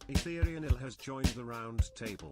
Ethereal has joined the round table.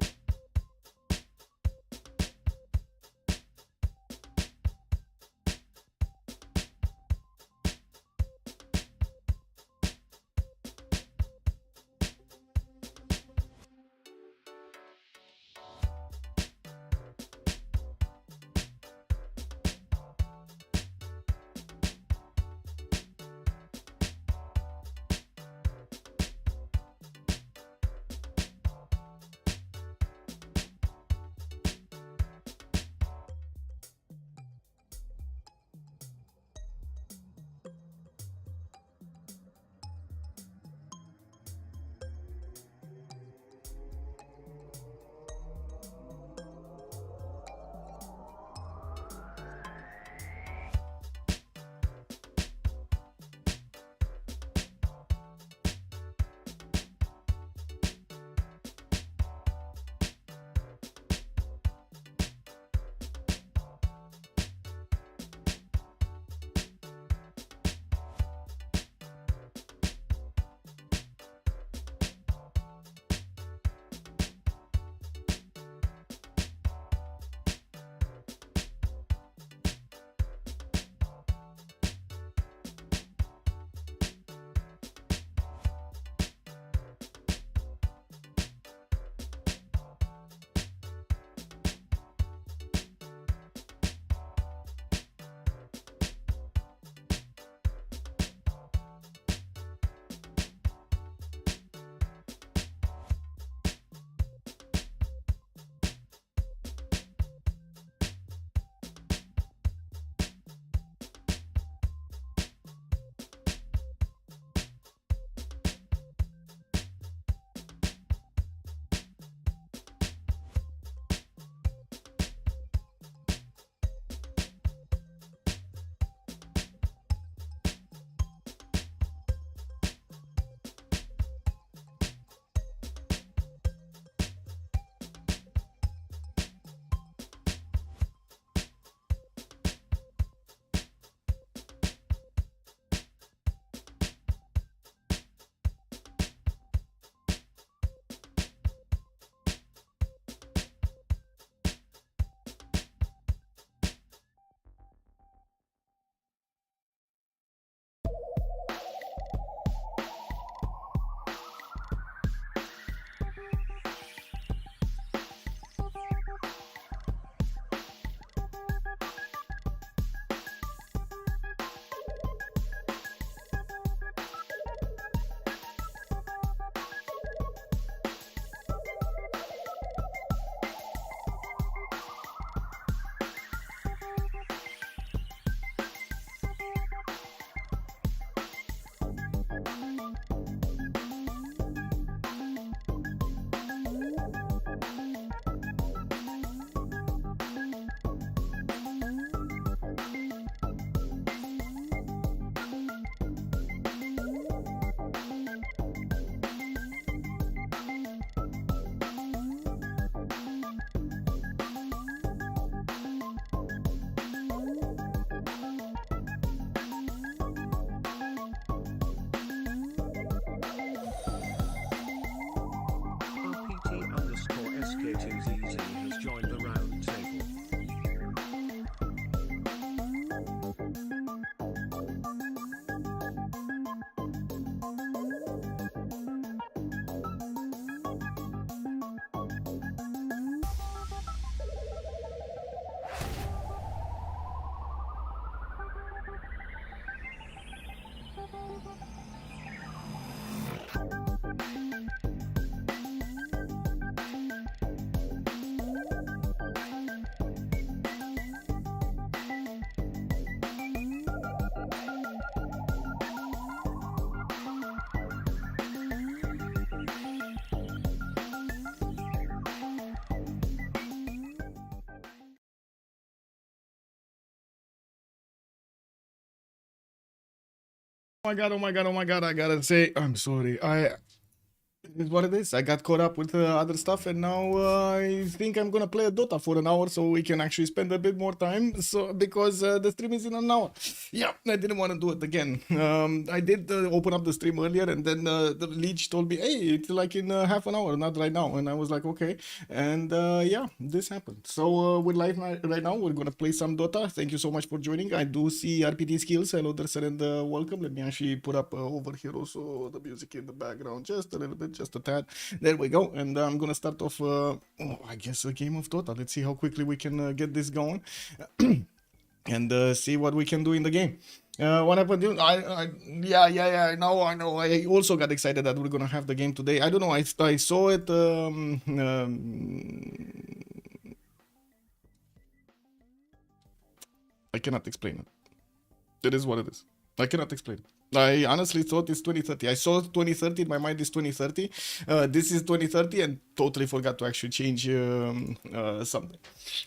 CivFR has joined the round table. Oh my god, oh my god, oh my god, I gotta say, I'm sorry. It is what it is. I got caught up with other stuff, and now I think I'm gonna play a Dota for an hour so we can actually spend a bit more time. So because the stream is in an hour. Yeah, I didn't want to do it again. I did open up the stream earlier, and then the leech told me, "Hey, it's like in half an hour, not right now." And I was like, "Okay." And yeah, this happened. So we're live right now. We're gonna play some Dota. Thank you so much for joining. I do see RPT skills. Hello there, sir, and welcome. Let me actually put up over here also the music in the background, just a little bit. Just a tad. There we go. And I'm gonna start off I guess a game of Dota. Let's see how quickly we can get this going and see what we can do in the game. What happened? Yeah, I know. I also got excited that we're gonna have the game today. I don't know. I saw it. I cannot explain it. It is what it is. I cannot explain it. I honestly thought it's 2030. I saw 2030 in my mind is 2030. This is 2030 and totally forgot to actually change something.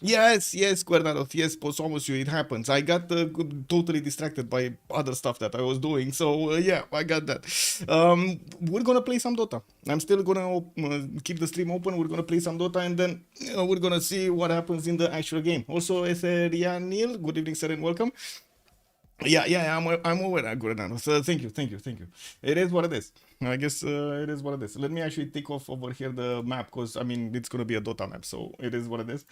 Yes, Squadrons. Yes, almost it happens. I got totally distracted by other stuff that I was doing. So yeah, I got that. We're gonna play some Dota. I'm still gonna keep the stream open. We're gonna play some Dota and then we're gonna see what happens in the actual game. Also, Neil, good evening, sir, and welcome. Yeah, I'm aware, Gordano. So thank you. It is what it is. I guess it is what it is. Let me actually take off over here the map because I mean it's gonna be a Dota map, so it is what it is.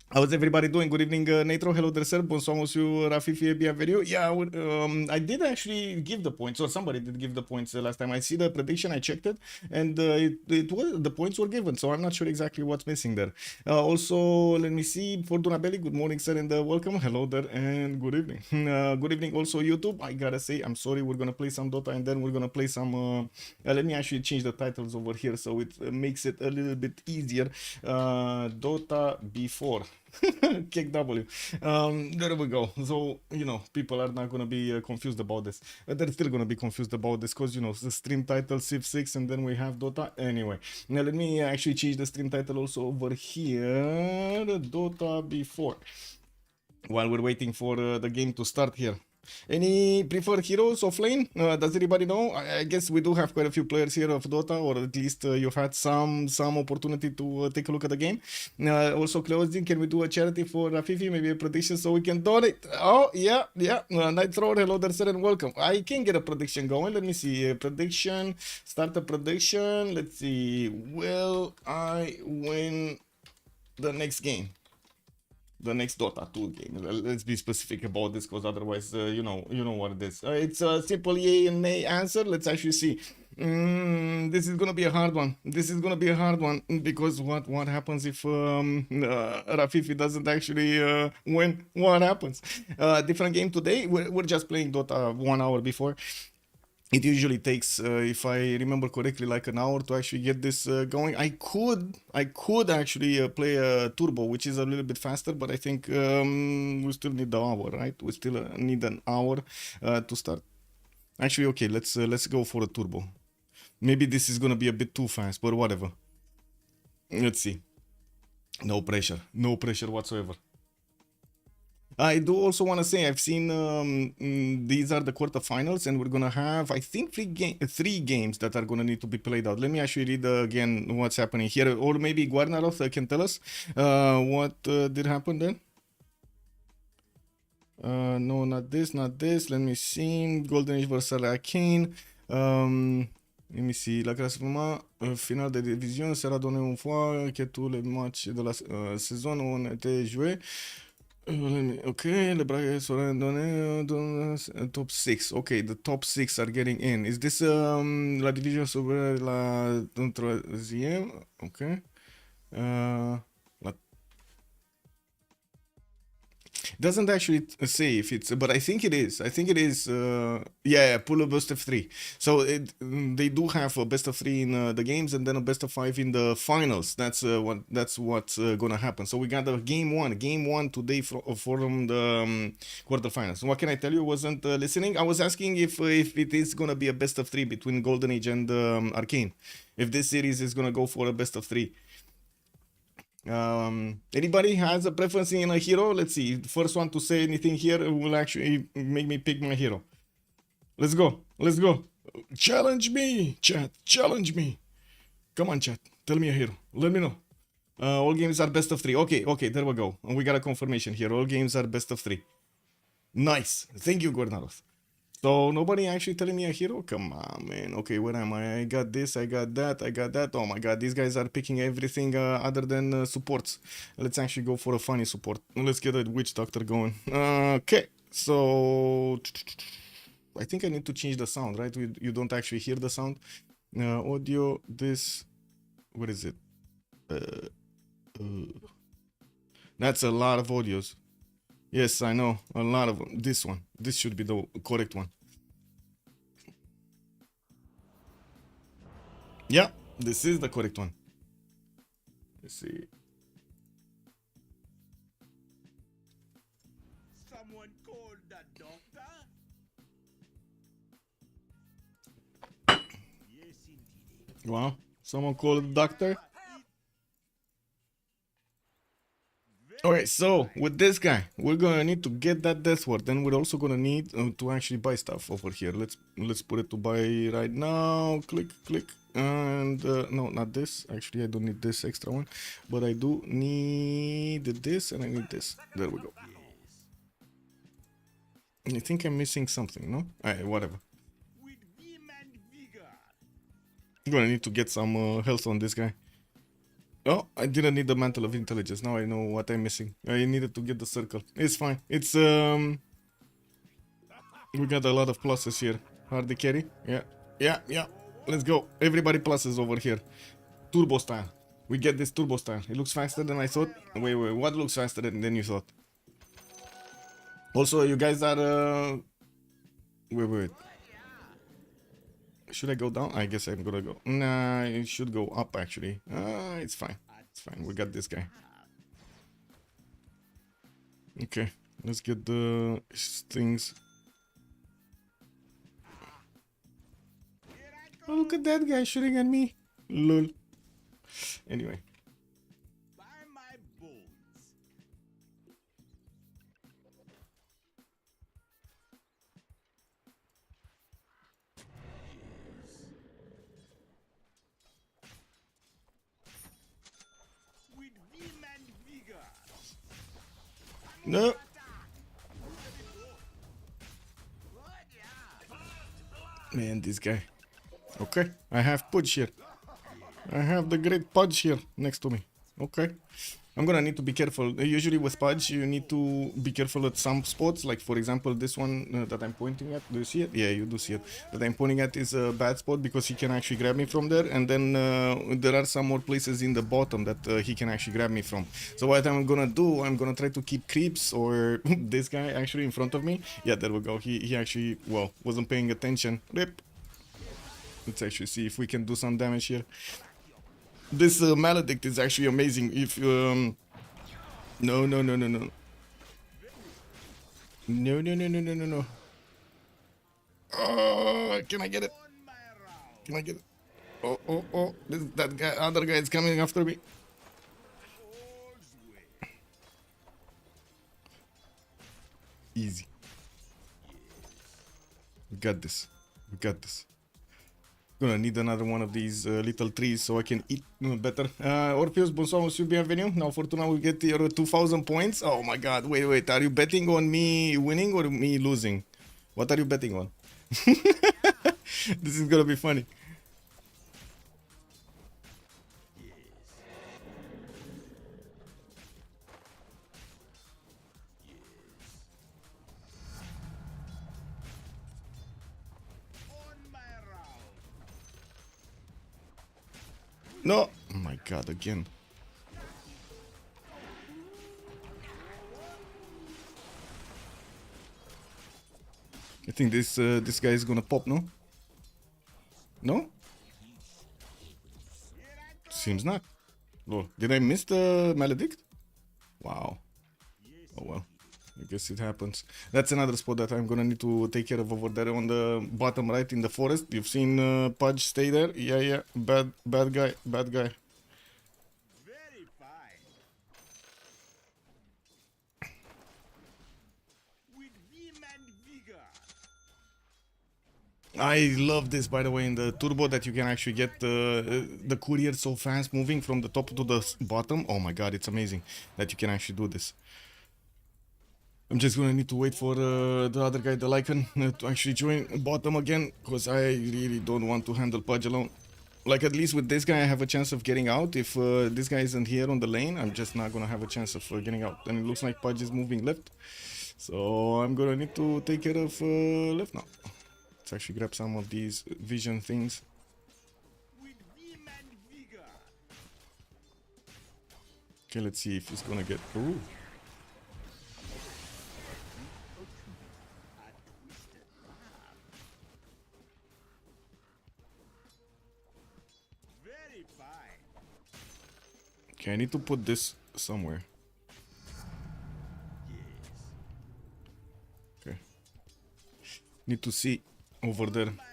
How's everybody doing? Good evening, Natro. Hello there, sir. Bonsoir, monsieur Rafifi, bienvenue. Yeah, I did actually give the points, or somebody did give the points last time. I see the prediction, I checked it, and it was the points were given, so I'm not sure exactly what's missing there. Also, let me see. Fortuna Belli, good morning, sir, and welcome. Hello there, and good evening. Good evening, also YouTube. I gotta say, I'm sorry, we're gonna play some Dota, and then we're gonna play some. Let me actually change the titles over here so it makes it a little bit easier. Dota before. Kick W. There we go. So, you know, people are not going to be confused about this. They're still going to be confused about this because, you know, the stream title Civ6 and then we have Dota. Anyway, now let me actually change the stream title also over here. Dota before. While we're waiting for the game to start here. Any preferred heroes of lane? Does anybody know? I guess we do have quite a few players here of Dota, or at least you've had some opportunity to take a look at the game. Also, closing, can we do a charity for Rafifi? Maybe a prediction so we can donate. Oh, yeah. Nitro, hello there, sir, and welcome. I can get a prediction going. Let me see. Prediction. Start a prediction. Let's see. Will I win the next game? The next Dota 2 game. Let's be specific about this because otherwise, you know what it is. It's a simple yay and nay answer. Let's actually see. This is gonna be a hard one. Because what happens if Rafifi doesn't actually win? What happens? Different game today. We're just playing Dota 1 hour before. It usually takes, if I remember correctly, like an hour to actually get this going. I could actually play a turbo, which is a little bit faster, but I think we still need the hour, right? We still need an hour to start. Actually, okay, let's go for a turbo. Maybe this is gonna be a bit too fast, but whatever. Let's see. No pressure whatsoever. I do also want to say I've seen these are the quarterfinals, and we're gonna have I think three games that are gonna need to be played out. Let me actually read again what's happening here, or maybe Guarnarov can tell us what did happen then. No, not this. Let me see. Golden Age versus Arcane. Let me see. La classement final de division sera donné une fois que tous les matchs de la saison ont été joués. Okay, le bracket sera donné dans top 6. Okay, the top 6 are getting in. Is this la division sobre la troisième? Okay. Doesn't actually say if it's, but I think it is. I think it is. Yeah, pull a best of 3. So they do have a best of 3 in the games, and then a best of 5 in the finals. That's what's gonna happen. So we got the game one today from the quarterfinals. What can I tell you? Wasn't listening. I was asking if it is gonna be a best of 3 between Golden Age and Arcane. If this series is gonna go for a best of 3. Anybody has a preference in a hero? Let's see. The first one to say anything here will actually make me pick my hero. Let's go. Let's go. Challenge me, chat. Challenge me. Come on, chat. Tell me a hero. Let me know. All games are best of 3. Okay, there we go. And we got a confirmation here. All games are best of 3. Nice. Thank you, Gornaros. So nobody actually telling me a hero? Come on, man. Okay, where am I? I got this, I got that, I got that. Oh my god, these guys are picking everything other than supports. Let's actually go for a funny support. Let's get a witch doctor going. Okay, so I think I need to change the sound, right? You don't actually hear the sound. Audio, this, what is it? That's a lot of audios. Yes, I know, a lot of them. This one. This should be the correct one. Yeah, this is the correct one. Let's see. Someone called the doctor? Yes, indeed. Wow, someone called the doctor. Okay, so with this guy, we're gonna need to get that death ward. Then we're also gonna need to actually buy stuff over here. Let's put it to buy right now. Click, and no, not this. Actually, I don't need this extra one, but I do need this and I need this. There we go. I think I'm missing something, no? Alright, whatever. I'm gonna need to get some health on this guy. Oh, I didn't need the Mantle of Intelligence. Now I know what I'm missing. I needed to get the circle. It's fine. It's we got a lot of pluses here. Hardy carry. Yeah. Let's go. Everybody pluses over here. Turbo style. We get this turbo style. It looks faster than I thought. Wait. What looks faster than you thought? Also, you guys are wait. Should I go down? I guess I'm gonna go. Nah, it should go up actually. It's fine. It's fine. We got this guy. Okay, let's get the things. Oh, look at that guy shooting at me. Lol. Anyway. No. Man, this guy. Okay, I have Pudge here. I have the great Pudge here next to me. Okay. I'm gonna need to be careful. Usually with Pudge, you need to be careful at some spots. Like, for example, this one that I'm pointing at. Do you see it? Yeah, you do see it. That I'm pointing at is a bad spot because he can actually grab me from there. And then there are some more places in the bottom that he can actually grab me from. So what I'm gonna do, I'm gonna try to keep creeps or this guy actually in front of me. Yeah, there we go. He actually, well, wasn't paying attention. Rip. Let's actually see if we can do some damage here. This Maledict is actually amazing. If no. Oh, can I get it? Can I get it? Oh! That guy, other guy is coming after me. Easy. We got this. Gonna need another one of these little trees so I can eat better. Orpheus, bonsoir, monsieur, bienvenue. Now Fortuna will get your 2000 points. Oh my god, wait. Are you betting on me winning or me losing? What are you betting on? This is gonna be funny. No! Oh my god, again. I think this guy is gonna pop, no? No? Seems not. Lol. Did I miss the Maledict? Wow. Oh well. I guess it happens. That's another spot that I'm gonna need to take care of over there on the bottom right in the forest. You've seen Pudge stay there? Yeah, yeah. Bad guy. Bad guy. Very fine. With vim and vigor. I love this, by the way, in the turbo that you can actually get the courier so fast moving from the top to the bottom. Oh my god, it's amazing that you can actually do this. I'm just gonna need to wait for the other guy, the Lycan, to actually join bottom again, because I really don't want to handle Pudge alone. Like, at least with this guy, I have a chance of getting out. If this guy isn't here on the lane, I'm just not gonna have a chance of getting out. And it looks like Pudge is moving left, so I'm gonna need to take care of left now. Let's actually grab some of these vision things. With vim and vigor. Okay, let's see if he's gonna get... Ooh. Very fine. Okay, I need to put this somewhere. Okay. Need to see over there. My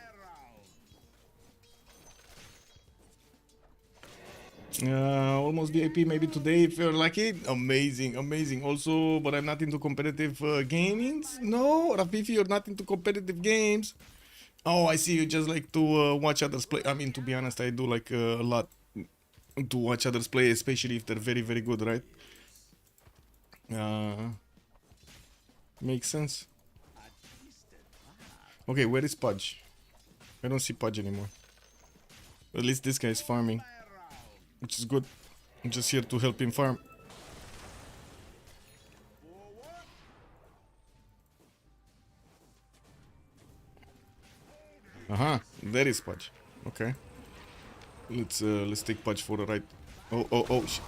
round. Almost VIP maybe today if you're lucky. Amazing, amazing. Also, but I'm not into competitive gamings. No, Rafifi, you're not into competitive games. Oh, I see. You just like to watch others play. I mean, to be honest, I do like a lot to watch others play, especially if they're very, very good, right? Makes sense. Okay, where is Pudge? I don't see Pudge anymore. At least this guy is farming, My round. which is good. I'm just here to help him farm. Forward. Aha, there is Pudge. Okay. Let's take Pudge for a ride. Oh, shit.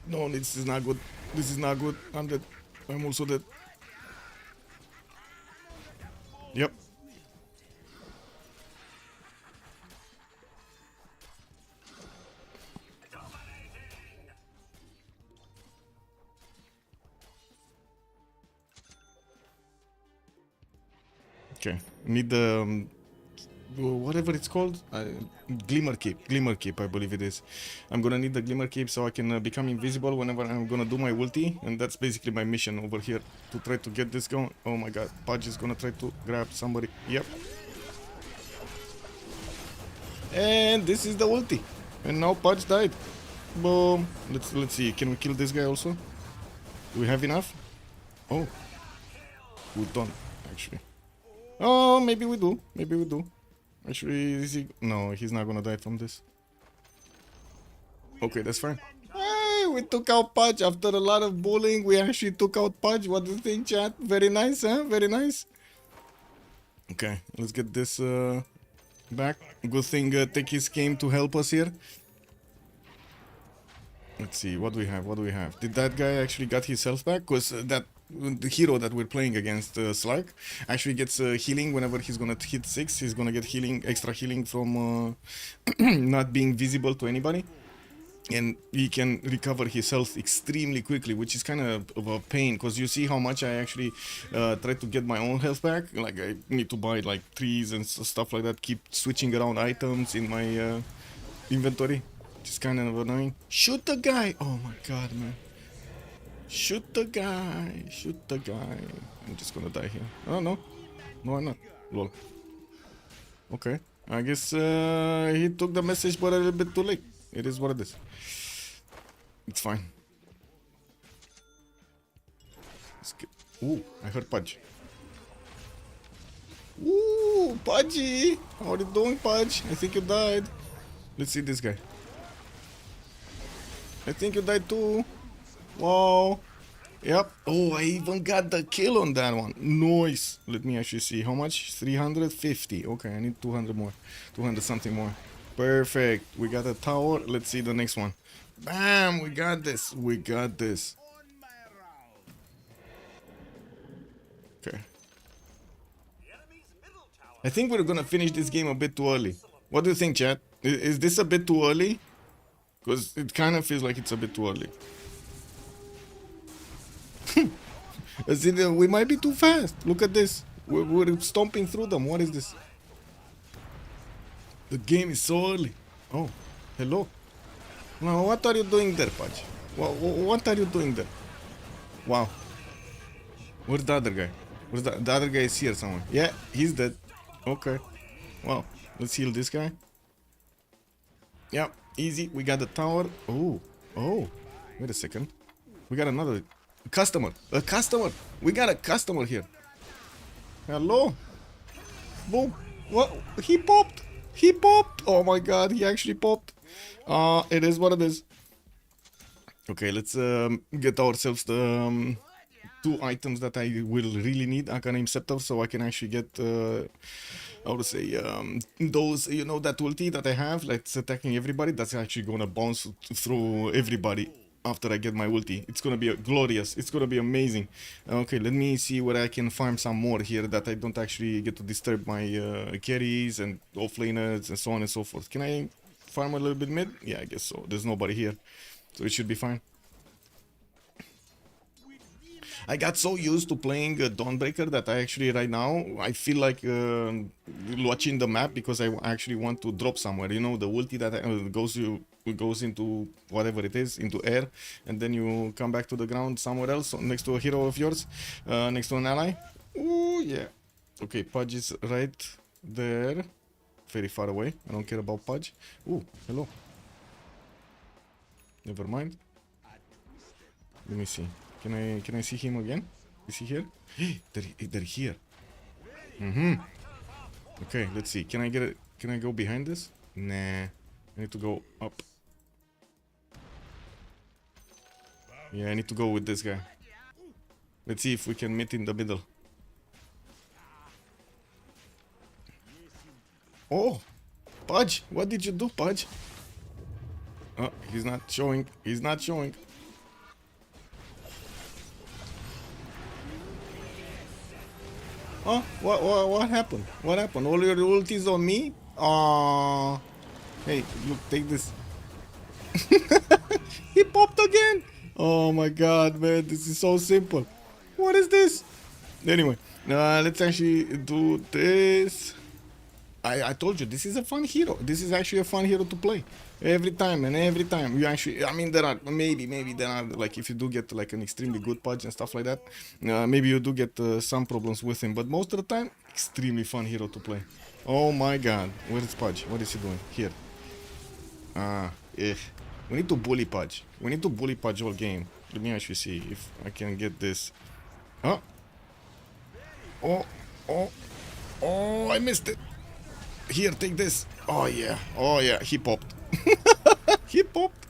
No, this is not good. This is not good. I'm dead. I'm also dead. Yep. Okay. Need the whatever it's called, glimmer cape, I believe it is. I'm gonna need the glimmer cape so I can become invisible whenever I'm gonna do my ulti, and that's basically my mission over here, to try to get this going. Oh my god, Pudge is gonna try to grab somebody. Yep. And this is the ulti, and now Pudge died. Boom. Let's see, can we kill this guy also? Do we have enough? Oh, we don't actually. Oh, maybe we do. Maybe we do. Actually, is he... No, he's not gonna die from this. Okay, that's fine. Hey, we took out Pudge after a lot of bullying. We actually took out Pudge. What do you think, chat? Very nice, huh? Very nice. Okay, let's get this back. Good thing Techies came to help us here. Let's see, what do we have? What do we have? Did that guy actually got his health back? Because the hero that we're playing against, Slark, actually gets healing whenever he's gonna hit 6. He's gonna get healing, extra healing from not being visible to anybody. And he can recover his health extremely quickly, which is kind of a pain, because you see how much I actually try to get my own health back. Like, I need to buy like trees and stuff like that, keep switching around items in my inventory, which is kind of annoying. Shoot the guy! Oh my god, man. Shoot the guy! Shoot the guy! I'm just gonna die here. Oh no. No, I'm not. Lol. Okay. I guess he took the message, but a little bit too late. It is what it is. It's fine. Let's get... Ooh, I heard Pudge. Ooh, Pudgy! How are you doing, Pudge? I think you died. Let's see this guy. I think you died too. Wow. Yep. Oh, I even got the kill on that one. Nice. Let me actually see. How much? 350. Okay, I need 200 more. 200 something more. Perfect. We got a tower. Let's see the next one. Bam! We got this. We got this. On my round. Okay. I think we're gonna finish this game a bit too early. What do you think, chat? Is this a bit too early? Because it kind of feels like it's a bit too early. As in, we might be too fast. Look at this. We're stomping through them. What is this? The game is so early. Oh, hello. Now, what are you doing there, Pudge? What are you doing there? Wow. Where's the other guy? Where's the other guy is here somewhere. Yeah, he's dead. Okay. Wow. Let's heal this guy. Yeah, easy. We got the tower. Oh. Oh. Wait a second. We got another customer. A customer. We got a customer here. Hello. Boom. What? He popped. He popped. Oh my god. He actually popped. It is what it is. Okay, let's get ourselves the two items that I will really need. Arcane Scepter, so I can actually get how to say those, you know, that ulti that I have, like it's attacking everybody. That's actually gonna bounce through everybody after I get my ulti. It's gonna be glorious. It's gonna be amazing. Okay, let me see where I can farm some more here that I don't actually get to disturb my carries and offlaners and so on and so forth. Can I farm a little bit mid? Yeah, I guess so. There's nobody here, so it should be fine. I got so used to playing Dawnbreaker that I actually right now I feel like watching the map because I actually want to drop somewhere. You know, the ulti that goes into whatever it is, into air, and then you come back to the ground somewhere else next to a hero of yours, next to an ally. Oh yeah. Okay, Pudge is right there, very far away. I don't care about Pudge. Oh, hello. Never mind. Let me see. Can I see him again? Is he here? They're here. Okay, let's see. Can I get it? Can I go behind this? Nah. I need to go up. Yeah, I need to go with this guy. Let's see if we can meet in the middle. Oh, Pudge, what did you do, Pudge? Oh, he's not showing. He's not showing. Oh, what happened? What happened? All your ultis on me? Aww. Hey, look, take this. He popped again. Oh my god, man, this is so simple. What is this? Anyway, let's actually do this. I told you, this is a fun hero. This is actually a fun hero to play. Every time and every time. You actually, I mean, there are, maybe there are, like, if you do get, like, an extremely good Pudge and stuff like that, maybe you do get some problems with him. But most of the time, extremely fun hero to play. Oh my god. Where is Pudge? What is he doing? Here. We need to bully Pudge. We need to bully Pudge all game. Let me actually see if I can get this. Oh. Oh, I missed it. Here, take this. Oh yeah, he popped. He popped.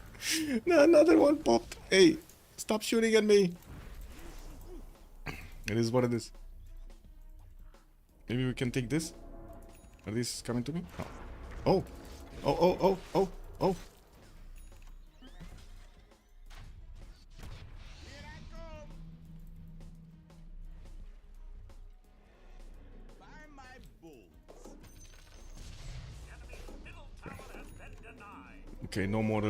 No, another one popped. Hey, stop shooting at me. It is what it is. Maybe we can take this. Are these coming to me? No. Oh. Here I come. By my bulls. Okay, no more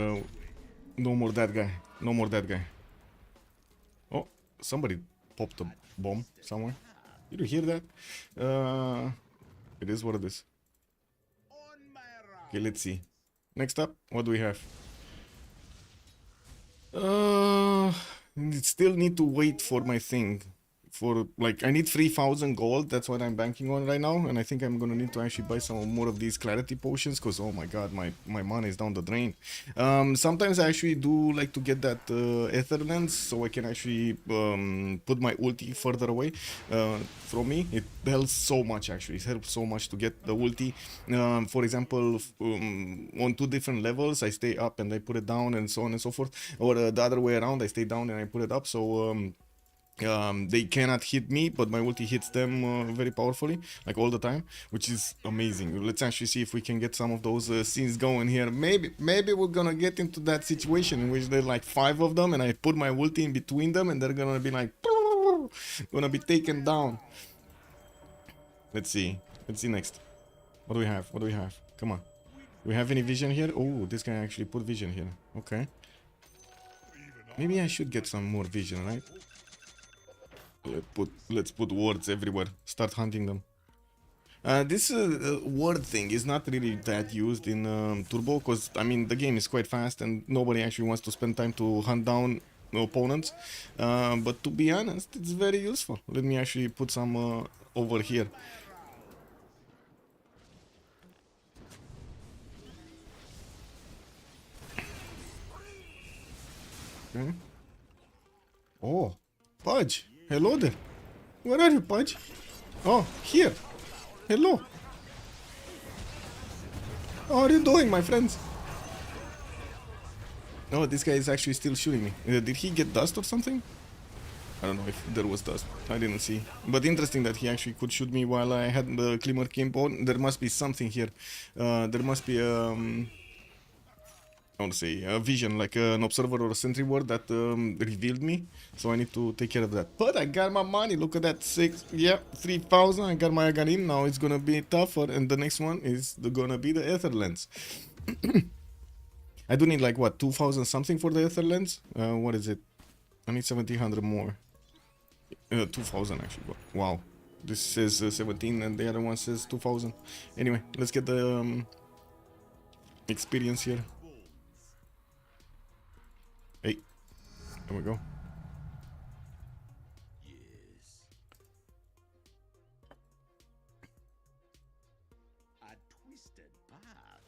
that guy. No more that guy. Oh, somebody popped a bomb somewhere. Did you hear that? It is what it is. On my round. Okay, let's see. Next up, what do we have? Still need to wait for my thing. For, like, I need 3,000 gold. That's what I'm banking on right now. And I think I'm gonna need to actually buy some more of these clarity potions. Because, oh my god, my money is down the drain. Sometimes I actually do like to get that ether lens. So I can actually put my ulti further away from me. It helps so much, actually. It helps so much to get the ulti. For example, on 2 different levels, I stay up and I put it down and so on and so forth. Or the other way around, I stay down and I put it up. So They cannot hit me, but my ulti hits them very powerfully, like all the time, which is amazing. Let's actually see if we can get some of those scenes going here. Maybe we're gonna get into that situation in which there's like 5 of them, and I put my ulti in between them, and they're gonna be like, gonna be taken down. Let's see. Let's see next. What do we have? What do we have? Come on. Do we have any vision here? Oh, this guy actually put vision here. Okay. Maybe I should get some more vision, right? Let's put wards everywhere. Start hunting them. This word thing is not really that used in Turbo, because I mean the game is quite fast and nobody actually wants to spend time to hunt down opponents. But to be honest, it's very useful. Let me actually put some over here. Okay. Oh, Pudge. Hello there. Where are you, Pudge? Oh, here. Hello. How are you doing, my friends? Oh, this guy is actually still shooting me. Did he get dust or something? I don't know if there was dust. I didn't see. But interesting that he actually could shoot me while I had the Glimmer Camp on. There must be something here. There must be I want to say a vision, like an observer or a sentry ward that revealed me, so I need to take care of that. But I got my money, look at that, 3,000, I got my Arcanes, now it's gonna be tougher, and the next one is gonna be the Ether Lens. I do need like what, 2,000 something for the Ether Lens? What is it? I need 1,700 more. 2,000 actually, wow. This says 17 and the other one says 2,000. Anyway, let's get the experience here. Hey, there we go. Yes. A twisted path.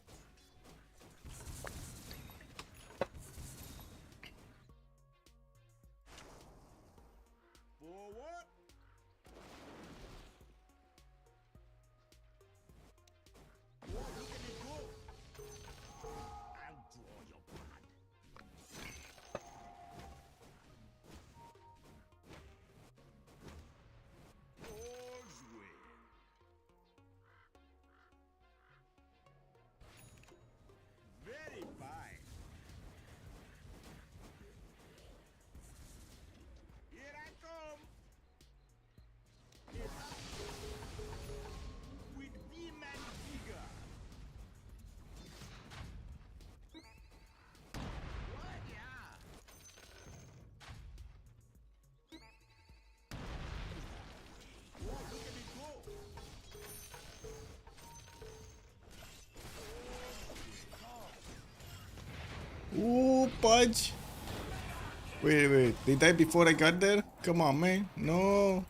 Forward. Oh, look at it go. I'll draw your blood. All's well. Very fine. Here I come. With vim and vigor. What? Yeah. Oh, look at it go. Ooh, Pudge. Wait. They died before I got there? Come on, man. No.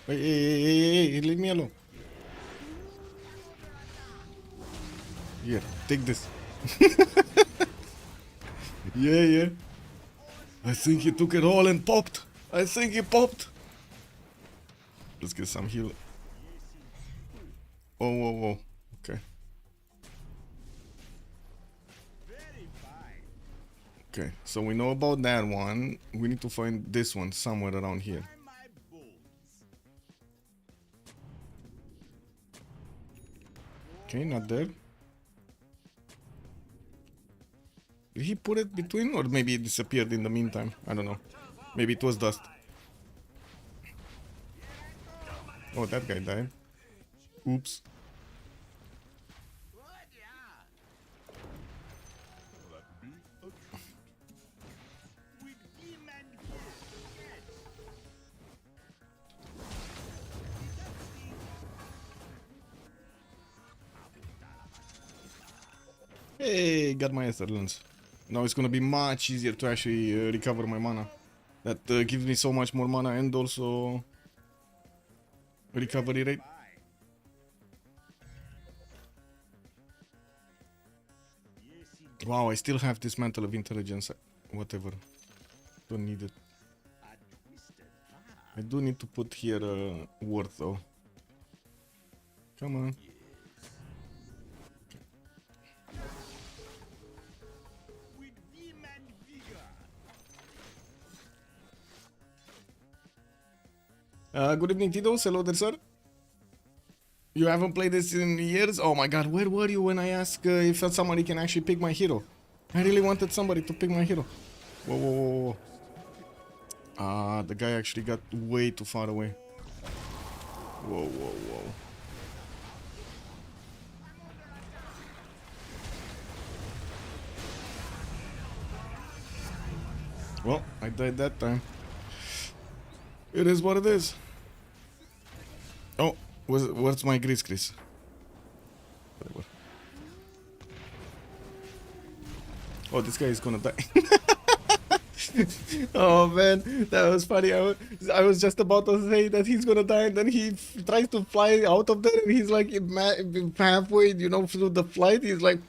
Wait, hey, leave me alone. Here, take this. Yeah. I think he took it all and popped. I think he popped. Let's get some heal. Whoa. Okay. Very fine. Okay, so we know about that one. We need to find this one somewhere around here. Find my bulls. Okay, not there. Did he put it between, or maybe it disappeared in the meantime? I don't know. Maybe it was dust. Oh, that guy died. Oops. What? Yeah. With vim and vigor. Yes. Hey, got my Ether Lens. Now it's gonna be much easier to actually recover my mana. That gives me so much more mana and also recovery rate. Fine. Yes, indeed. Wow, I still have this Mantle of Intelligence. Whatever. Don't need it. A twisted path. I do need to put here a word though. Come on. With vim and vigor. Good evening, Tidos. Hello there, sir. You haven't played this in years? Oh my god, where were you when I asked if somebody can actually pick my hero? I really wanted somebody to pick my hero. Whoa, whoa, whoa, whoa. Ah, the guy actually got way too far away. Whoa, whoa, whoa. Well, I died that time. It is what it is. Oh, where's my grease, Chris? Whatever. Oh, this guy is gonna die. Oh man, that was funny. I was just about to say that he's gonna die, and then he tries to fly out of there, and he's like halfway, you know, through the flight. He's like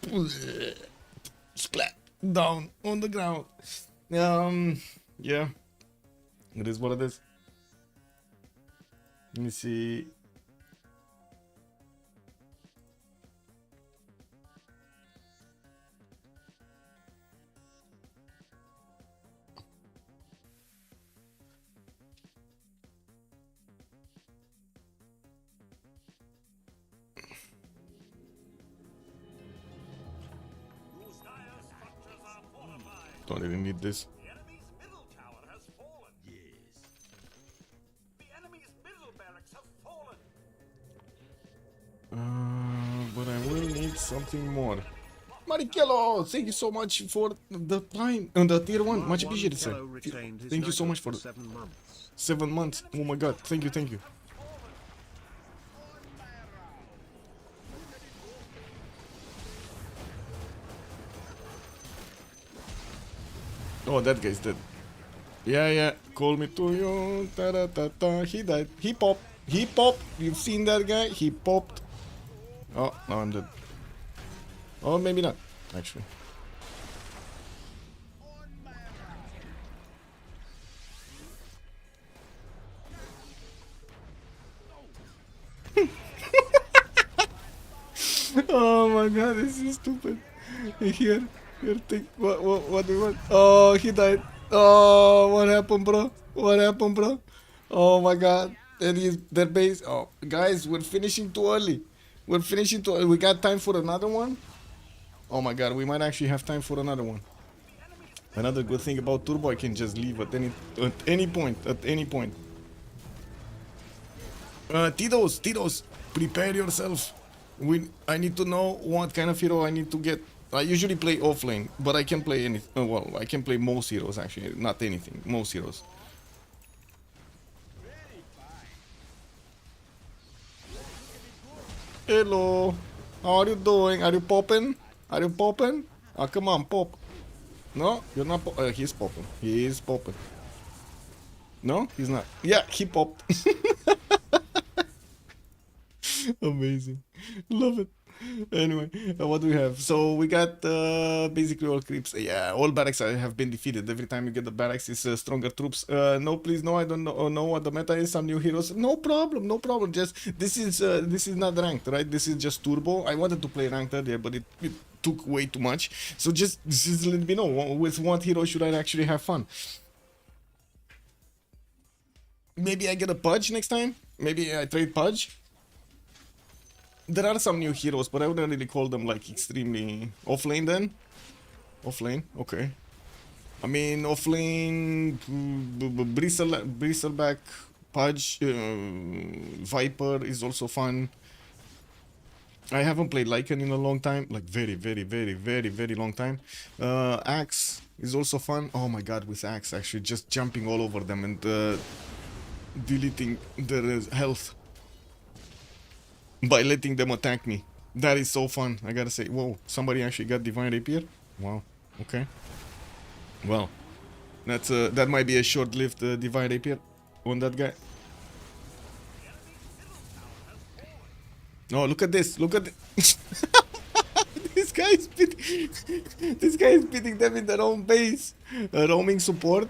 splat down on the ground. Yeah, it is what it is. Let me see. Whose dire structures are fortified. Don't even need this. The enemy's middle tower has fallen. Yes. The enemy's middle barracks have fallen. But I will need something more. Marichello, thank you so much for the prime and the tier 1. Much appreciated, sir. Thank you so much for 7 months. 7 months. Oh my god, thank you, thank you. Oh, that guy's dead. Yeah, yeah. Call me to you. Ta -da -ta -ta. He died. He popped. He popped. You've seen that guy? He popped. Oh, now I'm dead. Oh, maybe not, actually. Oh my god, this is stupid. Here, take what do you want? Oh, he died. Oh, what happened, bro? What happened, bro? Oh my god, that is their base. Oh, guys, we're finishing too early. We're finishing too early. We got time for another one. Oh my god, we might actually have time for another one. Another good thing about Turbo, I can just leave at any point. Titos, prepare yourself. I need to know what kind of hero I need to get. I usually play offlane, but I can play any. Well, I can play most heroes actually, not anything. Most heroes. Hello, how are you doing? Are you popping? Are you popping? Oh, come on, pop. No, you're not. He's popping. He is popping. No, he's not. Yeah, he popped. Amazing. Love it. Anyway, what do we have? So we got basically all creeps. Yeah, all barracks have been defeated. Every time you get the barracks, it's stronger troops. No, please, no. I don't know what the meta is. Some new heroes. No problem, no problem. Just this is not ranked, right? This is just turbo. I wanted to play ranked earlier, but it took way too much. So just let me know with what hero should I actually have fun. Maybe I get a Pudge next time. Maybe I trade Pudge. There are some new heroes, but I wouldn't really call them like extremely offlane then. Offlane, okay. I mean, offlane, Bristleback, Pudge, Viper is also fun. I haven't played Lycan in a long time, like very long time. Axe is also fun. Oh my god, with Axe actually just jumping all over them and deleting their health by letting them attack me. That is so fun, I gotta say. Whoa, somebody actually got Divine Rapier? Wow, okay. Well, that's that might be a short-lived Divine Rapier on that guy. Oh, look at this, look at this. This guy is beating them in their own base. Roaming support.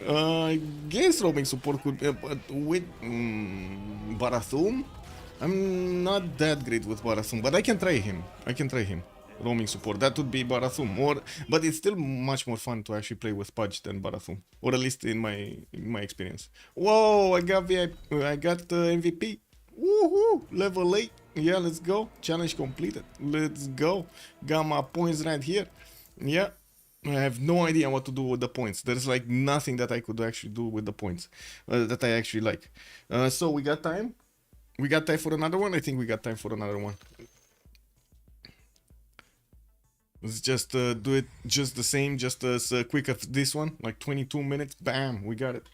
I guess roaming support could be, but with Barathum, I'm not that great with Barathum, but I can try him. roaming support. That would be Barathum, but it's still much more fun to actually play with Pudge than Barathum, or at least in my experience. Whoa! I got MVP. Woohoo! Level 8. Yeah, let's go. Challenge completed. Let's go. Got my points right here. Yeah. I have no idea what to do with the points. There's like nothing that I could actually do with the points that I actually like. So we got time. We got time for another one. I think we got time for another one. Let's just do it just the same, just as quick as this one. Like 22 minutes. Bam, we got it.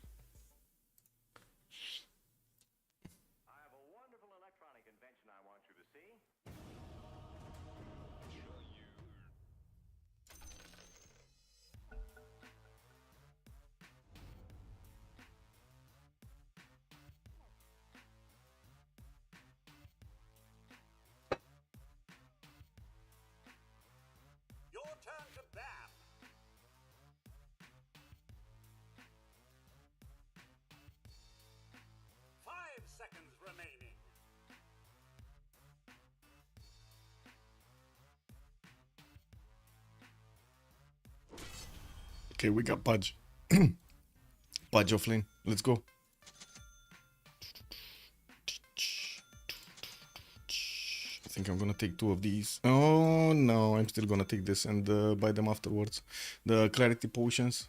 I have a wonderful electronic invention I want you to see. Your turn to bat. Five seconds remaining. Okay, we got Pudge. Pudge offlane. Let's go. I think I'm gonna take 2 of these. Oh no, I'm still gonna take this and buy them afterwards. The clarity potions.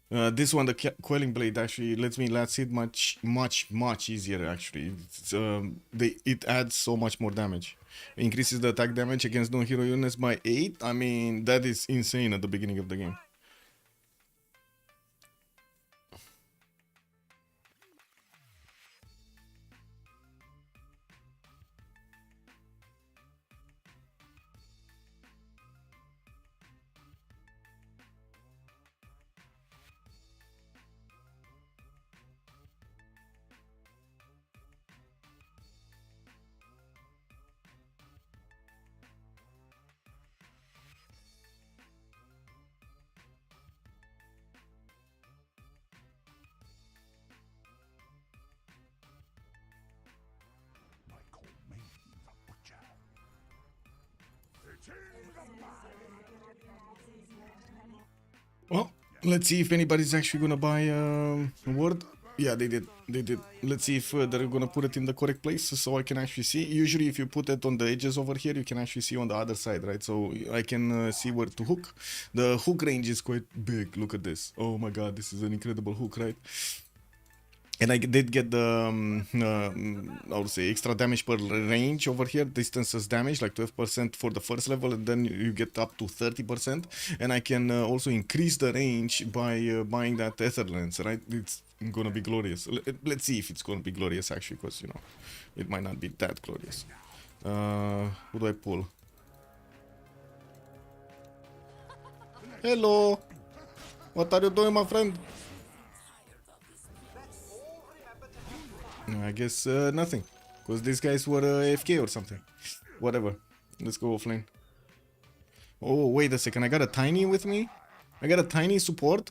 This one, the quelling blade, actually lets me last hit much easier. Actually, it adds so much more damage. Increases the attack damage against non-hero units by 8. I mean, that is insane at the beginning of the game. Well, let's see if anybody's actually gonna buy a word. Yeah, they did. They did. Let's see if they're gonna put it in the correct place so I can actually see. Usually, if you put it on the edges over here, you can actually see on the other side, right? So I can see where to hook. The hook range is quite big. Look at this. Oh my god, this is an incredible hook, right? And I did get the, I would say, extra damage per range over here. Distances damage, like 12% for the first level, and then you get up to 30%. And I can also increase the range by buying that ether lens, right? It's gonna be glorious. Let's see if it's gonna be glorious, actually, because, you know, it might not be that glorious. Who do I pull? Hello! What are you doing, my friend? I guess nothing, because these guys were AFK or something. Whatever. Let's go offlane. Oh, wait a second. I got a tiny with me? I got a tiny support?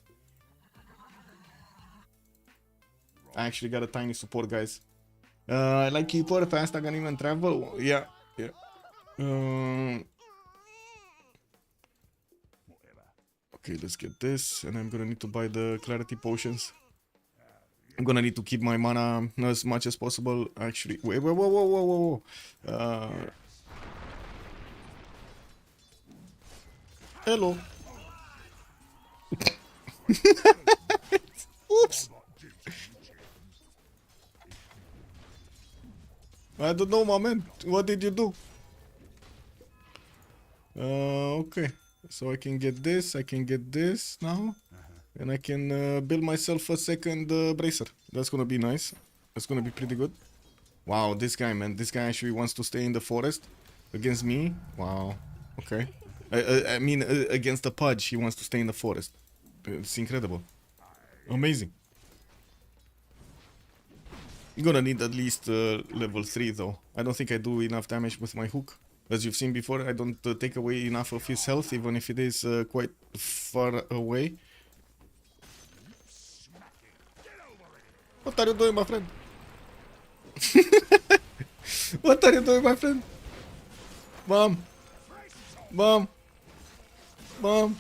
I actually got a tiny support, guys. I like keeper, fast, I can even travel. Yeah, yeah. Okay, let's get this, and I'm gonna need to buy the clarity potions. I'm gonna need to keep my mana as much as possible. Actually, wait, whoa. Hello. Oops. I don't know, my man. What did you do? Okay. So I can get this. I can get this now. And I can build myself a second bracer. That's gonna be nice. That's gonna be pretty good. Wow, this guy, man. This guy actually wants to stay in the forest against me. Wow. Okay. I mean, against the Pudge, he wants to stay in the forest. It's incredible. Amazing. You're gonna need at least level 3, though. I don't think I do enough damage with my hook. As you've seen before, I don't take away enough of his health, even if it is quite far away. What are you doing, my friend? What are you doing, my friend? Mom. Bam. Bam.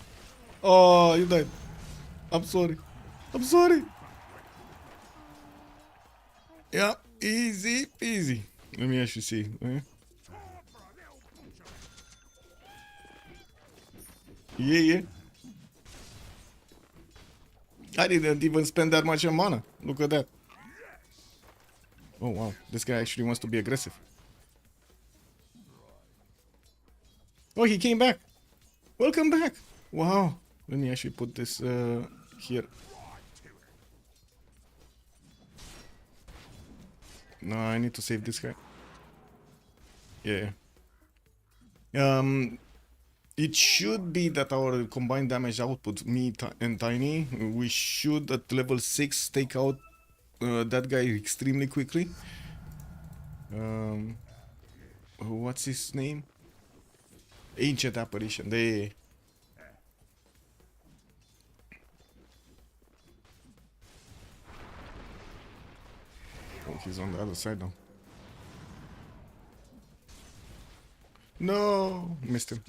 Oh, you died. I'm sorry. I'm sorry. Yeah, easy peasy. Let me actually see. Yeah, yeah. I didn't even spend that much on mana. Look at that. Oh, wow. This guy actually wants to be aggressive. Oh, he came back. Welcome back. Wow. Let me actually put this here. No, I need to save this guy. Yeah. It should be that our combined damage output, me and Tiny, we should at level 6 take out that guy extremely quickly. What's his name? Ancient Apparition. They. Oh, he's on the other side now. No, missed him.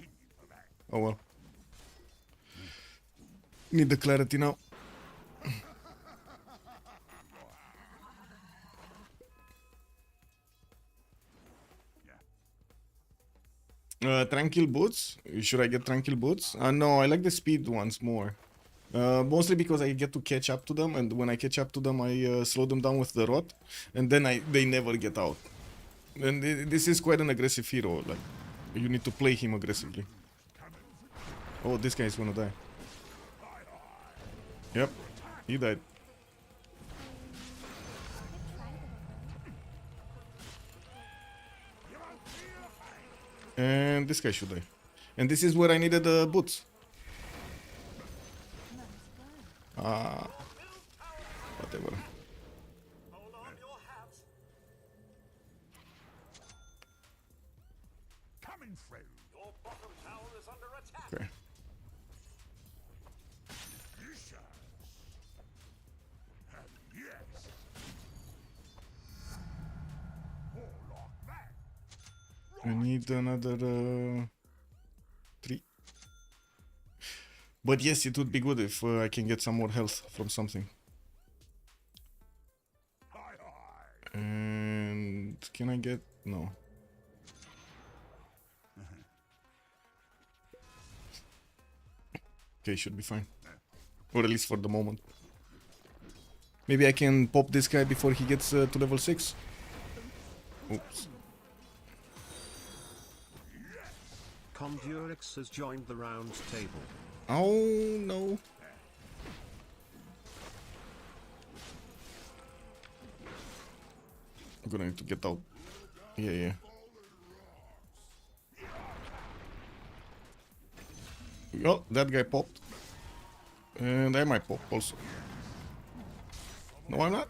Oh well. Need the clarity now. Tranquil boots. Should I get tranquil boots? No, I like the speed ones more. Mostly because I get to catch up to them, and when I catch up to them, I slow them down with the rot, and then they never get out. And this is quite an aggressive hero. Like, you need to play him aggressively. Oh, this guy is gonna die. Yep, he died. And this guy should die. And this is where I needed the boots. Whatever. Hold on your hats. Coming through. Your bottom tower is under attack. Okay. Yes. Warlock back. I need another 3. But yes, it would be good if I can get some more health from something. And can I get... no. Okay, should be fine. Or at least for the moment. Maybe I can pop this guy before he gets to level 6. Oops. Condurix has joined the round table. Oh no. I'm gonna need to get out. Yeah. Oh, that guy popped. And I might pop also. No, I'm not.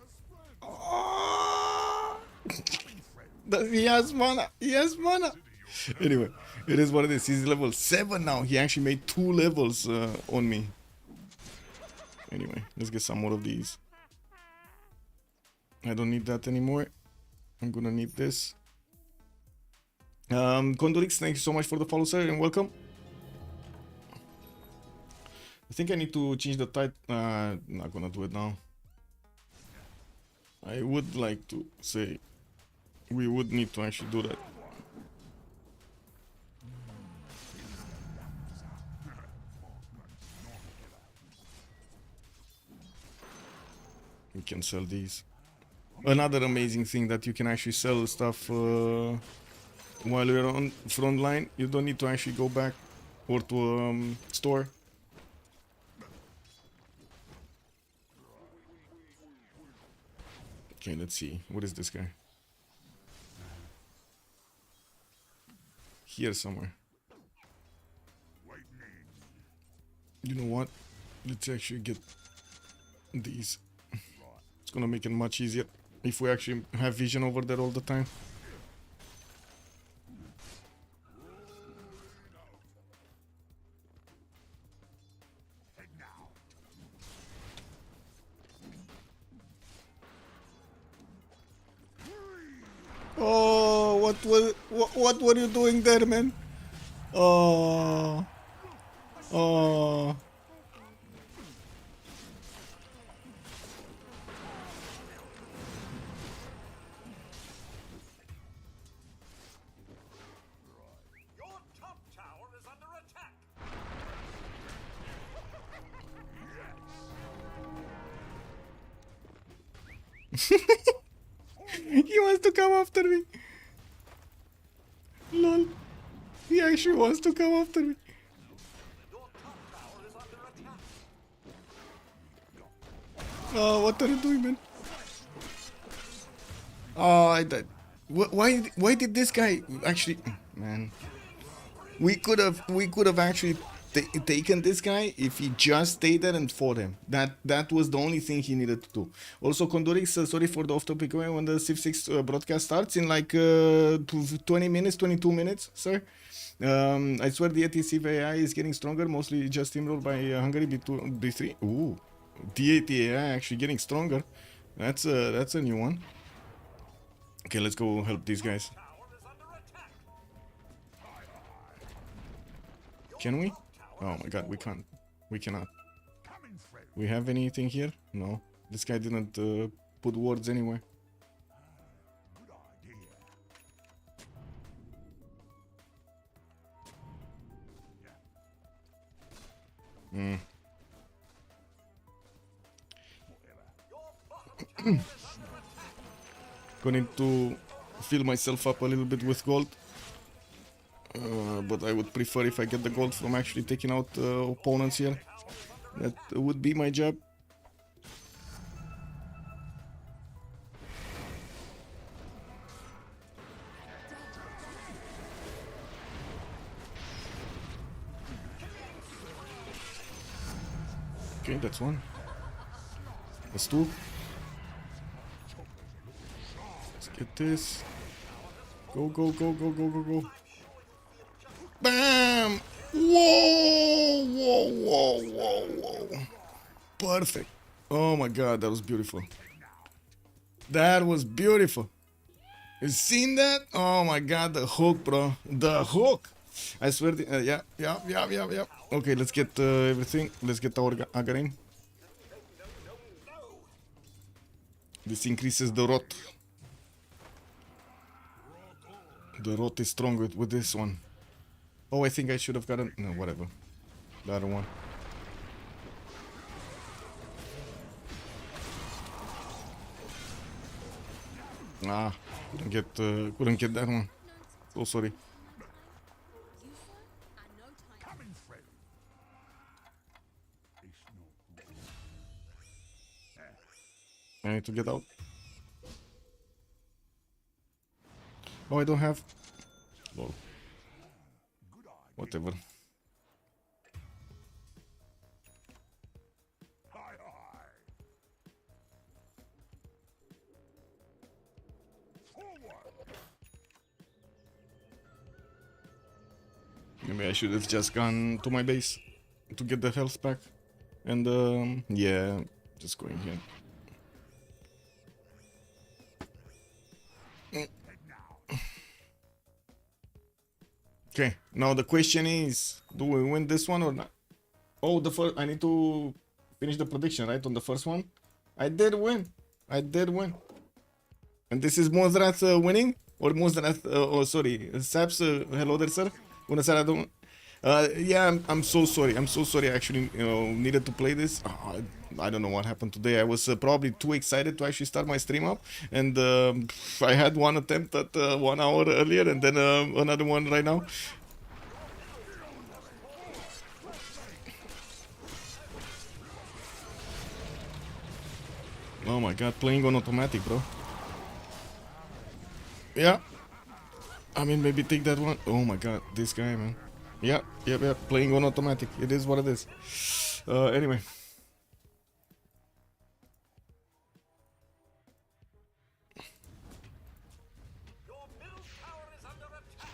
Oh! He has mana. He has mana. Anyway, it is what it is. He's level 7 now. He actually made 2 levels on me. Anyway, let's get some more of these. I don't need that anymore. I'm gonna need this. Condorix, thank you so much for the follow, sir, and welcome. I think I need to change the title. Not gonna do it now. I would like to say we would need to actually do that. We can sell these. Another amazing thing that you can actually sell stuff while you're on front line. You don't need to actually go back or to store. Okay, let's see. What is this guy? Here somewhere. You know what? Let's actually get these. It's gonna make it much easier if we actually have vision over there all the time. Oh, what were you doing there, man? Oh. Oh. Your top tower is under attack. He wants to come after me. Lol. He actually wants to come after me. Your top tower is under attack. Oh, what are you doing, man? Oh, I died. Why did this guy actually? Man, we could have actually taken this guy if he just stayed there and fought him. That was the only thing he needed to do. Also, Condorix, sorry for the off-topic when the Civ6 broadcast starts in like 20 minutes, 22 minutes, sir. I swear the ATC AI is getting stronger, mostly just steamrolled by Hungary B2, B3. Ooh, the AI actually getting stronger. That's a new one. Okay, let's go help these guys. Tower is under attack. Can we? Oh my god, we can't. We cannot. We have anything here? No. This guy didn't put words anywhere. Hmm. Gonna need to fill myself up a little bit with gold. But I would prefer if I get the gold from actually taking out opponents here. That would be my job. Okay, that's one. That's two. Let's get this. Go, go, go, go, go, go, go. Bam! Whoa! Whoa, whoa, whoa, whoa. Perfect. Oh my god, that was beautiful. That was beautiful. You seen that? Oh my god, the hook, bro. The hook! I swear, yeah. Okay, let's get everything. Let's get our Arcane. This increases the rot. The rot is strong with this one. Oh, I think I should have gotten... No, whatever. The other one. Ah, couldn't get that one. So sorry. I need to get out. Oh, I don't have... Lol. Whatever. Maybe I should have just gone to my base to get the health back. And yeah, just going here. Okay, now the question is, do we win this one or not? Oh, the first, I need to finish the prediction, right, on the first one? I did win. I did win. And this is Mozrat winning? Or Mozrat, oh, sorry, Saps, hello there, sir. Bună seara, domnule. Yeah, I'm so sorry. I'm so sorry. I actually, needed to play this. I don't know what happened today. I was probably too excited to actually start my stream up, and I had one attempt at 1 hour earlier, and then another one right now. Oh my god, playing on automatic, bro. Yeah. I mean, maybe take that one. Oh my god, this guy, man. Yeah, playing on automatic. It is what it is. Anyway. Your middle tower is under attack.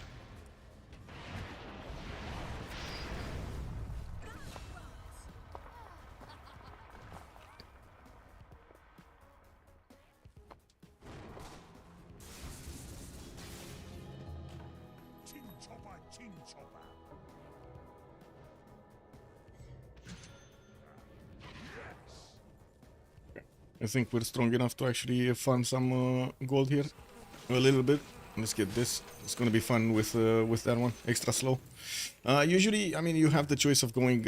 Chin chopper, chin chopper. I think we're strong enough to actually farm some gold here. A little bit. Let's get this. It's gonna be fun with that one. Extra slow. Usually, I mean, you have the choice of going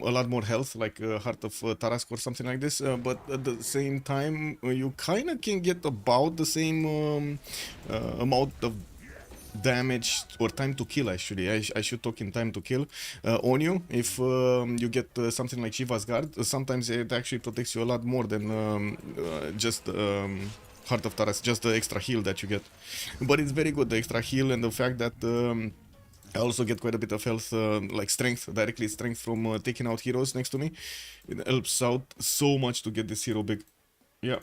a lot more health, like Heart of Tarask or something like this. But at the same time, you kind of can get about the same amount of damage or time to kill. Actually, I should talk in time to kill on you if you get something like Shiva's Guard. Sometimes it actually protects you a lot more than just Heart of Taras, just the extra heal that you get. But it's very good, the extra heal, and the fact that I also get quite a bit of health, like strength, directly strength from taking out heroes next to me. It helps out so much to get this hero big. Yeah.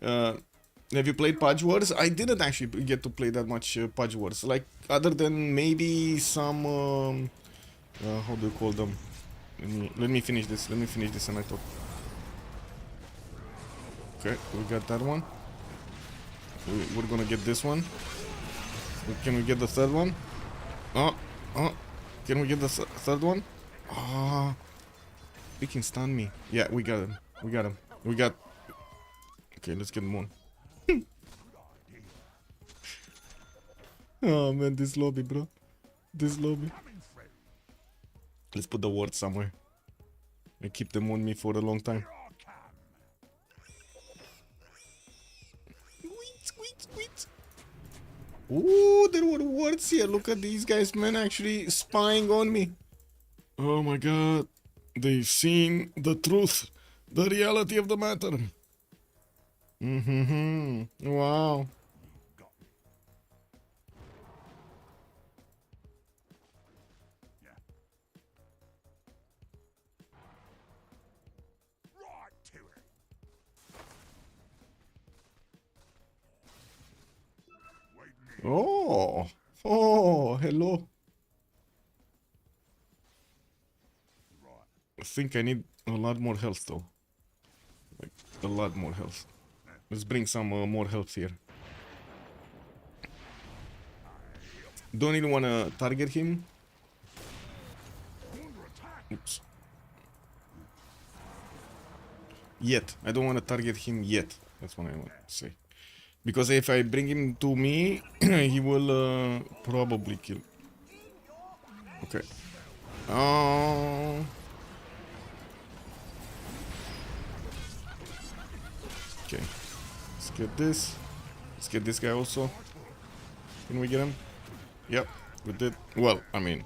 Have you played Pudge Wars? I didn't actually get to play that much Pudge Wars. Like, other than maybe some... how do you call them? Let me finish this. Let me finish this and I talk. Okay, we got that one. We're gonna get this one. Can we get the third one? Oh, can we get the third one? Ah, he can stun me. Yeah, we got him. We got him. We got... Okay, let's get him on. Oh man, this lobby, bro. This lobby. Let's put the ward somewhere. And keep them on me for a long time. Ooh, there were wards here. Look at these guys, man, actually spying on me. Oh my god. They've seen the truth. The reality of the matter. Wow. Oh, hello. I think I need a lot more health though. Like, a lot more health. Let's bring some more health here. Don't even want to target him. Oops. Yet. I don't want to target him yet. That's what I want to say. Because if I bring him to me, he will probably kill. Okay. Okay. Let's get this. Let's get this guy also. Can we get him? Yep, we did. Well, I mean...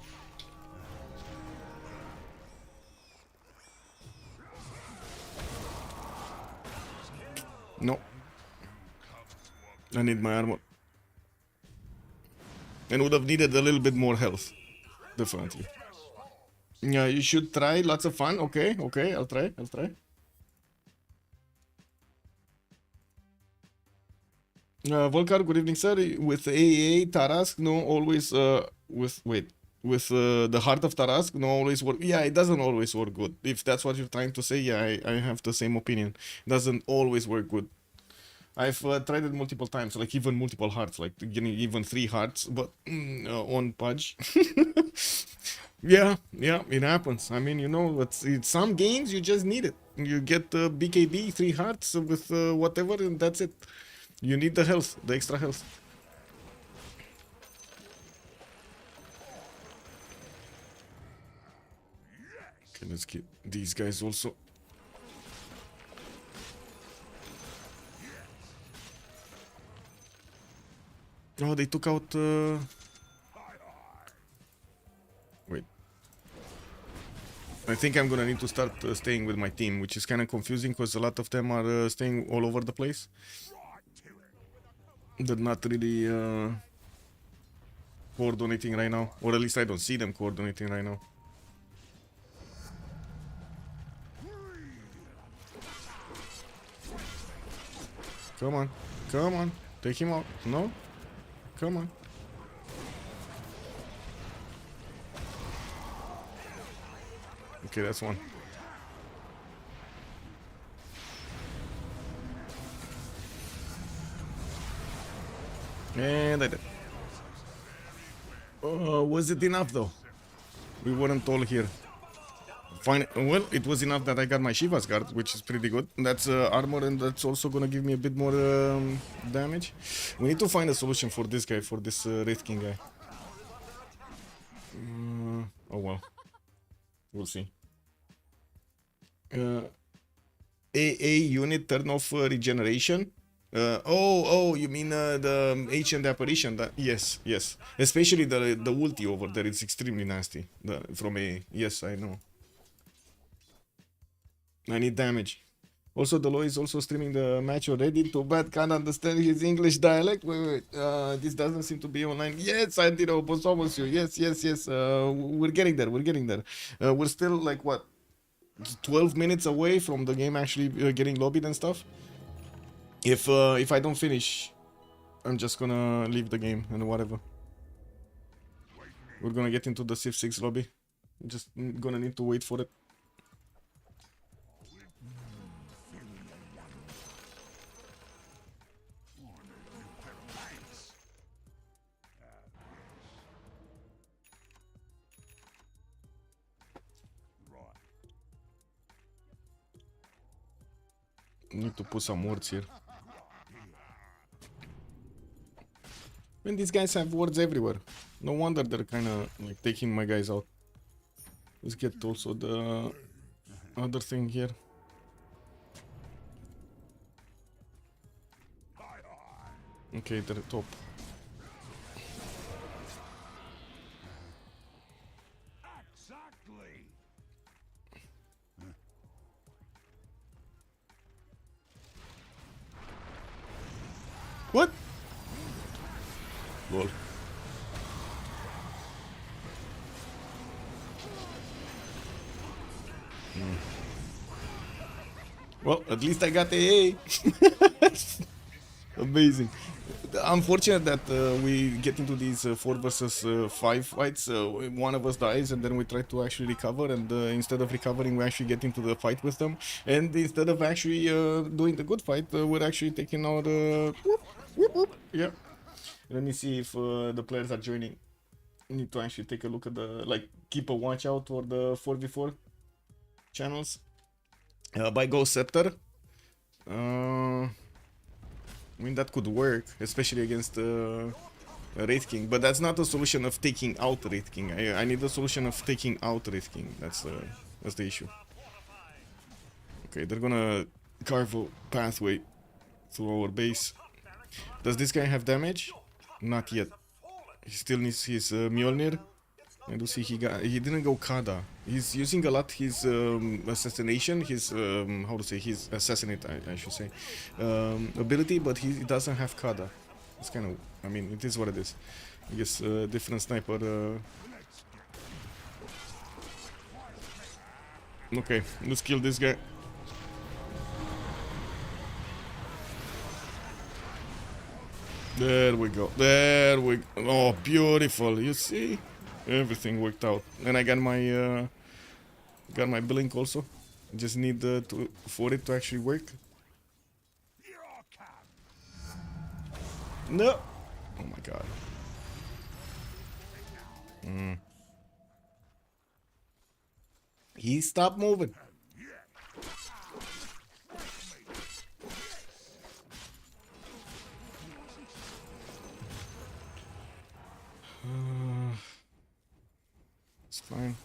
No. I need my armor. And would have needed a little bit more health. Definitely. Yeah, you should try. Lots of fun. Okay, okay, I'll try. Volcar, good evening, sir. With AA, Tarask, no, always, with the Heart of Tarask, no, always work. Yeah, it doesn't always work good. If that's what you're trying to say, yeah, I have the same opinion. It doesn't always work good. I've tried it multiple times, like even multiple hearts, like getting even 3 hearts, but on Pudge. Yeah, it happens. I mean, you know, it's some games you just need it. You get BKB 3 hearts with whatever, and that's it. You need the health, the extra health. Okay, let's get these guys also. Oh, they took out... Wait. I think I'm gonna need to start staying with my team, which is kind of confusing because a lot of them are staying all over the place. They're not really coordinating right now. Or at least I don't see them coordinating right now. Come on. Come on. Take him out. No? Come on. Okay, that's one. And I did. Was it enough though? We weren't all here. Fine. Well, it was enough that I got my Shiva's guard, which is pretty good. That's armor, and that's also gonna give me a bit more damage. We need to find a solution for this guy, for this Wraith King guy. Oh well. We'll see. AA unit turn off regeneration. Oh, you mean the ancient apparition? Yes. Especially the ulti over there. It's extremely nasty. From AA. Yes, I know. I need damage. Also, Delo is also streaming the match already. Too bad can't understand his English dialect. Wait. This doesn't seem to be online. Yes, I did. Almost you. Yes. We're getting there. We're still like what? 12 minutes away from the game actually getting lobbied and stuff. If I don't finish, I'm just gonna leave the game and whatever. We're gonna get into the Civ6 lobby. Just gonna need to wait for it. Need to put some words here. And these guys have words everywhere. No wonder they're kind of like taking my guys out. Let's get also the other thing here. Okay, they're top. Exactly. What? Lol. Well, at least I got AA. Amazing. Unfortunate that we get into these 4 versus 5 fights. One of us dies and then we try to actually recover, and instead of recovering we actually get into the fight with them, and instead of actually doing the good fight, we're actually taking out whoop. Yeah. Let me see if the players are joining. I need to actually take a look at the, like, keep a watch out for the 4v4 channels. By Ghost Scepter. I mean, that could work, especially against Wraith King, but that's not a solution of taking out Wraith King. I need a solution of taking out Wraith King. That's the issue. Okay, they're gonna carve a pathway through our base. Does this guy have damage? Not yet. He still needs his Mjolnir. I do see he didn't go Kada. He's using a lot his assassination, his how to say, his assassinate, I should say, ability, but he doesn't have Kada. It's kind of, I mean, it is what it is. I guess different sniper. Okay, let's kill this guy. There we go. Oh, beautiful. You see? Everything worked out. And I got my blink also. Just need for it to actually work. No. Oh my god. He stopped moving. It's fine.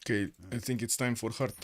Okay, I think it's time for Heart.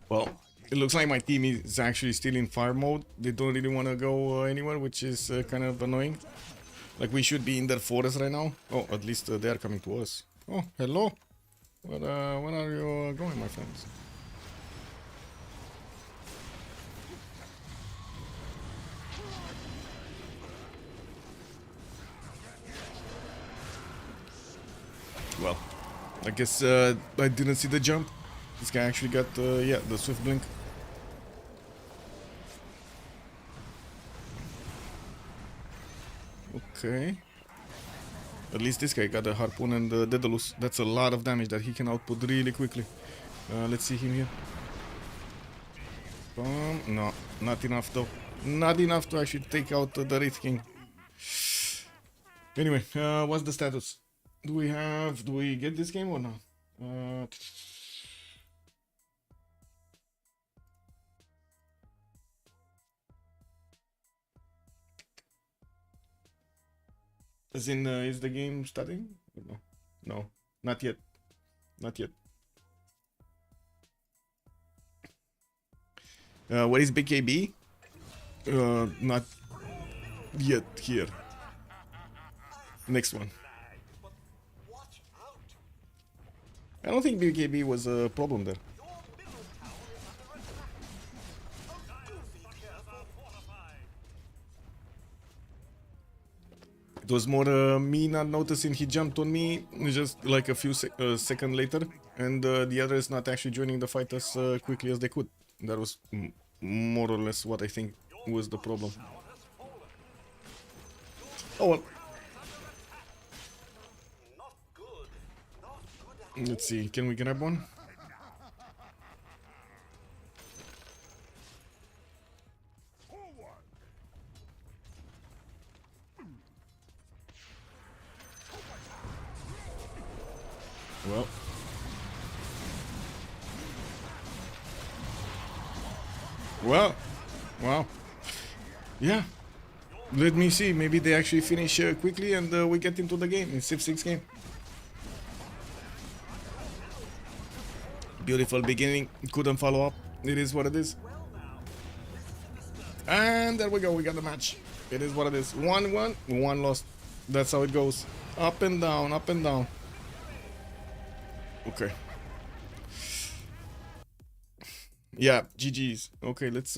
Well, it looks like my team is actually still in fire mode. They don't really want to go anywhere, which is kind of annoying. Like, we should be in their forest right now. Oh, at least they are coming to us. Oh, hello. Where are you going, my friends? Well, I guess I didn't see the jump. This guy actually got, yeah, the swift blink. Okay. At least this guy got a harpoon and Daedalus. That's a lot of damage that he can output really quickly. Let's see him here. No, not enough though. Not enough to actually take out the Wraith King. Anyway, what's the status? Do we get this game or not? As in, is the game starting? No, no, not yet, not yet. Where is BKB? Not yet here. Next one. I don't think BKB was a problem there. It was more me not noticing he jumped on me just like a few seconds later, and the others not actually joining the fight as quickly as they could. That was more or less what I think was the problem. Oh well. Let's see, can we grab one? Well. Well. Wow. Yeah. Let me see, maybe they actually finish quickly and we get into the game, in Civ6 game. Beautiful beginning, couldn't follow up. It is what it is. And there we go, we got the match. It is what it is. 1-1, 1 lost. That's how it goes. Up and down, up and down. Okay. Yeah, GG's. Okay, let's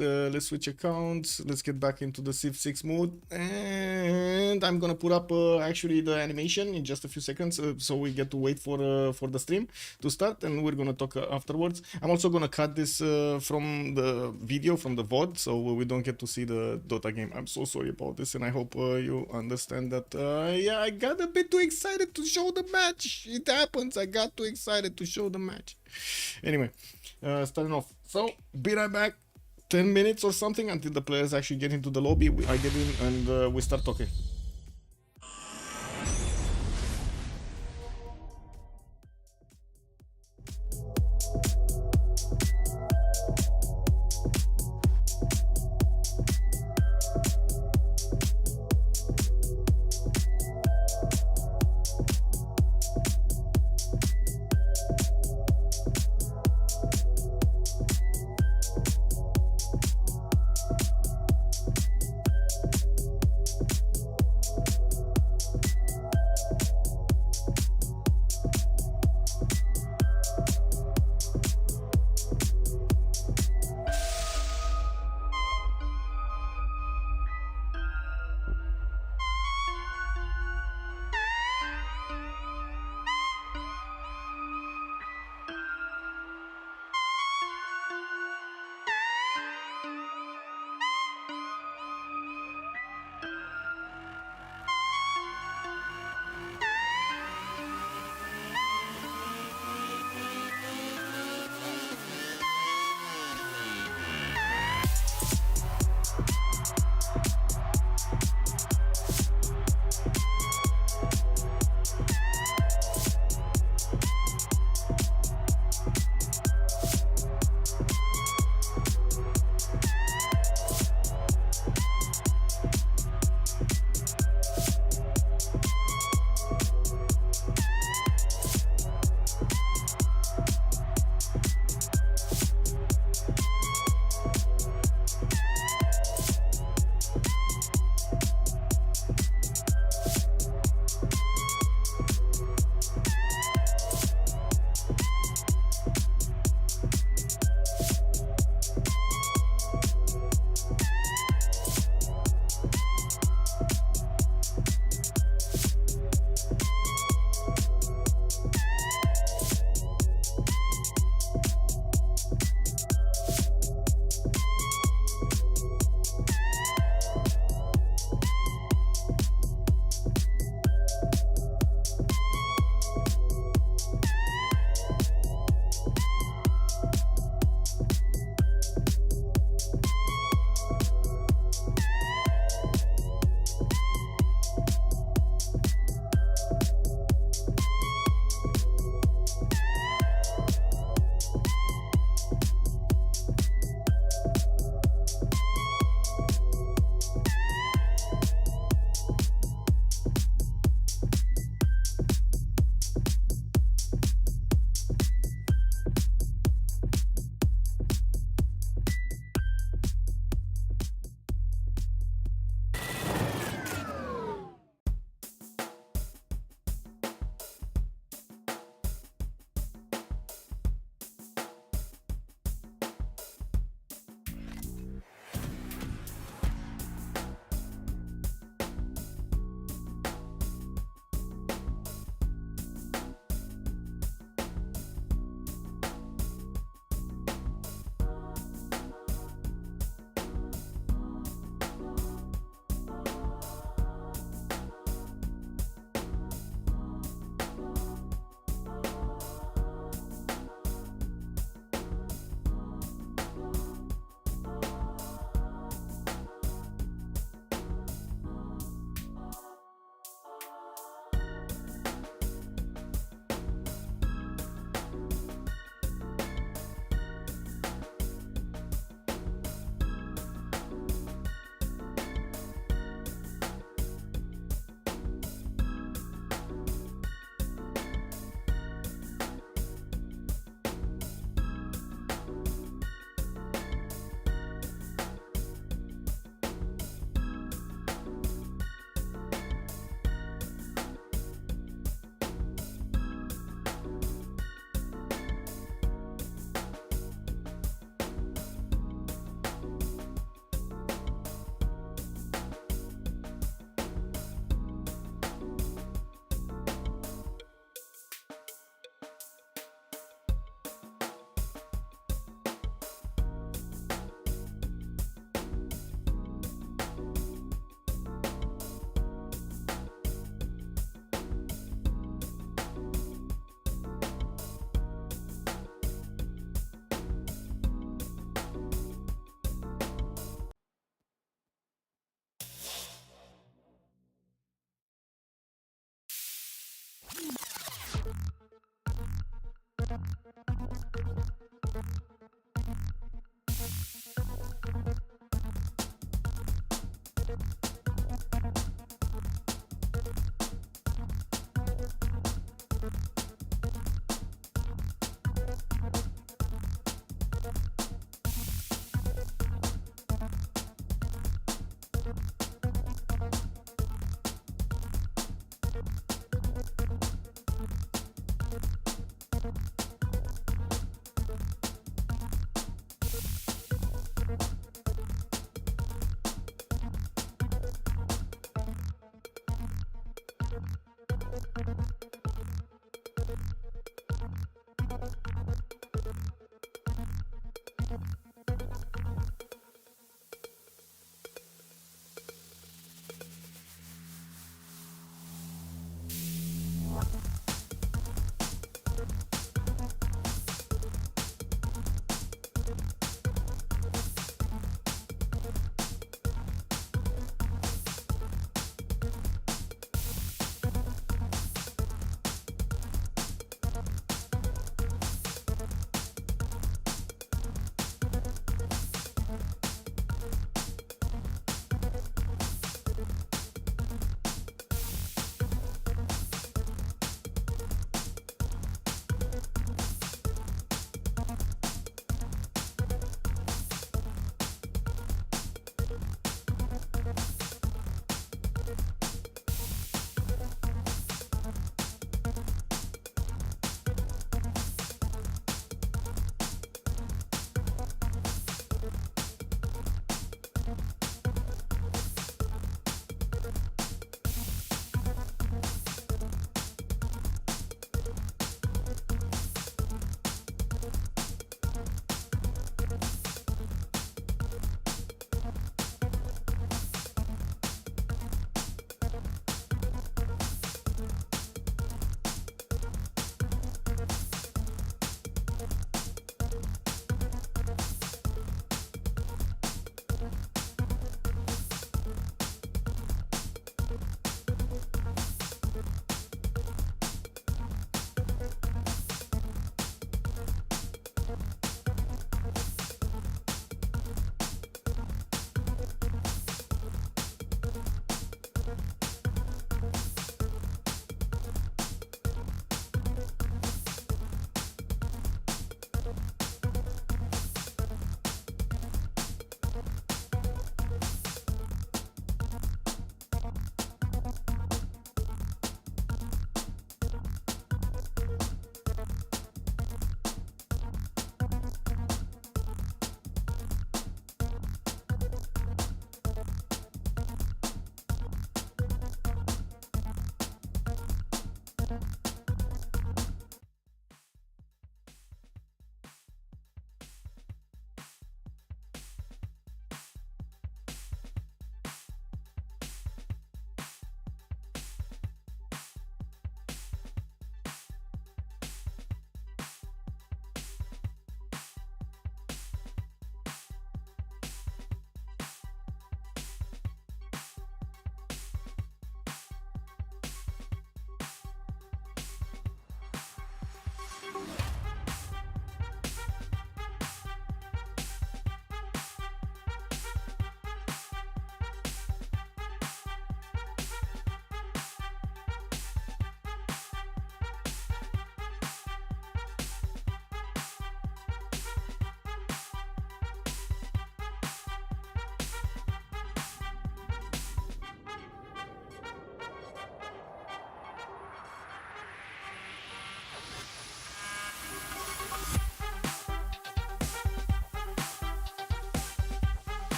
switch accounts. Let's get back into the Civ6 mode, and I'm gonna put up actually the animation in just a few seconds, so we get to wait for the stream to start, and we're gonna talk afterwards. I'm also gonna cut this from the video, from the VOD, so we don't get to see the Dota game. I'm so sorry about this, and I hope you understand that. Yeah, I got a bit too excited to show the match. It happens. I got too excited to show the match. Anyway. Starting off. So, be right back. 10 minutes or something until the players actually get into the lobby. I get in and we start talking.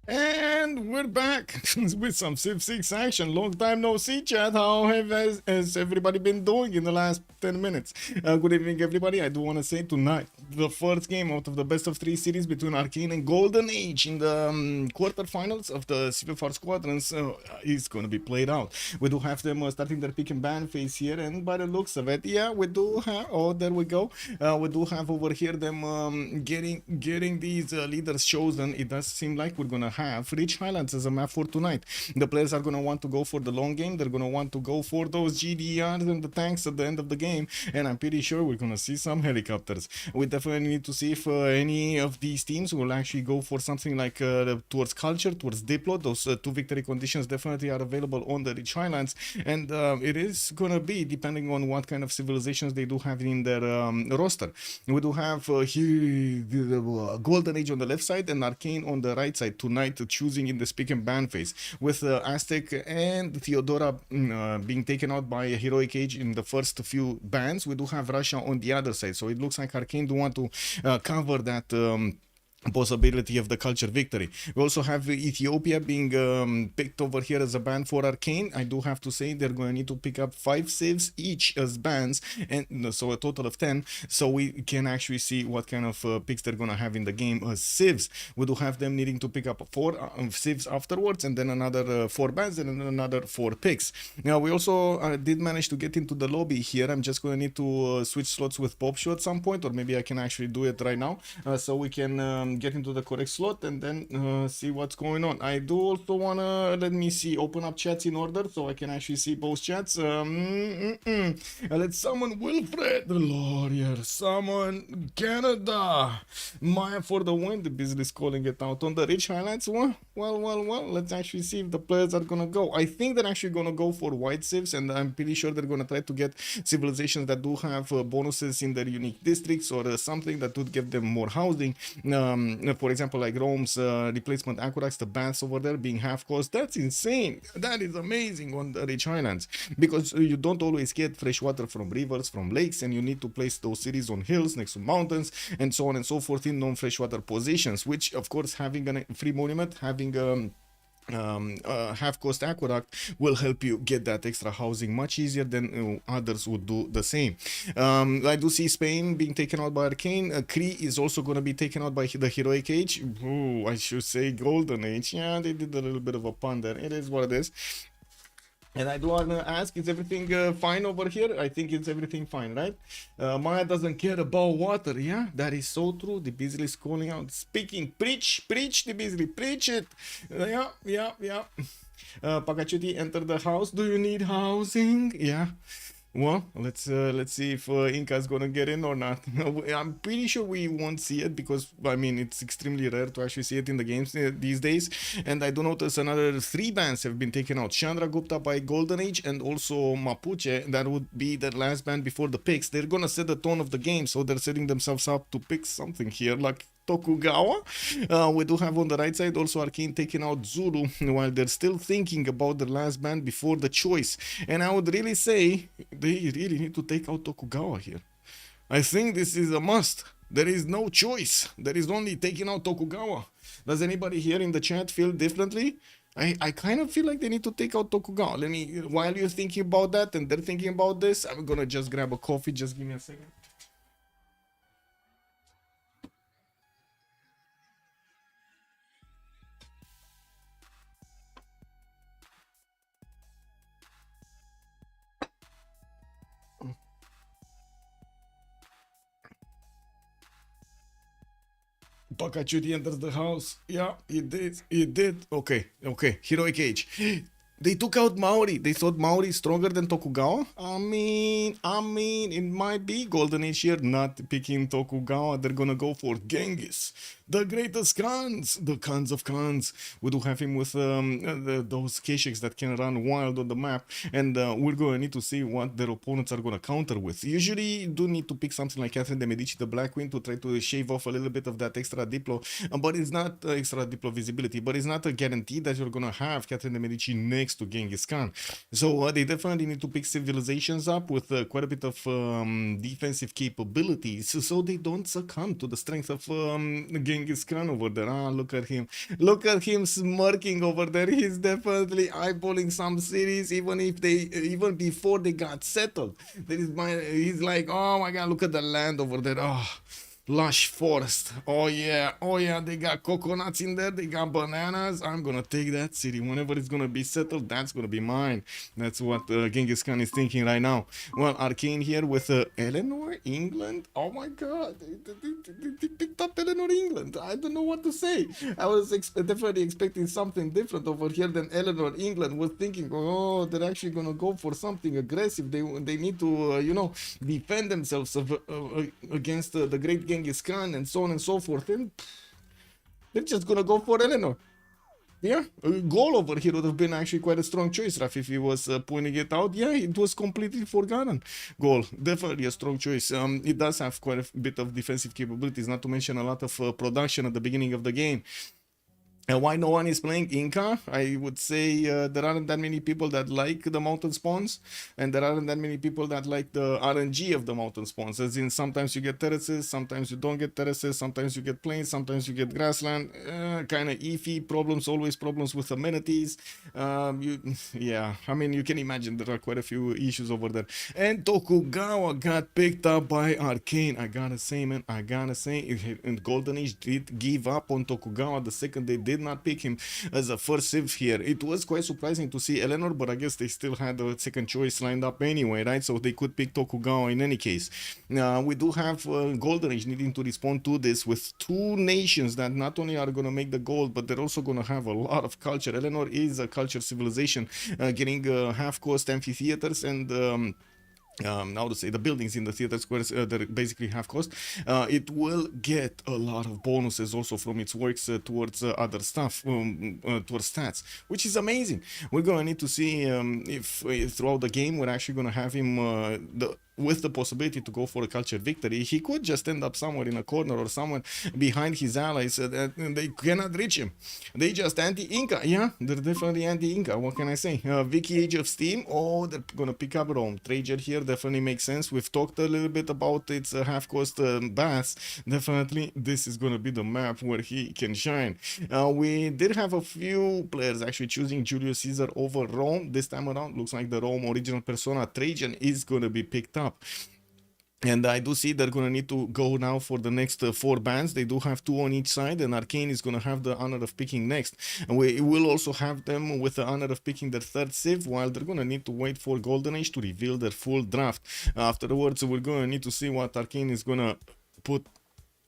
And we're back with some Civ6 action. Long time no see, chat. How has everybody been doing in the last 10 minutes? Good evening, everybody. I do want to say tonight, the first game out of the best of 3 series between Arcane and Golden Age in the quarterfinals of the CivFR Squadrons is going to be played out. We do have them starting their pick and ban phase here, and by the looks of it, yeah, we do have, oh, there we go. We do have over here them getting these leaders chosen. It does seem like we're going to have Rich Highlands as a map for tonight. The players are going to want to go for the long game. They're going to want to go for those GDRs and the tanks at the end of the game, and I'm pretty sure we're going to see some helicopters. We definitely need to see if any of these teams will actually go for something like towards culture, towards Diplo. Those 2 victory conditions definitely are available on the Rich Highlands, and it is going to be depending on what kind of civilizations they do have in their roster. We do have here Golden Age on the left side and Arcane on the right side tonight, choosing in the speak and ban phase, with Aztec and Theodora being taken out by a Heroic Age in the first few bans. We do have Russia on the other side, so it looks like Arcane do want to cover that possibility of the culture victory. We also have Ethiopia being picked over here as a ban for Arcane. I do have to say they're going to need to pick up 5 civs each as bans, and so a total of 10, so we can actually see what kind of picks they're going to have in the game as civs. We do have them needing to pick up 4 civs afterwards, and then another 4 bans, and then another 4 picks. Now we also did manage to get into the lobby here. I'm just going to need to switch slots with Popshoe at some point, or maybe I can actually do it right now, so we can get into the correct slot and then see what's going on. I do also want to, let me see, open up chats in order so I can actually see both chats. Let's summon Wilfred, the Lawyer, summon Canada, Maya for the win. The business calling it out on the Rich Highlands. Well, let's actually see if the players are gonna go. I think they're actually gonna go for white civs, and I'm pretty sure they're gonna try to get civilizations that do have bonuses in their unique districts, or something that would give them more housing. For example, like Rome's replacement aqueducts, the baths over there being half cost. That's insane. That is amazing on the Rich Highlands, because you don't always get fresh water from rivers, from lakes, and you need to place those cities on hills next to mountains and so on and so forth in non-freshwater positions, which of course having a free monument, having half cost aqueduct will help you get that extra housing much easier than others would do the same. I do see Spain being taken out by Arcane. Cree is also going to be taken out by the Heroic Age. Ooh, I should say Golden Age. Yeah, they did a little bit of a pun there. It is what it is. And I do want to ask, is everything fine over here? I think it's everything fine, right? Maya doesn't care about water. Yeah, that is so true. The Beasley is calling out, speaking. Preach, the Beasley, preach it. Yeah. Pakachuti, enter the house. Do you need housing? Yeah. Well, let's see if Inca's gonna get in or not. I'm pretty sure we won't see it, because I mean it's extremely rare to actually see it in the games these days. And I do notice another 3 bans have been taken out. Chandra Gupta by Golden Age, and also Mapuche. That would be the last ban before the picks. They're gonna set the tone of the game, so they're setting themselves up to pick something here, like Tokugawa. We do have on the right side also Arcane taking out Zulu, while they're still thinking about the last ban before the choice. And I would really say they really need to take out Tokugawa here. I think this is a must. There is no choice. There is only taking out Tokugawa. Does anybody here in the chat feel differently? I kind of feel like they need to take out Tokugawa. Let me, while you're thinking about that and they're thinking about this, I'm gonna just grab a coffee. Just give me a second. Pakachuti enters the house. Yeah, it did. It did. Okay. Heroic Age. They took out Maori. They thought Maori is stronger than Tokugawa. I mean, it might be Golden Age here not picking Tokugawa. They're gonna go for Genghis, the greatest Khans, the Khans of Khans. We do have him with those Keshiks that can run wild on the map, and we're gonna need to see what their opponents are gonna counter with. Usually, you do need to pick something like Catherine de Medici, the Black Queen, to try to shave off a little bit of that extra Diplo, but it's not extra Diplo visibility. But it's not a guarantee that you're gonna have Catherine de Medici next to Genghis Khan. So they definitely need to pick civilizations up with quite a bit of defensive capabilities, so they don't succumb to the strength of Genghis Genghis Khan over there. Ah, look at him. Look at him smirking over there. He's definitely eyeballing some cities, even before they got settled. He's like, oh my god, look at the land over there. Oh, lush forest. Oh yeah, they got coconuts in there, they got bananas. I'm gonna take that city whenever it's gonna be settled. That's gonna be mine. That's what Genghis Khan is thinking right now. Well, Arcane here with Eleanor, England. Oh my god, they picked up Eleanor, England. I don't know what to say. I was definitely expecting something different over here than Eleanor, England. Was thinking, oh, they're actually gonna go for something aggressive. They need to defend themselves against the great Genghis Khan and so on and so forth, and they're just gonna go for Eleanor. Yeah, a goal over here would have been actually quite a strong choice. Rafifi was pointing it out. Yeah, it was completely forgotten. Goal, definitely a strong choice. It does have quite a bit of defensive capabilities, not to mention a lot of production at the beginning of the game. And why no one is playing Inca? I would say there aren't that many people that like the mountain spawns, and there aren't that many people that like the RNG of the mountain spawns. As in, sometimes you get terraces, sometimes you don't get terraces, sometimes you get plains, sometimes you get grassland. Kind of iffy. Always problems with amenities. Yeah, I mean, you can imagine there are quite a few issues over there. And Tokugawa got picked up by Arcane. I gotta say, man, and Golden Age did give up on Tokugawa the second they did not pick him as a first civ here. It was quite surprising to see Eleanor, but I guess they still had a second choice lined up anyway, right? So they could pick Tokugawa in any case. We do have Golden Age needing to respond to this with two nations that not only are going to make the gold, but they're also going to have a lot of culture. Eleanor is a culture civilization, getting half-cost amphitheaters and how to say, the buildings in the theater squares, they're basically half cost. It will get a lot of bonuses also from its works towards other stuff, towards stats, which is amazing. We're gonna need to see if throughout the game we're actually gonna have him with the possibility to go for a culture victory. He could just end up somewhere in a corner or somewhere behind his allies and they cannot reach him. They just anti-Inca. Yeah, they're definitely anti-Inca. What can I say? Vicky Age of Steam. Oh, they're gonna pick up Rome. Trajan here definitely makes sense. We've talked a little bit about its half-cost baths. Definitely, this is gonna be the map where he can shine. We did have a few players actually choosing Julius Caesar over Rome this time around. Looks like the Rome original persona Trajan is gonna be picked up. And I do see they're going to need to go now for the next 4 bands. They do have 2 on each side, and Arcane is going to have the honor of picking next. And we will also have them with the honor of picking their 3rd civ, while they're going to need to wait for Golden Age to reveal their full draft. Afterwards, we're going to need to see what Arcane is going to put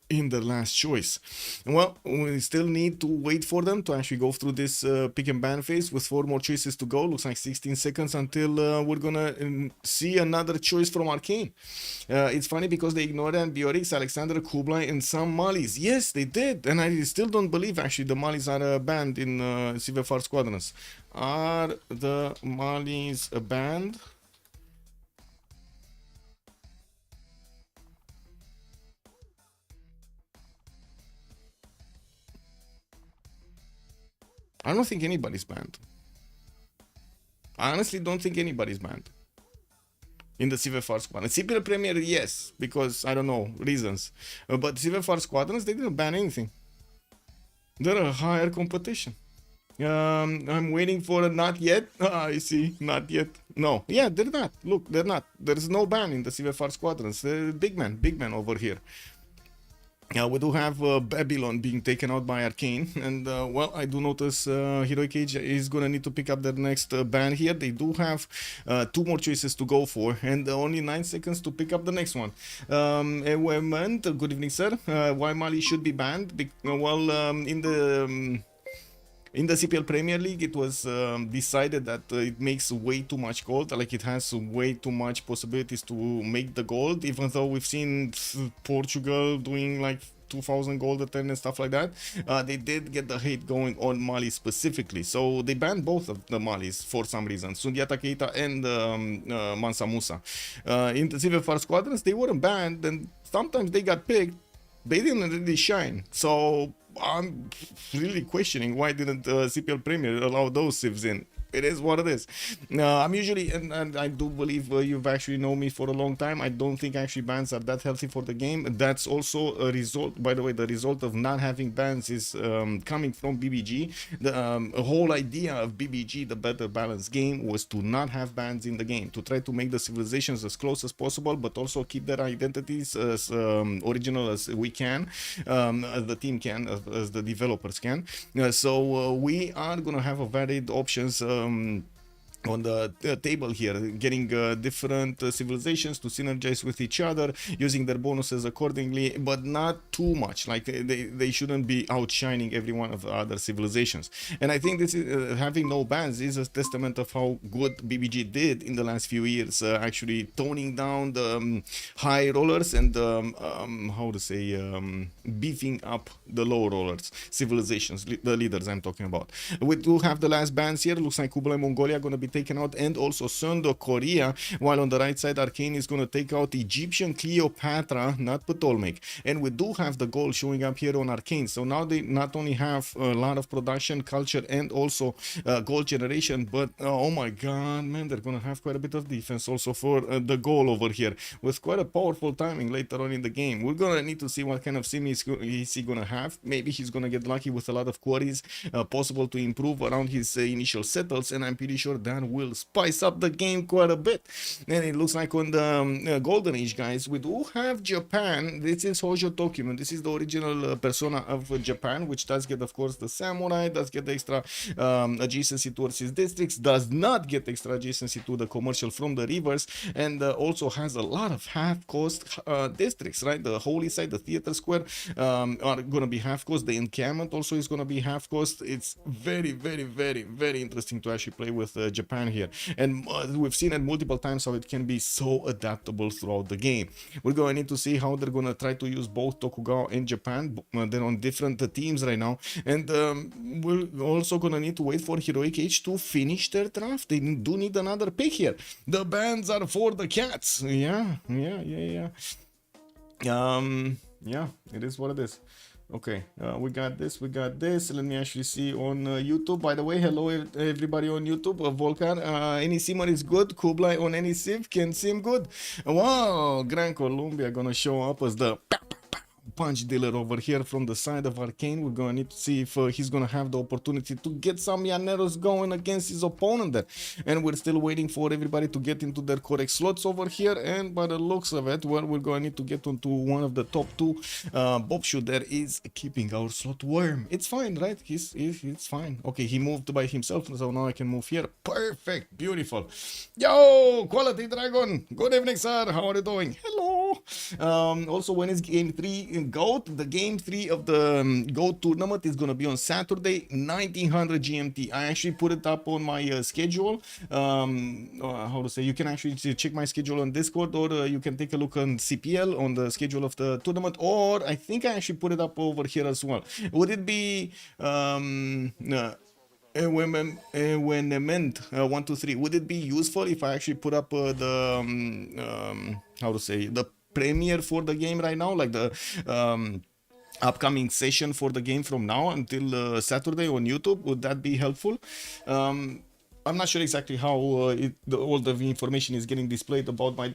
in the last choice. Well, we still need to wait for them to actually go through this pick and ban phase with 4 more choices to go. Looks like 16 seconds until we're gonna see another choice from Arcane. It's funny because they ignored Ambiorix, Alexander, Kublai, and some Malis. Yes, they did, and I still don't believe actually the Malis are banned in CivFR Squadrons. Are the Malis banned? I don't think anybody's banned. I honestly don't think anybody's banned in the CivFR Squadron. CPL Premier, yes, because, I don't know, reasons. But CivFR Squadrons, they didn't ban anything. They're a higher competition. I'm waiting for a not yet. I see, not yet. No, yeah, they're not. Look, they're not. There's no ban in the CivFR Squadrons. Big man over here. We do have Babylon being taken out by Arcane, and well, I do notice Heroic Age is gonna need to pick up their next ban here. They do have 2 more choices to go for, and only 9 seconds to pick up the next one. Good evening, sir. Why Mali should be banned? Well, in the CPL Premier League, it was decided that it makes way too much gold, like it has way too much possibilities to make the gold, even though we've seen Portugal doing like 2000 gold a turn and stuff like that. They did get the hate going on Mali specifically, so they banned both of the Malis for some reason, Sundiata Keita and Mansa Musa. In the CivFR Squadrons, they weren't banned, and sometimes they got picked. They didn't really shine, so I'm really questioning why didn't CPL Premier allow those civs in. it is what it is. I'm usually, and I do believe you've actually known me for a long time. I don't think actually bans are that healthy for the game. That's also a result, by the way, the result of not having bans is coming from BBG. The whole idea of BBG, the Better Balanced Game, was to not have bans in the game, to try to make the civilizations as close as possible, but also keep their identities as original as we can, as the team can, as the developers can. So we are gonna have a varied options on the table here, getting different civilizations to synergize with each other, using their bonuses accordingly, but not too much. Like they shouldn't be outshining every one of the other civilizations. And I think this is having no bans is a testament of how good BBG did in the last few years, actually toning down the high rollers and how to say beefing up the low rollers civilizations, the leaders I'm talking about. We do have the last bans here. Looks like Kublai Mongolia going to be taken out, and also Sundo Korea, while on the right side Arcane is going to take out Egyptian Cleopatra, not Ptolemaic. And we do have the goal showing up here on Arcane, so now they not only have a lot of production, culture, and also gold generation, but oh my god, man, they're going to have quite a bit of defense also for the goal over here, with quite a powerful timing later on in the game. We're going to need to see what kind of sim is he going to have. Maybe he's going to get lucky with a lot of quarries possible to improve around his initial settles, and I'm pretty sure that will spice up the game quite a bit. And it looks like on the Golden Age, guys, we do have Japan. This is Hojo Tokyo. This is the original persona of Japan, which does get, of course, the samurai, does get the extra adjacency towards his districts, does not get extra adjacency to the commercial from the rivers, and also has a lot of half-cost districts, right? The Holy Site, the Theater Square are going to be half-cost. The encampment also is going to be half-cost. It's very, very, very, very interesting to actually play with Japan here, and we've seen it multiple times how it can be so adaptable throughout the game. We're going to need to see how they're going to try to use both Tokugawa and Japan. They're on different teams right now, and we're also going to need to wait for Heroic Age to finish their draft. They do need another pick here. The bans are for the cats. Yeah, it is what it is. Okay, we got this. Let me actually see on YouTube. By the way, hello everybody on YouTube. Volkan, any simmer is good. Kublai on any civ can sim good. Wow, Grand Columbia gonna show up as the punch dealer over here from the side of Arcane. We're gonna need to see if he's gonna have the opportunity to get some Llaneros going against his opponent there. And we're still waiting for everybody to get into their correct slots over here, and by the looks of it, well, we're gonna need to get onto one of the top two. Bobshu there is keeping our slot warm. It's fine, right? It's fine. Okay, he moved by himself, so now I can move here. Perfect, beautiful. Yo, Quality Dragon, good evening, sir. How are you doing? Hello. Also, when is game 3 in GOAT? The game 3 of the GOAT tournament is gonna be on Saturday, 1900 GMT. I actually put it up on my schedule. How to say? You can actually check my schedule on Discord, or you can take a look on CPL on the schedule of the tournament, or I think I actually put it up over here as well. Would it be when 1, 2, 3? Would it be useful if I actually put up the how to say, the premiere for the game right now, like the upcoming session for the game from now until Saturday on YouTube? Would that be helpful? I'm not sure exactly how all the information is getting displayed about my,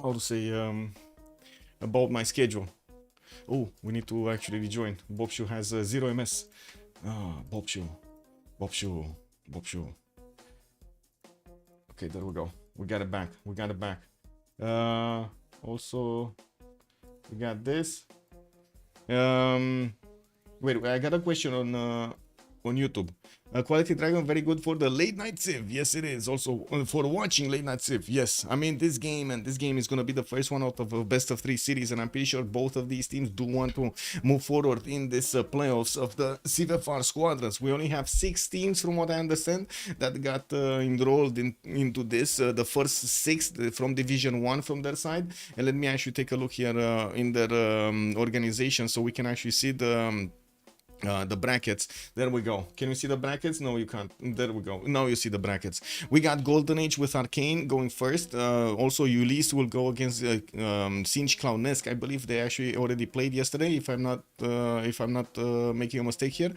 how to say, about my schedule. Oh, we need to actually rejoin. Bobshu has 0 MS. Bobshu. Okay, there we go. We got it back. Also, we got this. Wait, I got a question on YouTube. Quality Dragon, very good for the late night civ. Yes, it is. Also for watching late night civ. Yes, I mean this game is gonna be the first one out of a best of 3 series, and I'm pretty sure both of these teams do want to move forward in this playoffs of the CivFR Squadrons. We only have 6 teams, from what I understand, that got enrolled into this. The first 6 from Division 1 from their side. And let me actually take a look here in their organization, so we can actually see the the brackets. There we go. Can you see the brackets? No, you can't. There we go. Now you see the brackets. We got Golden Age with Arcane going first. Also, Ulysse will go against Singe Clownesque. I believe they actually already played yesterday, if I'm not making a mistake here.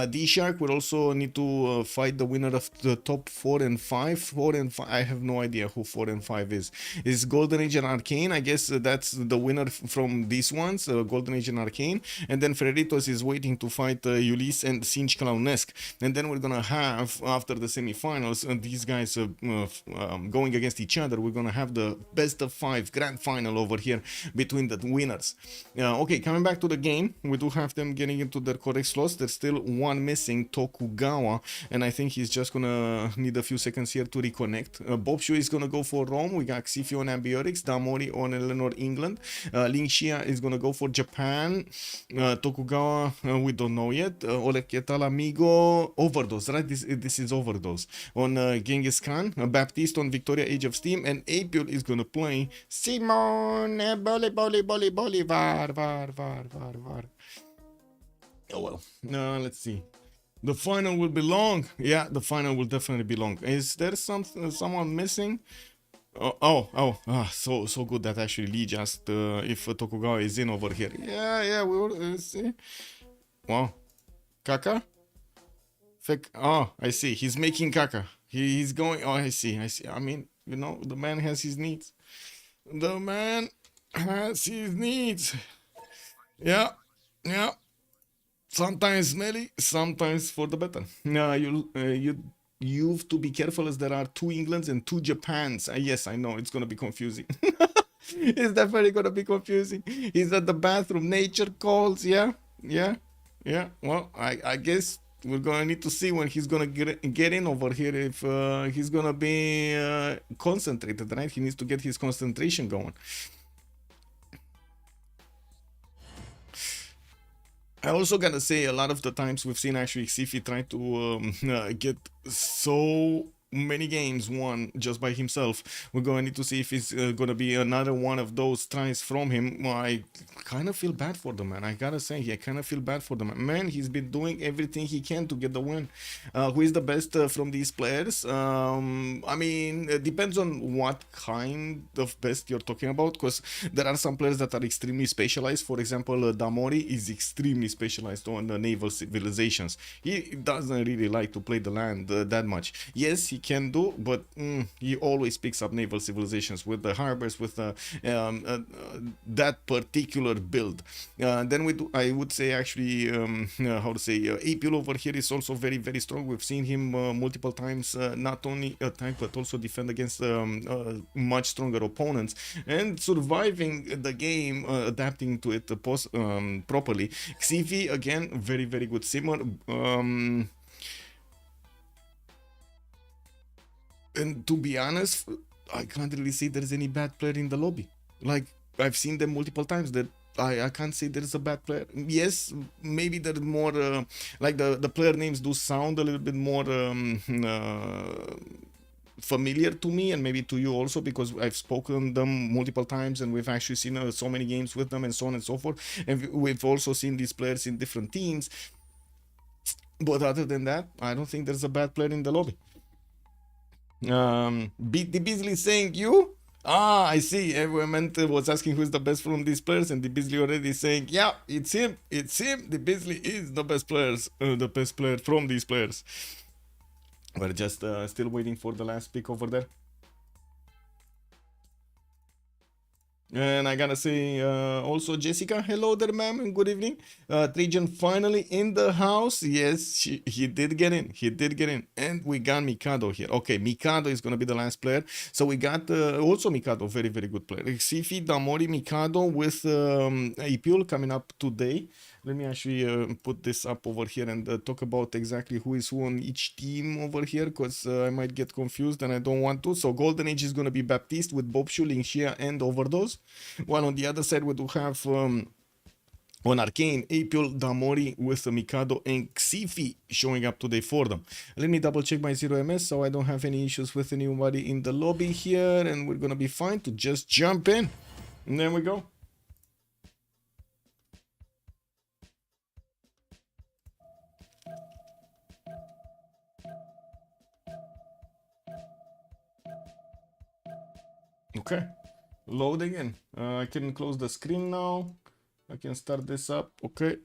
D Shark will also need to fight the winner of the top 4 and 5. 4 and 5. I have no idea who 4 and 5 is. Is Golden Age and Arcane? I guess that's the winner from these ones, Golden Age and Arcane. And then Ferritos is waiting to fight Ulysse and Singe Clownesque. And then we're gonna have, after the semifinals, these guys going against each other. We're gonna have the best of 5 grand final over here between the winners. Okay, coming back to the game, we do have them getting into their correct slots. There's still one missing, Tokugawa, and I think he's just gonna need a few seconds here to reconnect. Bobshu is gonna go for Rome. We got Xifi on Ambiorix, Damori on Eleanor England. Ling Xia is gonna go for Japan. Tokugawa, we don't know yet. Oleg Ketal Amigo, Overdose, right? This is Overdose. On Genghis Khan, Baptiste on Victoria Age of Steam, and Apil is gonna play Simone Bolivar, var. Oh well, let's see. The final will be long. Yeah, the final will definitely be long. Is there someone missing? So good that actually Lee just if Tokugawa is in over here. Yeah, we will see. Wow, Kaka. I see. He's making Kaka. He's going. Oh, I see. I mean, you know, the man has his needs. The man has his needs. Yeah. Sometimes smelly, sometimes for the better. You have to be careful as there are 2 Englands and 2 Japans. Yes, I know, it's gonna be confusing. It's definitely gonna be confusing. He's at the bathroom, nature calls, yeah. Well, I guess we're gonna need to see when he's gonna get in over here, if he's gonna be concentrated, right? He needs to get his concentration going. I also gotta say, a lot of the times we've seen actually Xifi try to get so many games won just by himself. We're going to need to see if it's gonna be another one of those tries from him. Well, I kind of feel bad for the man. I gotta say, I kind of feel bad for the man. Man, he's been doing everything he can to get the win. Who is the best from these players? I mean, it depends on what kind of best you're talking about, because there are some players that are extremely specialized. For example, Damori is extremely specialized on the naval civilizations. He doesn't really like to play the land that much. Yes, he can do, but he always picks up naval civilizations with the harbors, with that particular build. Then I would say actually, how to say, Apil over here is also very, very strong. We've seen him multiple times, not only attack but also defend against much stronger opponents and surviving the game, adapting to it properly. Xifi, again, very, very good simmer. And to be honest, I can't really say there's any bad player in the lobby. Like, I've seen them multiple times that I can't say there's a bad player. Yes, maybe they're more like the player names do sound a little bit more familiar to me, and maybe to you also, because I've spoken them multiple times and we've actually seen so many games with them and so on and so forth. And we've also seen these players in different teams. But other than that, I don't think there's a bad player in the lobby. Beat the Beasley saying you? I see. Everyone was asking who's the best from these players, and the Beasley already saying, yeah, it's him. The Beasley is the best player from these players. We're just still waiting for the last pick over there. And I gotta say, also Jessica, hello there, ma'am, and good evening. Trajan finally in the house. Yes, he did get in. And we got Mikado here. Okay, Mikado is gonna be the last player. So we got also Mikado, very, very good player. Xifi, Damori, Mikado with Ipul coming up today. Let me actually put this up over here and talk about exactly who is who on each team over here, because I might get confused and I don't want to. So Golden Age is going to be Baptiste with Bobshu, Lingxia, and Overdose. While on the other side we do have on Arcane, Apil, Damori with Mikado, and Xifi showing up today for them. Let me double check my 0MS so I don't have any issues with anybody in the lobby here, and we're going to be fine to just jump in. And there we go. Okay, loading in. I can close the screen now. I can start this up. Okay.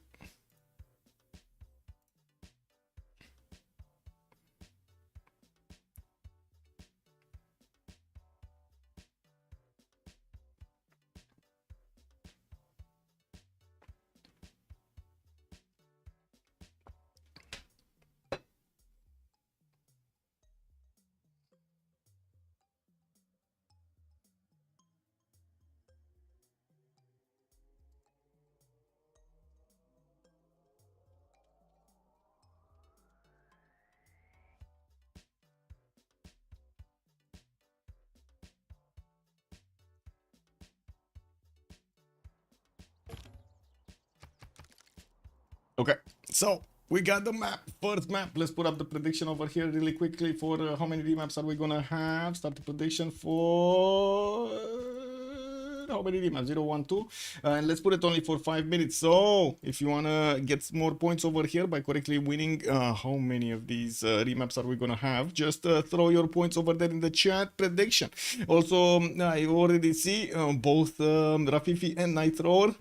Okay, so we got the map, first map. Let's put up the prediction over here really quickly for how many remaps are we gonna have. Start the prediction for how many remaps? 0, 1, 2. And let's put it only for 5 minutes. So if you wanna get more points over here by correctly winning, how many of these remaps are we gonna have? Just throw your points over there in the chat prediction. Also, I already see both Rafifi and Nitro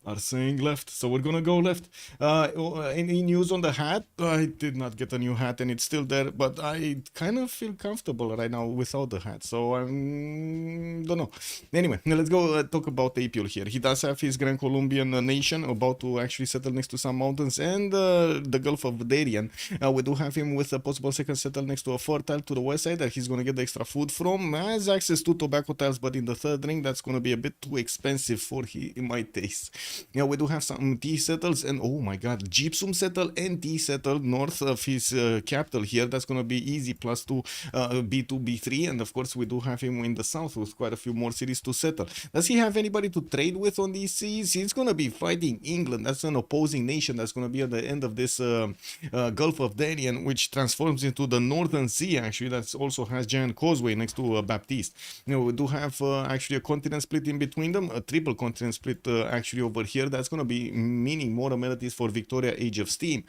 are saying left, so we're gonna go left. Any news on the hat? I did not get a new hat and it's still there, but I kind of feel comfortable right now without the hat, so I don't know. Anyway, let's go talk about Apil here. He does have his Grand Colombian nation about to actually settle next to some mountains and the Gulf of Darien. We do have him with a possible second settle next to a fertile to the west side that he's gonna get the extra food from. Has access to tobacco tiles, but in the third ring that's gonna be a bit too expensive for in my taste. Yeah, we do have some tea settles and oh my god, gypsum settle and tea settle north of his capital here. That's gonna be easy +2 B2 B3, and of course we do have him in the south with quite a few more cities to settle. Does he have anybody to trade with on these seas? He's gonna be fighting England. That's an opposing nation that's gonna be at the end of this Gulf of Darien, which transforms into the Northern Sea. Actually, that also has giant causeway next to Baptiste. You know, we do have actually a continent split in between them, a triple continent split actually over here. That's going to be meaning more amenities for Victoria Age of Steam.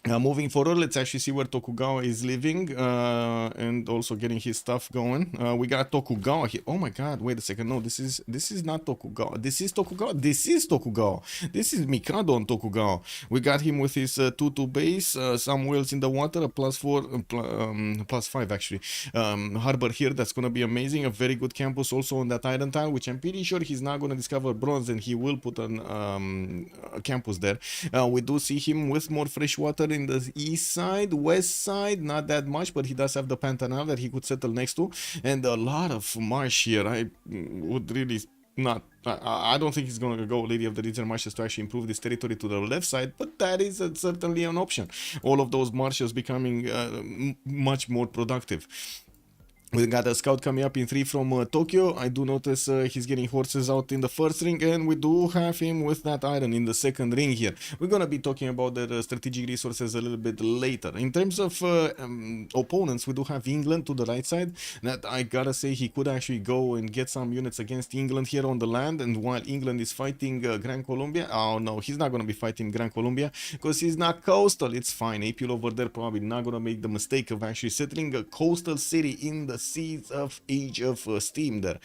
Moving forward, let's actually see where Tokugawa is living and also getting his stuff going. We got Tokugawa here. Oh my god, wait a second. No, this is not Tokugawa. This is Tokugawa. This is Tokugawa. This is Mikado on Tokugawa. We got him with his 2-2 base, some whales in the water, a +4, +5 actually. Harbor here, that's going to be amazing. A very good campus also on that island tile, which I'm pretty sure he's not going to discover bronze and he will put an a campus there. We do see him with more fresh water in the east side, west side, not that much, but he does have the Pantanal that he could settle next to, and a lot of marsh here. I would really not, I don't think he's going to go Lady of the Region marshes to actually improve this territory to the left side, but that is certainly an option. All of those marshes becoming much more productive. We got a scout coming up in 3 from Tokyo. I do notice he's getting horses out in the first ring, and we do have him with that iron in the second ring here. We're gonna be talking about the strategic resources a little bit later. In terms of opponents, we do have England to the right side. That I gotta say, he could actually go and get some units against England here on the land, and while England is fighting Gran Colombia, oh no, he's not gonna be fighting Gran Colombia because he's not coastal. It's fine. Apil over there probably not gonna make the mistake of actually settling a coastal city in the seeds of Age of Steam there.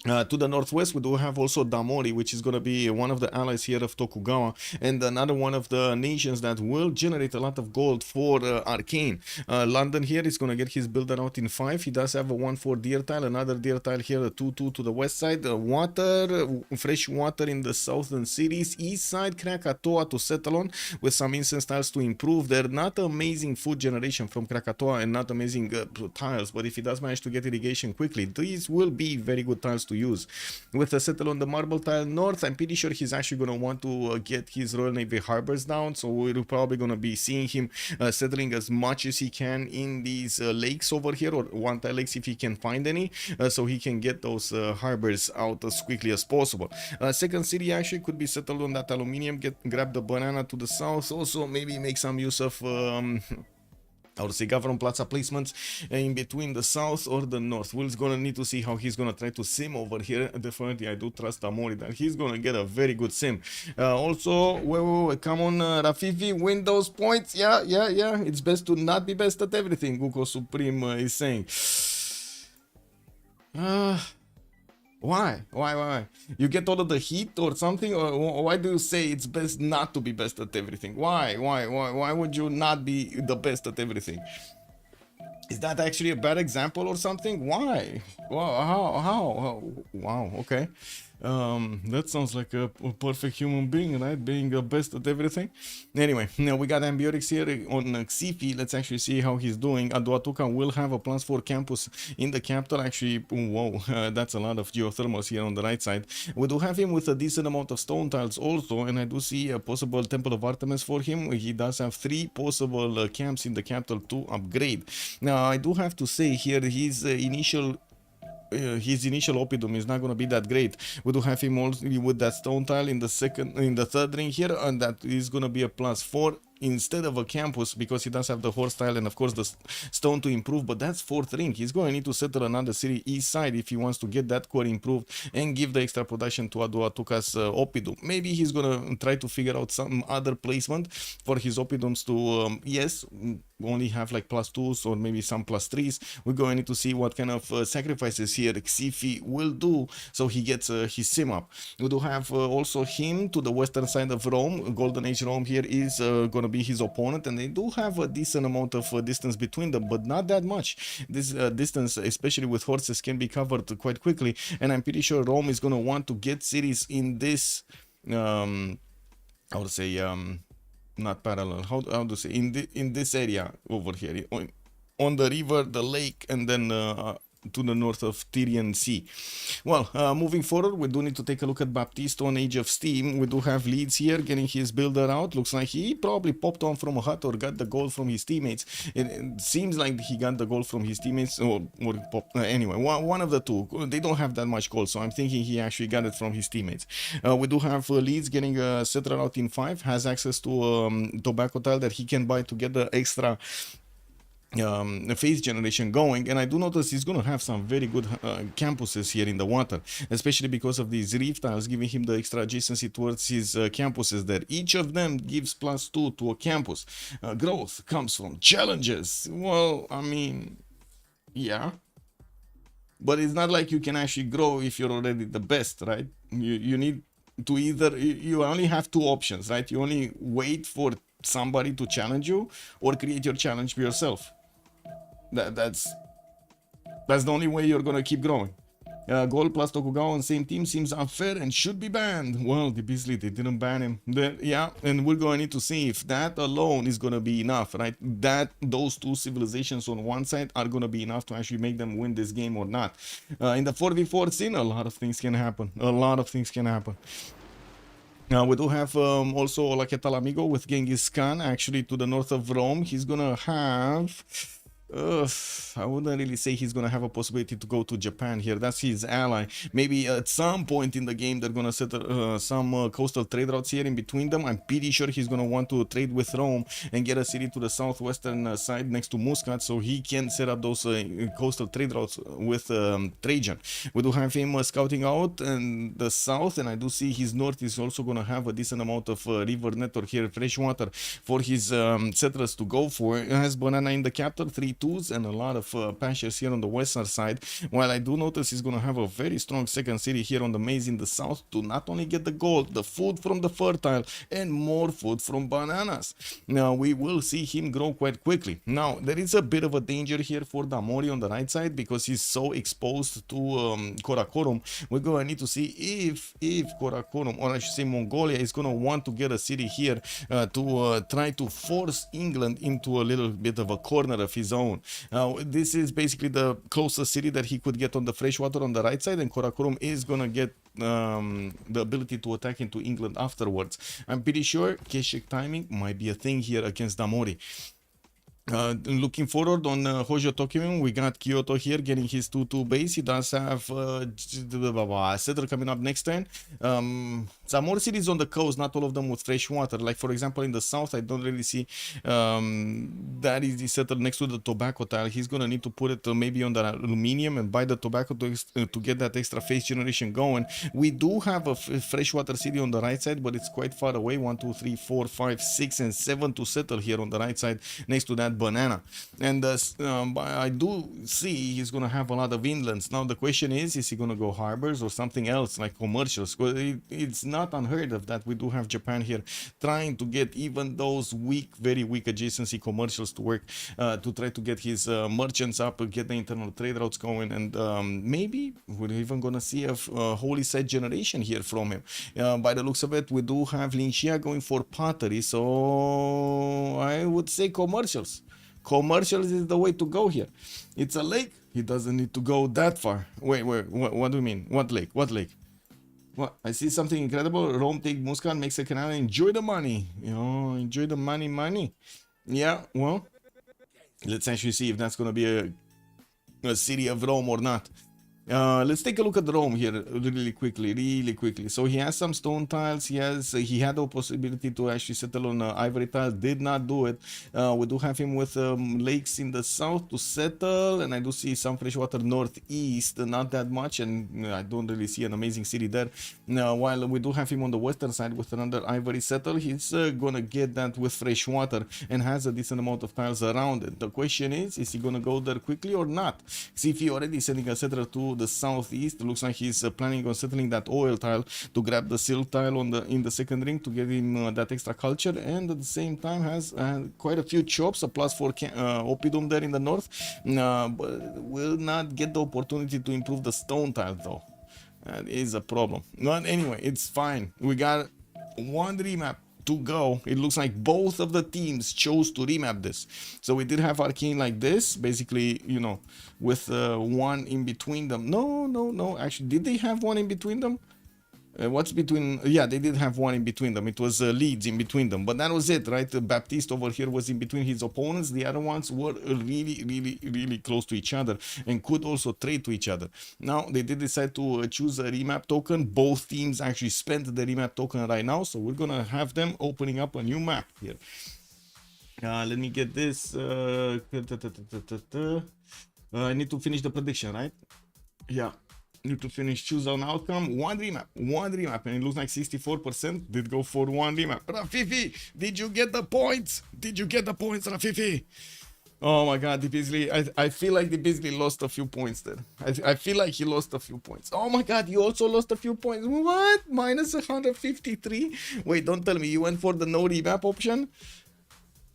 To the northwest, we do have also Damori, which is going to be one of the allies here of Tokugawa, and another one of the nations that will generate a lot of gold for Arcane. London here is going to get his builder out in 5. He does have a 1-4 deer tile, another deer tile here, a 2-2 to the west side. Water, fresh water in the southern cities. East side, Krakatoa to settle on with some incense tiles to improve. They're not amazing food generation from Krakatoa and not amazing tiles, but if he does manage to get irrigation quickly, these will be very good tiles to use. With a settle on the marble tile north, I'm pretty sure he's actually going to want to get his Royal Navy harbors down, so we're probably going to be seeing him settling as much as he can in these lakes over here, or one tile lakes if he can find any, so he can get those harbors out as quickly as possible. Second city actually could be settled on that aluminium, grab the banana to the south, also maybe make some use of I would say government plaza placements in between the south or the north. Will's gonna need to see how he's gonna try to sim over here. Definitely, I do trust Amori that he's gonna get a very good sim. Also, wait, come on, Rafifi, win those points. Yeah. It's best to not be best at everything, Guko Supreme is saying. Why? Why? You get all of the heat or something? Or why do you say it's best not to be best at everything? Why would you not be the best at everything? Is that actually a bad example or something? Why? Wow, how? Wow, okay. That sounds like a perfect human being, right? Being the best at everything. Anyway, now we got Ambiorix here on CivFR. Let's actually see how he's doing. DOTA will have a plus 4 campus in the capital. Actually, whoa, that's a lot of geothermals here on the right side. We do have him with a decent amount of stone tiles also, and I do see a possible Temple of Artemis for him. He does have 3 possible camps in the capital to upgrade. Now, I do have to say here his initial oppidum is not going to be that great. We do have him also with that stone tile in the third ring here, and that is going to be a plus 4 instead of a campus, because he does have the horse tile and of course the stone to improve, but that's 4th ring. He's going to need to settle another city east side if he wants to get that core improved and give the extra production to Aduatuca's oppidum. Maybe he's going to try to figure out some other placement for his oppidums to yes, only have like plus 2s or maybe some plus 3s. We're going to need to see what kind of sacrifices here CivFR will do so he gets his sim up. We do have also him to the western side of Rome. Golden Age Rome here is going to be his opponent, and they do have a decent amount of distance between them, but not that much. This distance, especially with horses, can be covered quite quickly, and I'm pretty sure Rome is going to want to get cities in this I would say not parallel, how to say, in this area over here on the river, the lake, and then to the north of Tyrian Sea. Well, moving forward, we do need to take a look at Baptiste on Age of Steam. We do have leads here, getting his builder out. Looks like he probably popped on from a hut or got the gold from his teammates. It seems like he got the gold from his teammates, or anyway, one of the two. They don't have that much gold, so I'm thinking he actually got it from his teammates. We do have leads getting settled out in 5, has access to tobacco tile that he can buy to get the extra phase generation going, and I do notice he's going to have some very good campuses here in the water, especially because of these reef tiles giving him the extra adjacency towards his campuses there. Each of them gives plus 2 to a campus. Growth comes from challenges. Well, I mean, yeah, but it's not like you can actually grow if you're already the best, right? You need to either, you only have 2 options, right? You only wait for somebody to challenge you or create your challenge for yourself. That's the only way you're gonna keep growing. Gold plus Tokugawa on same team seems unfair and should be banned. Well, the Beasley, they didn't ban him. Yeah, and we're going to need to see if that alone is gonna be enough, right? That those 2 civilizations on one side are gonna be enough to actually make them win this game or not. In the 4v4 scene, a lot of things can happen. Now we do have also La Amigo with Genghis Khan actually to the north of Rome. He's gonna have I wouldn't really say he's gonna have a possibility to go to Japan here. That's his ally. Maybe at some point in the game they're gonna set some coastal trade routes here in between them. I'm pretty sure he's gonna want to trade with Rome and get a city to the southwestern side next to Muscat, so he can set up those coastal trade routes with Trajan. We do have him scouting out in the south, and I do see his north is also gonna have a decent amount of river network here, fresh water for his settlers to go for. It has banana in the capital, 3 2s, and a lot of pastures here on the western side, while I do notice he's going to have a very strong second city here on the maze in the south to not only get the gold, the food from the fertile, and more food from bananas. Now we will see him grow quite quickly. Now there is a bit of a danger here for Damori on the right side because he's so exposed to Karakorum. We're going to need to see if Karakorum, or I should say Mongolia, is going to want to get a city here to try to force England into a little bit of a corner of his own. Now this is basically the closest city that he could get on the freshwater on the right side, and Karakorum is gonna get the ability to attack into England afterwards. I'm pretty sure Keshik timing might be a thing here against Damori. Looking forward on Hojo Tokyo, we got Kyoto here getting his 2-2 base. He does have settler coming up next turn. Some more cities on the coast, not all of them with fresh water. Like for example in the south, I don't really see that is the settler next to the tobacco tile. He's gonna need to put it maybe on the aluminium and buy the tobacco to get that extra phase generation going. We do have a freshwater city on the right side, but it's quite far away. 1, 2, 3, 4, 5, 6, and 7 to settle here on the right side next to that banana. And I do see he's gonna have a lot of inlands. Now the question is he gonna go harbors or something else like commercials? It's not unheard of that we do have Japan here trying to get even those weak, very weak adjacency commercials to work, to try to get his merchants up, get the internal trade routes going, and maybe we're even gonna see a holy site generation here from him. By the looks of it, we do have Lin Xia going for pottery, so I would say commercials. Commercials is the way to go here. It's a lake. He doesn't need to go that far. Wait, what do you mean? What lake? What lake? What? I see something incredible. Rome take Muscat, makes a canal. Enjoy the money. You know, enjoy the money. Yeah, well, let's actually see if that's going to be a city of Rome or not. Let's take a look at Rome here really quickly. So he has some stone tiles. He had the possibility to actually settle on ivory tiles, did not do it. We do have him with lakes in the south to settle, and I do see some freshwater northeast, not that much, and I don't really see an amazing city there. While we do have him on the western side with another ivory settle, he's gonna get that with freshwater and has a decent amount of tiles around it. The question is he gonna go there quickly or not? See if he already sending a settler to the southeast. It looks like he's planning on settling that oil tile to grab the silk tile in the second ring to get him that extra culture, and at the same time has quite a few chops, a +4 oppidum there in the north, but will not get the opportunity to improve the stone tile though. That is a problem. But anyway, it's fine. We got one remap to go. It looks like both of the teams chose to remap this. So we did have Arcane like this, basically, you know, with one in between them. No. Actually, did they have one in between them? What's between? Yeah, they did have one in between them. It was Leeds in between them, but that was it, right? Baptiste over here was in between his opponents. The other ones were really close to each other and could also trade to each other. Now they did decide to choose a remap token. Both teams actually spent the remap token right now, so we're gonna have them opening up a new map here. Let me get this. I need to finish the prediction, right? Yeah. Need to finish, choose an outcome, one remap, and it looks like 64% did go for one remap. Rafifi, did you get the points? Rafifi? Oh my god, Beasley, I feel like Beasley lost a few points there. I feel like he lost a few points. Oh my god, you also lost a few points. What? Minus 153? Wait, don't tell me you went for the no remap option?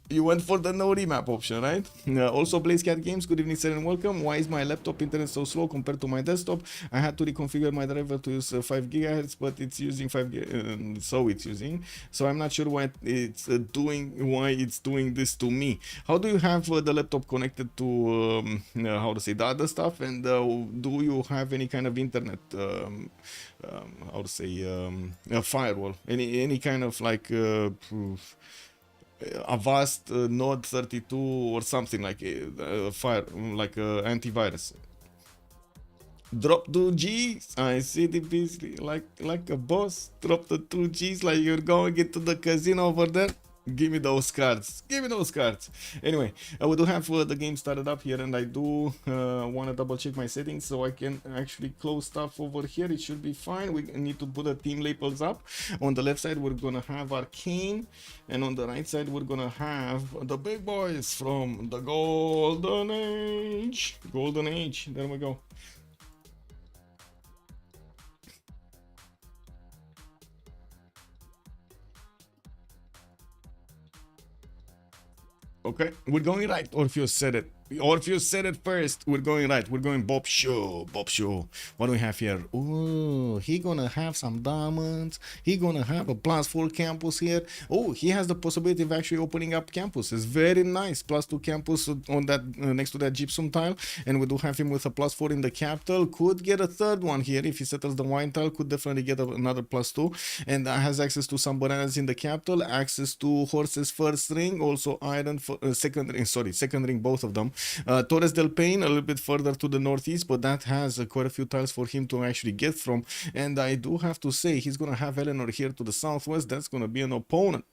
You went for the no remap option, right? Also, BlazeCat Games, good evening, sir, and welcome. Why is my laptop internet so slow compared to my desktop? I had to reconfigure my driver to use 5 gigahertz, but it's using 5 so I'm not sure why it's doing this to me. How do you have the laptop connected to how to say the other stuff, and do you have any kind of internet how to say a firewall, any kind of like Avast Node 32 or something like antivirus? Drop 2Gs. I see the Beasley like a boss. Drop the 2Gs like you're going into the casino over there. Give me those cards. Anyway, we do have the game started up here, and I do want to double check my settings so I can actually close stuff over here. It should be fine. We need to put the team labels up. On the left side, we're gonna have Arcane, and on the right side, we're gonna have the big boys from the Golden Age. There we go. Okay, we're going right. Orpheus said it. Orpheus said it first. We're going right. We're going Bob Show. What do we have here? Oh, he gonna have some diamonds. He gonna have a +4 campus here. Oh, he has the possibility of actually opening up campuses. Very nice. +2 campus on that next to that gypsum tile, and we do have him with a +4 in the capital. Could get a third one here if he settles the wine tile. Could definitely get another +2, and has access to some bananas in the capital. Access to horses first ring, also iron for second ring, both of them. Torres del Paine a little bit further to the northeast, but that has quite a few tiles for him to actually get from. And I do have to say he's gonna have Eleanor here to the southwest. That's gonna be an opponent.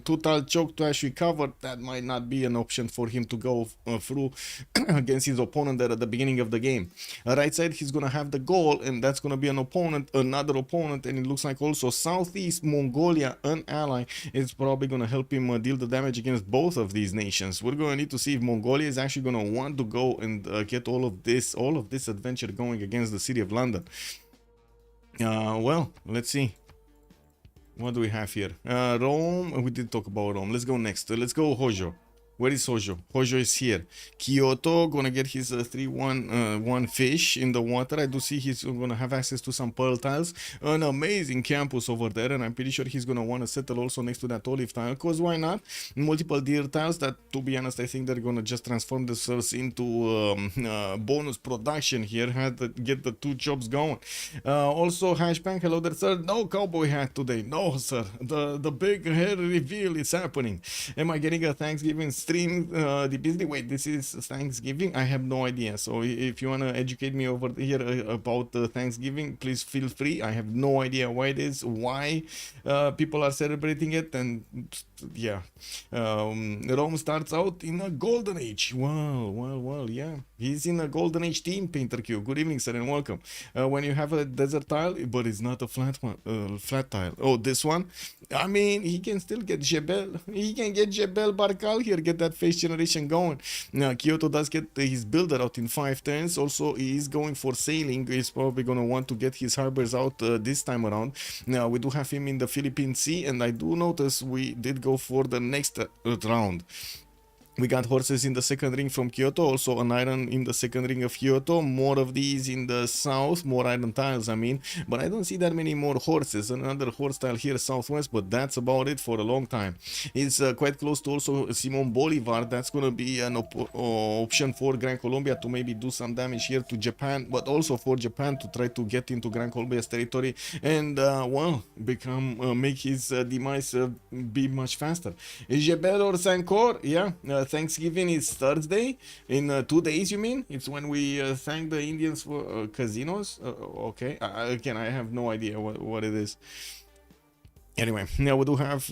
Total choke to actually cover. That might not be an option for him to go through against his opponent there at the beginning of the game. Right side, he's gonna have the goal, and that's gonna be another opponent, and it looks like also Southeast Mongolia, an ally, is probably gonna help him deal the damage against both of these nations. We're gonna need to see if Mongolia is actually gonna want to go and get all of this adventure going against the city of London. Well, let's see. What do we have here? Rome. We did talk about Rome. Let's go next. Let's go Hojo. Where is Hojo? Hojo is here. Kyoto gonna get his 3-1 fish in the water. I do see he's gonna have access to some pearl tiles. An amazing campus over there, and I'm pretty sure he's gonna want to settle also next to that olive tile, because why not? Multiple deer tiles that, to be honest, I think they're gonna just transform themselves into bonus production here. Had to get the two jobs going. Also, Hashbang, hello there, sir. No cowboy hat today. No, sir. The big hair reveal is happening. Am I getting a Thanksgiving stream? Wait, this is Thanksgiving? I have no idea. So if you want to educate me over here about Thanksgiving, please feel free. I have no idea why it is, why people are celebrating it, and yeah. Rome starts out in a golden age. Well, yeah. He's in a golden age team, Painter Q. Good evening, sir, and welcome. When you have a desert tile, but it's not a flat tile. Oh, this one? I mean, he can still get Jebel. He can get Jebel Barkal here, get that face generation going. Now, Kyoto does get his builder out in 5 turns. Also, he is going for sailing. He's probably going to want to get his harbors out this time around. Now, we do have him in the Philippine Sea, and I do notice we did go for the next round. We got horses in the second ring from Kyoto, also an iron in the second ring of Kyoto, more of these in the south, more iron tiles, I mean, but I don't see that many more horses. Another horse tile here southwest, but that's about it for a long time. It's quite close to also Simon Bolivar. That's going to be an option for Gran Colombia to maybe do some damage here to Japan, but also for Japan to try to get into Gran Colombia's territory and, well, make his demise be much faster. Jebel or Sankor? Yeah. Thanksgiving is Thursday. In 2 days, you mean? It's when we thank the Indians for casinos? Okay. Again, I have no idea what it is. Anyway, now we do have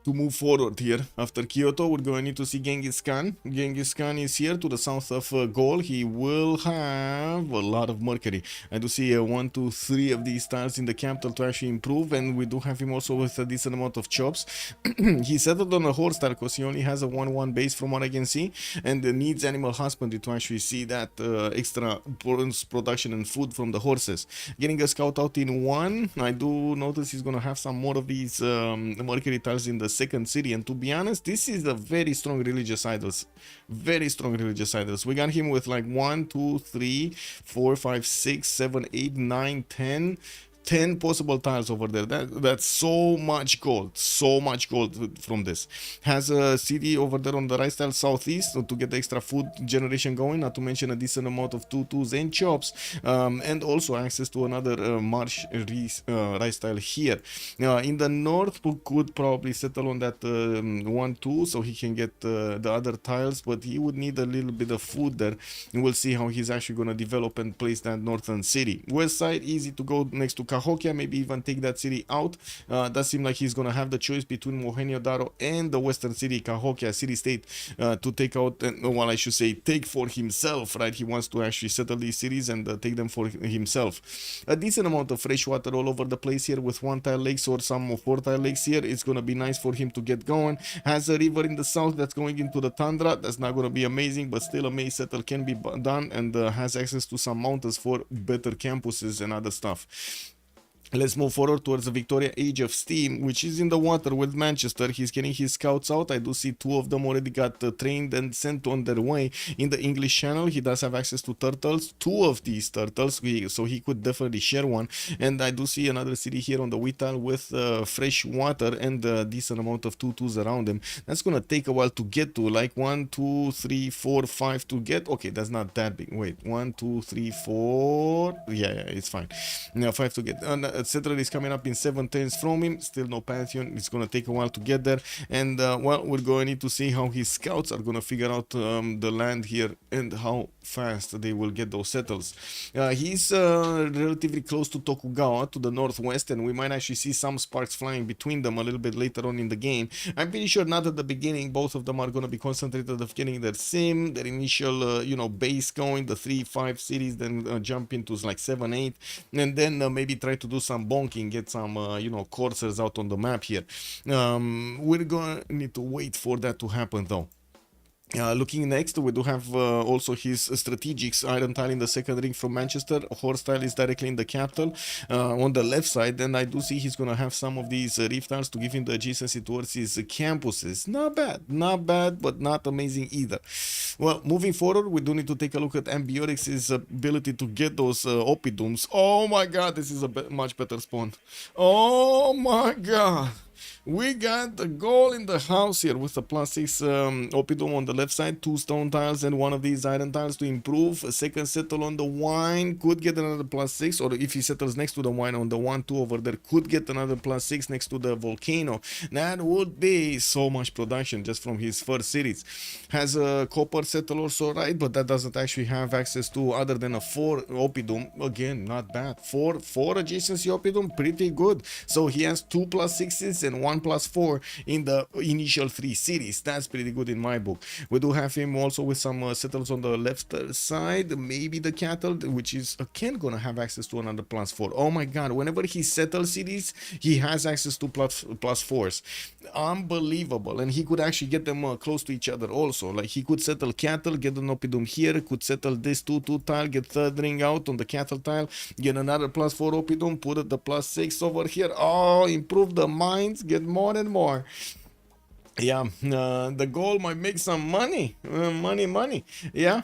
to move forward here. After Kyoto, we're going to need to see Genghis Khan. Genghis Khan is here to the south of Gaul. He will have a lot of mercury. I do see 1, 2, 3 of these tiles in the capital to actually improve, and we do have him also with a decent amount of chops. He settled on a horse tile because he only has a 1-1 base from what I can see, and needs animal husbandry to actually see that extra production and food from the horses. Getting a scout out in 1. I do notice he's going to have some more of these mercury tiles in the second city, and to be honest, this is a very strong religious idols. We got him with like 1, 2, 3, 4, 5, 6, 7, 8, 9, 10 possible tiles over there. That's so much gold from this. Has a city over there on the right tile southeast to get extra food generation going, not to mention a decent amount of tutus and chops, and also access to another marsh rice tile here. In the north, we could probably settle on that 1, 2 so he can get the other tiles, but he would need a little bit of food there, and we'll see how he's actually going to develop and place that northern city. West side, easy to go next to Cahokia, maybe even take that city out. Does seem like he's gonna have the choice between Mohenjo-Daro and the western city, Cahokia city-state, to take out, well, I should say take for himself, right? He wants to actually settle these cities and take them for himself. A decent amount of fresh water all over the place here with 1 tile lakes or some 4 tile lakes here. It's gonna be nice for him to get going. Has a river in the south that's going into the tundra. That's not gonna be amazing, but still a maze settle can be done, and has access to some mountains for better campuses and other stuff. Let's move forward towards the Victoria Age of Steam, which is in the water with Manchester. He's getting his scouts out. I do see 2 of them already got trained and sent on their way in the English Channel. He does have access to turtles, 2 of these turtles, so he could definitely share one. And I do see another city here on the wheat tile with fresh water and a decent amount of tutus around them. That's gonna take a while to get to, like 1, 2, 3, 4, 5 to get. Okay, that's not that big. Wait, 1, 2, 3, 4. Yeah, it's fine. Now 5 to get. settler is coming up in 7 turns from him. Still no Pantheon. It's gonna take a while to get there. And well, we're going to need to see how his scouts are gonna figure out the land here and how fast they will get those settles. He's relatively close to Tokugawa to the northwest, and we might actually see some sparks flying between them a little bit later on in the game. I'm pretty sure not at the beginning. Both of them are gonna be concentrated of getting their sim, their initial you know, base going, the 3-5 cities, then jump into like 7-8, and then maybe try to do some bonking, get some you know, coursers out on the map here. We're gonna need to wait for that to happen though. Looking next, we do have also his strategics iron tile in the second ring from Manchester. Horse tile is directly in the capital on the left side, and I do see he's gonna have some of these reef tiles to give him the adjacency towards his campuses. Not bad, but not amazing either. Well, moving forward, we do need to take a look at Ambiorix's ability to get those Opidums. Oh my god, this is a much better spawn. Oh my god. We got the goal in the house here with the +6 Opidum on the left side, 2 stone tiles and one of these iron tiles to improve. A second settle on the wine, could get another +6, or if he settles next to the wine on the 1-2 over there, could get another +6 next to the volcano. That would be so much production just from his first cities. Has a copper settle also, right, but that doesn't actually have access to other than a 4 Opidum. Again, not bad. 4 adjacency Opidum, pretty good. So he has 2 +6s and 1 +4 in the initial 3 cities. That's pretty good in my book. We do have him also with some settles on the left side, maybe the cattle, which is again gonna have access to another +4. Oh my god, whenever he settles cities, he has access to +4s. Unbelievable. And he could actually get them close to each other also. Like he could settle cattle, get an Opidum here, could settle this 2-2 tile, get third ring out on the cattle tile, get another +4 Opidum, put the +6 over here. Oh, improve the mines, get more and more. Yeah, the goal might make some money. Money. Yeah,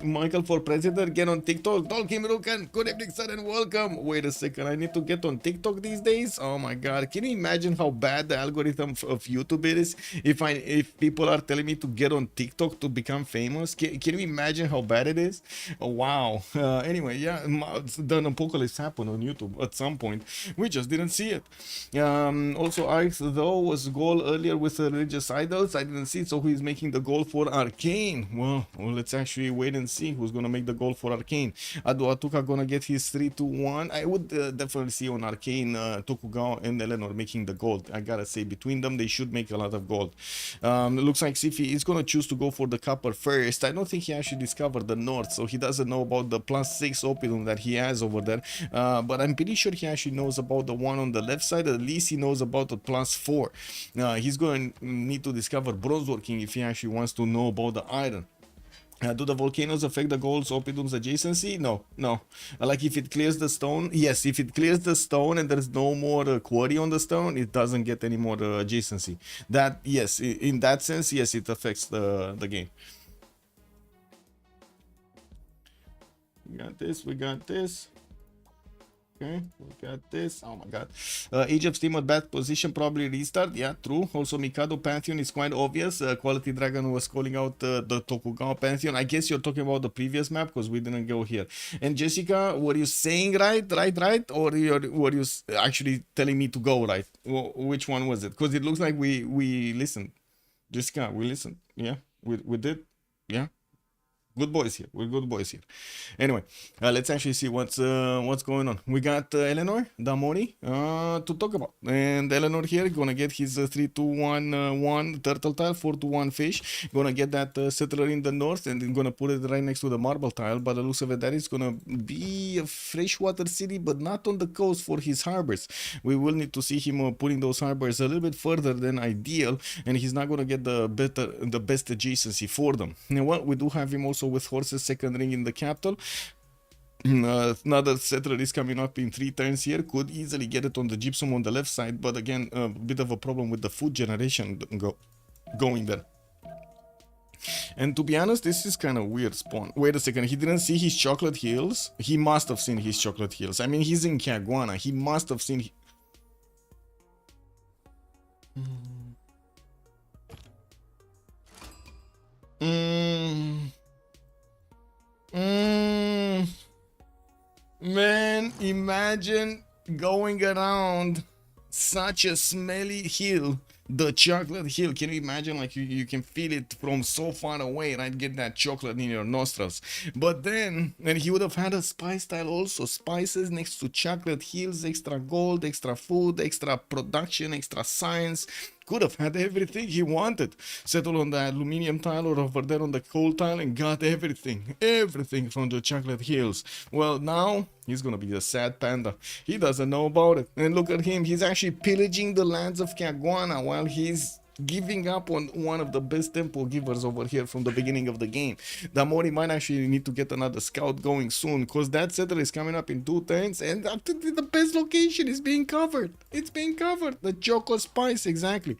Michael for president, get on TikTok. Tolkien Rukan, good evening, sir, and welcome. Wait a second, I need to get on TikTok these days. Oh my god, can you imagine how bad the algorithm of YouTube is? If people are telling me to get on TikTok to become famous, can you imagine how bad it is? Oh, wow. Anyway, yeah, the apocalypse happened on YouTube at some point. We just didn't see it. Also, I though was goal earlier with a religious idols. I didn't see it, so he's making the goal for Arcane. Well, let's actually wait and see who's gonna make the goal for Arcane. Atuka gonna get his 3-1. I would definitely see on Arcane Tokugawa and Eleanor making the gold. I gotta say, between them they should make a lot of gold. Looks like Sifi is gonna choose to go for the copper first. I don't think he actually discovered the north, so he doesn't know about the +6 Opidum that he has over there, but I'm pretty sure he actually knows about the one on the left side. At least he knows about the +4. He's going to need to discover bronze working if he actually wants to know about the iron. Do the volcanoes affect the gold's Opidum's adjacency? No. Like if it clears the stone, yes, if it clears the stone and there's no more quarry on the stone, it doesn't get any more adjacency. That, yes, in that sense, yes, it affects the game. We got this. Okay, we got this. Oh my god. Age of Steam at bad position, probably restart. Yeah, true. Also, Mikado Pantheon is quite obvious. Quality Dragon was calling out the Tokugawa Pantheon. I guess you're talking about the previous map because we didn't go here. And Jessica, were you saying right? Or were you actually telling me to go right? Which one was it? Because it looks like we listened. Jessica, we listened. Yeah, we did. Yeah. Good boys here. We're good boys here. Anyway, let's actually see what's going on. We got Eleanor Damori to talk about, and Eleanor here gonna get his 3-2-1-1 turtle tile, 4-1 fish. Gonna get that settler in the north, and gonna put it right next to the marble tile. But the looks of it, that is gonna be a freshwater city, but not on the coast for his harbors. We will need to see him putting those harbors a little bit further than ideal, and he's not gonna get the best adjacency for them. Now, well, we do have him also with horses second ring in the capital. Another settler is coming up in 3 turns here. Could easily get it on the gypsum on the left side, but again, a bit of a problem with the food generation going there. And to be honest, this is kind of weird spawn. Wait a second, he didn't see his chocolate hills? He must have seen his chocolate hills. I mean, he's in Caguana. He must have seen... Man, imagine going around such a smelly hill, the chocolate hill. Can you imagine? Like you can feel it from so far away, right? Get that chocolate in your nostrils. But then, and he would have had a spice tile also, spices next to chocolate hills, extra gold, extra food, extra production, extra science. Could have had everything he wanted. Settle on the aluminium tile or over there on the coal tile and got everything from the chocolate hills. Well, now he's gonna be a sad panda. He doesn't know about it. And look at him, he's actually pillaging the lands of Caguana while he's giving up on one of the best temple givers over here from the beginning of the game. Damori might actually need to get another scout going soon, because that settler is coming up in 2 turns, and the best location is being covered. It's being covered. The Choco Spice, exactly.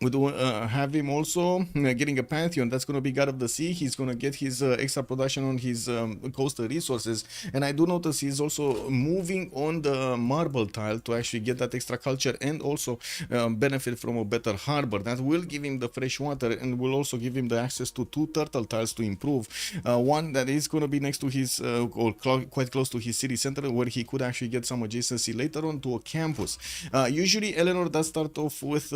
We do have him also getting a Pantheon. That's going to be God of the Sea. He's going to get his extra production on his coastal resources. And I do notice he's also moving on the marble tile to actually get that extra culture and also benefit from a better harbor. That will give him the fresh water and will also give him the access to 2 turtle tiles to improve. One that is going to be next to his, or quite close to his city center, where he could actually get some adjacency later on to a campus. Usually Eleanor does start off with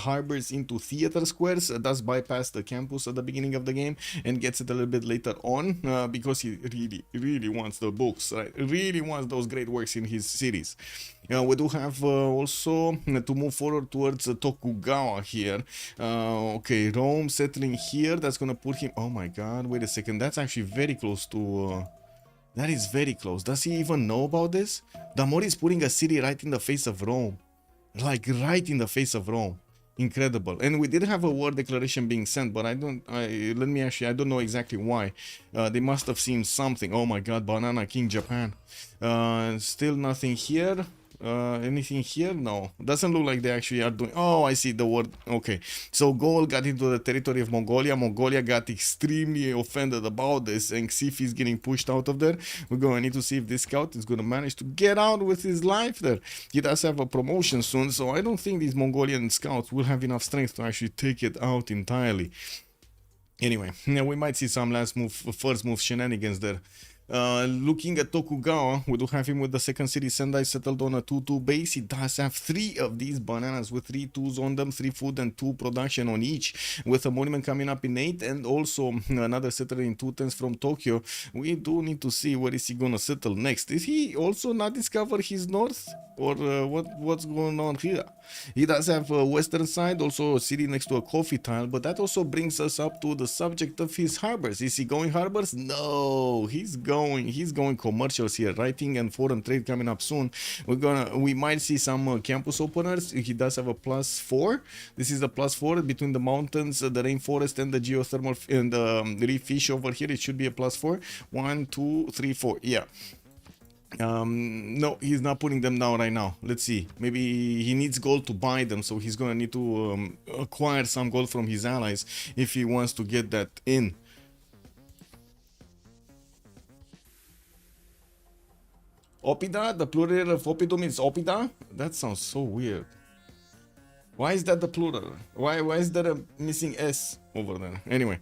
harbors into theater squares, does bypass the campus at the beginning of the game and gets it a little bit later on because he really wants the books, right? Really wants those great works in his cities. We do have also to move forward towards Tokugawa here. Okay, Rome settling here. That's gonna put him, oh my god, wait a second, that's actually very close to that is very close. Does he even know about this? Damori is putting a city right in the face of Rome, like right in the face of Rome. Incredible. And we did have a war declaration being sent, but I don't know exactly why. They must have seen something. Oh my god, Banana King Japan. Still nothing here. Anything here? No, doesn't look like they actually are doing. Oh, I see the word. Okay, so Gaul got into the territory of Mongolia. Mongolia got extremely offended about this, and Xif is getting pushed out of there. We're gonna need to see if this scout is gonna manage to get out with his life there. He does have a promotion soon, so I don't think these Mongolian scouts will have enough strength to actually take it out entirely. Anyway, yeah, we might see some first move shenanigans there. Looking at Tokugawa, we do have him with the second city Sendai settled on a 2-2 base. He does have 3 of these bananas with 3 2s on them, 3 food and 2 production on each, with a monument coming up in 8 and also another settler in 2 turns from Tokyo. We do need to see where is he gonna settle next. Did he also not discover his north, or what's going on here? He does have a western side, also a city next to a coffee tile, but that also brings us up to the subject of his harbors. Is he going harbors? No, he's going commercials here. Writing and foreign trade coming up soon. We might see some campus openers. He does have a +4. This is the +4 between the mountains, the rainforest, and the geothermal and the reef fish over here. It should be a +4. 1, 2, 3, 4. Yeah. No, he's not putting them down right now. Let's see. Maybe he needs gold to buy them, so he's gonna need to acquire some gold from his allies if he wants to get that in. Opida? The plural of Opidum is Opida? That sounds so weird. Why is that the plural? Why is there a missing S over there? Anyway,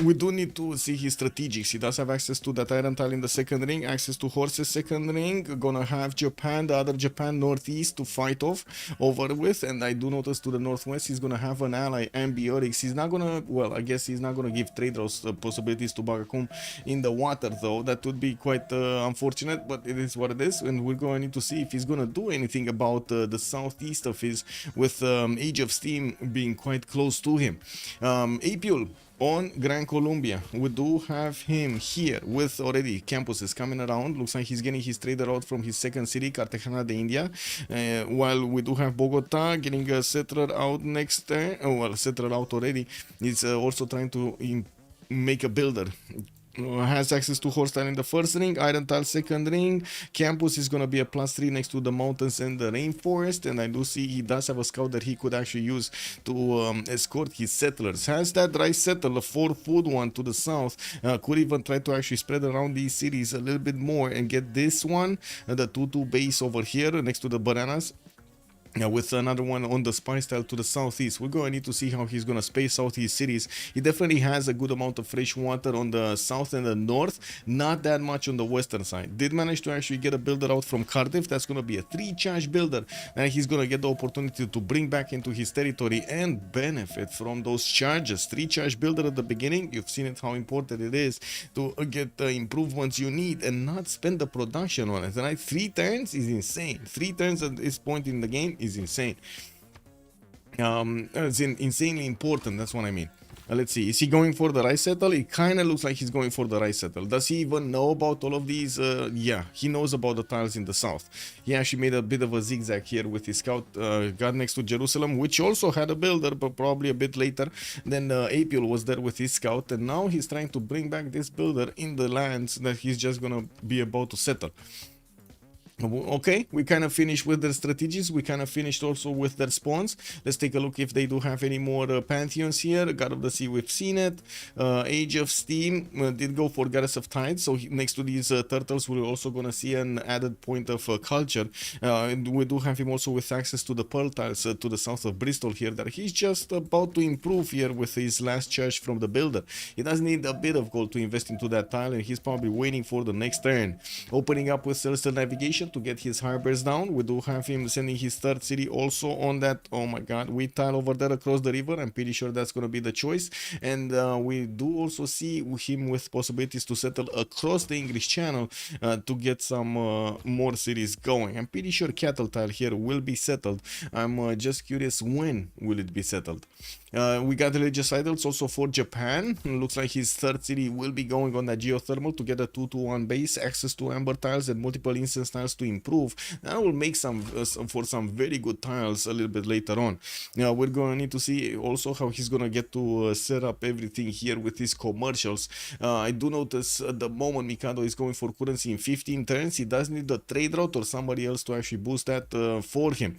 we do need to see his strategics. He does have access to that iron tile in the second ring, access to horses second ring. Gonna have Japan, the other Japan northeast to fight off over with, and I do notice to the northwest he's gonna have an ally, Ambiorix. He's not gonna, well, I guess he's not gonna give trade routes possibilities to Bagakum in the water though. That would be quite unfortunate, but it is what it is, and we're gonna need to see if he's gonna do anything about the southeast of his, with Age of Steam being quite close to him. Apule on Gran Colombia, we do have him here with already campuses coming around. Looks like he's getting his trader out from his second city, Cartagena de India, while we do have Bogota getting a settler out next there. Oh, well, settler out already. He's also trying to make a builder. Has access to horse tile in the first ring, iron tile second ring. Campus is gonna be a +3 next to the mountains and the rainforest, and I do see he does have a scout that he could actually use to escort his settlers. Has that rice settler, a 4 food one to the south. Could even try to actually spread around these cities a little bit more and get this one, the 2-2 base over here next to the bananas. Now with another one on the spy style to the southeast. We're going to need to see how he's going to space out his cities. He definitely has a good amount of fresh water on the south and the north, not that much on the western side. Did manage to actually get a builder out from Cardiff. That's going to be a 3-charge builder, and he's going to get the opportunity to bring back into his territory and benefit from those charges. 3-charge builder at the beginning, you've seen it how important it is to get the improvements you need and not spend the production on it. Right? 3 turns is insane. 3 turns at this point in the game is insane. It's insanely important. That's what I mean. Let's see. Is he going for the right settle? It kind of looks like he's going for the right settle. Does he even know about all of these? Yeah, he knows about the tiles in the south. He actually made a bit of a zigzag here with his scout. Got next to Jerusalem, which also had a builder, but probably a bit later. Then Apiel was there with his scout, and now he's trying to bring back this builder in the lands that he's just gonna be about to settle. Okay, we kind of finished with their strategies. We kind of finished also with their spawns. Let's take a look if they do have any more pantheons here. God of the Sea, we've seen it. Age of Steam did go for Goddess of Tides. So next to these turtles, we're also going to see an added point of culture. We do have him also with access to the pearl tiles to the south of Bristol here that he's just about to improve here with his last charge from the builder. He does need a bit of gold to invest into that tile, and he's probably waiting for the next turn. Opening up with Celestial Navigation to get his harbors down. We do have him sending his 3rd city also on that, oh my god, wheat tile over there across the river. I'm pretty sure that's going to be the choice. And we do also see him with possibilities to settle across the English Channel to get some more cities going. I'm pretty sure cattle tile here will be settled. I'm just curious, when will it be settled? We got religious idols also for Japan. Looks like his 3rd city will be going on that geothermal to get a 2-to-1 base, access to amber tiles and multiple incense tiles to improve. That will make some for some very good tiles a little bit later on. Now we're going to need to see also how he's going to get to set up everything here with his commercials. I do notice at the moment Mikado is going for currency in 15 turns. He does need the trade route or somebody else to actually boost that for him.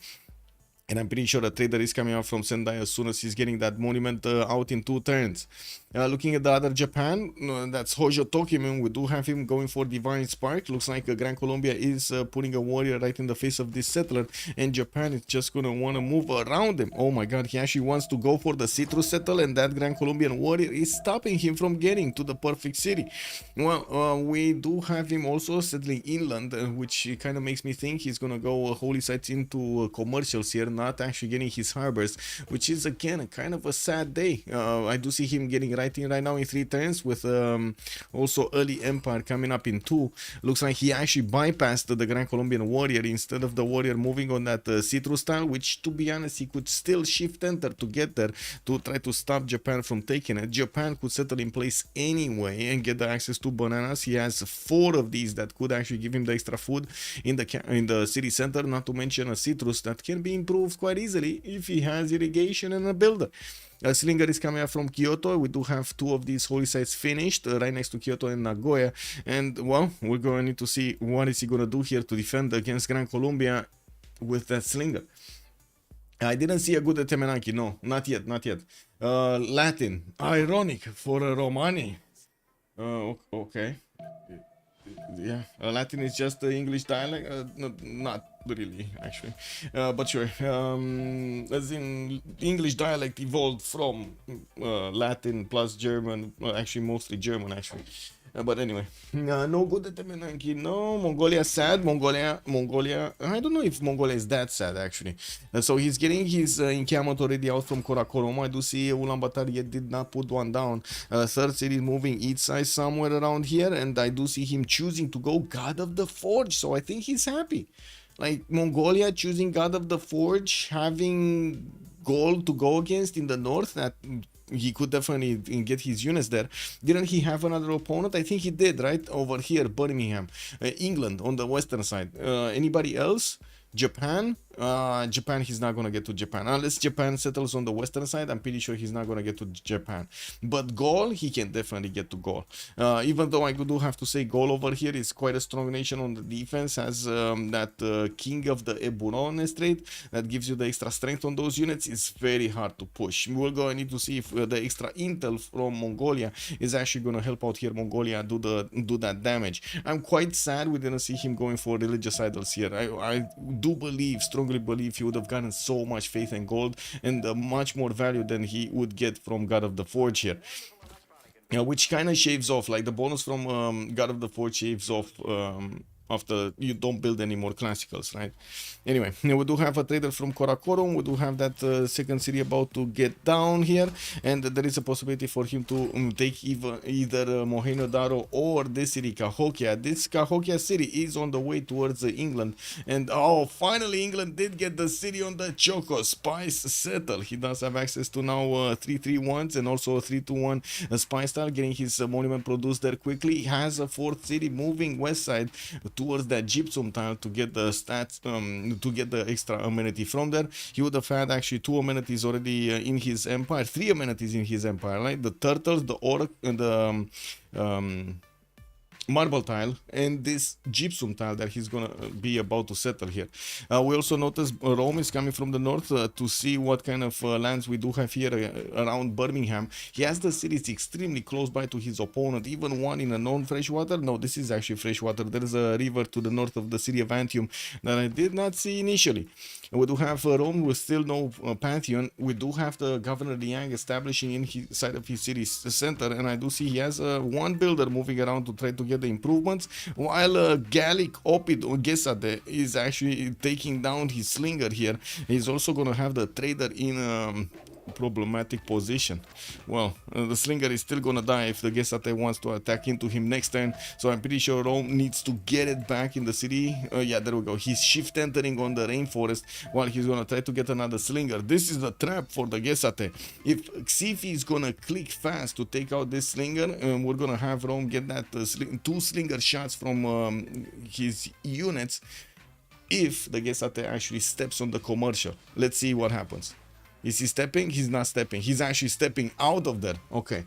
And I'm pretty sure a trader is coming out from Sendai as soon as he's getting that monument out in 2 turns. Looking at the other Japan, that's Hojo Tokimen. We do have him going for Divine Spark. Looks like Gran Colombia is putting a warrior right in the face of this settler. And Japan is just going to want to move around him. Oh my god, he actually wants to go for the citrus settle. And that Gran Colombian warrior is stopping him from getting to the perfect city. Well, we do have him also settling inland, which kind of makes me think he's going to go holy sites into commercials here, not actually getting his harbors, which is again kind of a sad day. I do see him getting right in right now in 3 turns with also early empire coming up in 2. Looks like he actually bypassed the Grand Colombian warrior instead of the warrior moving on that citrus tile, which to be honest he could still shift enter to get there to try to stop Japan from taking it. Japan could settle in place anyway and get the access to bananas. He has 4 of these that could actually give him the extra food in the city center, not to mention a citrus that can be improved quite easily if he has irrigation and a builder. Slinger is coming up from Kyoto. We do have 2 of these holy sites finished right next to Kyoto and Nagoya, and well, we're going to need to see what is he going to do here to defend against Gran Colombia with that Slinger. I didn't see a good Temenaki, no, not yet. Latin, ironic for a Romani. Okay. Yeah, Latin is just the English dialect, not really actually, but sure. As in English dialect evolved from Latin plus German, actually mostly German actually. But anyway, no good at Temenanki. No, Mongolia sad. Mongolia. I don't know if Mongolia is that sad actually. So he's getting his encampment already out from Karakorum. I do see Ulaanbaatar yet did not put one down. 3rd city moving east side somewhere around here, and I do see him choosing to go God of the Forge. So I think he's happy. Like Mongolia choosing God of the Forge, having gold to go against in the north, that he could definitely get his units there. Didn't he have another opponent? I think he did, right? Over here, Birmingham. England on the western side. Anybody else? Japan? Japan, he's not gonna get to Japan unless Japan settles on the western side. I'm pretty sure he's not gonna get to Japan, but Gaul, he can definitely get to Gaul. Even though I do have to say Gaul over here is quite a strong nation on the defense, has that king of the Eburon Strait that gives you the extra strength on those units. It's very hard to push. We're going to need to see if the extra intel from Mongolia is actually going to help out here Mongolia do that damage. I'm quite sad we didn't see him going for religious idols here. I do believe strongly strongly believe he would have gotten so much faith and gold and much more value than he would get from God of the Forge here. Which kind of shaves off, like the bonus from God of the Forge shaves off after you don't build any more classicals, right? Anyway, we do have a trader from Karakorum. We do have that second city about to get down here, and there is a possibility for him to take either Mohenjo-Daro or this city, Cahokia. This Cahokia city is on the way towards England, and oh, finally England did get the city on the Choco. Spice settle. He does have access to now 3-3-1s and also a 3-2-1 Spice tile, getting his monument produced there quickly. He has a fourth city moving west side towards that gypsum tile to get the stats, to get the extra amenity from there. He would have had actually 2 amenities already in his empire, 3 amenities in his empire, right? The turtles, the orc, and the marble tile, and this gypsum tile that he's gonna be about to settle here. We also notice Rome is coming from the north to see what kind of lands we do have here around Birmingham. He has the cities extremely close by to his opponent, even one in a non-freshwater. No, this is actually freshwater. There is a river to the north of the city of Antium that I did not see initially. We do have Rome with still no Pantheon. We do have the Governor Liang establishing inside of his city's center, and I do see he has one builder moving around to try to get the improvements, while Gallic Opid Gesade is actually taking down his slinger here. He's also going to have the trader in problematic position. Well, the slinger is still gonna die if the Gesate wants to attack into him next turn, so I'm pretty sure Rome needs to get it back in the city. Yeah, there we go. He's shift entering on the rainforest while he's gonna try to get another slinger. This is the trap for the Gesate. If Xifi is gonna click fast to take out this slinger, we're gonna have Rome get that 2 slinger shots from his units if the Gesate actually steps on the commercial. Let's see what happens. Is he stepping? He's not stepping. He's actually stepping out of there. Okay.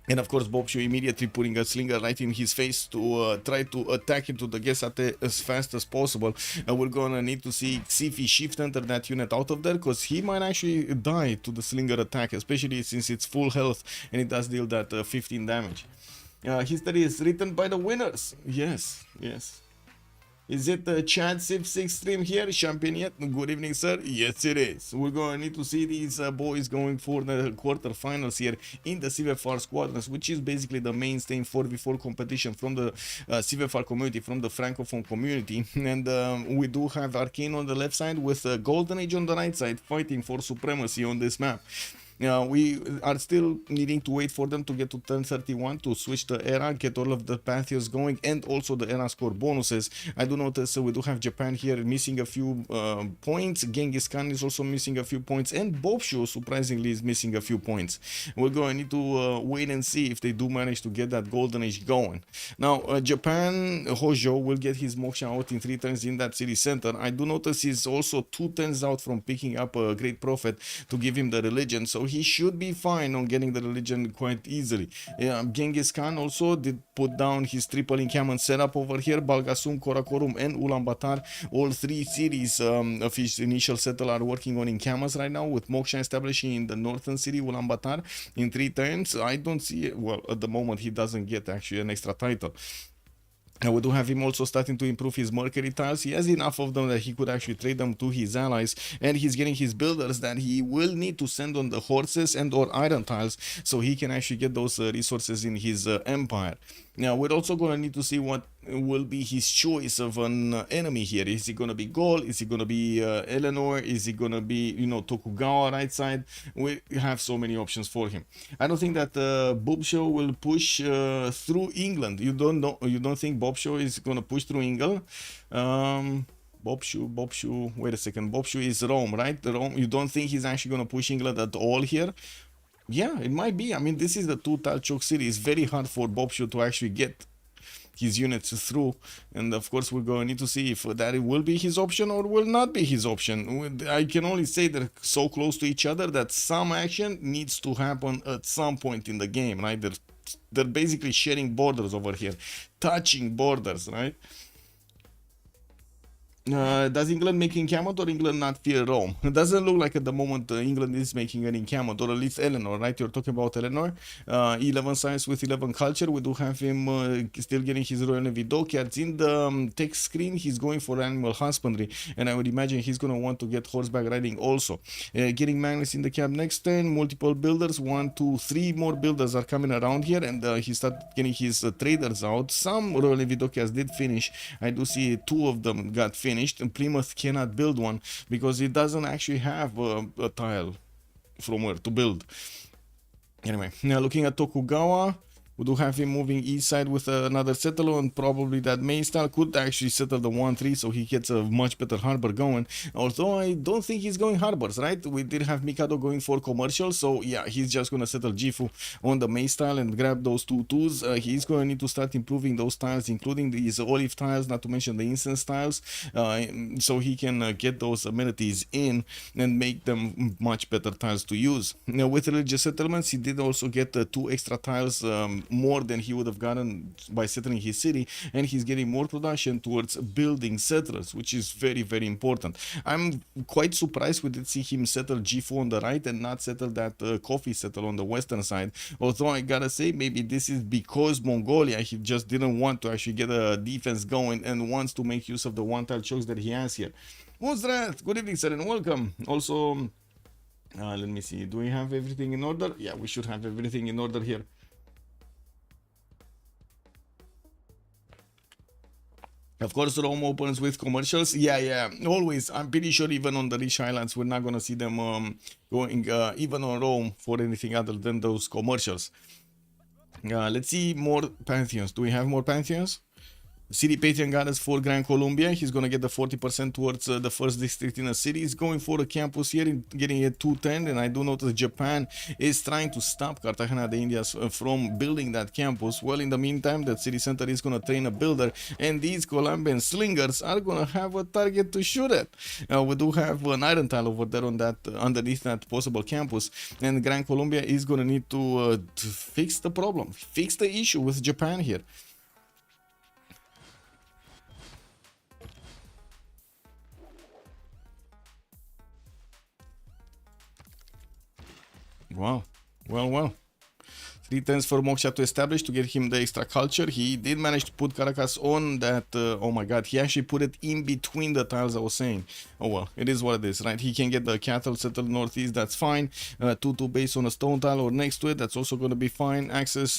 And of course, Bobshu immediately putting a slinger right in his face to try to attack into the Gesate as fast as possible. We're gonna need to see Xifi shift enter that unit out of there, because he might actually die to the slinger attack, especially since it's full health and it does deal that 15 damage. History is written by the winners. Yes, yes. Is it the Chad Civ6 stream here? Champion yet? Good evening, sir. Yes, it is. We're going to need to see these boys going for the quarterfinals here in the CivFR Squadrons, which is basically the mainstay 4v4 competition from the CivFR community, from the Francophone community. And we do have Arcane on the left side with Golden Age on the right side, fighting for supremacy on this map. We are still needing to wait for them to get to turn 31 to switch the era, get all of the pantheons going, and also the era score bonuses. I do notice we do have Japan here missing a few points. Genghis Khan is also missing a few points, and Bobshu surprisingly is missing a few points. We're going to need to wait and see if they do manage to get that golden age going. Now, Japan, Hojo will get his moksha out in 3 turns in that city center. I do notice he's also 2 turns out from picking up a great prophet to give him the religion, so he should be fine on getting the religion quite easily. Genghis Khan also did put down his triple encampment setup over here. Balgasum, Karakorum, and Ulaanbaatar, all 3 cities of his initial settle are working on encampments right now, with Moksha establishing in the northern city, Ulaanbaatar, in 3 turns. I don't see it. Well, at the moment he doesn't get actually an extra title. And we do have him also starting to improve his Mercury tiles. He has enough of them that he could actually trade them to his allies, and he's getting his builders that he will need to send on the horses and or iron tiles, so he can actually get those resources in his empire. Now, we're also going to need to see what will be his choice of an enemy here. Is it going to be Gaul? Is it going to be Eleanor? Is it going to be, you know, Tokugawa right side? We have so many options for him. I don't think that Bobsho will push through England. You don't think Bobsho is going to push through England? Bobshu, wait a second. Bobshu is Rome, right? Rome. You don't think he's actually going to push England at all here? Yeah, it might be. I mean, this is the 2 tile choke city. It's very hard for Bobshu to actually get his units through, and of course we're going to need to see if that will be his option or will not be his option. I can only say they're so close to each other that some action needs to happen at some point in the game, right? They're basically sharing borders over here, touching borders, right? Does England make encampment or England not fear Rome? It doesn't look like at the moment England is making an encampment, or at least Eleanor, right? You're talking about Eleanor. 11 science with 11 culture. We do have him still getting his Royal Navy dockyards. In the text screen, he's going for animal husbandry, and I would imagine he's going to want to get horseback riding also. Getting Magnus in the camp next turn. Multiple builders, 1, 2, 3 more builders are coming around here, and he started getting his traders out. Some Royal Navy dockyards did finish. I do see 2 of them got finished, and Plymouth cannot build one because it doesn't actually have a tile from where to build. Anyway, now looking at Tokugawa, we do have him moving east side with another settler, and probably that Maystyle could actually settle the 1-3, so he gets a much better harbor going. Although I don't think he's going harbors, right? We did have Mikado going for commercial, so yeah, he's just going to settle Gifu on the Maystyle and grab those 2-2s. He's going to need to start improving those tiles, including these olive tiles, not to mention the incense tiles, so he can get those amenities in and make them much better tiles to use. Now, with religious settlements, he did also get 2 extra tiles more than he would have gotten by settling his city, and he's getting more production towards building settlers, which is very, very important. I'm quite surprised we did see him settle Gifu on the right and not settle that coffee settle on the western side. Although I gotta say, maybe this is because Mongolia, he just didn't want to actually get a defense going and wants to make use of the one tile chokes that he has here. Muzrat, good evening, sir, and welcome. Also, let me see, do we have everything in order? Yeah, we should have everything in order here. Of course, Rome opens with commercials. Yeah, always. I'm pretty sure even on the rich islands, we're not going to see them going even on Rome for anything other than those commercials. Let's see more pantheons. Do we have more pantheons? City Patron got us for Grand Columbia. He's going to get the 40% towards the first district in the city. He's going for a campus here, getting a 210. And I do notice Japan is trying to stop Cartagena de Indias from building that campus. Well, in the meantime, that city center is going to train a builder. And these Colombian slingers are going to have a target to shoot at. We do have an iron tile over there on that, underneath that possible campus. And Grand Columbia is going to need to fix the problem, fix the issue with Japan here. Wow. Well. 3 turns for Moksha to establish to get him the extra culture. He did manage to put Caracas on that. Oh my god, he actually put it in between the tiles I was saying. Oh well, it is what it is, right? He can get the cattle settled northeast, that's fine. 2-2 base on a stone tile or next to it, that's also going to be fine.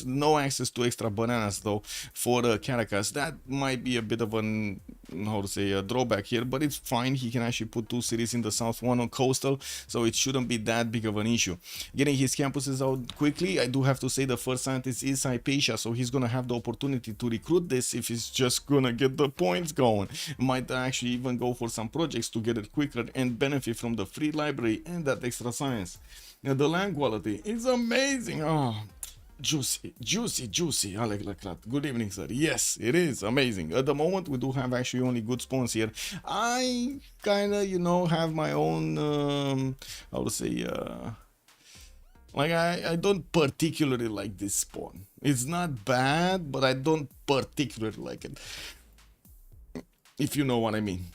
No access to extra bananas though for Caracas. That might be a bit of an, how to say, a drawback here, but it's fine. He can actually put 2 cities in the south, 1 on coastal, so it shouldn't be that big of an issue. Getting his campuses out quickly, I do have to say the first scientist is Hypatia, so he's gonna have the opportunity to recruit this if he's just gonna get the points going. Might actually even go for some projects to get it quicker and benefit from the free library and that extra science. Now, the land quality is amazing. Oh, juicy. Alec Lacrat. Good evening, sir. Yes, it is amazing. At the moment, we do have actually only good spawns here. I kinda, have my own, how to say, like, I don't particularly like this spawn. It's not bad, but I don't particularly like it, if you know what I mean.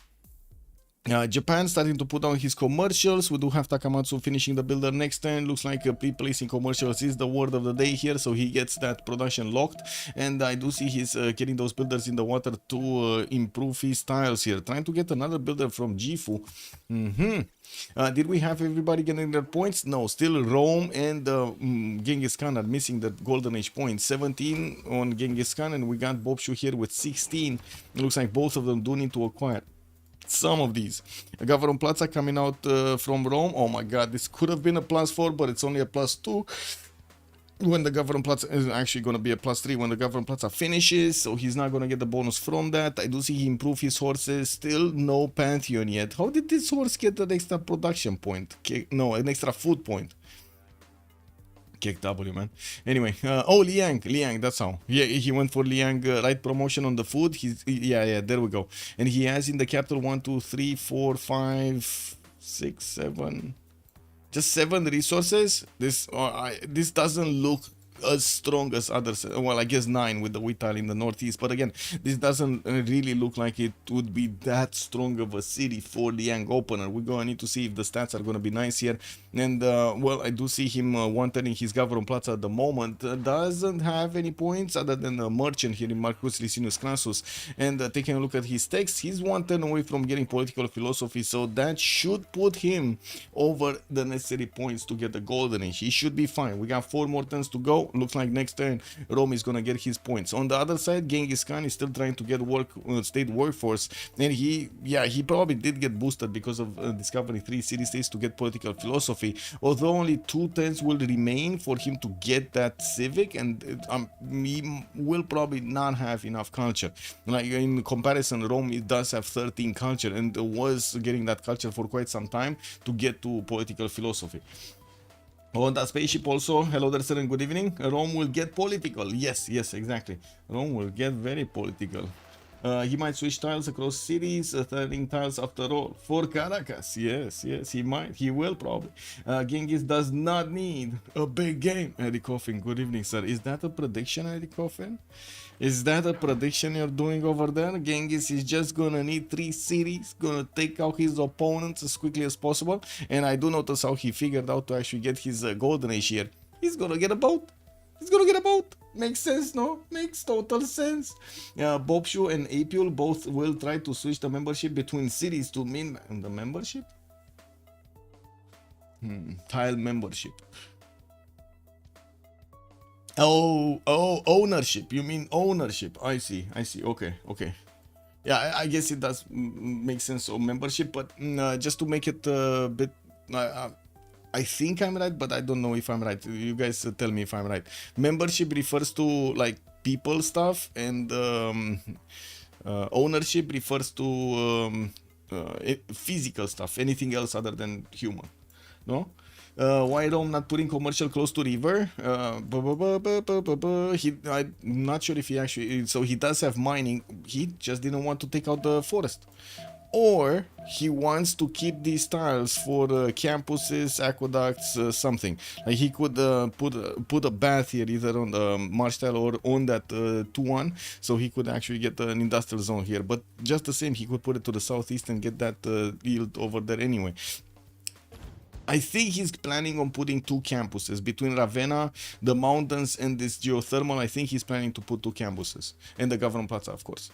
Japan starting to put down his commercials. We do have Takamatsu finishing the builder next turn. Looks like pre-placing commercials is the word of the day here, so he gets that production locked. And I do see he's getting those builders in the water to improve his tiles here. Trying to get another builder from Gifu. Did we have everybody getting their points? No, still Rome and Genghis Khan are missing the golden age points. 17 on Genghis Khan, and we got Bobshu here with 16. It looks like both of them do need to acquire some of these. Gavron Plaza coming out from Rome. Oh my god, this could have been a +4, but it's only a +2. When the Gavron Plaza is actually going to be a +3 when the Gavron Plaza finishes, so he's not going to get the bonus from that. I do see he improve his horses. Still no Pantheon yet. How did this horse get an extra production point? No, an extra food point. Kick W, man. Anyway, oh, Liang, that's how. Yeah, he went for Liang, right promotion on the food. Yeah, there we go. And he has in the capital 1, 2, 3, 4, 5, 6, 7, just 7 resources. This doesn't look as strong as others. Well, I guess 9 with the Wital in the northeast, but again, this doesn't really look like it would be that strong of a city for the young opener. We're gonna need to see if the stats are gonna be nice here. And well, I do see him wanting his Gavron Plaza at the moment. Doesn't have any points other than a merchant here in Marcus Licinius Crassus. And taking a look at his text, he's 1 turn away from getting political philosophy, so that should put him over the necessary points to get the golden age. He should be fine. We got 4 more turns to go. Looks like next turn Rome is gonna get his points. On the other side, Genghis Khan is still trying to get state workforce, and he probably did get boosted because of discovering 3 city-states to get political philosophy, although only 2 turns will remain for him to get that civic, and he will probably not have enough culture. Like in comparison, Rome, it does have 13 culture and was getting that culture for quite some time to get to political philosophy. On that spaceship also, hello there sir and good evening. Rome will get political. Yes, exactly. Rome will get very political. He might switch tiles across cities, turning tiles after all. For Caracas, yes, he might. He will probably. Genghis does not need a big game. Eddie Coffin, good evening sir. Is that a prediction, Eddie Coffin? Is that a prediction you're doing over there? Genghis is just gonna need 3 cities, gonna take out his opponents as quickly as possible. And I do notice how he figured out to actually get his golden age here. He's gonna get a boat. He's gonna get a boat. Makes sense, no? Makes total sense. Bobshu and Apule both will try to switch the membership between cities to mean the membership? Tile membership. Oh, ownership. You mean ownership. I see. Okay. Yeah, I guess it does make sense of membership, but just to make it a bit... I think I'm right, but I don't know if I'm right. You guys tell me if I'm right. Membership refers to like people stuff, and ownership refers to physical stuff, anything else other than human. No? Why Rome not putting commercial close to river? I'm not sure if he actually... So he does have mining. He just didn't want to take out the forest. Or he wants to keep these tiles for campuses, aqueducts, something. Like he could put a bath here either on the marsh tile or on that 2-1, so he could actually get an industrial zone here. But just the same, he could put it to the southeast and get that yield over there anyway. I think he's planning on putting 2 campuses between Ravenna, the mountains, and this geothermal. I think he's planning to put 2 campuses, and the Gavron Plaza, of course.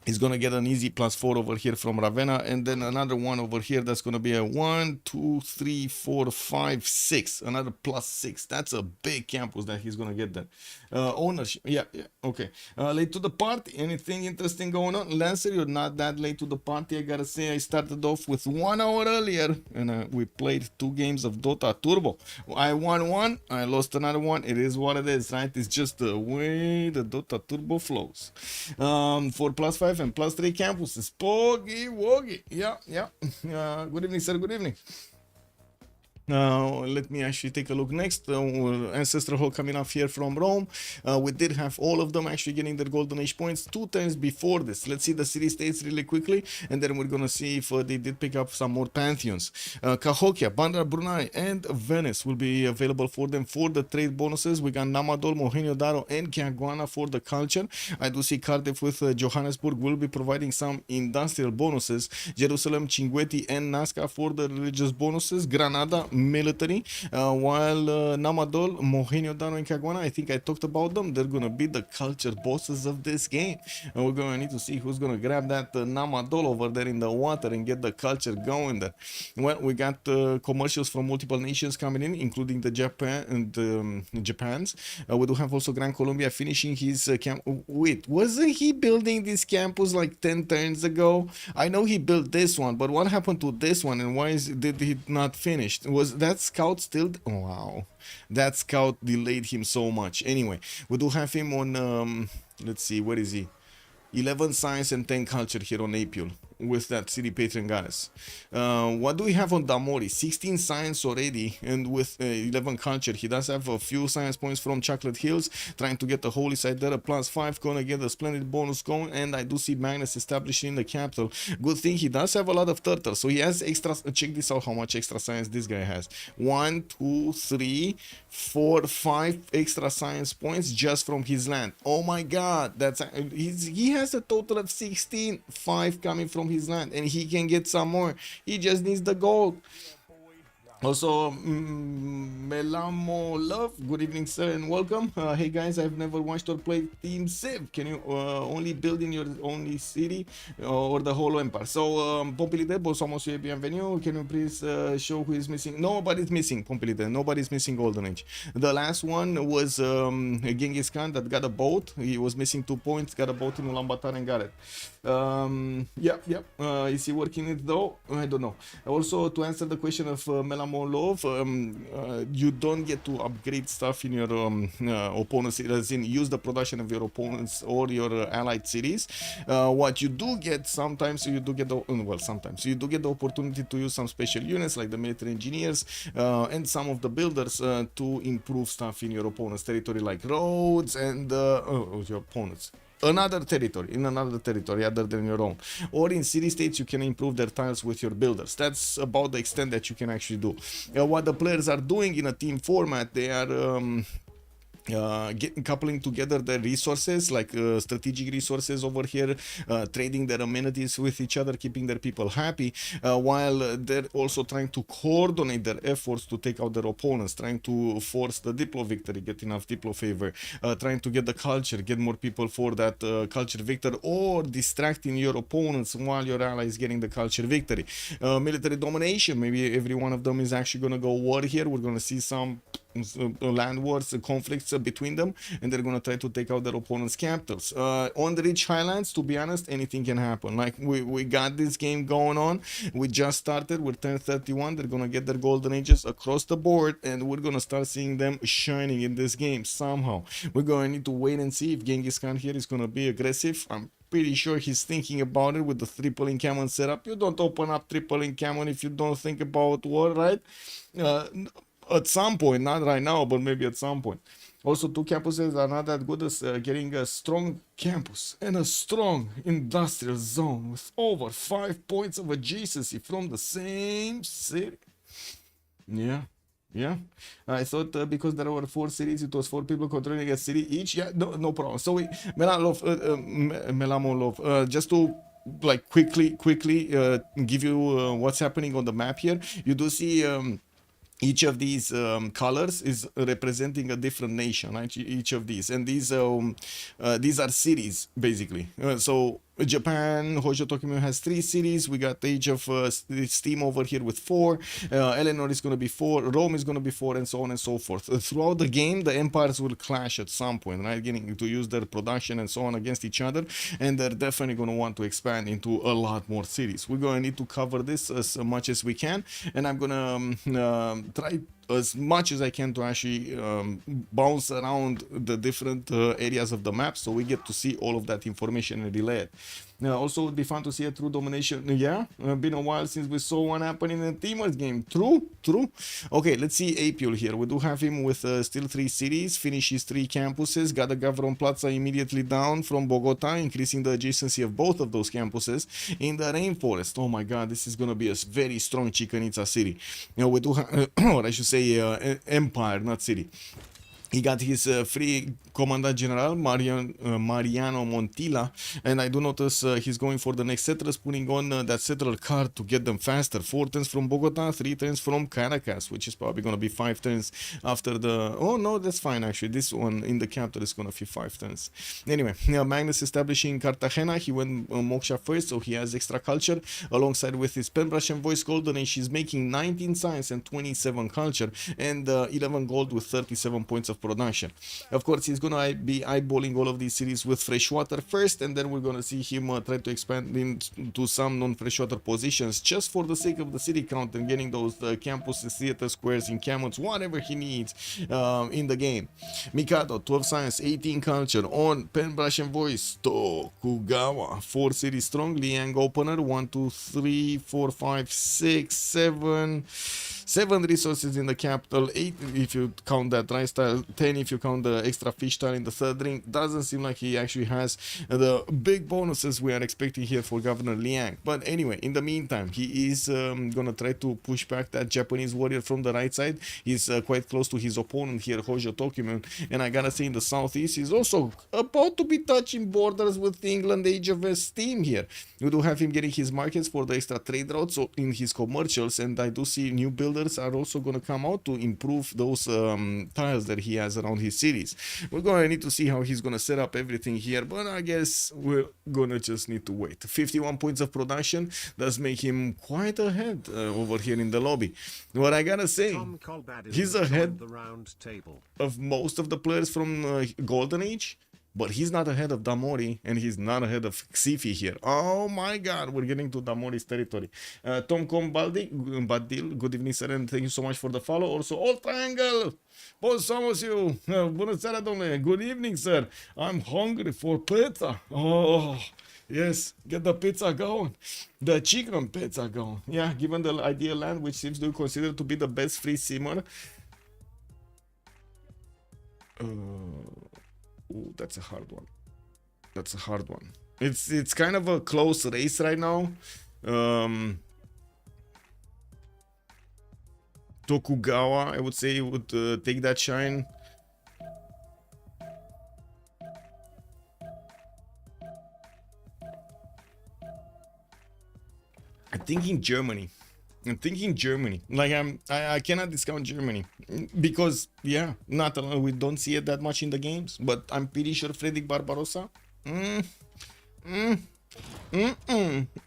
He's gonna get an easy +4 over here from Ravenna, and then another one over here that's gonna be a 1, 2, 3, 4, 5, 6. Another +6. That's a big campus that he's gonna get there. Ownership. Yeah. Okay. Late to the party. Anything interesting going on? Lancer, you're not that late to the party. I gotta say, I started off with 1 hour earlier, and we played 2 games of Dota Turbo. I won 1. I lost another 1. It is what it is, right? It's just the way the Dota Turbo flows. For +5 and +3 campuses. Poggy woggy. Yeah. Good evening, sir. Good evening. Now, let me actually take a look next. Ancestral Hall coming off here from Rome. We did have all of them actually getting their Golden Age points 2 times before this. Let's see the city-states really quickly, and then we're gonna see if they did pick up some more pantheons. Cahokia, Bandar, Brunei, and Venice will be available for them for the trade bonuses. We got Namadol, Mohenjo-Daro, and Caguana for the culture. I do see Cardiff with Johannesburg will be providing some industrial bonuses. Jerusalem, Chinguetti, and Nazca for the religious bonuses. Granada, military, while Namadol, Mohenjo-Daro, and Caguana, I think I talked about them. They're gonna be the culture bosses of this game, and we're gonna need to see who's gonna grab that Namadol over there in the water and get the culture going there. Well, we got commercials from multiple nations coming in, including the Japan and Japan's. We do have also Gran Colombia finishing his camp. Wait, wasn't he building this campus like 10 turns ago? I know he built this one, but what happened to this one, and why did he not finish? Was that scout still... Oh, wow, that scout delayed him so much. Anyway, we do have him on let's see, where is he? 11 science and 10 culture here on Apule. with that city patron goddess. What do we have on Damori? 16 science already, and with 11 culture. He does have a few science points from Chocolate Hills, trying to get the holy side there. A +5, gonna get a splendid bonus going, and I do see Magnus establishing the capital. Good thing he does have a lot of turtles, so he has extra. Check this out, how much extra science this guy has. 1, 2, 3, 4, 5 extra science points just from his land. Oh my god, that's he has a total of 16, 5 coming from his land, and he can get some more. He just needs the gold. Also, Melamo Love, good evening, sir, and welcome. Hey guys, I've never watched or played Team Civ. Can you only build in your only city or the whole empire? So, Pompilide, bonsoir et bienvenue. Can you please show who is missing? Nobody's missing, Pompilide. Nobody's missing Golden Age. The last one was Genghis Khan that got a boat. He was missing 2 points, got a boat in Ulaanbaatar and got it. Is he working it though? I don't know. Also, to answer the question of Melamo Love, you don't get to upgrade stuff in your opponent's, as in use the production of your opponents or your allied cities. What you do get sometimes, you do get sometimes you do get the opportunity to use some special units like the military engineers and some of the builders to improve stuff in your opponent's territory, like roads and your opponents. In another territory other than your own, or in city states you can improve their tiles with your builders. That's about the extent that you can actually do. What the players are doing in a team format, they are coupling together their resources, like strategic resources over here, trading their amenities with each other, keeping their people happy, while they're also trying to coordinate their efforts to take out their opponents, trying to force the Diplo victory, get enough Diplo favor, trying to get the culture, get more people for that culture victory, or distracting your opponents while your ally is getting the culture victory. Military domination, maybe every one of them is actually gonna go war here. We're gonna see some land wars, conflicts between them, and they're gonna try to take out their opponent's capitals. On the rich highlands, to be honest, anything can happen. Like we got this game going on, we just started, we're 10:31, they're gonna get their golden ages across the board, and we're gonna start seeing them shining in this game somehow. We're gonna need to wait and see if Genghis Khan here is gonna be aggressive. I'm pretty sure he's thinking about it with the triple encampment setup. You don't open up triple encampment if you don't think about war, right? At some point, not right now, but maybe at some point. Also, 2 campuses are not that good as getting a strong campus and a strong industrial zone with over 5 points of adjacency from the same city. Yeah. I thought because there were 4 cities, it was 4 people controlling a city each. Yeah, no problem. So Melamo Love, just to like quickly give you what's happening on the map here. You do see each of these colors is representing a different nation, right? Each of these, and these are cities basically. So Japan, Hojo Tokyo has 3 cities. We got the Age of Steam over here with 4. Eleanor is going to be 4. Rome is going to be 4, and so on and so forth. Throughout the game, the empires will clash at some point, right? Getting to use their production and so on against each other, and they're definitely going to want to expand into a lot more cities. We're going to need to cover this as much as we can, and I'm going to try as much as I can to actually bounce around the different areas of the map, so we get to see all of that information and relay it. Also, it would be fun to see a true domination. Yeah, been a while since we saw one happen in a Teamers game. True. Okay, let's see Apule here. We do have him with still 3 cities, finish his 3 campuses, got the Gavron Plaza immediately down from Bogota, increasing the adjacency of both of those campuses in the rainforest. Oh my god, this is gonna be a very strong Chichen Itza city. We do have, or I should say, empire, not city. He got his free Commandant General, Mariano Montilla, and I do notice he's going for the next settlers, putting on that settler card to get them faster. 4 turns from Bogota, 3 turns from Caracas, which is probably going to be 5 turns after the... Oh, no, that's fine, actually. This one in the capital is going to be 5 turns. Anyway, Magnus establishing Cartagena. He went Moksha first, so he has extra culture, alongside with his Penbrush and Voice Golden Age. He's making 19 science and 27 culture, and 11 gold with 37 points of production. Of course, he's gonna be eyeballing all of these cities with freshwater first, and then we're gonna see him try to expand into some non-freshwater positions just for the sake of the city count and getting those campuses, theater squares, encampments, whatever he needs in the game. Mikado, 12 science, 18 culture, on Penbrush and Voice, Tokugawa, 4 cities strong, Liang opener, 1, 2, 3, 4, 5, 6, 7. 7 resources in the capital, 8 if you count that rice tile, 10 if you count the extra fish tile in the third ring. Doesn't seem like he actually has the big bonuses we are expecting here for Governor Liang. But anyway, in the meantime, he is gonna try to push back that Japanese warrior from the right side. He's quite close to his opponent here, Hojo Tokumen, and I gotta say in the southeast, he's also about to be touching borders with England Age of Esteem here. We do have him getting his markets for the extra trade routes in his commercials, and I do see new builders are also going to come out to improve those tiles that he has around his cities. We're going to need to see how he's going to set up everything here, but I guess we're going to just need to wait. 51 points of production does make him quite ahead over here in the lobby. What I gotta say, he's ahead the round table. of most of the players from Golden Age, but he's not ahead of Damori, and he's not ahead of Xifi here. Oh my god, we're getting to Damori's territory. Tomcom Badil, good evening, sir, and thank you so much for the follow. Also, All Triangle, bun somos you. Bună seara, domnule. Good evening, sir. I'm hungry for pizza. Oh, yes, get the pizza going. The chicken pizza going. Yeah, given the ideal land, which seems to be considered to be the best free simmer. Ooh, that's a hard one. That's a hard one. It's kind of a close race right now. Tokugawa, I would say, would take that shine. I'm thinking Germany. Like I cannot discount Germany because yeah, not we don't see it that much in the games, but I'm pretty sure Frederick Barbarossa.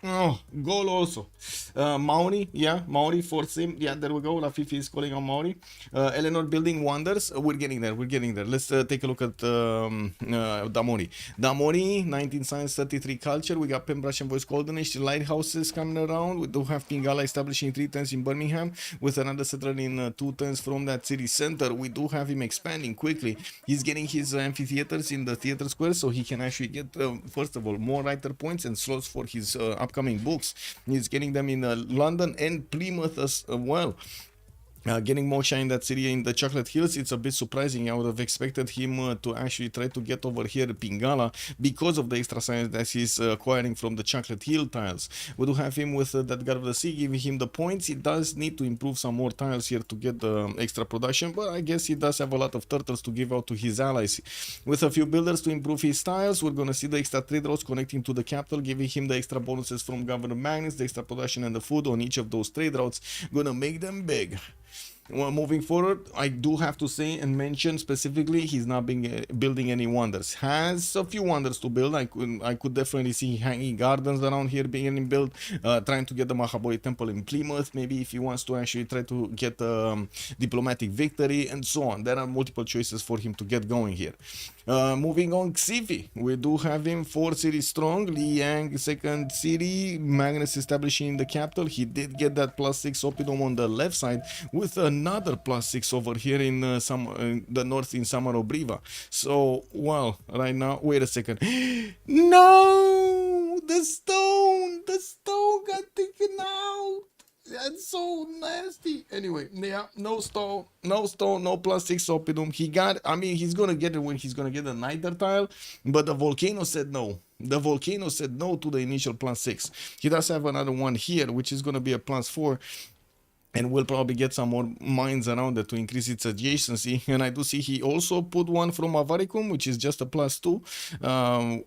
Oh, goal also. Maori, yeah, Maori for sim. Yeah, there we go. Lafifi is calling on Maori. Eleanor building wonders. We're getting there. Let's take a look at Damori. Damori, 19 science, 33 culture. We got Pembrush and Voice Golden Age lighthouses coming around. We do have Pingala establishing 3 turns in Birmingham with another settler in 2 turns from that city center. We do have him expanding quickly. He's getting his amphitheaters in the theater square so he can actually get, first of all, more writer points and slots for his upcoming books. He's getting them in London and Plymouth as well. Getting more shine in that city in the Chocolate Hills, it's a bit surprising. I would have expected him to actually try to get over here Pingala because of the extra science that he's acquiring from the Chocolate Hill tiles. We do have him with that God of the Sea giving him the points. He does need to improve some more tiles here to get the extra production, but I guess he does have a lot of turtles to give out to his allies. With a few builders to improve his tiles, we're going to see the extra trade routes connecting to the capital, giving him the extra bonuses from Governor Magnus, the extra production and the food on each of those trade routes. Gonna make them big. Well, moving forward, I do have to say and mention specifically, he's not building any wonders. Has a few wonders to build. I could definitely see hanging gardens around here being built. Trying to get the Mahaboi Temple in Plymouth, maybe if he wants to actually try to get diplomatic victory and so on. There are multiple choices for him to get going here. Moving on, Xifi. We do have him 4 cities strong. Liang, second city. Magnus establishing the capital. He did get that +6 Opidum on the left side with another +6 over here in the north in Samarobriva. So, well, right now, wait a second. No! The stone got taken out. That's so nasty. Anyway, yeah, no stone, no +6 Opidum. He's gonna get it when he's gonna get the Niter tile, but the volcano said no. The volcano said no to the initial +6. He does have another one here, which is gonna be a +4. And we'll probably get some more mines around it to increase its adjacency. And I do see he also put one from Avaricum, which is just a +2.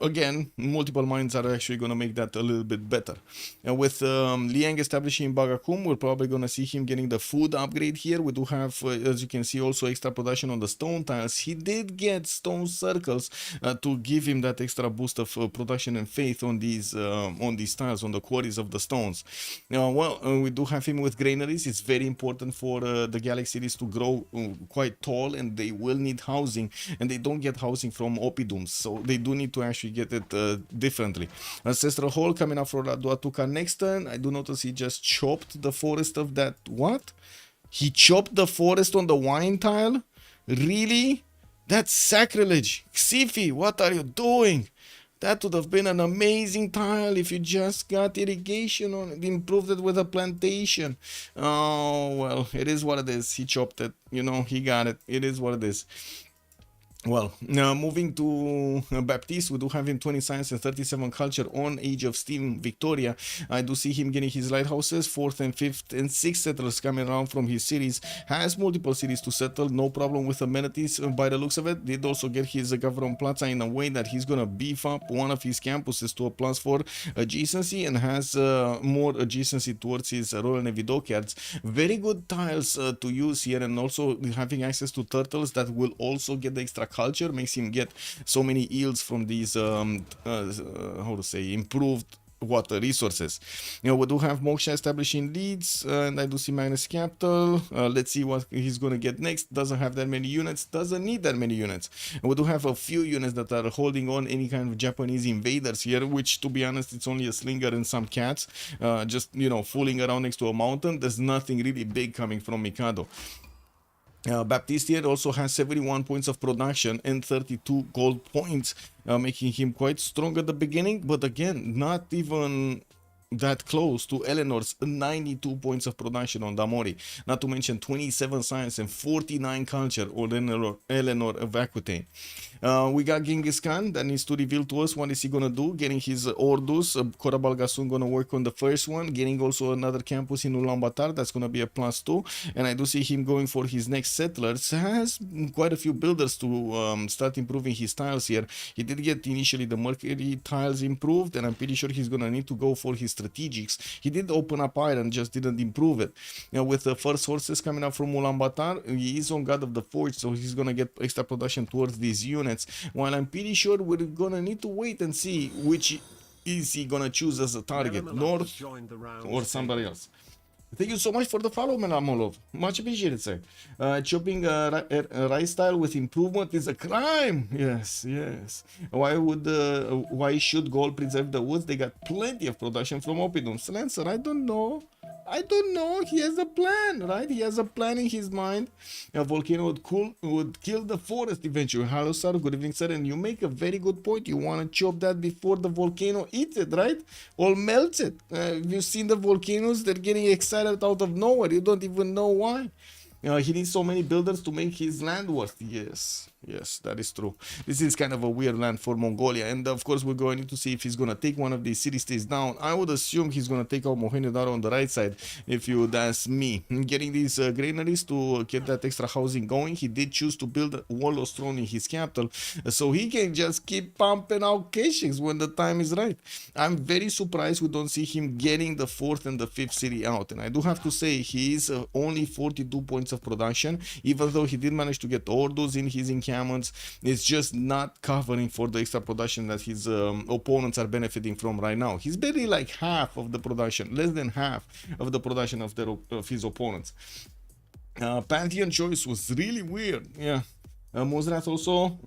Again, multiple mines are actually going to make that a little bit better. And with Liang establishing Bagakum, we're probably going to see him getting the food upgrade here. We do have, as you can see, also extra production on the stone tiles. He did get stone circles to give him that extra boost of production and faith on these tiles, on the quarries of the stones. We do have him with granaries. is very important for the Galaxy cities to grow quite tall, and they will need housing, and they don't get housing from Oppidums, so they do need to actually get it differently. Ancestral Hall coming up for Raduatuca next turn. I do notice he just chopped the forest of that. What? He chopped the forest on the wine tile? Really? That's sacrilege. Xifi, what are you doing? That would have been an amazing tile if you just got irrigation on it, improved it with a plantation. Oh, well, it is what it is. He chopped it. You know, he got it. It is what it is. Well, now moving to Baptiste, we do have him 20 science and 37 culture on Age of Steam Victoria. I do see him getting his lighthouses, 4th and 5th and 6th settlers coming around from his cities. Has multiple cities to settle, no problem with amenities by the looks of it. Did also get his government plaza in a way that he's gonna beef up one of his campuses to a +4 adjacency, and has more adjacency towards his Royal Navy dockyards. Very good tiles to use here, and also having access to turtles that will also get the extra culture makes him get so many yields from these how to say, improved water resources. You know, we do have Moksha establishing leads, and I do see Magnus Capital. Let's see what he's gonna get next. Doesn't have that many units, doesn't need that many units. And we do have a few units that are holding on any kind of Japanese invaders here, which, to be honest, it's only a slinger and some cats just, you know, fooling around next to a mountain. There's nothing really big coming from Mikado. Baptiste here also has 71 points of production and 32 gold points, making him quite strong at the beginning, but again, not even that close to Eleanor's 92 points of production on Damori, not to mention 27 science and 49 culture on Eleanor of Aquitaine. We got Genghis Khan that needs to reveal to us what is he gonna do, getting his Ordus. Korabalga soon gonna work on the first one, getting also another campus in Ulaanbaatar, that's gonna be a +2, and I do see him going for his next settlers. Has quite a few builders to start improving his tiles here. He did get initially the Mercury tiles improved, and I'm pretty sure he's gonna need to go for his strategics. He did open up iron, just didn't improve it. Now, with the first horses coming up from Ulaanbaatar, he is on God of the Forge, so he's gonna get extra production towards these units. While I'm pretty sure we're gonna need to wait and see which is he gonna choose as a target, North or somebody else. Thank you so much for the follow, Melamolov. Much appreciated, sir. Chopping rice style with improvement is a crime. Yes, yes. Why should gold preserve the woods? They got plenty of production from Oppidums. Lancer, I don't know. He has a plan, right? He has a plan in his mind. A volcano would kill the forest eventually. Hello, sir. Good evening, sir. And you make a very good point. You want to chop that before the volcano eats it, right? Or melts it. You've seen the volcanoes. They're getting excited out of nowhere. You don't even know why. He needs so many builders to make his land worth. Yes, that is true. This is kind of a weird land for Mongolia, and of course we're going to see if he's gonna take one of these city-states down. I would assume he's gonna take out Mohenjo-Daro on the right side, if you would ask me. Getting these granaries to get that extra housing going, he did choose to build a Warlord's Throne in his capital, so he can just keep pumping out Keshix when the time is right. I'm very surprised we don't see him getting the 4th and the 5th city out, and I do have to say he is only 42 points of production, even though he did manage to get Ordus in his encampments. It's just not covering for the extra production that his opponents are benefiting from right now. He's barely like half of the production, less than half of the production of his opponents. Pantheon choice was really weird. Yeah. Mozrat also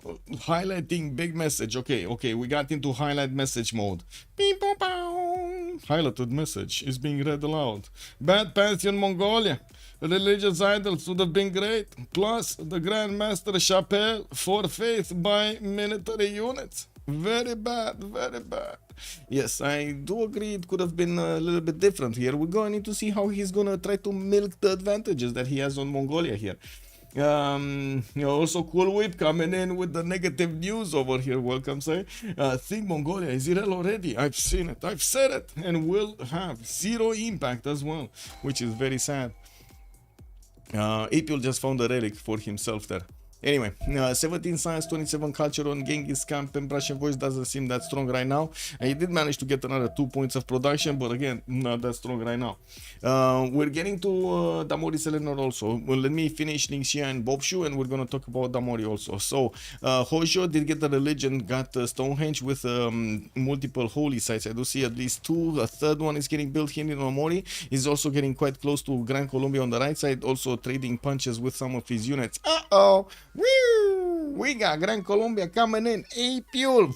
highlighting big message. Okay, we got into highlight message mode. Beep, bow, bow. Highlighted message is being read aloud. Bad Pantheon Mongolia. Religious idols would have been great. Plus the Grand Master Chapelle for faith by military units. Very bad, very bad. Yes, I do agree it could have been a little bit different here. We're going to see how he's gonna try to milk the advantages that he has on Mongolia here. Also Cool Whip coming in with the negative news over here. Welcome, sir. Think Mongolia is irrel already. I've seen it, I've said it, and will have 0 impact as well, which is very sad. Apil just found a relic for himself there. Anyway, 17 science, 27 culture on Genghis Khan. Pembrasian voice doesn't seem that strong right now. And he did manage to get another 2 points of production, but again, not that strong right now. We're getting to Damori Selenor also. Well, let me finish Ningxia and Bobshu, and we're gonna talk about Damori also. So, Hojo did get the religion, got Stonehenge with multiple holy sites. I do see at least 2. A third one is getting built here in Omori. He's also getting quite close to Gran Colombia on the right side, also trading punches with some of his units. Uh-oh! Woo! We got Gran Colombia coming in. Apule!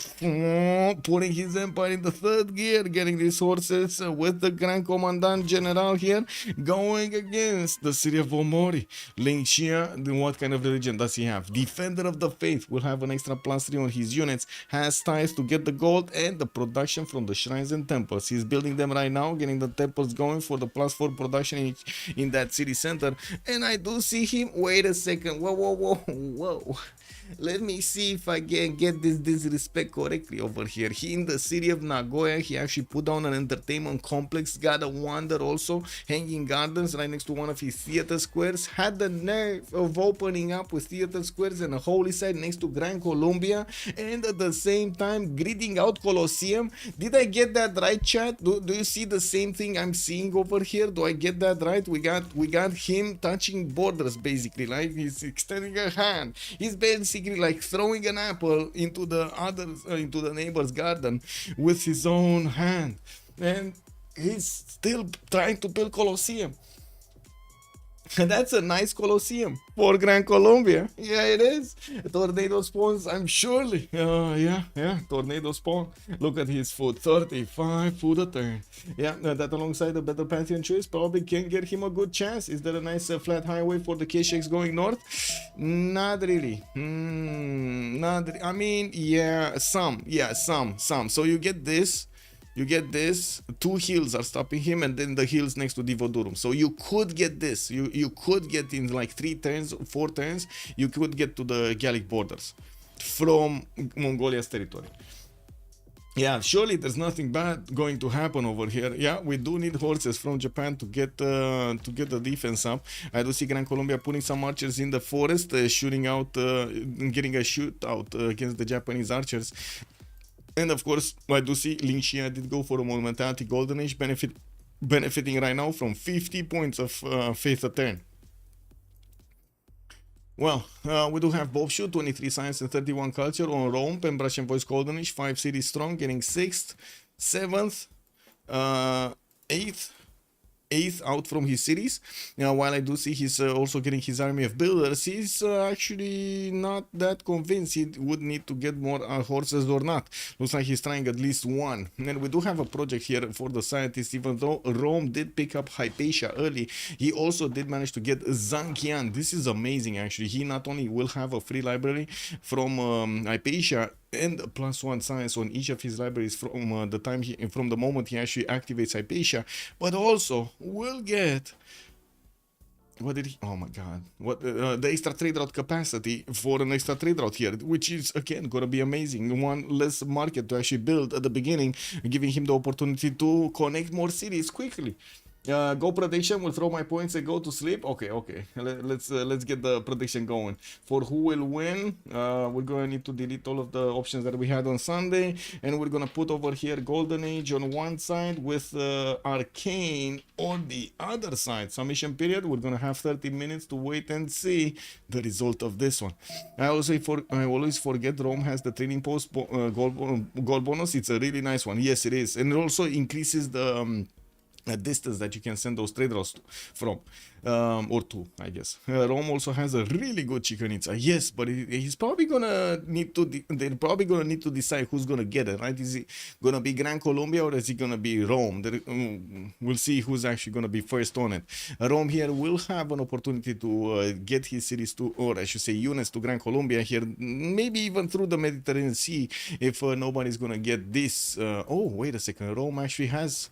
Putting his empire in the third gear, getting these horses with the Gran Commandant General here, going against the city of Omori. Ling Xia, what kind of religion does he have? Defender of the Faith will have an extra +3 on his units, has ties to get the gold and the production from the shrines and temples. He's building them right now, getting the temples going for the +4 production in that city center. And I do see him. Wait a second. Whoa. Let me see if I can get this disrespect correctly over here. He in the city of Nagoya, he actually put down an entertainment complex, got a wonder also, hanging gardens right next to one of his theater squares, had the nerve of opening up with theater squares and a holy site next to Gran Colombia, and at the same time gridding out Colosseum. Did I get that right, chat? Do you see the same thing I'm seeing over here? Do I get that right? We got him touching borders basically, like he's extending a hand. He's basically like throwing an apple into the neighbor's garden with his own hand, and he's still trying to build Colosseum. And that's a nice Colosseum for Gran Colombia. Yeah, it is. Tornado spawns, I'm surely. Yeah, tornado spawn. Look at his food, 35 food a turn. Yeah, that alongside the better Pantheon choice probably can get him a good chance. Is there a nice flat highway for the K-Shakes going north? Not really. I mean, some. So you get this. 2 hills are stopping him, and then the hills next to Divodurum. So you could get this. You could get in like 4 turns, you could get to the Gallic borders from Mongolia's territory. Yeah, surely there's nothing bad going to happen over here. Yeah, we do need horses from Japan to get the defense up. I do see Gran Colombia putting some archers in the forest, shooting out, getting a shootout against the Japanese archers. And of course, I do see Ling Xia did go for a Monumentality Golden Age, benefiting right now from 50 points of faith a turn. Well, we do have Bobshu, 23 science and 31 culture on Rome, Pembrasian voice Golden Age, 5 cities strong, getting 6th, 7th, 8th out from his cities. Now, while I do see he's also getting his army of builders, he's actually not that convinced he would need to get more horses or not. Looks like he's trying at least one. And we do have a project here for the scientists, even though Rome did pick up Hypatia early, he also did manage to get Zhangqian. This is amazing actually. He not only will have a free library from Hypatia, and +1 science on each of his libraries from the moment he actually activates Hypatia, but also will get oh my god, the extra trade route capacity for an extra trade route here, which is again gonna be amazing. One less market to actually build at the beginning, giving him the opportunity to connect more cities quickly. Go prediction, will throw my points and go to sleep. Okay. Let's get the prediction going. For who will win, we're gonna need to delete all of the options that we had on Sunday, and we're gonna put over here Golden Age on one side with Arcane on the other side. Submission period, we're gonna have 30 minutes to wait and see the result of this one. I always forget Rome has the training post gold bonus. It's a really nice one. Yes, it is, and it also increases the distance that you can send those trade routes from, or to, I guess. Rome also has a really good Chicanitsa. Yes, but he's probably gonna need to. They're probably gonna need to decide who's gonna get it, right? Is it gonna be Gran Colombia or is it gonna be Rome? We'll see who's actually gonna be first on it. Rome here will have an opportunity to get his cities to, or I should say, units to Gran Colombia here, maybe even through the Mediterranean Sea if nobody's gonna get this. Oh, wait a second. Rome actually has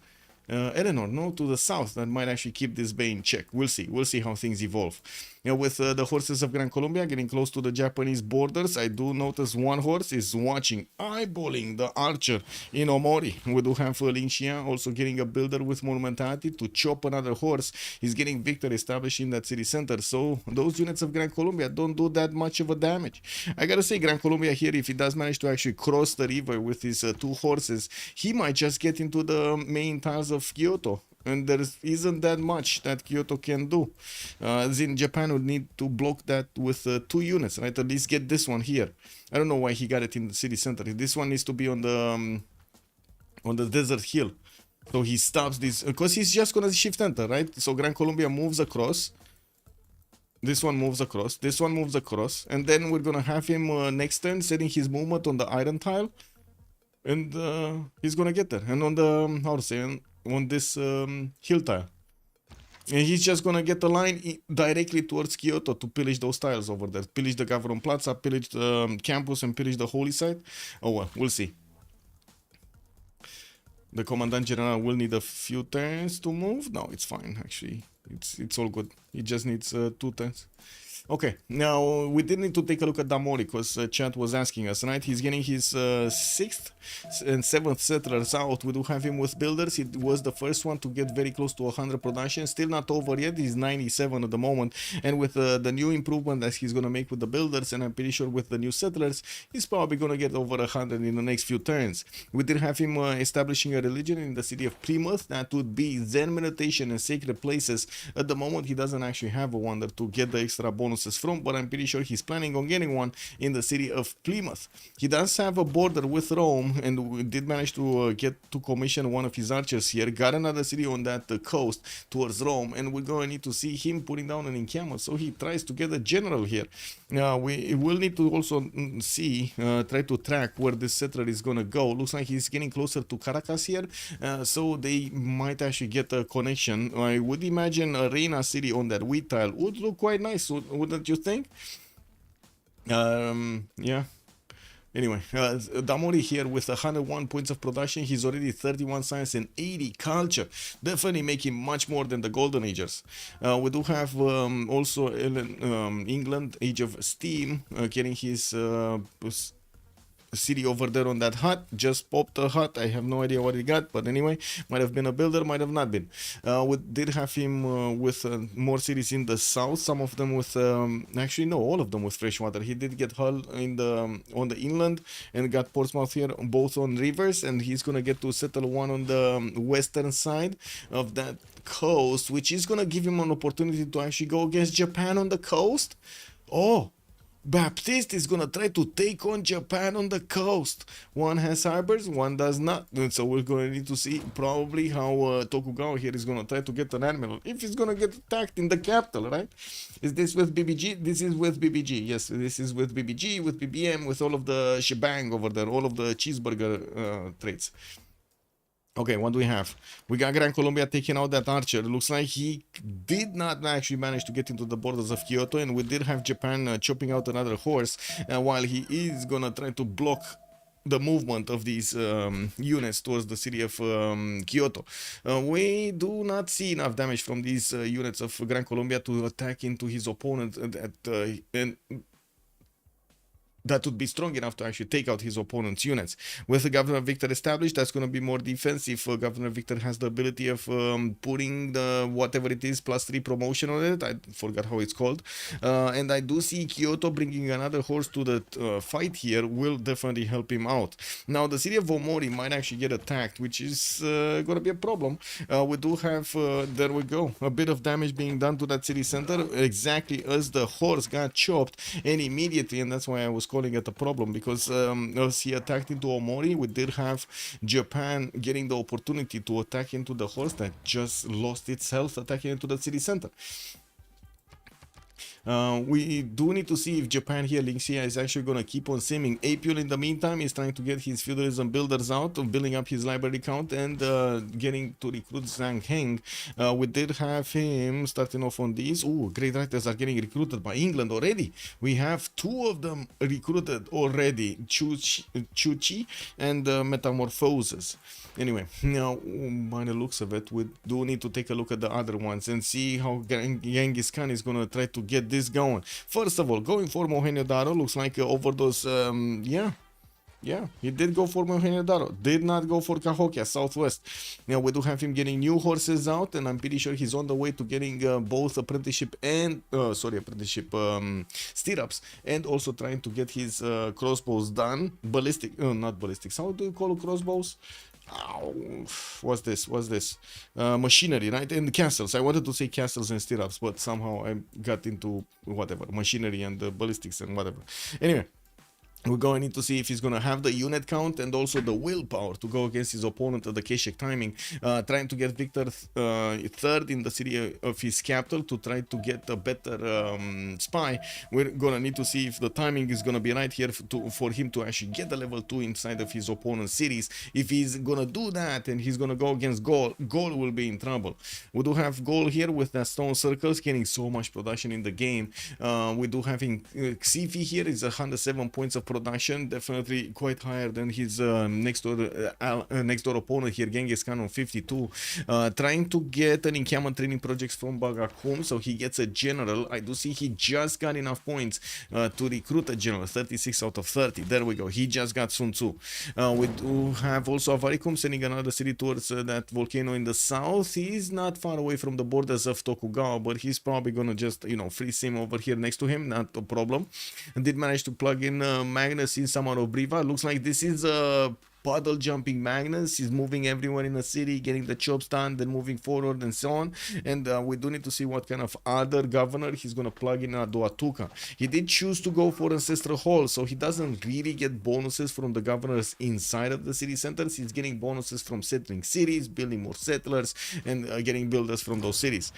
Eleanor, no, to the south. That might actually keep this bay in check. We'll see how things evolve. with the horses of Gran Colombia getting close to the Japanese borders. I do notice one horse is watching, eyeballing the archer in Omori. We do have Ling Xia also getting a builder with monumentality to chop another horse. He's getting victory established in that city center. So those units of Gran Colombia don't do that much of a damage. I gotta say, Gran Colombia here, if he does manage to actually cross the river with his two horses, he might just get into the main tiles of Kyoto. And there isn't that much that Kyoto can do. As in, Japan would need to block that with 2 units, right? At least get this one here. I don't know why he got it in the city center. This one needs to be on the desert hill. So he stops this, because he's just gonna shift enter, right? So Gran Colombia moves across. This one moves across. This one moves across. And then we're gonna have him next turn setting his movement on the iron tile. And he's gonna get there. And on the, how to say, on this hill tile. And he's just gonna get the line directly towards Kyoto to pillage those tiles over there. Pillage the Government Plaza, pillage the campus, and pillage the holy site. Oh well, we'll see. The Commandant General will need a few turns to move. No, it's fine, actually. It's all good. He just needs 2 turns. Okay, now we did need to take a look at Damori because chat was asking us, right? He's getting his 6th and 7th settlers out. We do have him with builders. He was the first one to get very close to 100 production. Still not over yet. He's 97 at the moment. And with the new improvement that he's going to make with the builders, and I'm pretty sure with the new settlers, he's probably going to get over 100 in the next few turns. We did have him establishing a religion in the city of Plymouth. That would be Zen meditation and sacred places. At the moment, he doesn't actually have a wonder to get the extra bonus from, but I'm pretty sure he's planning on getting one in the city of Plymouth. He does have a border with Rome, and we did manage to get to commission one of his archers here. Got another city on that coast towards Rome, and we're going to need to see him putting down an encampment, so he tries to get a general here. We will need to also see, try to track where this settler is going to go. Looks like he's getting closer to Caracas here, so they might actually get a connection. I would imagine a Reina city on that wheat tile would look quite nice, wouldn't you think? Yeah. Anyway, Damori here with 101 points of production. He's already 31 science and 80 culture. Definitely making much more than the Golden Agers. We do have also England, Age of Steam, getting his city over there on that hut. Just popped a hut. I have no idea what he got, but anyway, might have been a builder, might have not been. We did have him with more cities in the south, some of them with actually no, all of them with freshwater. He did get Hull in the on the inland and got Portsmouth here, both on rivers, and he's gonna get to settle one on the western side of that coast, which is gonna give him an opportunity to actually go against Japan on the coast. Oh, Baptiste is gonna try to take on Japan on the coast. One has harbors, one does not. And so we're gonna need to see probably how Tokugawa here is gonna try to get an admiral. If he's gonna get attacked in the capital, right? Is this with BBG? This is with BBG. Yes, this is with BBG, with BBM, with all of the shebang over there, all of the cheeseburger traits. Okay, what do we have? We got Gran Colombia taking out that archer. It looks like he did not actually manage to get into the borders of Kyoto, and we did have Japan chopping out another horse, while he is gonna try to block the movement of these units towards the city of Kyoto. We do not see enough damage from these units of Gran Colombia to attack into his opponent and that would be strong enough to actually take out his opponent's units. With the Governor Victor established, that's going to be more defensive. Governor Victor has the ability of putting the whatever it is +3 promotion on it. I forgot how it's called. And I do see Kyoto bringing another horse to the fight here will definitely help him out. Now, the city of Omori might actually get attacked, which is going to be a problem. We do have, there we go, a bit of damage being done to that city center exactly as the horse got chopped, and immediately, and that's why I was calling it a problem, because as he attacked into Omori, we did have Japan getting the opportunity to attack into the horse that just lost its health attacking into the city center. We do need to see if Japan here, Ling Xia, is actually going to keep on simming. Apul, in the meantime, is trying to get his feudalism builders out, building up his library count, and getting to recruit Zhang Heng. We did have him starting off on these. Ooh, Great Writers are getting recruited by England already. We have 2 of them recruited already, Chuchi and Metamorphosis. Anyway, now, by the looks of it, we do need to take a look at the other ones and see how Genghis Khan is going to try to get this this going? First of all, going for Mohenjo-Daro looks like over those, yeah, he did go for Mohenjo-Daro. Did not go for Cahokia, Southwest. Now, we do have him getting new horses out, and I'm pretty sure he's on the way to getting both apprenticeship and, stirrups, and also trying to get his crossbows done. Not ballistics. How do you call crossbows? Ow, what's this? Machinery, right? And castles. I wanted to say castles and stirrups, but somehow I got into whatever, machinery and ballistics and whatever. Anyway, we're going to need to see if he's going to have the unit count and also the willpower to go against his opponent at the Keshek timing. Trying to get Victor third in the city of his capital to try to get a better spy. We're going to need to see if the timing is going to be right here for him to actually get the level 2 inside of his opponent's cities. If he's going to do that and he's going to go against Gaul will be in trouble. We do have Gaul here with that stone circles getting so much production in the game. We do having Xifi here is 107 points of production, definitely quite higher than his next door opponent here, Genghis Khan on 52. Trying to get an encampment training projects from Bagakum, so he gets a general. I do see he just got enough points to recruit a general, 36 out of 30. There we go, he just got Sun Tzu. We do have also Avaricum sending another city towards that volcano in the south. He's not far away from the borders of Tokugawa, but he's probably gonna just, freeze him over here next to him, not a problem. And did manage to plug in Magnus in Samaro Briva. Looks like this is a puddle jumping Magnus. He's moving everyone in the city, getting the jobs done, then moving forward and so on. And we do need to see what kind of other governor he's going to plug in Doatuka. He did choose to go for Ancestral Hall, so he doesn't really get bonuses from the governors inside of the city centers. He's getting bonuses from settling cities, building more settlers, and getting builders from those cities.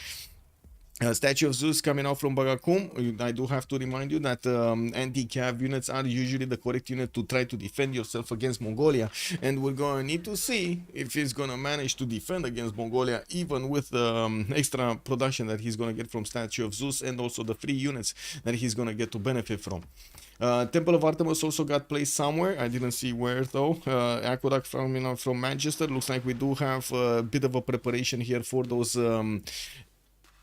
Statue of Zeus coming out from Bagakum. I do have to remind you that anti-cav units are usually the correct unit to try to defend yourself against Mongolia, and we're going to need to see if he's going to manage to defend against Mongolia even with the extra production that he's going to get from Statue of Zeus and also the free units that he's going to get to benefit from. Temple of Artemis also got placed somewhere. I didn't see where though. Aqueduct from Manchester. Looks like we do have a bit of a preparation here for those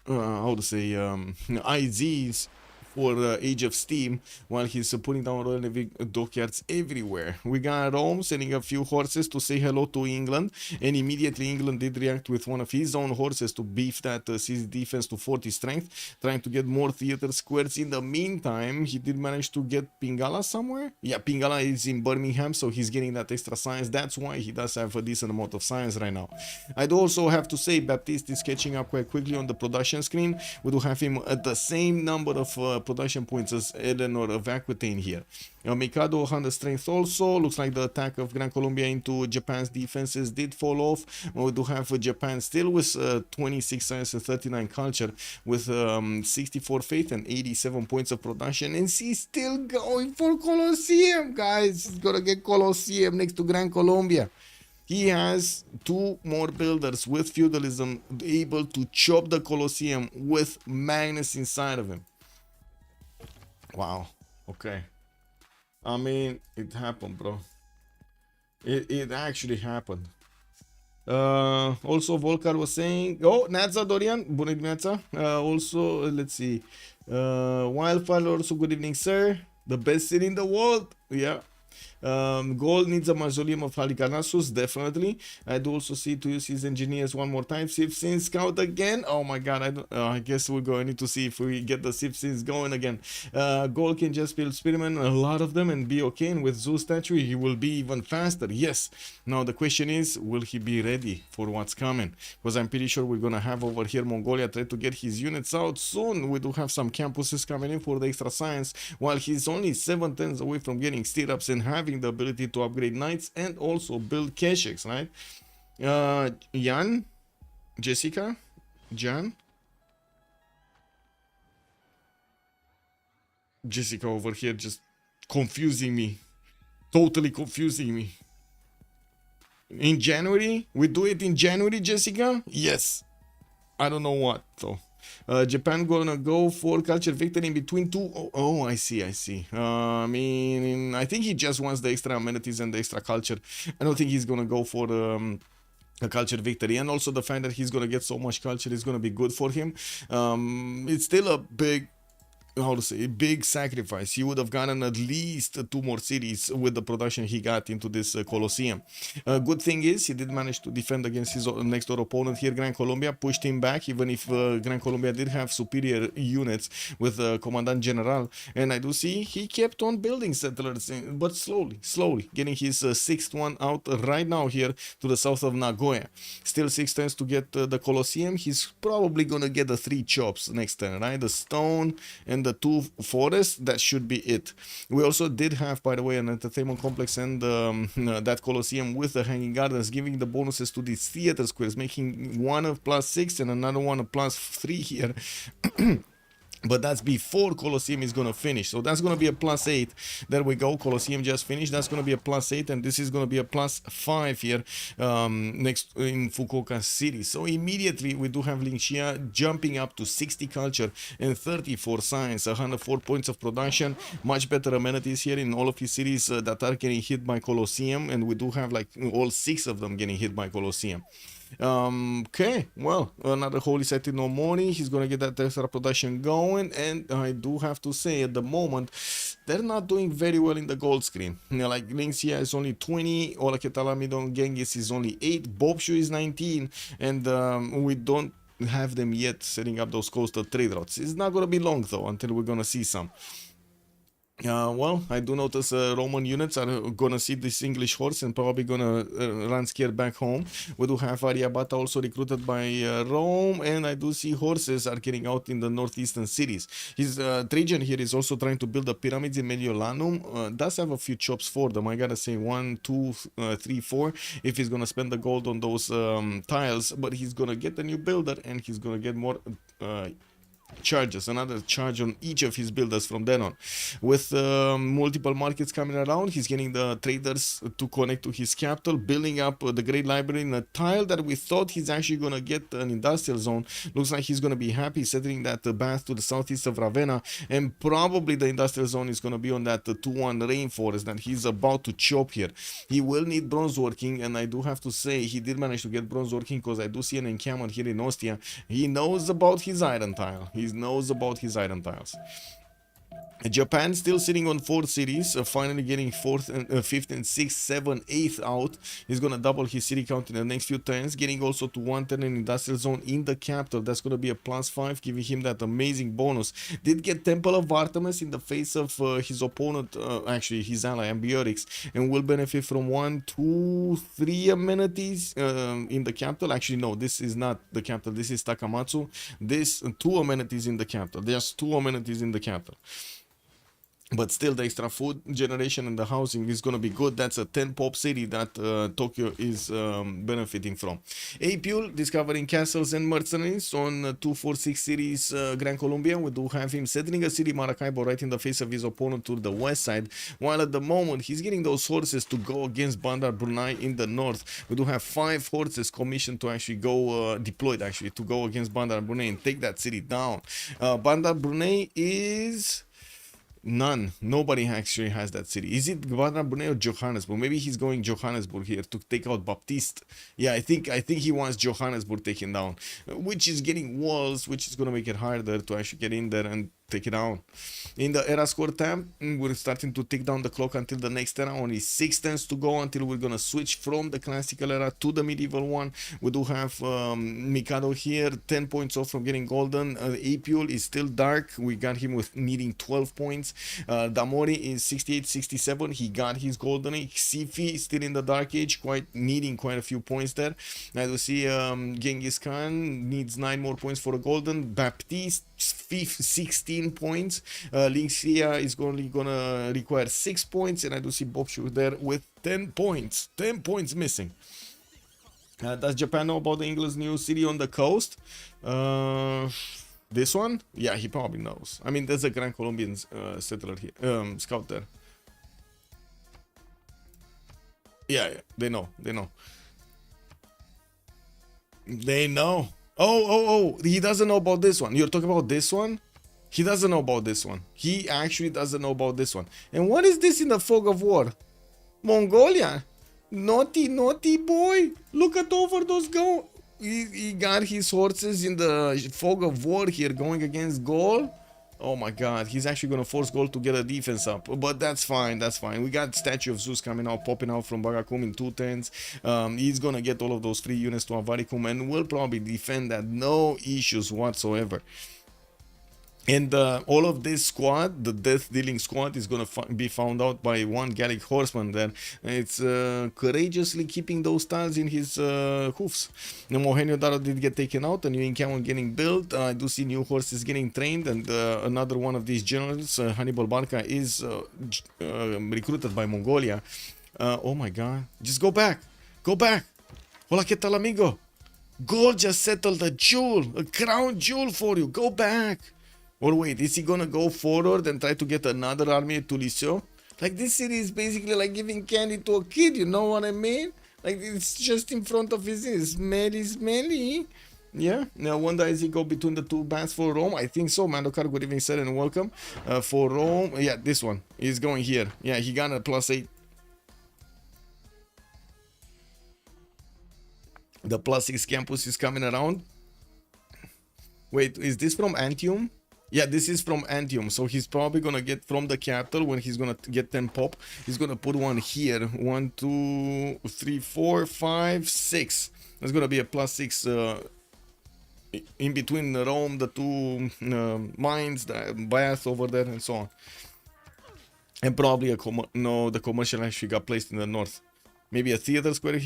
IZs for Age of Steam, while he's putting down Royal Navy dockyards everywhere. We got Rome sending a few horses to say hello to England, and immediately England did react with one of his own horses to beef that siege defense to 40 strength, trying to get more theater squares. In the meantime, he did manage to get Pingala somewhere. Yeah, Pingala is in Birmingham, so he's getting that extra science. That's why he does have a decent amount of science right now. I do also have to say Baptiste is catching up quite quickly on the production screen. We do have him at the same number of production points as Eleanor of Aquitaine here. Mikado 100 strength also. Looks like the attack of Gran Colombia into Japan's defenses did fall off. We do have Japan still with 26 science and 39 culture with 64 faith and 87 points of production, and he's still going for Colosseum, guys. He's gonna get Colosseum next to Gran Colombia. He has 2 more builders with feudalism able to chop the Colosseum with Magnus inside of him. Wow. Okay. I mean, it happened, bro. It actually happened. Also, Volcar was saying, oh, Natsa Dorian, bună dimineața. Also, let's see. Wildfire also, good evening, sir. The best city in the world. Yeah. Gold needs a mausoleum of Halicarnassus, definitely. I do also see to use his engineers one more time. Civ6 scout again. Oh my god, I guess we're going to need to see if we get the Civ6 going again. Gold can just build spearmen, a lot of them, and be okay. And with Zeus statue, he will be even faster. Yes. Now the question is, will he be ready for what's coming? Because I'm pretty sure we're gonna have over here Mongolia try to get his units out soon. We do have some campuses coming in for the extra science, while he's only 7 turns away from getting stirrups and having the ability to upgrade knights and also build Kesheks, right? Jan, Jessica, Jan, Jessica over here just confusing me, totally confusing me. In January, we do it in January, Jessica. Yes, I don't know what though. Japan gonna go for culture victory in between 2. Oh, I see. I mean, I think he just wants the extra amenities and the extra culture. I don't think he's gonna go for a culture victory, and also the fact that he's gonna get so much culture is gonna be good for him. It's still a big how to say, big sacrifice. He would have gotten at least 2 more cities with the production he got into this Colosseum. Good thing is he did manage to defend against his next door opponent here. Gran Colombia pushed him back, even if Gran Colombia did have superior units with Commandant General. And I do see he kept on building settlers, but slowly getting his 6th one out right now here to the south of Nagoya. Still 6 turns to get the Colosseum. He's probably gonna get the 3 chops next turn, right? The stone and the 2 forests. That should be it. We also did have, by the way, an entertainment complex and that Colosseum with the hanging gardens, giving the bonuses to these theater squares, making one of +6 and another one of +3 here. But that's before Colosseum is going to finish. So that's going to be a +8. There we go. Colosseum just finished. That's going to be a +8. And this is going to be a +5 here next in Fukuoka City. So immediately we do have Linxia jumping up to 60 culture and 34 science. 104 points of production. Much better amenities here in all of his cities that are getting hit by Colosseum. And we do have like all 6 of them getting hit by Colosseum. Okay, well, another holy site in Omori. He's gonna get that extra production going, and I do have to say at the moment they're not doing very well in the gold screen. You know, like Linxia is only 20, Olaketalamidon Genghis is only 8, Bobshu is 19, and we don't have them yet setting up those coastal trade routes. It's not gonna be long though until we're gonna see some. Well, I do notice Roman units are gonna see this English horse and probably gonna run scared back home. We do have Ariabata also recruited by Rome, and I do see horses are getting out in the northeastern cities. His Trajan here is also trying to build the pyramids in Mediolanum. Does have a few chops for them. I gotta say 1, 2, 3, 4 if he's gonna spend the gold on those tiles, but he's gonna get a new builder and he's gonna get more charges, another charge on each of his builders from then on. With multiple markets coming around, he's getting the traders to connect to his capital, building up the great library in a tile that we thought he's actually gonna get an industrial zone. Looks like he's gonna be happy settling that bath to the southeast of Ravenna, and probably the industrial zone is gonna be on that 2-1 rainforest that he's about to chop here. He will need bronze working, and I do have to say he did manage to get bronze working because I do see an encampment here in Ostia. He knows about his iron tile. He knows about his iron tiles. Japan still sitting on 4 cities, finally getting 4th and 5th and 6th, 7th, 8th out. He's gonna double his city count in the next few turns, getting also to 1 turn in industrial zone in the capital. That's gonna be a +5, giving him that amazing bonus. Did get Temple of Artemis in the face of his opponent, actually his ally Ambiorix, and will benefit from 1, 2, 3 amenities in the capital. Actually no, this is not the capital, this is Takamatsu. This 2 amenities in the capital. There's 2 amenities in the capital. But still, the extra food generation and the housing is going to be good. That's a 10 pop city that Tokyo is benefiting from. Apule discovering castles and mercenaries on 246 cities, Gran Colombia. We do have him settling a city, Maracaibo, right in the face of his opponent to the west side. While at the moment, he's getting those horses to go against Bandar Brunei in the north. We do have 5 horses commissioned to actually go, deployed actually, to go against Bandar Brunei and take that city down. Bandar Brunei is... Nobody actually has that city. Is it Bandar Brunei or Johannesburg? Maybe he's going Johannesburg here to take out Baptiste. Yeah, I think he wants Johannesburg taken down, which is getting walls, which is gonna make it harder to actually get in there and take it down. In the era score tab, we're starting to tick down the clock until the next era. Only 6 turns to go until we're gonna switch from the classical era to the medieval one. We do have Mikado here, 10 points off from getting golden. Apule is still dark. We got him with needing 12 points. Damori is 68, 67. He got his golden. Sifi is still in the dark age, needing quite a few points there. I do see Genghis Khan needs 9 more points for a golden. Baptiste 16 points. Linxia is only gonna require 6 points, and I do see Bobshu there with 10 points. 10 points missing. Does Japan know about the English new city on the coast? This one? Yeah, he probably knows. I mean, there's a Grand Colombian settler here, scout there. Yeah, they know. They know. Oh, he doesn't know about this one. You're talking about this one? He doesn't know about this one. He actually doesn't know about this one. And what is this in the fog of war? Mongolia? Naughty boy. Look at over those go. He got his horses in the fog of war here going against Gaul. Oh my god, he's actually gonna force gold to get a defense up. But that's fine, that's fine. We got Statue of Zeus coming out, popping out from Bagakum in 2 turns. He's gonna get all of those free units to Avaricum and will probably defend that, no issues whatsoever. And all of this squad, the death dealing squad, is gonna be found out by one Gallic horseman there. It's courageously keeping those tiles in his hoofs. The Mohenio Daro did get taken out, a new encampment getting built. I do see new horses getting trained, and another one of these generals, Hannibal Barca, is recruited by Mongolia. Oh my god, just go back, go back. Hola, que tal, amigo? Gold just settled a jewel, a crown jewel for you. Go back. Or wait, is he gonna go forward and try to get another army to Lisio? Like, this city is basically like giving candy to a kid, you know what I mean? Like, it's just in front of his ears. Smelly. Yeah, now wonder is he go between the two bands for Rome? I think so. Mandokar, good evening, sir, and welcome. For Rome, yeah, this one. He's going here. Yeah, he got a +8. The +6 campus is coming around. Wait, is this from Antium? Yeah, this is from Antium, so he's probably gonna get from the capital when he's gonna get 10 pop. He's gonna put one here. 1, 2, 3, 4, 5, 6. There's gonna be a +6 in between Rome, the two mines, the bath over there, and so on. And probably the commercial actually got placed in the north. Maybe a theater square.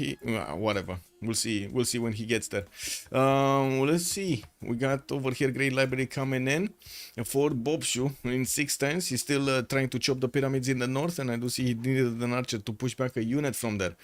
Whatever. We'll see. We'll see when he gets there. Let's see. We got over here Great Library coming in for Bobshu in 6 turns. He's still trying to chop the pyramids in the north, and I do see he needed an archer to push back a unit from there.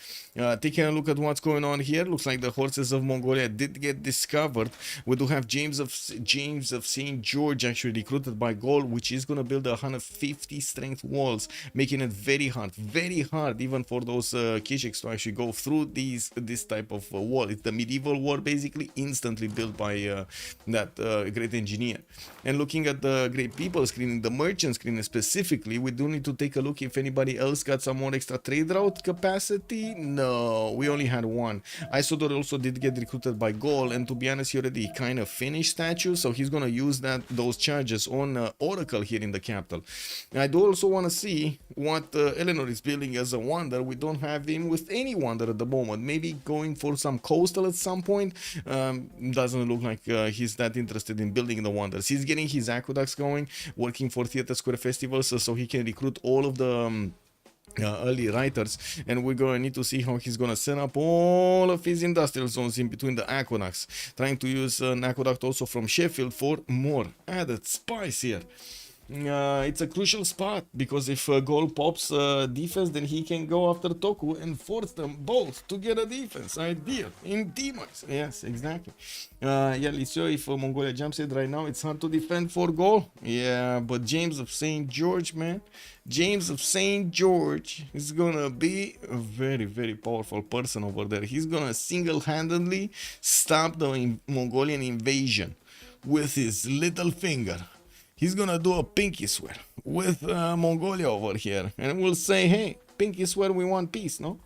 Taking a look at what's going on here, looks like the horses of Mongolia did get discovered. We do have James of St. George actually recruited by Gaul, which is gonna build 150 strength walls, making it very hard even for those Kishiks to actually go through this type of wall. It's the medieval war, basically instantly built by that great engineer. And looking at the great people screen, the merchant screen specifically, we do need to take a look if anybody else got some more extra trade route capacity. No, we only had one. Isodor also did get recruited by Gaul, and to be honest, he already kind of finished statue, so he's gonna use those charges on Oracle here in the capital. I do also want to see what Eleanor is building as a wonder. We don't have him with any wonder at the moment. Maybe going for some coastal at some point. Doesn't look like he's that interested in building the wonders. He's getting his aqueducts going, working for Theater Square festivals, so he can recruit all of the early writers, and we're gonna need to see how he's gonna set up all of his industrial zones in between the aqueducts, trying to use an aqueduct also from Sheffield for more added spice here. It's a crucial spot, because if Gaul pops defense, then he can go after Toku and force them both to get a defense. Ideal in Demon's. Yes, exactly. Yeah, Lisio, if Mongolia jumps it right now, it's hard to defend for Gaul. Yeah, but James of St. George, man, James of St. George is gonna be a very powerful person over there. He's gonna single-handedly stop the Mongolian invasion with his little finger. He's gonna do a pinky swear with Mongolia over here, and we'll say, hey, pinky swear, we want peace, no?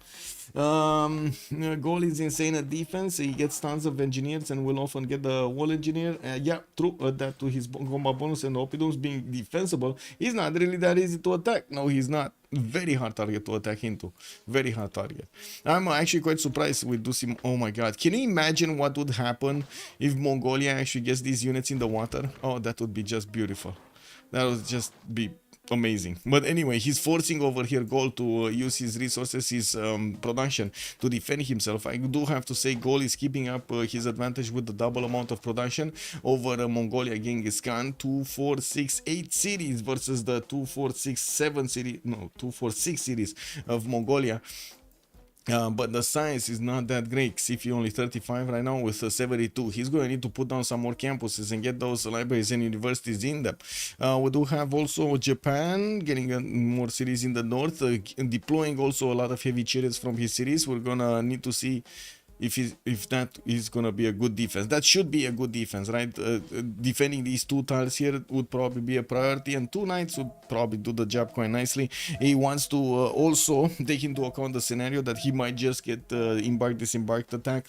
Gaul is insane at defense. He gets tons of engineers and will often get the wall engineer. Yeah, true, that to his combat bonus and Opidums being defensible. He's not really that easy to attack. No, he's not. Very hard target to attack into. Very hard target. I'm actually quite surprised with Dusim. Oh my god. Can you imagine what would happen if Mongolia actually gets these units in the water? Oh, that would be just beautiful. That would just be amazing. But anyway, he's forcing over here Gaul to use his resources, his production, to defend himself. I do have to say Gaul is keeping up his advantage with the double amount of production over Mongolia Genghis Khan. 2, 4, 6, 8 cities versus the 2, 4, 6, 7 cities, no, 2, 4, 6 cities of Mongolia. But the science is not that great. CF only 35 right now with 72. He's going to need to put down some more campuses and get those libraries and universities in them. We do have also Japan getting more cities in the north, deploying also a lot of heavy chariots from his cities. We're going to need to see if that is gonna be a good defense. That should be a good defense, right? Defending these 2 tiles here would probably be a priority, and 2 knights would probably do the job quite nicely. He wants to also take into account the scenario that he might just get disembarked attack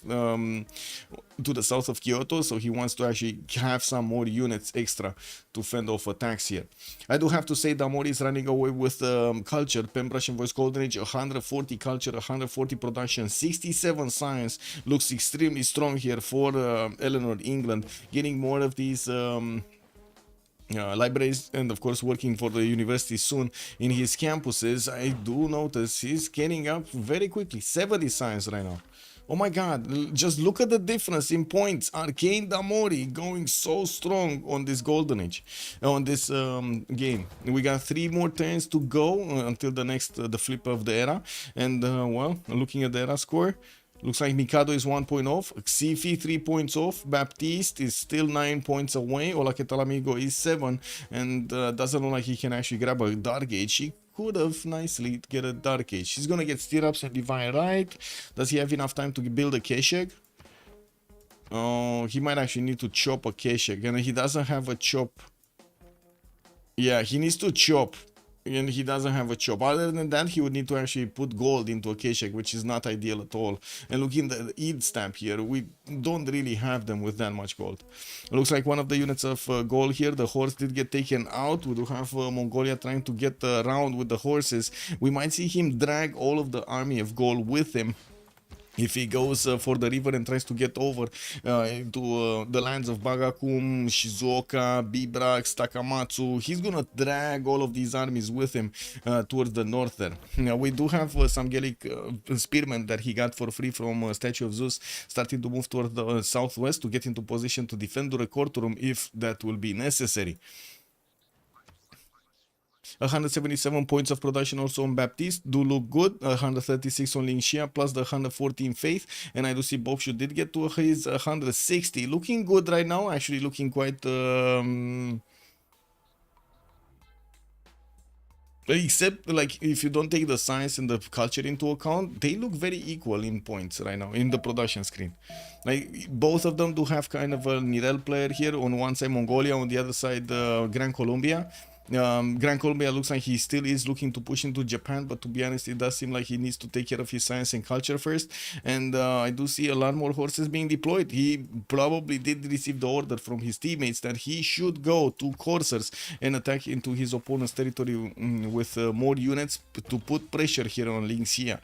to the south of Kyoto, so he wants to actually have some more units extra to fend off attacks here. I do have to say Damori is running away with culture. Pembrush and Voice Golden Age, 140 culture, 140 production, 67 science. Looks extremely strong here for Eleanor, England, getting more of these libraries, and of course working for the university soon in his campuses. I do notice he's getting up very quickly, 70 science right now. Oh my god, just look at the difference in points. Arcane Damori going so strong on this golden age, on this game. We got 3 more turns to go until the next the flip of the era, and well, looking at the era score, looks like Mikado is 1 point off, Xifi 3 points off, Baptiste is still 9 points away, Ola Ketalamigo is 7, and doesn't look like he can actually grab a Dark Age. He could have nicely get a Dark Age. He's gonna get stirrups and Divine Right. Does he have enough time to build a Keshek? Oh, he might actually need to chop a Keshek, and he doesn't have a chop. Yeah, he needs to chop, and he doesn't have a chop. Other than that, he would need to actually put gold into a Keshek, which is not ideal at all. And looking at the Eid stamp here, we don't really have them with that much gold. It looks like one of the units of gold here, the horse did get taken out. We do have Mongolia trying to get around with the horses. We might see him drag all of the army of gold with him. If he goes for the river and tries to get over into the lands of Bagakum, Shizuoka, Bibrax, Takamatsu, he's gonna drag all of these armies with him towards the north there. Now, we do have some Gaelic spearmen that he got for free from Statue of Zeus, starting to move towards the southwest to get into position to defend the courtroom if that will be necessary. 177 points of production also on Baptiste do look good. 136 on Ling Xia plus the 114 Faith, and I do see Bobshu did get to his 160, looking good right now, actually looking quite except like if you don't take the science and the culture into account, they look very equal in points right now in the production screen. Like both of them do have kind of a Nirel player here, on one side Mongolia, on the other side Gran Colombia. Gran Colombia looks like he still is looking to push into Japan, but to be honest, it does seem like he needs to take care of his science and culture first. And I do see a lot more horses being deployed. He probably did receive the order from his teammates that he should go to coursers and attack into his opponent's territory with more units to put pressure here on Ling Xia.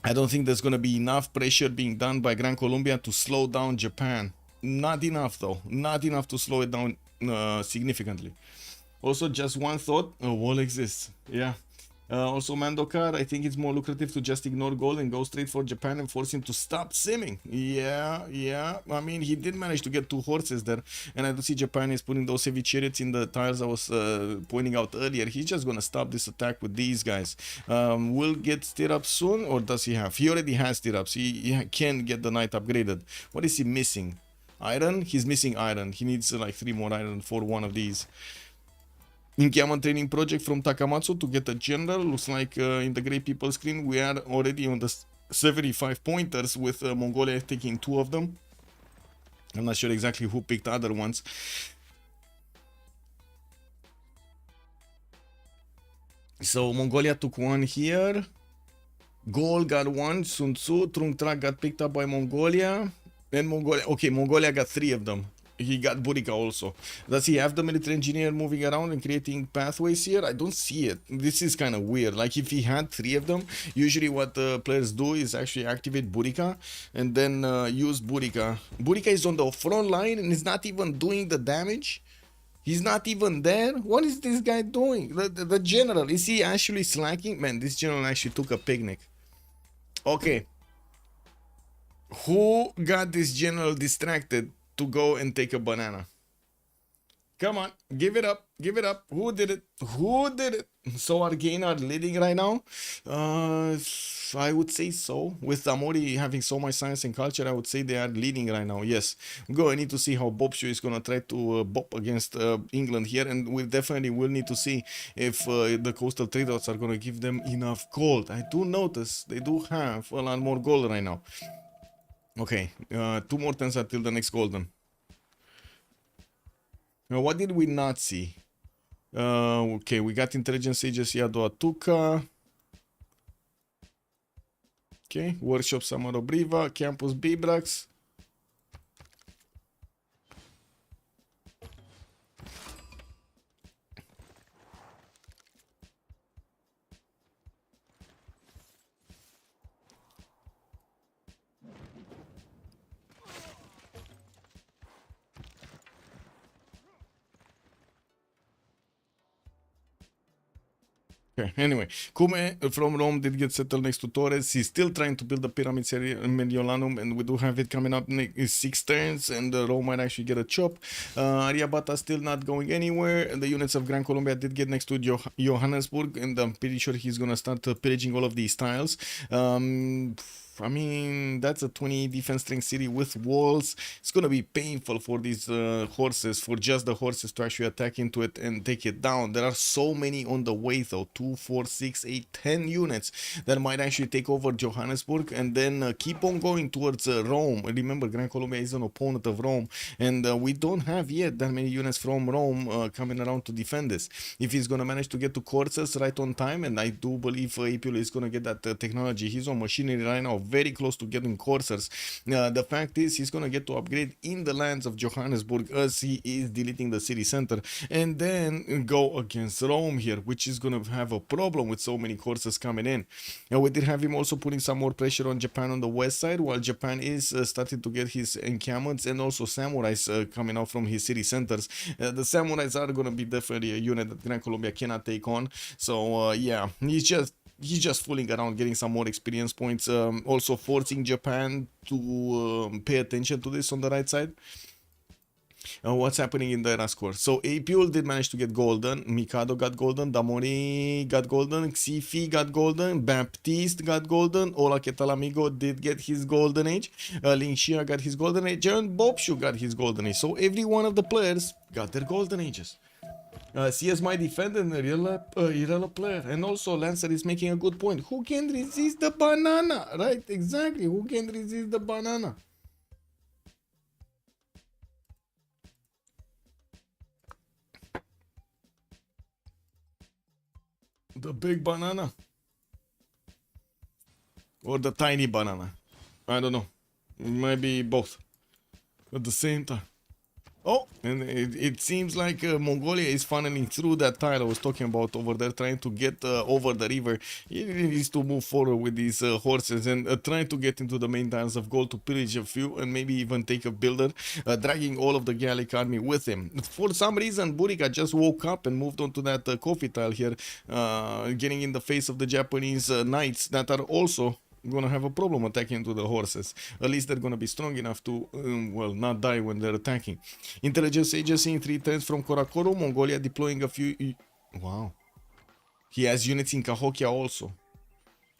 I don't think there's going to be enough pressure being done by Gran Colombia to slow down Japan. Not enough though, not enough to slow it down significantly. Also, just one thought, a wall exists. Yeah. Also, Mandokar, I think it's more lucrative to just ignore gold and go straight for Japan and force him to stop simming. Yeah. I mean, he did manage to get 2 horses there. And I do see Japan is putting those heavy chariots in the tiles I was pointing out earlier. He's just going to stop this attack with these guys. Will get stirrups soon, or does he have? He already has stirrups. He can get the knight upgraded. What is he missing? Iron? He's missing iron. He needs like 3 more iron for one of these. Inkiaman training project from Takamatsu to get a general. Looks like in the Grey People screen we are already on the 75 pointers with Mongolia taking 2 of them. I'm not sure exactly who picked other ones. So Mongolia took 1 here. Gol got 1. Sun Tzu, Trung Trak got picked up by Mongolia. And Mongolia got 3 of them. He got Burika also. Does he have the military engineer moving around and creating pathways here? I don't see it. This is kind of weird. Like if he had 3 of them, usually what players do is actually activate Burika and then use Burika. Burika is on the front line and is not even doing the damage. He's not even there. What is this guy doing? The general, is he actually slacking? Man, this general actually took a picnic. Okay. Who got this general distracted to go and take a banana? Come on, give it up, give it up. Who did it? Who did it? So Arcane are leading right now? I would say so. With Amori having so much science and culture, I would say they are leading right now. Yes. I need to see how Bobshu is gonna try to bop against England here, and we definitely will need to see if the coastal trade routes are gonna give them enough gold. I do notice they do have a lot more gold right now. Okay, 2 more turns until the next golden. Now, what did we not see? Okay, we got intelligence agency a doua tuca. Okay, workshop Samaro campus Bibrax. Okay, anyway, Kume from Rome did get settled next to Torres. He's still trying to build the pyramids here in Mediolanum, and we do have it coming up in 6 turns, and Rome might actually get a chop. Ariabata still not going anywhere, and the units of Gran Colombia did get next to Johannesburg, and I'm pretty sure he's gonna start pillaging all of these tiles. I mean, that's a 20 defense strength city with walls. It's gonna be painful for these horses, for just the horses to actually attack into it and take it down. There are so many on the way though, 2, 4, 6, 8, 10 units that might actually take over Johannesburg and then keep on going towards Rome. Remember, Gran Colombia is an opponent of Rome, and we don't have yet that many units from Rome coming around to defend this. If he's gonna manage to get to Corses right on time, and I do believe Apul is gonna get that technology, he's on machinery right now, very close to getting coursers. The fact is, he's gonna get to upgrade in the lands of Johannesburg as he is deleting the city center, and then go against Rome here, which is gonna have a problem with so many coursers coming in. Now, we did have him also putting some more pressure on Japan on the west side, while Japan is starting to get his encampments and also samurais coming out from his city centers. The samurais are gonna be definitely a unit that Gran Colombia cannot take on. So yeah, he's just fooling around, getting some more experience points, also forcing Japan to pay attention to this on the right side. What's happening in the era score? So Apul did manage to get golden, Mikado got golden, Damori got golden, Xifi got golden, Baptiste got golden, Ola Ketalamigo did get his golden age, Linxia got his golden age, and Bobshu got his golden age. So every one of the players got their golden ages. CS might defend an Irela player, and also Lancer is making a good point. Who can resist the banana? Right, exactly. Who can resist the banana? The big banana or the tiny banana? I don't know. It might be both at the same time. Oh, and it seems like Mongolia is funneling through that tile I was talking about over there, trying to get over the river. It needs to move forward with these horses and trying to get into the main tiles of gold to pillage a few and maybe even take a builder, dragging all of the Gallic army with him. For some reason, Burika just woke up and moved onto that coffee tile here, getting in the face of the Japanese knights that are also gonna have a problem attacking to the horses. At least they're gonna be strong enough to well, not die when they're attacking. Intelligence agency in 3 turns from Korakoro. Mongolia deploying a few. Wow, he has units in Cahokia also,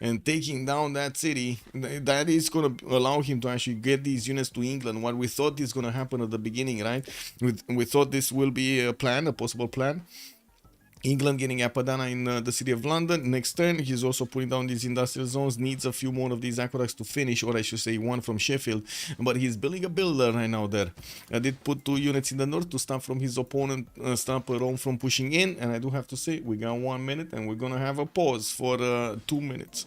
and taking down that city. That is gonna allow him to actually get these units to England. What we thought is gonna happen at the beginning, right? We thought this will be a plan, a possible plan. England getting Apadana in the city of London. Next turn, he's also putting down these industrial zones. Needs a few more of these aqueducts to finish, or I should say one from Sheffield. But he's building a builder right now there. I did put 2 units in the north to stop from his opponent, stop Rome from pushing in. And I do have to say, we got 1 minute and we're gonna have a pause for 2 minutes.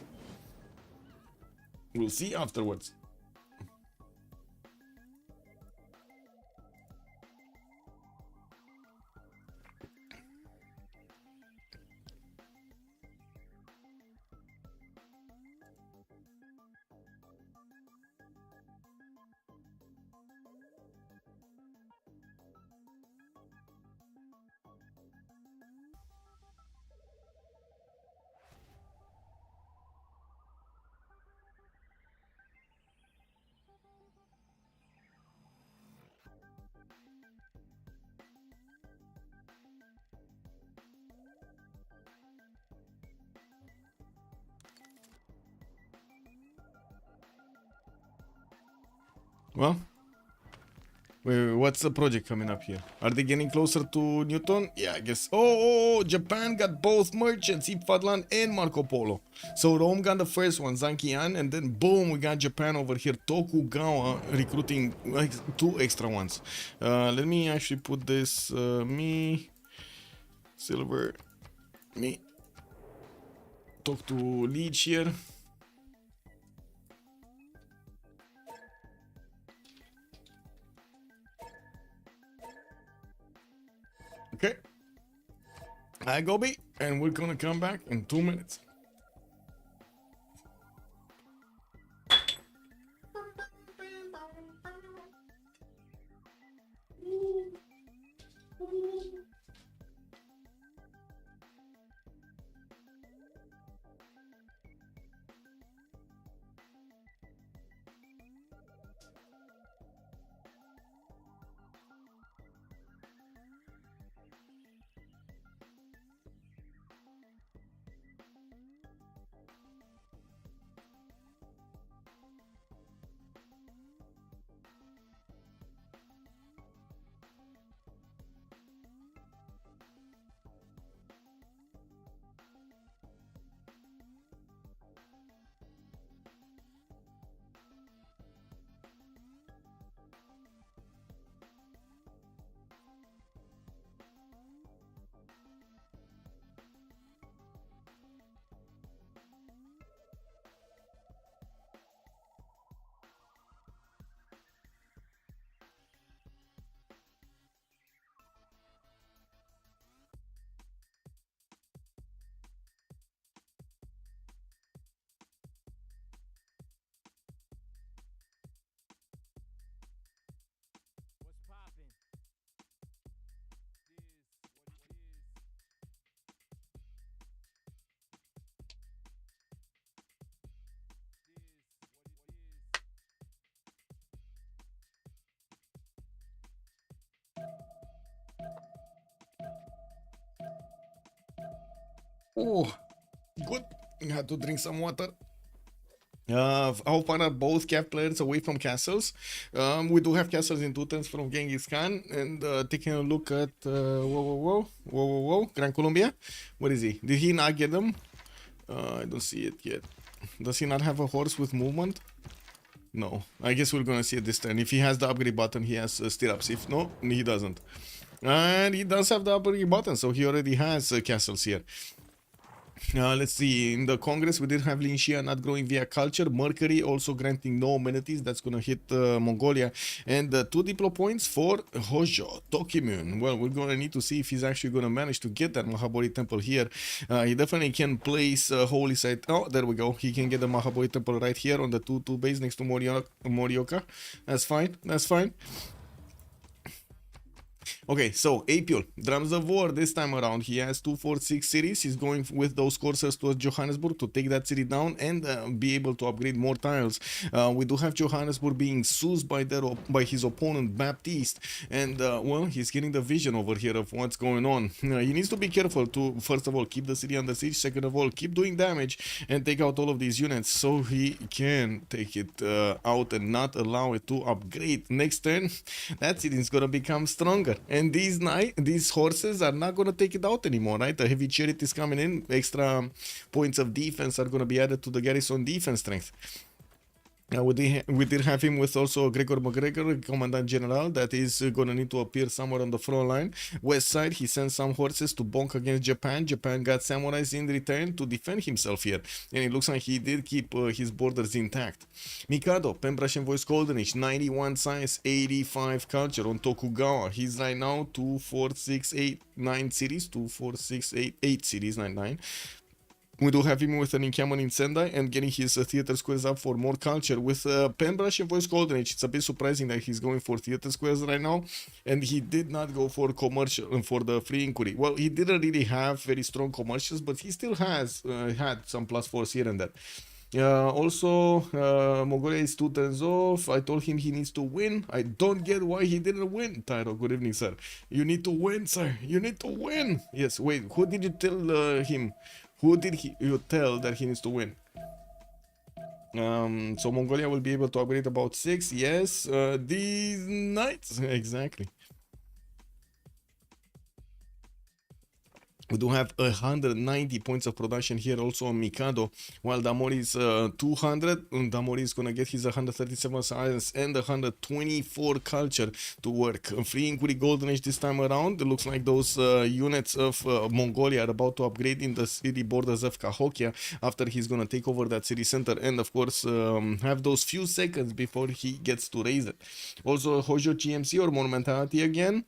We'll see afterwards. Well, Wait, what's the project coming up here? Are they getting closer to Newton? Yeah, I guess. Oh, Japan got both merchants, Ifadlan and Marco Polo. So Rome got the first one, Zankian, and then boom, we got Japan over here, Tokugawa, recruiting like 2 extra ones. Let me actually put this, me, silver, me, talk to Leech here. Okay, I go B, and we're gonna come back in 2 minutes. Oh, good. I had to drink some water. How far are both cap players away from castles? We do have castles in 2 turns from Genghis Khan, and taking a look at Gran Colombia. What is he? Did he not get them? I don't see it yet. Does he not have a horse with movement? No. I guess we're gonna see it this turn. If he has the upgrade button, he has stirrups. If no, he doesn't. And he does have the upgrade button, so he already has castles here. Let's see, in the Congress we did have Linxia not growing via culture, Mercury also granting no amenities, that's gonna hit Mongolia, and 2 diplo points for Hojo Tokimun. Well, we're gonna need to see if he's actually gonna manage to get that Mahabodhi temple here. He definitely can place Holy Site. Oh, there we go, he can get the Mahabodhi temple right here on the 2-2 base next to Morioka. That's fine, that's fine. Okay, so Apule, Drums of War this time around. He has 246 cities. He's going with those coursers towards Johannesburg to take that city down and be able to upgrade more tiles. We do have Johannesburg being seized by his opponent Baptiste, and well, he's getting the vision over here of what's going on. He needs to be careful to, first of all, keep the city under siege. Second of all, keep doing damage and take out all of these units so he can take it out and not allow it to upgrade. Next turn, that city is gonna become stronger. And these horses are not going to take it out anymore, right? The heavy chariot is coming in. Extra points of defense are going to be added to the garrison defense strength. We did have him with also Gregor McGregor, Commandant General, that is going to need to appear somewhere on the front line. West side, he sent some horses to bonk against Japan. Japan got samurais in return to defend himself here. And it looks like he did keep his borders intact. Mikado, Pembrash and Voice Goldenich, 91 science, 85 culture on Tokugawa. He's right now 2, 4, 6, 8, 9 cities. 2, 4, 6, 8 cities, 9. We do have him with an encampment in Sendai and getting his theater squares up for more culture. With Pembrush and Voice Golden Age, it's a bit surprising that he's going for theater squares right now, and he did not go for commercial and for the free inquiry. Well, he didn't really have very strong commercials, but he still has had some +4s here and there. Also, Mongolia is 2 turns off. I told him he needs to win. I don't get why he didn't win. Tyro, good evening, sir. You need to win, sir. You need to win. Yes, wait, who did you tell him? Who did you tell that he needs to win? So Mongolia will be able to upgrade about 6. Yes, these knights, exactly. We do have 190 points of production here also on Mikado, while Damori is 200. Damori is gonna get his 137 science and 124 culture to work. Freeing with the Golden Age this time around. It looks like those units of Mongolia are about to upgrade in the city borders of Cahokia after he's gonna take over that city center and of course have those few seconds before he gets to raise it. Also Hojo GMC or Monumentality again.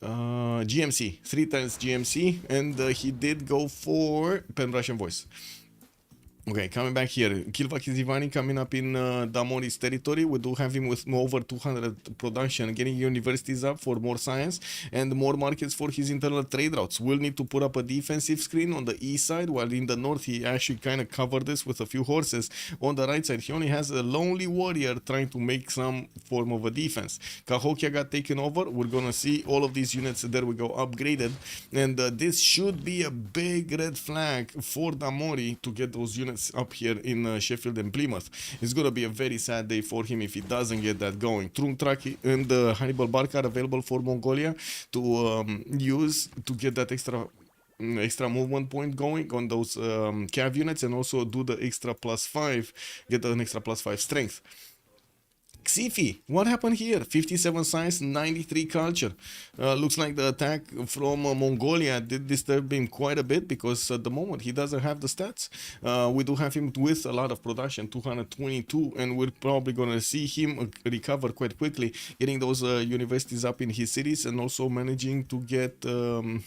GMC, 3 times GMC, and he did go for Pen Russian Voice. Okay, coming back here, Kilvak is Ivani coming up in Damori's territory. We do have him with over 200 production, getting universities up for more science and more markets for his internal trade routes. We'll need to put up a defensive screen on the east side, while in the north he actually kind of covered this with a few horses. On the right side, he only has a lonely warrior trying to make some form of a defense. Cahokia got taken over. We're gonna see all of these units, there we go, upgraded. And this should be a big red flag for Damori to get those units up here in Sheffield and Plymouth. It's gonna be a very sad day for him if he doesn't get that going. Trungtrak and Hannibal Bark are available for Mongolia to use to get that extra movement point going on those cav units, and also do the extra +5, get an extra +5 strength. Xifi, what happened here? 57 science, 93 culture. Looks like the attack from Mongolia did disturb him quite a bit, because at the moment he doesn't have the stats. We do have him with a lot of production, 222, and we're probably going to see him recover quite quickly, getting those universities up in his cities, and also managing to get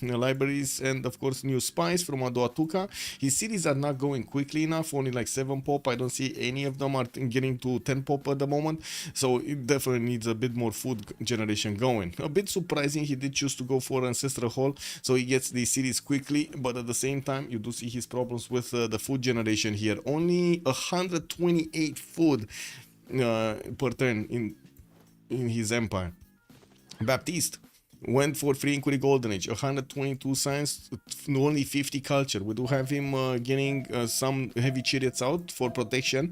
libraries and of course new spies from Adoatuka. His cities are not going quickly enough, only like 7 pop. I don't see any of them are getting to 10 pop at the moment. So it definitely needs a bit more food generation going. A bit surprising, he did choose to go for Ancestral Hall, so he gets these cities quickly, but at the same time you do see his problems with the food generation here. Only 128 food per turn in his empire. Baptiste went for Free Inquiry Golden Age, 122 science, only 50 culture. We do have him getting some heavy chariots out for protection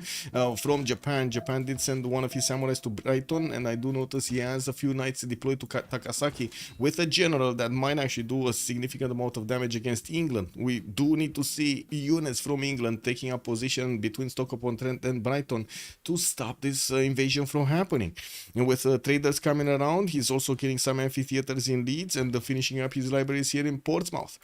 from Japan. Japan did send one of his samurais to Brighton, and I do notice he has a few knights deployed to Takasaki with a general that might actually do a significant amount of damage against England. We do need to see units from England taking up position between Stoke-upon-Trent and Brighton to stop this invasion from happening. And with traders coming around, he's also getting some amphitheaters in Leeds and finishing up his libraries here in Portsmouth.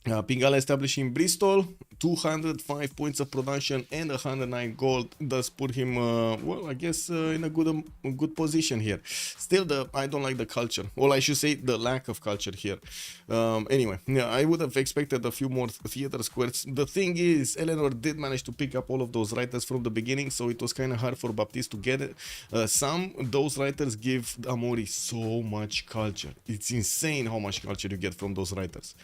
Pingala establishing Bristol, 205 points of production and 109 gold does put him, well, I guess in a good position here. Still, I don't like the culture. Well, I should say the lack of culture here. Anyway, yeah, I would have expected a few more theater squares. The thing is, Eleanor did manage to pick up all of those writers from the beginning, so it was kind of hard for Baptiste to get it. Those writers give Amori so much culture. It's insane how much culture you get from those writers.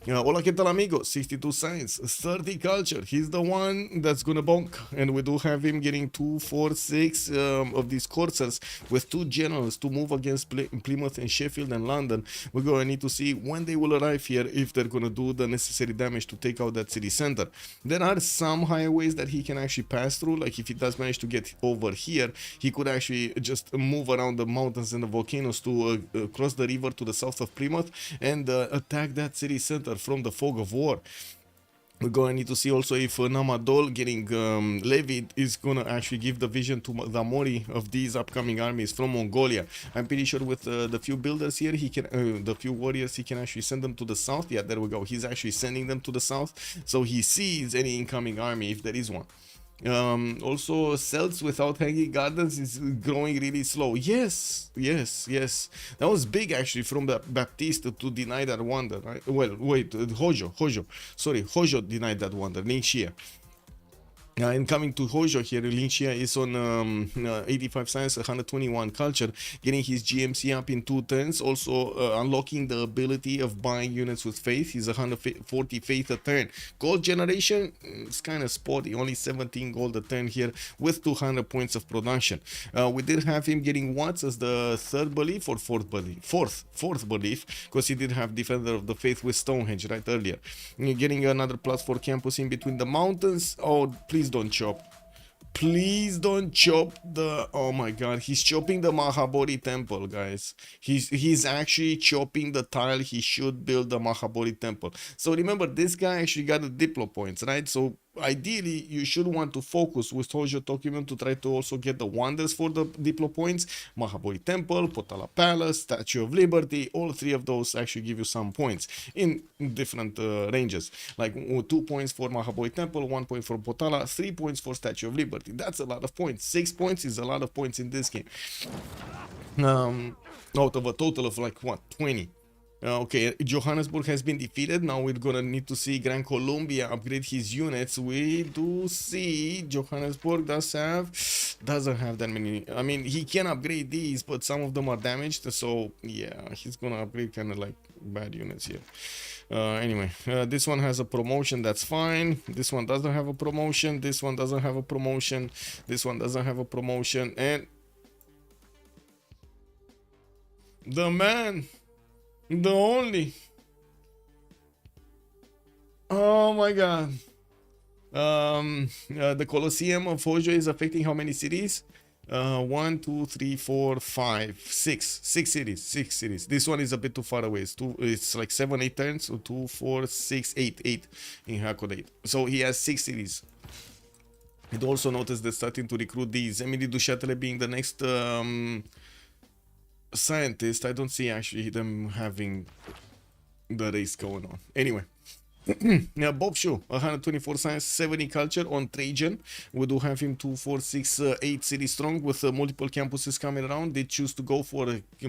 Hola, ¿qué tal, amigo? 62 science, 30 culture. He's the one that's gonna bonk. And we do have him getting 2, 4, 6 of these coursers with 2 generals to move against Plymouth and Sheffield and London. We're gonna need to see when they will arrive here, if they're gonna do the necessary damage to take out that city center. There are some highways that he can actually pass through. Like if he does manage to get over here, he could actually just move around the mountains and the volcanoes to cross the river to the south of Plymouth and attack that city center from the fog of war. We're going to need to see also if Namadol getting levied is going to actually give the vision to Damori of these upcoming armies from Mongolia. I'm pretty sure with the few builders here, he can, the few warriors, he can actually send them to the south. Yeah, there we go. He's actually sending them to the south, so he sees any incoming army if there is one. Also, cells without hanging gardens is growing really slow. Yes. That was big actually from the Baptiste to deny that wonder. Right? Well, wait, Hojo. Sorry, Hojo denied that wonder. Ningxia. And coming to Hojo here, Linxia is on 85 science, 121 culture, getting his GMC up in 2 turns, also unlocking the ability of buying units with faith. He's 140 faith a turn. Gold generation, it's kind of spotty, only 17 gold a turn here with 200 points of production. We did have him getting Watts as the 3rd belief or 4th belief? 4th belief, because he did have Defender of the Faith with Stonehenge right earlier. Getting another +4 campus in between the mountains. Oh, please don't chop. Please don't chop the, oh my god, he's chopping the Mahabodhi temple, guys. He's actually chopping the tile he should build the Mahabodhi temple. So remember, this guy actually got the Diplo points, right? So ideally you should want to focus with Hojo document to try to also get the wonders for the Diplo points. Mahabodhi temple, Potala palace, Statue of Liberty, all three of those actually give you some points in different ranges, like 2 points for Mahabodhi temple, 1 point for Potala, 3 points for Statue of Liberty. That's a lot of points. 6 points is a lot of points in this game, out of a total of like what, 20. Okay, Johannesburg has been defeated. Now we're gonna need to see Gran Colombia upgrade his units. We do see Johannesburg doesn't have that many. I mean, he can upgrade these, but some of them are damaged. So yeah, he's gonna upgrade kind of like bad units here. Anyway, this one has a promotion, that's fine. This one doesn't have a promotion. This one doesn't have a promotion. This one doesn't have a promotion. And the man, the only, oh my god, the Colosseum of Hojo is affecting how many cities? 1, 2, 3, 4, 5, 6 cities. This one is a bit too far away. It's like 7, 8 turns. So 2, 4, 6, 8 in Hakodate. So he has 6 cities. It also noticed that starting to recruit these. Emily Duchatele being the next scientist. I don't see actually them having the race going on. Anyway. Now, Bob Shaw, 124 science, 70 culture on Trajan. We do have him 2, 4, 6, 8 cities strong with multiple campuses coming around. They choose to go for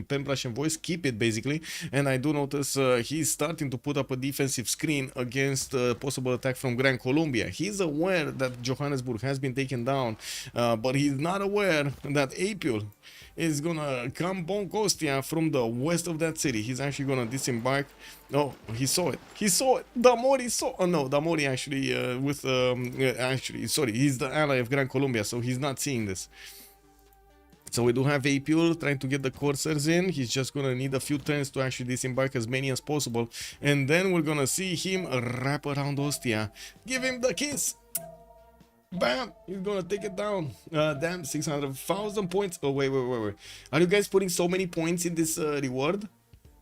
pen brush and voice, keep it basically. And I do notice he's starting to put up a defensive screen against possible attack from Gran Colombia. He's aware that Johannesburg has been taken down, but he's not aware that Apul is gonna come Bonkostia from the west of that city. He's actually gonna disembark. Oh, he saw it. He saw it. Damori saw. Oh no, Damori actually actually, sorry, he's the ally of Gran Colombia, so he's not seeing this. So we do have Apul trying to get the coursers in. He's just gonna need a few turns to actually disembark as many as possible, and then we're gonna see him wrap around Ostia. Give him the kiss. Bam! He's gonna take it down. Damn, 600,000 points. Oh, wait. Are you guys putting so many points in this reward?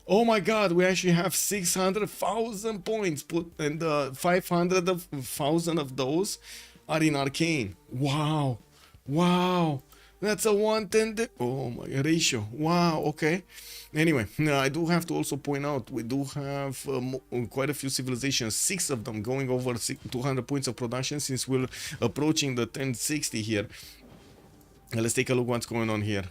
Oh my god, we actually have 600,000 points put, and 500,000 of those are in Arcane. Wow. That's a 110. Oh my ratio. Wow. Okay. Anyway, I do have to also point out we do have quite a few civilizations, 6 of them going over 200 points of production since we're approaching the 1060 here. Let's take a look what's going on here.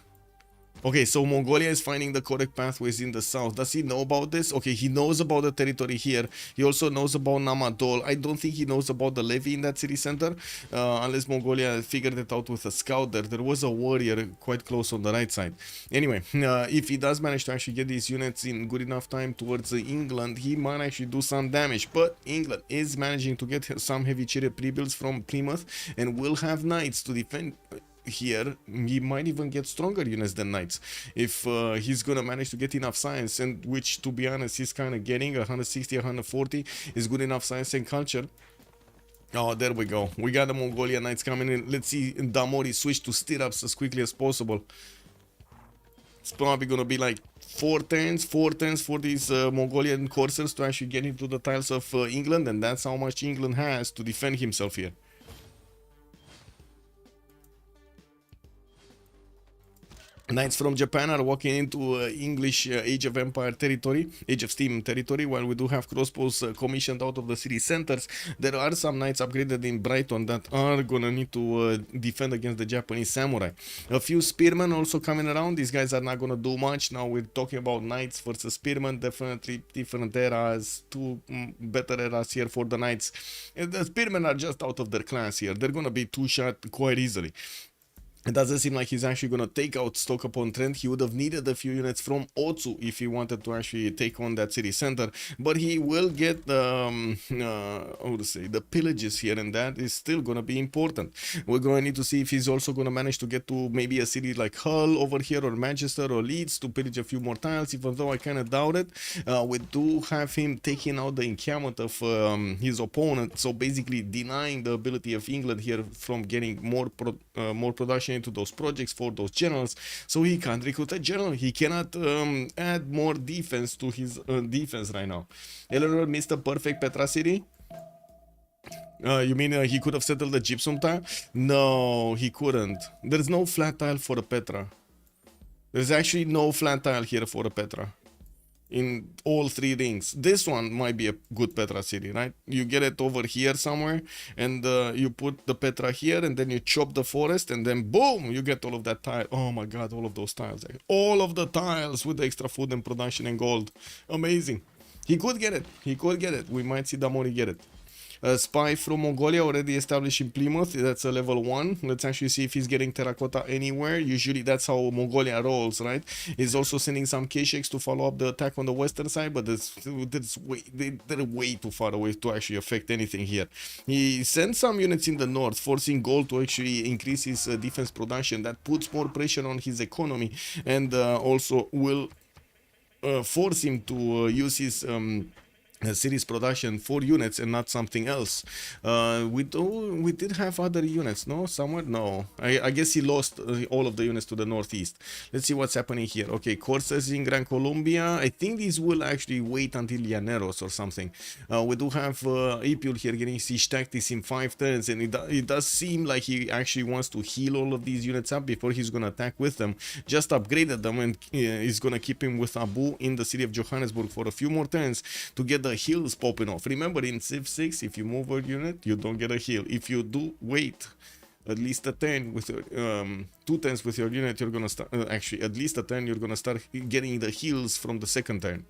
Okay, so Mongolia is finding the correct pathways in the south. Does he know about this? Okay, he knows about the territory here. He also knows about Namadol. I don't think he knows about the levy in that city center, unless Mongolia figured it out with a scout there. There was a warrior quite close on the right side. Anyway, if he does manage to actually get these units in good enough time towards England, he might actually do some damage. But England is managing to get some heavy chariot pre-builds from Plymouth and will have knights to defend. Here he might even get stronger units than knights if he's gonna manage to get enough science, and which, to be honest, he's kind of getting. 160, 140 is good enough science and culture. Oh, there we go. We got the Mongolian knights coming in. Let's see Damori switch to stirrups as quickly as possible. It's probably gonna be like 4 turns for these Mongolian coursers to actually get into the tiles of England, and that's how much England has to defend himself here. Knights from Japan are walking into English Age of Empire territory, Age of Steam territory, while we do have crossbows commissioned out of the city centers. There are some knights upgraded in Brighton that are gonna need to defend against the Japanese samurai. A few spearmen also coming around. These guys are not gonna do much. Now we're talking about knights versus spearmen. Definitely different eras, 2 better eras here for the knights. The spearmen are just out of their class here. They're gonna be 2-shot quite easily. It doesn't seem like he's actually going to take out stock upon trend. He would have needed a few units from Otsu if he wanted to actually take on that city center. But he will get how to say, the pillages here, and that is still going to be important. We're going to need to see if he's also going to manage to get to maybe a city like Hull over here, or Manchester or Leeds, to pillage a few more tiles, even though I kind of doubt it. We do have him taking out the encampment of his opponent, so basically denying the ability of England here from getting more production into those projects for those generals. So he can't recruit a general. He cannot add more defense to his defense right now. Eleanor missed a perfect Petra city. You mean he could have settled the gypsum tile? No, he couldn't. There's no flat tile for a Petra. There's actually no flat tile here for a Petra in all three rings. This one might be a good Petra city, right? You get it over here somewhere, and you put the Petra here, and then you chop the forest, and then boom, you get all of that tile. Oh my god, all of those tiles. All of the tiles with the extra food and production and gold. Amazing. He could get it. He could get it. We might see Damori get it. A spy from Mongolia already established in Plymouth. That's a level 1. Let's actually see if he's getting terracotta anywhere. Usually that's how Mongolia rolls, right? He's also sending some K-Shakes to follow up the attack on the western side, but they're way too far away to actually affect anything here. He sent some units in the north, forcing gold to actually increase his defense production. That puts more pressure on his economy, and also will force him to use his series production for units and not something else. We did have other units, no? Somewhere? No. I guess he lost all of the units to the northeast. Let's see what's happening here. Okay, courses in Gran Colombia. I think these will actually wait until Llaneros or something. We do have Ipul here getting siege tactics in 5 turns, and it does seem like he actually wants to heal all of these units up before he's gonna attack with them. Just upgraded them, and he's gonna keep him with Abu in the city of Johannesburg for a few more turns to get the heals popping off. Remember, in Civ6, if you move a unit, you don't get a heal. If you do wait at least a turn with 2 turns with your unit, you're gonna start actually at least a turn, you're gonna start getting the heals from the second turn.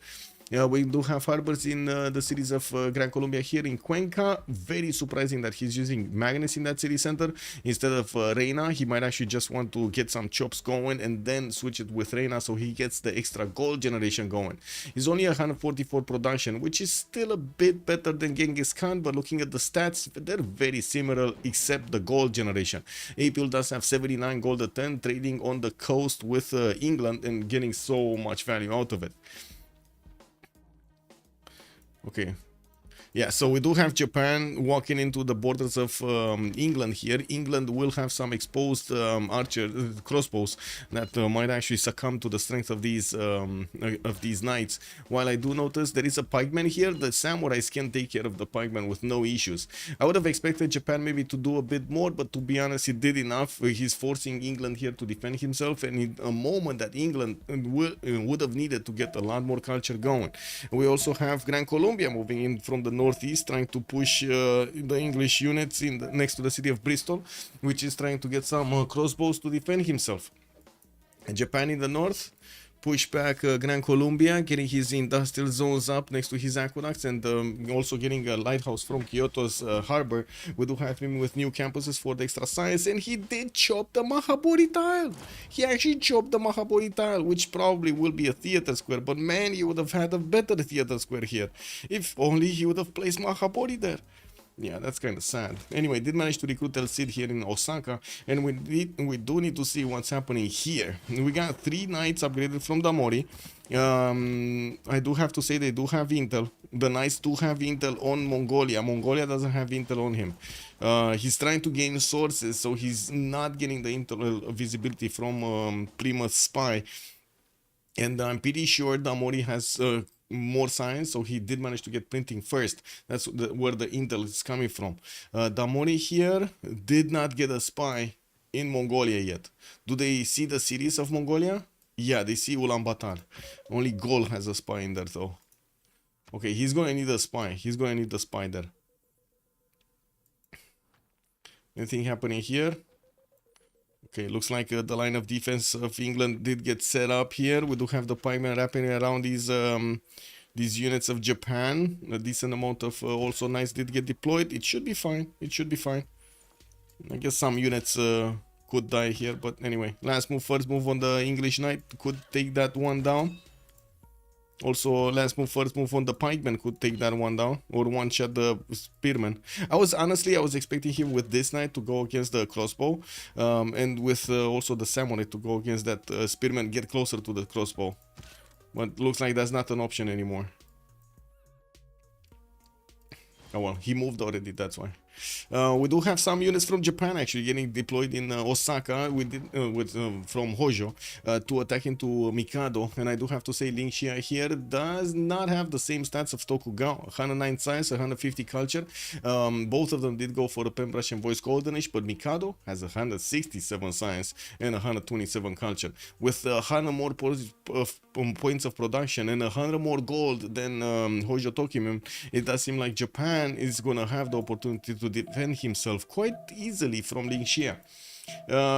Yeah, we do have harbors in the cities of Gran Colombia here in Cuenca. Very surprising that he's using Magnus in that city center instead of Reina. He might actually just want to get some chops going and then switch it with Reina so he gets the extra gold generation going. He's only 144 production, which is still a bit better than Genghis Khan, but looking at the stats, they're very similar except the gold generation. April does have 79 gold a turn, trading on the coast with England and getting so much value out of it. Okay. Yeah, so we do have Japan walking into the borders of England here. England will have some exposed crossbows that might actually succumb to the strength of these knights. While I do notice there is a pikeman here, the samurais can take care of the pikeman with no issues. I would have expected Japan maybe to do a bit more, but to be honest, he did enough. He's forcing England here to defend himself, and in a moment that England would have needed to get a lot more culture going. We also have Gran Colombia moving in from the northeast, trying to push the English units next to the city of Bristol, which is trying to get some crossbows to defend himself. And Japan in the north push back Gran Colombia, getting his industrial zones up next to his aqueducts, and also getting a lighthouse from Kyoto's harbor. We do have him with new campuses for the extra science, and he did chop the Mahabodhi tile. He actually chopped the Mahabodhi tile, which probably will be a theater square, but man, he would have had a better theater square here. If only he would have placed Mahabodhi there. Yeah, that's kind of sad. Anyway, did manage to recruit El Cid here in Osaka, and we do need to see what's happening here. We got 3 knights upgraded from Damori. I do have to say they do have intel. The knights do have intel on Mongolia. Mongolia doesn't have intel on him. He's trying to gain sources, so he's not getting the intel visibility from Plymouth Spy. And I'm pretty sure Damori has more science, so he did manage to get printing first. That's where the intel is coming from. Damori here did not get a spy in Mongolia yet. Do they see the cities of Mongolia? Yeah, they see Ulaanbaatar. Only Gol has a spy in there though. Okay, he's gonna need a spy. He's gonna need a spy there. Anything happening here? Okay, looks like the line of defense of England did get set up here. We do have the pikemen wrapping around these units of Japan. A decent amount of also knights did get deployed. It should be fine. It should be fine. I guess some units could die here. But anyway, last move, first move on the English Knight could take that one down. Also, last move, first move on the pikeman could take that one down, or one shot the spearman. I was expecting him with this knight to go against the crossbow, and with also the samurai to go against that spearman, get closer to the crossbow. But looks like that's not an option anymore. Oh well, he moved already, that's why. We do have some units from Japan actually getting deployed in Osaka from Hojo to attack into Mikado, and I do have to say Ling Xia here does not have the same stats of Tokugawa. 109 science, 150 culture. Both of them did go for the pen brush and voice coordination, but Mikado has 167 science and 127 culture. With 100 more points of production and 100 more gold than Hojo Tokimen, it does seem like Japan is gonna have the opportunity to defend himself quite easily from Ling Xia.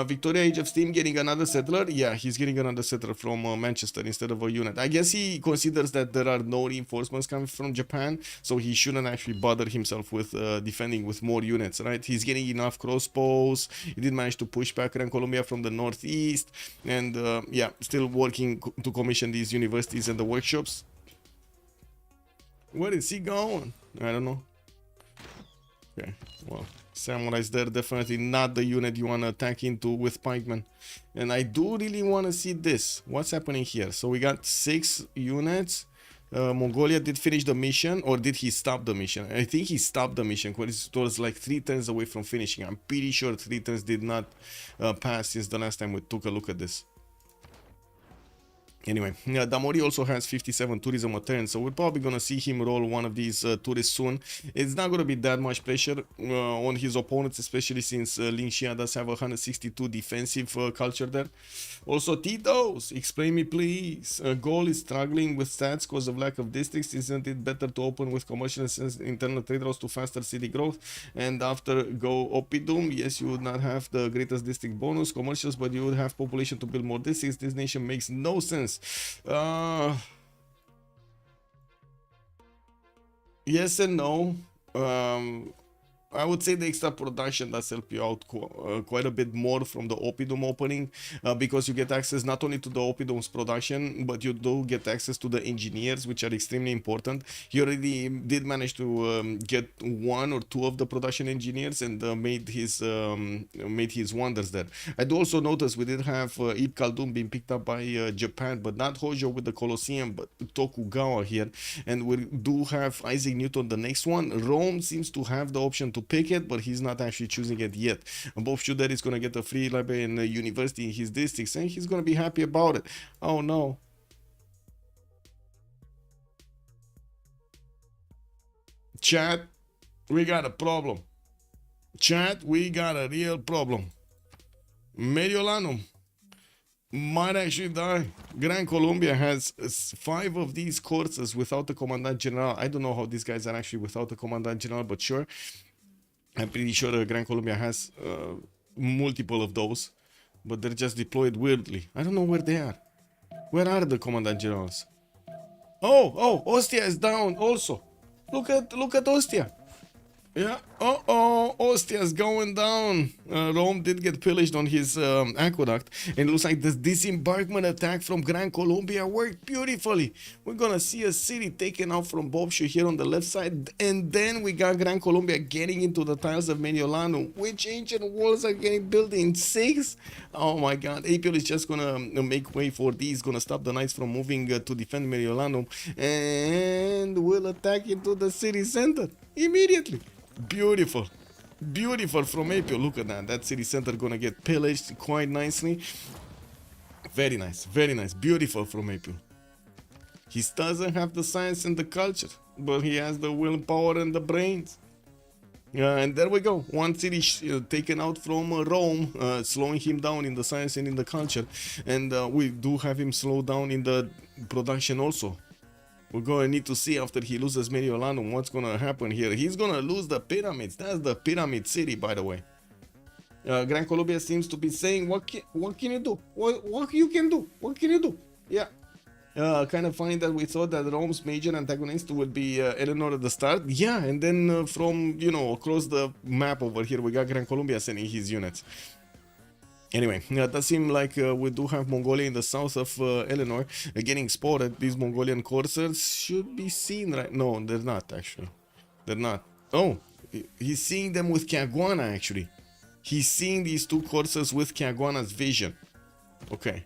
Victoria Age of Steam getting another settler. Yeah, he's getting another settler from Manchester instead of a unit. I guess he considers that there are no reinforcements coming from Japan, so he shouldn't actually bother himself with defending with more units, right? He's getting enough crossbows. He did manage to push back Gran Colombia from the northeast, and yeah, still working to commission these universities and the workshops. Where is he going? I don't know. Okay, well, Samurai's there, definitely not the unit you want to attack into with pikemen. And I do really want to see this. What's happening here? So we got 6 units. Mongolia did finish the mission, or did he stop the mission? I think he stopped the mission because it was like 3 turns away from finishing. I'm pretty sure 3 turns did not pass since the last time we took a look at this. Anyway, Damori also has 57 tourism a turn, so we're probably gonna see him roll one of these tourists soon. It's not gonna be that much pressure on his opponents, especially since Ling Xia does have 162 defensive culture there. Also, Tito's, explain me please. Goal is struggling with stats because of lack of districts. Isn't it better to open with commercial and internal trade routes to faster city growth? And after go Oppidum, yes, you would not have the greatest district bonus commercials, but you would have population to build more districts. This nation makes no sense. Yes and no. I would say the extra production does help you out quite a bit more from the Oppidum opening, because you get access not only to the Oppidum's production, but you do get access to the engineers, which are extremely important. He already did manage to get 1 or 2 of the production engineers and made his wonders there. I do also notice we did have Ib Khaldun being picked up by Japan, but not Hojo with the Colosseum, but Tokugawa here, and we do have Isaac Newton the next one. Rome seems to have the option to pick it, but he's not actually choosing it yet. Bob Schuder is going to get a free library and university in his districts, and he's going to be happy about it. Oh no. Chat, we got a problem. Chat, we got a real problem. Mediolanum might actually die. Gran Colombia has 5 of these courses without a commandant general. I don't know how these guys are actually without a commandant general, but sure. I'm pretty sure Gran Colombia has multiple of those, but they're just deployed weirdly. I don't know where they are. Where are the commandant generals? Oh, Ostia is down also. Look at Ostia. Yeah. Ostia's going down. Rome did get pillaged on his aqueduct, and it looks like this disembarkment attack from Gran Colombia worked beautifully. We're gonna see a city taken out from Bobshu here on the left side, and then we got Gran Colombia getting into the tiles of Mediolano. Which ancient walls are getting built in 6? Oh my god, Apio is just gonna make way for these, gonna stop the knights from moving to defend Mediolano, and will attack into the city center immediately. Beautiful from Apio. Look at that city center gonna get pillaged quite nicely. Very nice, beautiful from Apio. He doesn't have the science and the culture, but he has the willpower and the brains. And there we go, one city taken out from Rome, slowing him down in the science and in the culture, and we do have him slow down in the production also. We're going to need to see after he loses Mediolano what's going to happen here. He's going to lose the pyramids. That's the pyramid city, by the way. Gran Colombia seems to be saying, what can you do? What you can do? What can you do? Yeah. Kind of funny that we thought that Rome's major antagonist would be Eleanor at the start. Yeah, and then from, across the map over here, we got Gran Colombia sending his units. Anyway, it does seem like we do have Mongolia in the south of Eleanor getting spotted. These Mongolian coursers should be seen right. No, they're not actually. They're not. Oh, he's seeing them with Caguana actually. He's seeing these two coursers with Caguana's vision. Okay.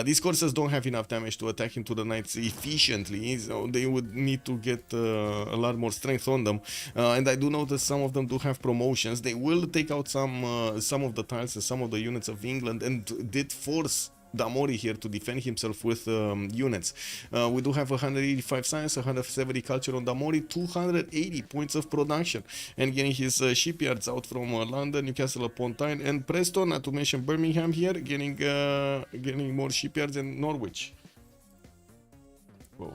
These coursers don't have enough damage to attack into the knights efficiently, so they would need to get a lot more strength on them. And I do notice some of them do have promotions. They will take out some of the tiles and some of the units of England, and did force Damori here to defend himself with units. We do have 185 science, 170 culture on Damori, 280 points of production, and getting his shipyards out from London, Newcastle upon Tyne, and Preston, not to mention Birmingham here, getting more shipyards in Norwich. Whoa.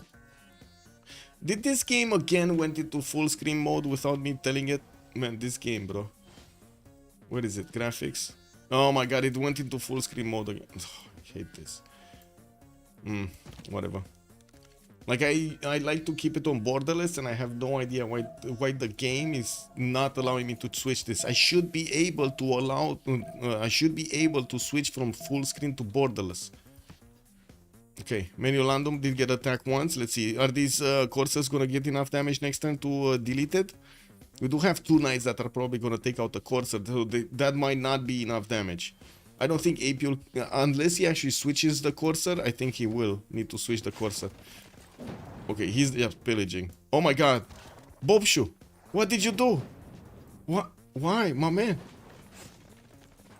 Did this game again went into full screen mode without me telling it? Man, this game, bro. Where is it? Graphics? Oh my god, it went into full screen mode again. I hate this. Whatever. Like I like to keep it on borderless, and I have no idea why the game is not allowing me to switch this. I should be able to switch from full screen to borderless. Okay, Manual Landum did get attacked once. Let's see, are these coursers gonna get enough damage next turn to delete it? We do have two knights that are probably gonna take out the courser, so that might not be enough damage. I don't think AP will, unless he actually switches the courser, I think he will need to switch the courser. Okay, he's just pillaging. Oh my god. Bobshu, what did you do? What? Why, my man?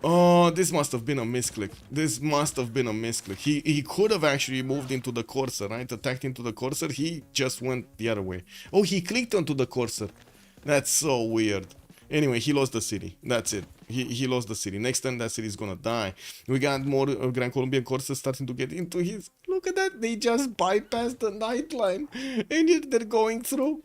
Oh, this must have been a misclick. This must have been a misclick. He could have actually moved into the courser, right? Attacked into the courser. He just went the other way. Oh, he clicked onto the courser. That's so weird. Anyway, he lost the city. That's it. He lost the city. Next time that city is gonna die. We got more Grand Colombian courses starting to get into his. Look at that. They just bypassed the night line. And yet they're going through.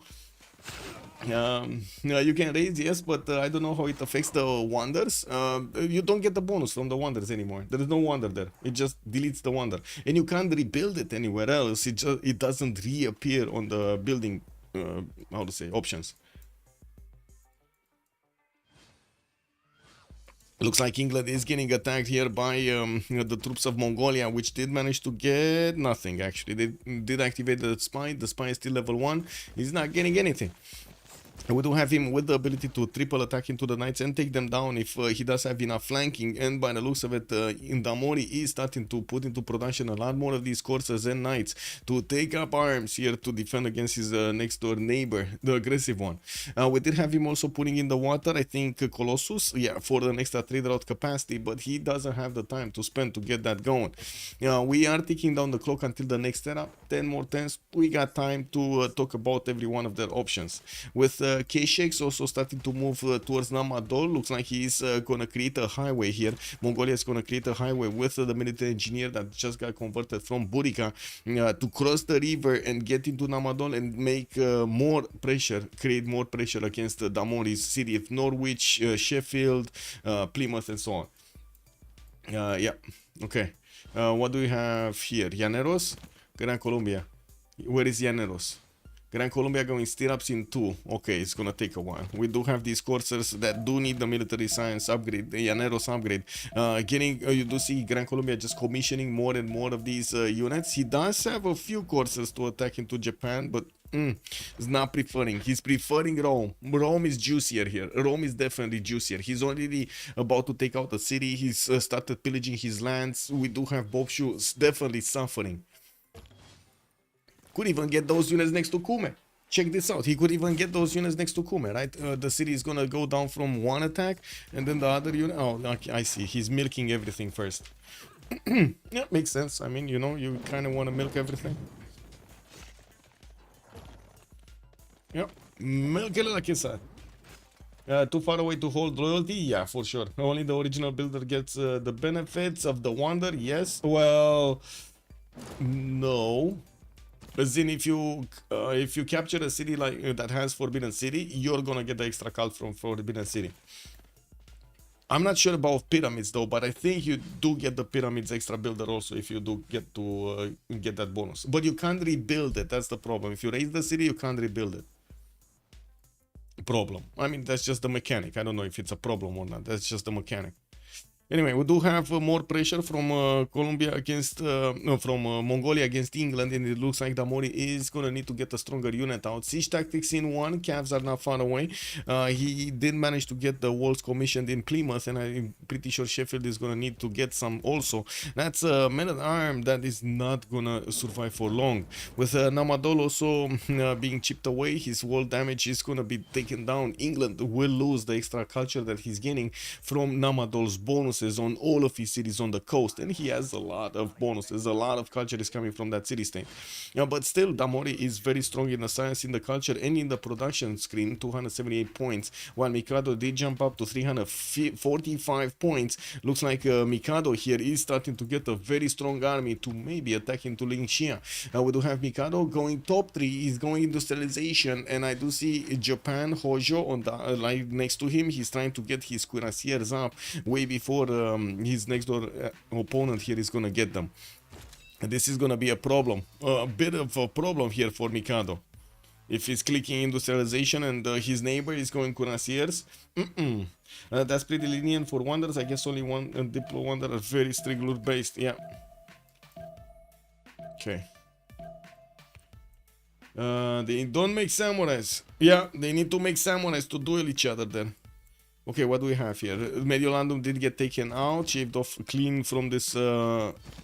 You can raise, yes, but I don't know how it affects the wonders. You don't get the bonus from the wonders anymore. There is no wonder there. It just deletes the wonder. And you can't rebuild it anywhere else. It doesn't reappear on the building, how to say, options. Looks like England is getting attacked here by the troops of Mongolia, which did manage to get nothing, actually. They did activate the spy. The spy is still level 1. He's not getting anything. We do have him with the ability to triple attack into the knights and take them down if he does have enough flanking. And by the looks of it, Indamori is starting to put into production a lot more of these coursers and knights to take up arms here to defend against his next door neighbor, the aggressive one. We did have him also putting in the water, I think, Colossus, yeah, for an extra trade route capacity, but he doesn't have the time to spend to get that going. We are ticking down the clock until the next era. 10 more turns. We got time to talk about every one of their options. With K-Shakes also starting to move towards Namadol. Looks like he's gonna create a highway here. Mongolia is gonna create a highway with the military engineer that just got converted from Burika to cross the river and get into Namadol and make more pressure, create more pressure against Damori's city of Norwich, Sheffield, Plymouth, and so on. Yeah, okay. What do we have here? Llaneros, Gran Colombia. Where is Llaneros? Gran Colombia going stirrups in 2. Okay, it's gonna take a while. We do have these coursers that do need the military science upgrade, the Llaneros upgrade. You do see Gran Colombia just commissioning more and more of these units. He does have a few coursers to attack into Japan, but he's not preferring. He's preferring Rome. Rome is juicier here. Rome is definitely juicier. He's already about to take out the city. He's started pillaging his lands. We do have Bobshu definitely suffering. Could even get those units next to Kume. Check this out. He could even get those units next to Kume, right? The city is gonna go down from one attack, and then the other unit. Oh, okay, I see. He's milking everything first. Yeah, makes sense. I mean, you know, you kind of want to milk everything. Yep, milk it like it's too far away to hold loyalty? Yeah, for sure. Only the original builder gets the benefits of the wonder. Yes. Well, no. As in, if you capture a city like that has Forbidden City, you're gonna get the extra cult from Forbidden City. I'm not sure about pyramids though, but I think you do get the pyramids extra builder also if you do get to get that bonus. But you can't rebuild it. That's the problem. If you raise the city, you can't rebuild it. Problem. I mean, that's just the mechanic. I don't know if it's a problem or not. That's just the mechanic. Anyway, we do have more pressure from Colombia against, no, from Mongolia against England, and it looks like Damori is gonna need to get a stronger unit out. Siege tactics in one, Cavs are not far away. He did manage to get the walls commissioned in Plymouth, and I'm pretty sure Sheffield is gonna need to get some also. That's a man-at-arm that is not gonna survive for long. With Namadol also being chipped away, his wall damage is gonna be taken down. England will lose the extra culture that he's gaining from Namadol's bonuses on all of his cities on the coast, and he has a lot of bonuses, a lot of culture is coming from that city state. But still, Damori is very strong in the science, in the culture, and in the production screen, 278 points, while Mikado did jump up to 345 points. Looks like Mikado here is starting to get a very strong army to maybe attack into Lingxia. We do have Mikado going top 3, he's going industrialization, and I do see Japan, Hojo on the line next to him. He's trying to get his cuirassiers up way before his next door opponent here is gonna get them. This is gonna be a problem, a bit of a problem here for Mikado. If he's clicking industrialization and his neighbor is going cuirassiers, that's pretty lenient for wonders. I guess only one Diplo Wonder are very strict loot based. Yeah. Okay. They don't make samurais. Yeah, they need to make samurais to duel each other then. Okay, what do we have here? Mediolandum did get taken out, shaved off clean from this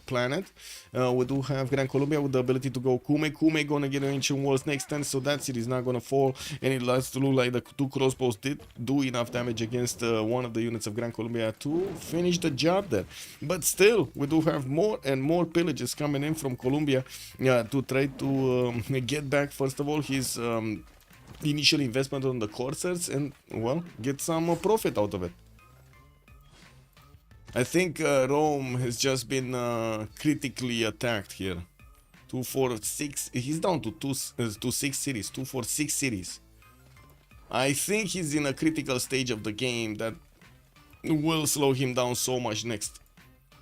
planet. We do have Gran Colombia with the ability to go Kume. Kume gonna get ancient walls next turn, so that city is not gonna fall. And it looks to look like the 2 crossbows did do enough damage against one of the units of Gran Colombia to finish the job there. But still, we do have more and more pillages coming in from Colombia to try to get back, first of all, his initial investment on the Corsairs and, well, get some profit out of it. I think Rome has just been critically attacked here. 2, 4, 6. He's down to 6 cities. 2, 4, 6 cities. I think he's in a critical stage of the game that will slow him down so much next.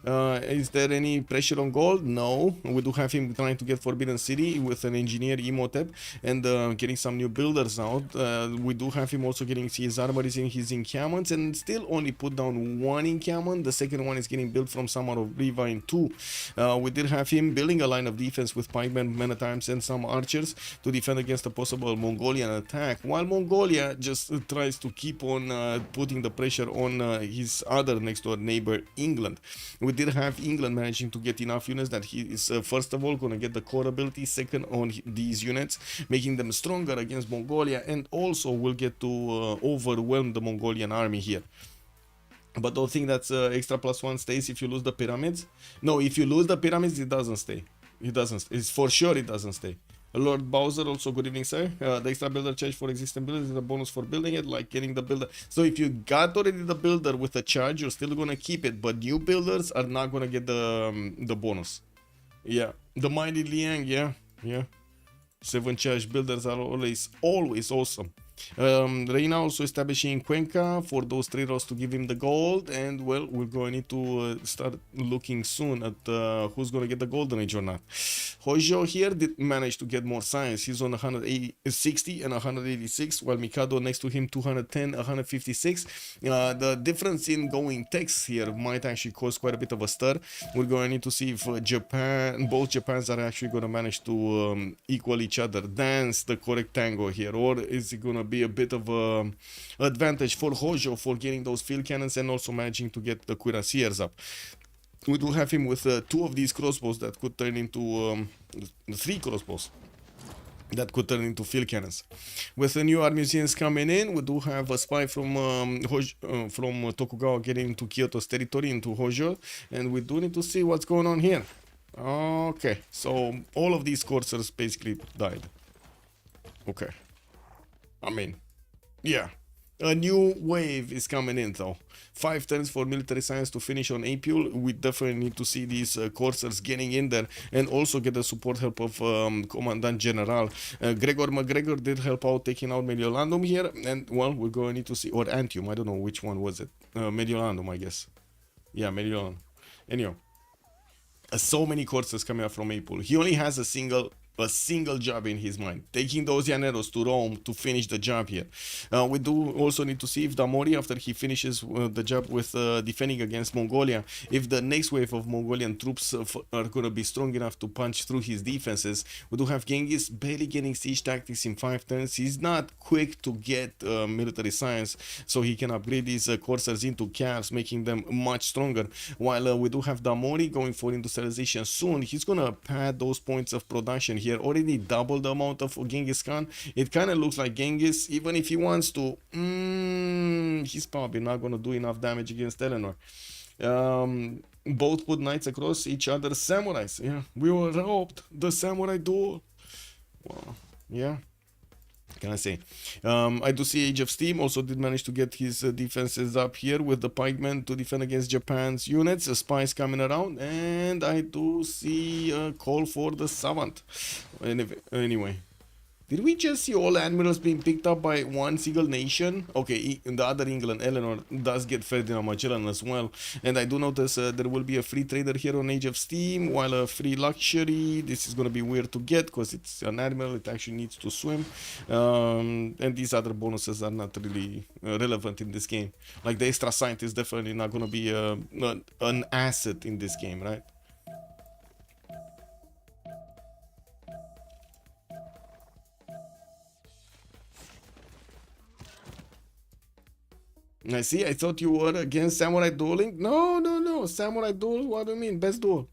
Is there any pressure on gold? No. We do have him trying to get Forbidden City with an engineer Imhotep and getting some new builders out. We do have him also getting his armories in his encampments and still only put down 1 encampment. The second one is getting built from Summer of Riva in 2. We did have him building a line of defense with pikemen, men-at-arms and some archers to defend against a possible Mongolian attack, while Mongolia just tries to keep on putting the pressure on his other next door neighbor England. We did have England managing to get enough units that he is first of all going to get the core ability, second on these units, making them stronger against Mongolia, and also will get to overwhelm the Mongolian army here. But don't think that's extra +1 stays if you lose the pyramids. No, if you lose the pyramids, it doesn't stay. It doesn't. It's for sure it doesn't stay. Lord Bowser, also good evening, sir. The extra builder charge for existing builders is a bonus for building it, like getting the builder. So if you got already the builder with a charge, you're still gonna keep it, but new builders are not gonna get the bonus. Yeah, the Mighty Liang, yeah. 7 charge builders are always awesome. Reina also establishing Cuenca for those traders to give him the gold, and well, we're going to need to start looking soon at who's going to get the golden age or not. Hojo here did manage to get more science. He's on 160 and 186, while Mikado next to him 210, 156. The difference in going techs here might actually cause quite a bit of a stir. We're going to need to see if both Japans are actually going to manage to equal each other, dance the correct tango here, or is it going to be a bit of a advantage for Hojo for getting those field cannons and also managing to get the cuirassiers up. We do have him with 2 of these crossbows that could turn into 3 crossbows that could turn into field cannons. With the new Armenians coming in, we do have a spy from Tokugawa getting into Kyoto's territory, into Hojo, and we do need to see what's going on here. Okay, so all of these coursers basically died. Okay. I mean, yeah. A new wave is coming in though. 5 turns for military science to finish on April. We definitely need to see these coursers getting in there and also get the support help of Commandant General. Gregor McGregor did help out taking out Mediolandum here, and well, we're going to need to see, or Antium, I don't know which one was it. Mediolandum, I guess. Yeah, Mediolandum. Anyhow. So many coursers coming up from April. He only has a single a single job in his mind, taking those Llaneros to Rome to finish the job here. We do also need to see if Damori, after he finishes the job with defending against Mongolia, if the next wave of Mongolian troops are going to be strong enough to punch through his defenses. We do have Genghis barely getting siege tactics in 5 turns. He's not quick to get military science, so he can upgrade these coursers into calves, making them much stronger. While we do have Damori going for industrialization soon, he's going to pad those points of production here, already double the amount of Genghis Khan. It kind of looks like Genghis, even if he wants to, he's probably not going to do enough damage against Eleanor. Both put knights across each other's samurais. Yeah, we were robbed. The samurai duel. Well, yeah. Can I say? I do see Age of Steam also did manage to get his defenses up here with the pikemen to defend against Japan's units. Spies coming around, and I do see a call for the Savant. Anyway. Did we just see all admirals being picked up by one single nation? Okay, in the other England, Eleanor does get Ferdinand Magellan as well. And I do notice there will be a free trader here on Age of Steam, while a free luxury. This is going to be weird to get because it's an admiral. It actually needs to swim. And these other bonuses are not really relevant in this game. Like the extra scientist is definitely not going to be an asset in this game, right? I see, I thought you were against samurai dueling. No, no, no. Samurai duel, what do you mean? Best duel.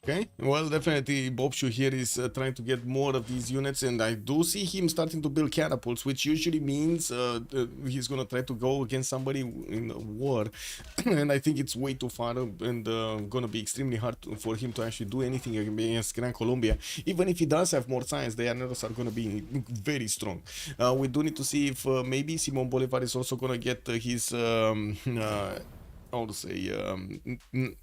Okay, well, definitely Bobshu here is trying to get more of these units, and I do see him starting to build catapults, which usually means he's gonna try to go against somebody in a war, and I think it's way too far and gonna be extremely hard for him to actually do anything against Gran Colombia. Even if he does have more science, the Llaneros are gonna be very strong. We do need to see if maybe Simon Bolivar is also gonna get his how to say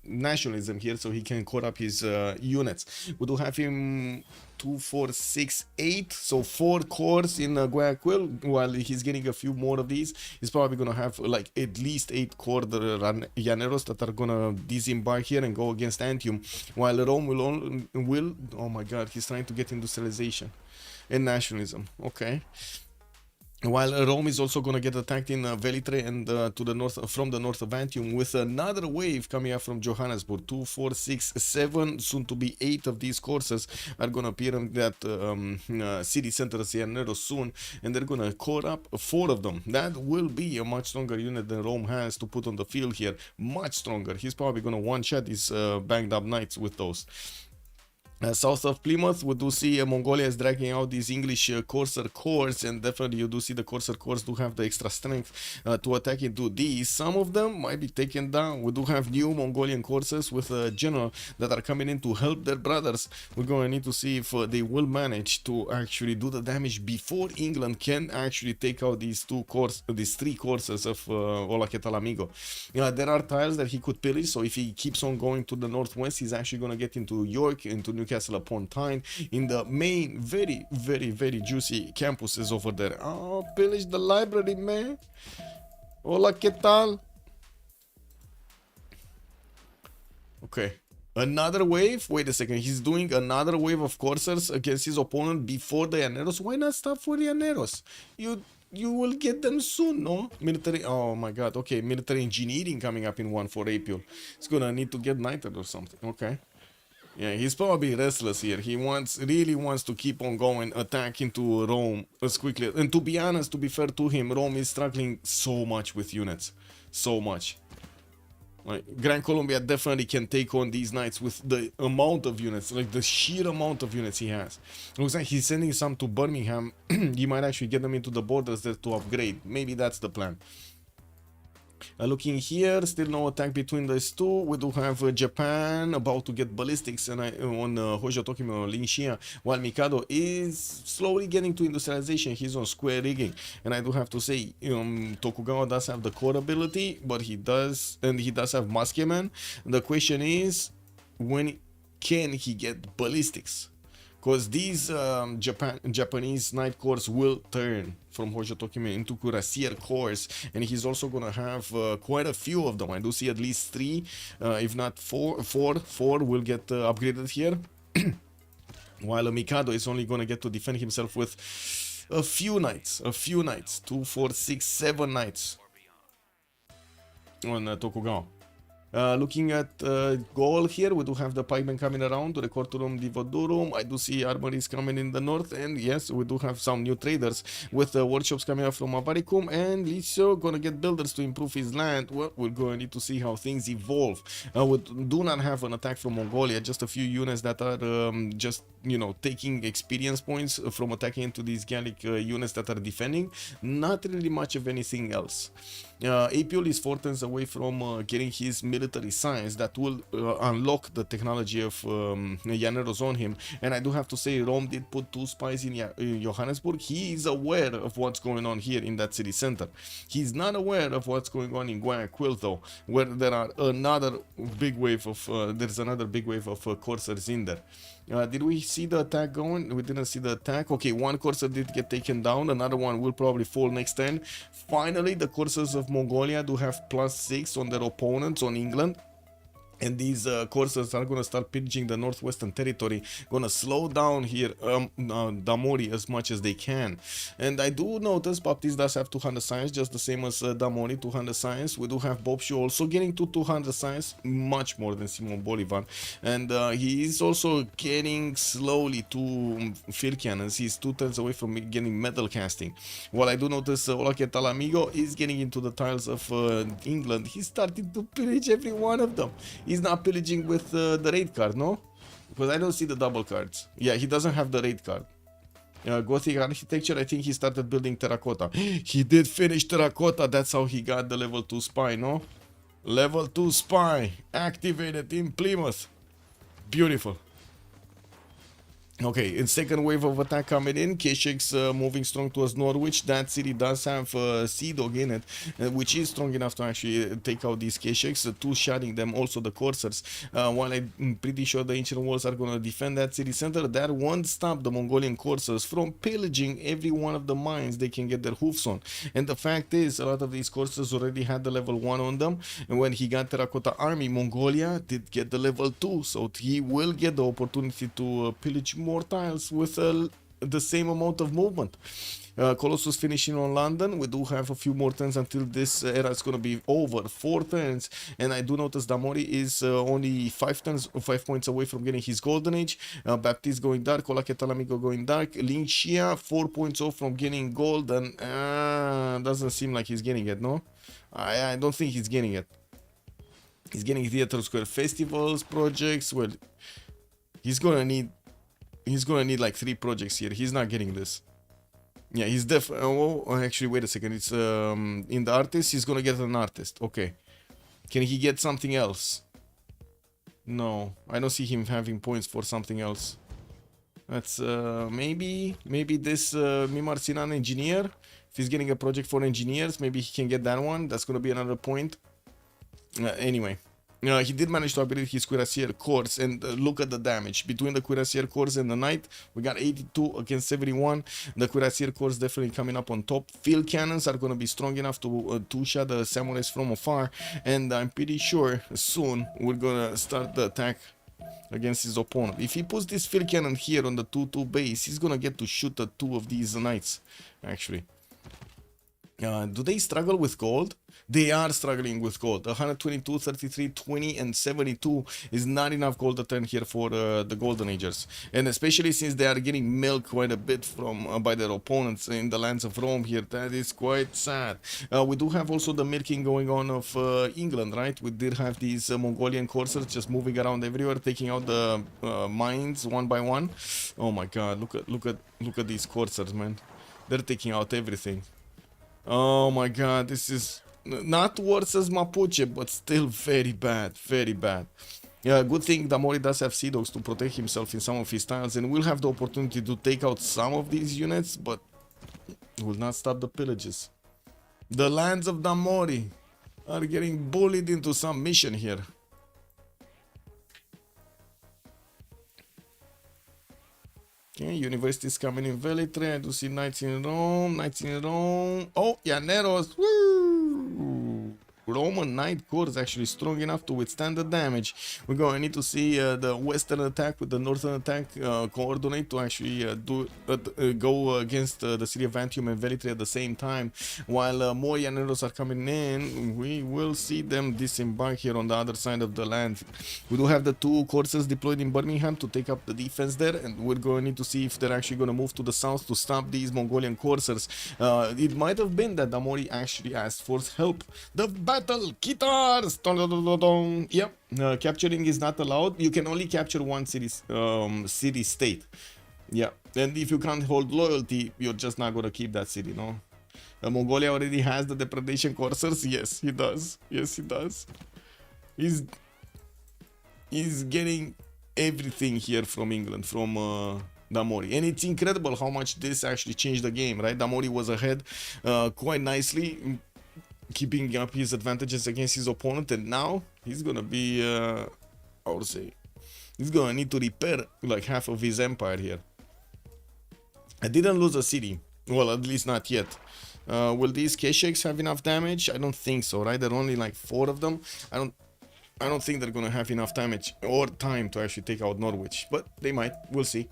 nationalism here, so he can core up his units. We do have him 2, 4, 6, 8, so 4 cores in Guayaquil. While he's getting a few more of these, he's probably gonna have like at least 8 core Llaneros that are gonna disembark here and go against Antium, while Rome will oh my god, he's trying to get industrialization and nationalism. Okay. While Rome is also going to get attacked in Velitre and to the north, from the north of Antium, with another wave coming up from Johannesburg. 2, 4, 6, 7, soon to be 8 of these courses are going to appear in that city center of Llaneros soon, and they're going to core up 4 of them. That will be a much stronger unit than Rome has to put on the field here. Much stronger. He's probably going to one-shot these banged up knights with those. South of Plymouth, we do see Mongolia is dragging out these English Corsair cores, and definitely you do see the Corsair cores do have the extra strength to attack into these. Some of them might be taken down. We do have new Mongolian Corsairs with a general that are coming in to help their brothers. We're going to need to see if they will manage to actually do the damage before England can actually take out these 3 Corsairs of Ola que tal amigo. There are tiles that he could pillage, so if he keeps on going to the northwest, he's actually going to get into York, into Newcastle upon Tyne, in the main very, very, very juicy campuses over there. Oh, pillage the library, man. Hola, ¿qué tal? Okay. Another wave? Wait a second. He's doing another wave of Corsairs against his opponent before the Llaneros. Why not stop for the Llaneros? You will get them soon, no? Military... Oh my god. Okay, military engineering coming up in 1 for April. He's gonna need to get knighted or something. Okay. Yeah, he's probably restless here. He really wants to keep on going, attack into Rome as quickly. And to be honest, to be fair to him, Rome is struggling so much with units. So much. Like, Gran Colombia definitely can take on these knights with the amount of units, like the sheer amount of units he has. Looks like he's sending some to Birmingham. He might actually get them into the borders there to upgrade. Maybe that's the plan. Looking here, still no attack between these two. We do have Japan about to get ballistics and on Hojo Tokyo Linxia, while Mikado is slowly getting to industrialization. He's on square rigging, and I do have to say, Tokugawa does have the core ability, but he does have Muskeman. The question is, when can he get ballistics? Because these Japanese knight cores will turn from Hojo Tokime into cuirassier cores, and he's also gonna have quite a few of them. I do see at least 3, if not 4 will get upgraded here. While Mikado is only gonna get to defend himself with a few knights, 2, 4, 6, 7 knights on Tokugawa. Looking at goal here, we do have the pikemen coming around to the Corturum Divodurum. I do see armories coming in the north, and yes, we do have some new traders with workshops coming up from Avaricum, and Licio gonna get builders to improve his land. Well, we're going to need to see how things evolve. We do not have an attack from Mongolia, just a few units that are just, taking experience points from attacking into these Gallic units that are defending. Not really much of anything else. Apiol is 4 turns away from getting his military science that will unlock the technology of Llaneros on him, and I do have to say Rome did put 2 spies in Johannesburg. He is aware of what's going on here in that city center. He's not aware of what's going on in Guayaquil though, where there are another big wave of there's another big wave of coursers in there. Did we see the attack going? We didn't see the attack. Okay, one courser did get taken down. Another one will probably fall next turn. Finally, the coursers of Mongolia do have +6 on their opponents on England. And these coursers are going to start pillaging the northwestern territory, going to slow down here Damori as much as they can. And I do notice Baptiste does have 200 science, just the same as Damori, 200 science. We do have Bobshu also getting to 200 science, much more than Simon Bolivar. And he is also getting slowly to field cannons. He's 2 turns away from getting metal casting. While I do notice Olaque Talamigo is getting into the tiles of England. He's starting to pillage every one of them. He's not pillaging with the raid card, no? Because I don't see the double cards. Yeah, he doesn't have the raid card. Gothic architecture, I think he started building terracotta. He did finish terracotta. That's how he got the level 2 spy, no? Level 2 spy activated in Plymouth. Beautiful. Okay, in second wave of attack coming in, K6 moving strong towards Norwich. That city does have Sea Dog in it, which is strong enough to actually take out these K6, 2-shotting them, also the coursers. While I'm pretty sure the ancient walls are going to defend that city center, that won't stop the Mongolian coursers from pillaging every one of the mines they can get their hoofs on. And the fact is, a lot of these coursers already had the level 1 on them, and when he got Terracotta Army, Mongolia did get the level 2, so he will get the opportunity to pillage more tiles with the same amount of movement. Colossus finishing on London. We do have a few more turns until this era is going to be over. 4 turns, and I do notice Damori is only 5 points away from getting his golden age. Baptiste going dark, Olaque Talamigo going dark. Linxia 4 points off from getting golden. Doesn't seem like he's getting it, no? I don't think he's getting it. He's getting Theatre Square festivals projects. Well, he's gonna need like 3 projects here. He's not getting this. Yeah, he's actually, wait a second. It's in the artist. He's gonna get an artist. Okay. Can he get something else? No, I don't see him having points for something else. That's maybe this Mimar Sinan engineer. If he's getting a project for engineers, maybe he can get that one. That's gonna be another point. Anyway. He did manage to upgrade his cuirassier cores, and look at the damage between the cuirassier cores and the knight. We got 82 against 71. The cuirassier cores definitely coming up on top. Field cannons are going to be strong enough to two-shot the samurais from afar, and I'm pretty sure soon we're going to start the attack against his opponent. If he puts this field cannon here on the 2-2 base, he's going to get to shoot the 2 of these knights, actually. Do they struggle with gold? They are struggling with gold. 122, 33, 20, and 72 is not enough gold to turn here for the Golden Agers. And especially since they are getting milked quite a bit from by their opponents in the lands of Rome here. That is quite sad. We do have also the milking going on of England, right? We did have these Mongolian coursers just moving around everywhere, taking out the mines one by one. Oh my god, look at these coursers, man. They're taking out everything. Oh my god, this is not worse as Mapuche, but still very bad, very bad. Yeah, good thing Damori does have Sea Dogs to protect himself in some of his tiles, and will have the opportunity to take out some of these units, but will not stop the pillages. The lands of Damori are getting bullied into some mission here. Okay, universities coming in Velitre. I do see knights in Rome, knights in Rome. Oh, Llaneros. Woo! Roman Knight Corps is actually strong enough to withstand the damage. We're going to need to see the western attack with the northern attack coordinate to actually go against the city of Antium and Velitre at the same time. While more Llaneros are coming in, we will see them disembark here on the other side of the land. We do have the two courses deployed in Birmingham to take up the defense there, and we're going to need to see if they're actually going to move to the south to stop these Mongolian coursers. It might have been that Damori actually asked for help. The battle, guitars! Yep, capturing is not allowed. You can only capture one city state. Yeah, and if you can't hold loyalty, you're just not gonna keep that city, no? Mongolia already has the depredation coursers. Yes, he does. Yes, he does. He's getting everything here from England, from Damori, and it's incredible how much this actually changed the game, right? Damori was ahead quite nicely, keeping up his advantages against his opponent, and now he's gonna be I would say he's gonna need to repair like half of his empire here. I didn't lose a city, well, at least not yet. Will these Kesheks have enough damage? I don't think so, right? There are only like 4 of them. I don't think they're gonna have enough damage or time to actually take out Norwich, but they might. We'll see.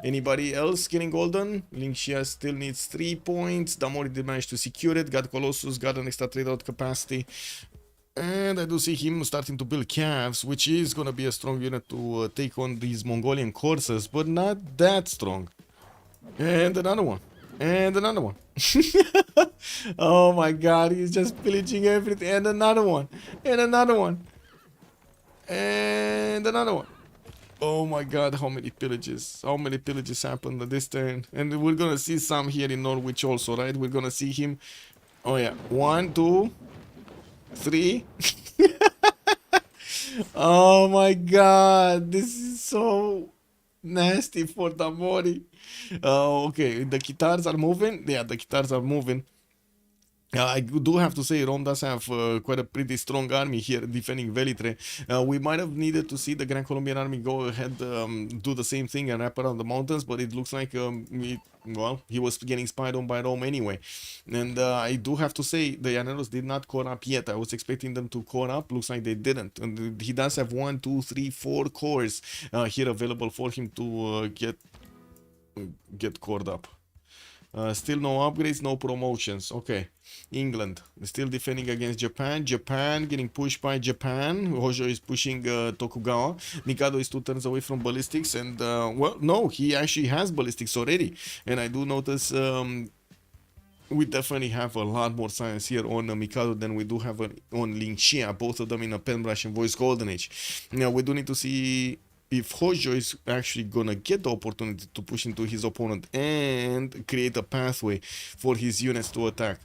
Anybody else getting golden? Lingxia still needs 3 points. Damori did manage to secure it. Got Colossus, got an extra trade out capacity. And I do see him starting to build calves, which is gonna be a strong unit to take on these Mongolian courses, but not that strong. And another one. And another one. Oh my god, he's just pillaging everything. And another one. And another one. And another one. Oh my god, how many pillages. How many pillages happened at this turn. And we're gonna see some here in Norwich also, right? We're gonna see him. Oh yeah. 1, 2, 3. Oh my god. This is so nasty for Damori. Okay, the guitars are moving. Yeah, the guitars are moving. I do have to say Rome does have quite a pretty strong army here defending Velitre. We might have needed to see the Grand Colombian army go ahead, do the same thing and wrap around the mountains, but it looks like he was getting spied on by Rome anyway. And I do have to say the Llaneros did not core up yet. I was expecting them to core up. Looks like they didn't. And he does have 1, 2, 3, 4 cores here available for him to get cored up. Still no upgrades, no promotions. Okay. England still defending against Japan. Japan getting pushed by Japan. Hojo is pushing Tokugawa. Mikado is 2 turns away from ballistics, and well, no, he actually has ballistics already. And I do notice we definitely have a lot more science here on Mikado than we do have on Lingxia, both of them in a pen brush and voice golden age. Now we do need to see if Hojo is actually gonna get the opportunity to push into his opponent and create a pathway for his units to attack.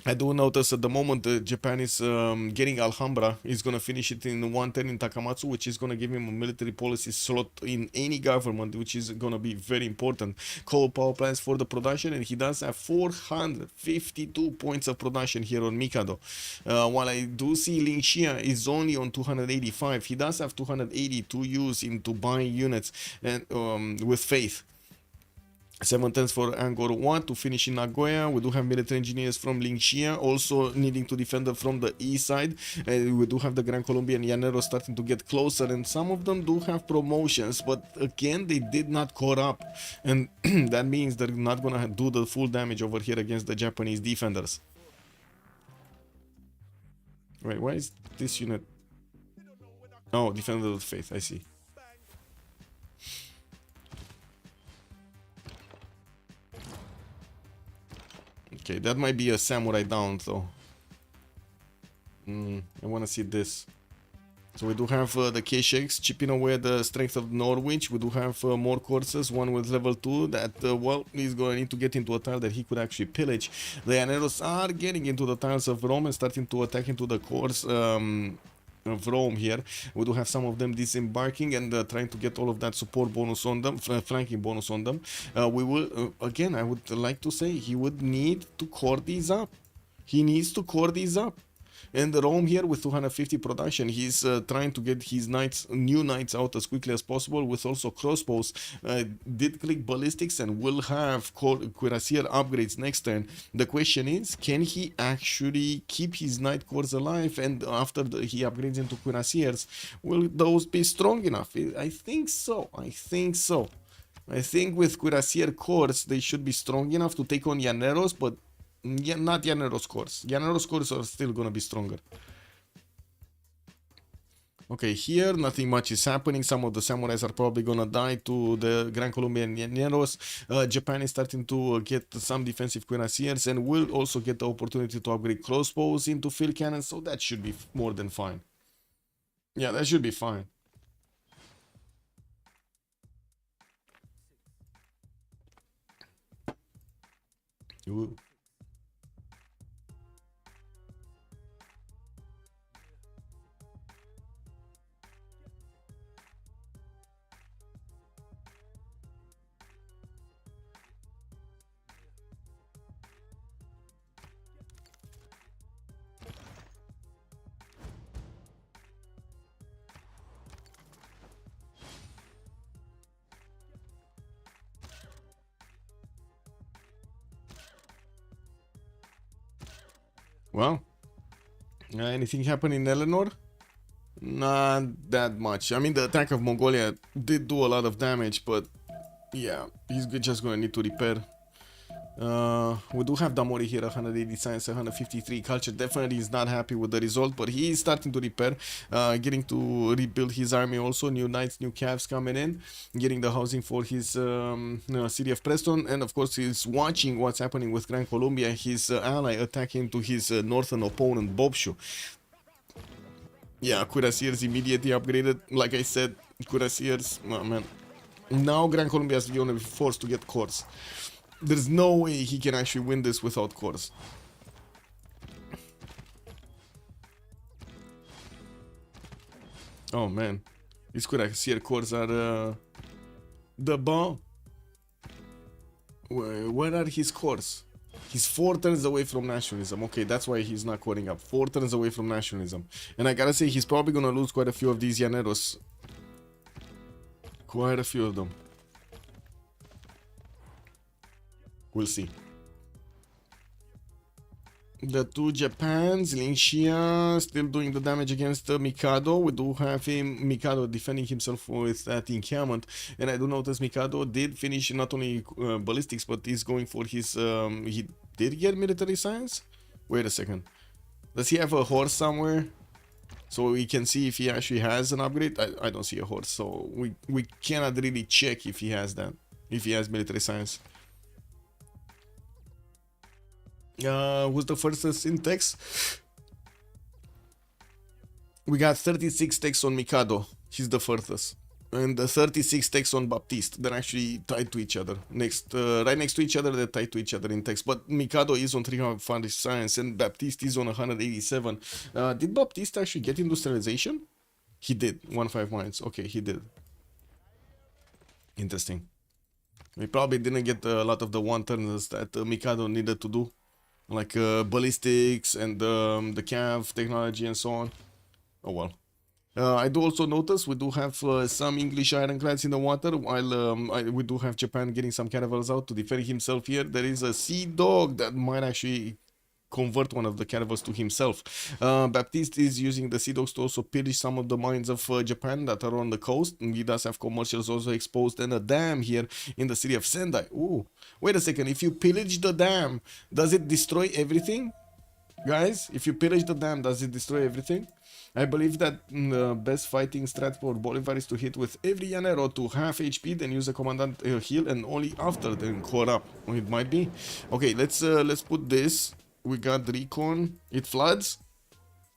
I do notice at the moment Japan is getting Alhambra. He's gonna finish it in 1 turn in Takamatsu, which is gonna give him a military policy slot in any government, which is gonna be very important. Coal power plants for the production, and he does have 452 points of production here on Mikado. While I do see Lingxia is only on 285, he does have 280 to use into buying units and with faith. 7 turns for Angkor Wat to finish in Nagoya. We do have military engineers from Lingxia also needing to defend them from the east side. We do have the Grand Colombian Llanero starting to get closer, and some of them do have promotions, but again they did not core up, and that means they're not gonna do the full damage over here against the Japanese defenders. Wait, why is this unit? Oh, Defender of Faith, I see. Okay, that might be a samurai down though. I want to see this. So we do have the K-Shakes chipping away at the strength of Norwich. We do have more courses, one with level 2 that, well, he's going to need to get into a tile that he could actually pillage. The Llaneros are getting into the tiles of Rome and starting to attack into the cores of Rome here. We do have some of them disembarking and trying to get all of that support bonus on them, flanking bonus on them. We will, again, I would like to say he would need to core these up. He needs to core these up. And Rome here with 250 production, he's trying to get his knights, new knights out as quickly as possible with also crossbows. Did click ballistics and will have cuirassier upgrades next turn. The question is, can he actually keep his knight cores alive? And after he upgrades into cuirassiers, will those be strong enough? I think so. I think so. I think with cuirassier cores, they should be strong enough to take on Llaneros, but yeah, not Llaneros cores. Llaneros cores are still gonna be stronger. Okay, here nothing much is happening. Some of the samurais are probably gonna die to the Gran Colombian Llaneros. Japan is starting to get some defensive cuirassiers and will also get the opportunity to upgrade crossbows into field cannons, so that should be more than fine. Yeah, that should be fine. Ooh. Well, anything happen in Eleanor? Not that much. I mean, the attack of Mongolia did do a lot of damage, but yeah, he's just gonna need to repair. We do have Damori here, 180 science, 153 culture. Definitely is not happy with the result, but he is starting to repair, getting to rebuild his army also. New knights, new calves coming in, getting the housing for his city of Preston, and of course he's watching what's happening with Gran Colombia, his ally attacking to his northern opponent, Bobshu. Yeah, cuirassiers immediately upgraded. Like I said, cuirassiers, oh, man. Now Gran Colombia is going to be forced to get cores. There's no way he can actually win this without cores. Oh man, these cuirassier cores are the bomb. Where are his cores? He's 4 turns away from nationalism. Okay, that's why he's not coring up. 4 turns away from nationalism. And I gotta say, he's probably gonna lose quite a few of these Llaneros. Quite a few of them. We'll see. The two Japans, Linxia still doing the damage against Mikado. We do have him, Mikado, defending himself with that encampment. And I do notice Mikado did finish not only ballistics, but he's going for his... he did get military science? Wait a second. Does he have a horse somewhere? So we can see if he actually has an upgrade. I don't see a horse, so we cannot really check if he has that. If he has military science. Who's the first in text? We got 36 texts on Mikado. He's the furthest. And the 36 texts on Baptiste. They're actually tied to each other. Right next to each other, they're tied to each other in text. But Mikado is on 300 science and Baptiste is on 187. Did Baptiste actually get industrialization? He did. 15 mines. Okay, he did. Interesting. We probably didn't get a lot of the one-turners that Mikado needed to do. Like ballistics and the cav technology and so on. Oh well. I do also notice we do have some English ironclads in the water, while we do have Japan getting some caravels out to defend himself here. There is a sea dog that might actually convert one of the caravels to himself. Baptiste is using the sea dogs to also pillage some of the mines of Japan that are on the coast. And he does have commercials also exposed and a dam here in the city of Sendai. Ooh, wait a second. If you pillage the dam, does it destroy everything? Guys, if you pillage the dam, does it destroy everything? I believe that the best fighting strat for Bolivar is to hit with every Llanero to half HP, then use a commandant heal, and only after then core up. It might be. Okay, let's put this. We got recon. It floods?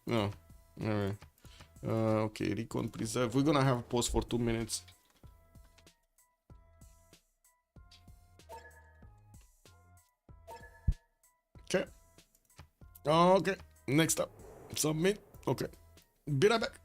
No. Alright. Okay, recon preserve. We're gonna have a pause for 2 minutes. Okay. Okay. Next up. Submit. Okay. Be right back.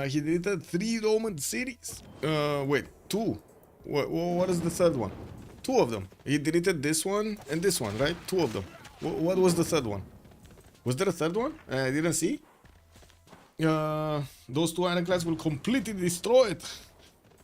He deleted 3 Roman cities. Wait, 2. What is the third one? 2 of them. He deleted this one and this one, right? 2 of them. What was the third one? Was there a third one? I didn't see. Those 2 ironclads will completely destroy it.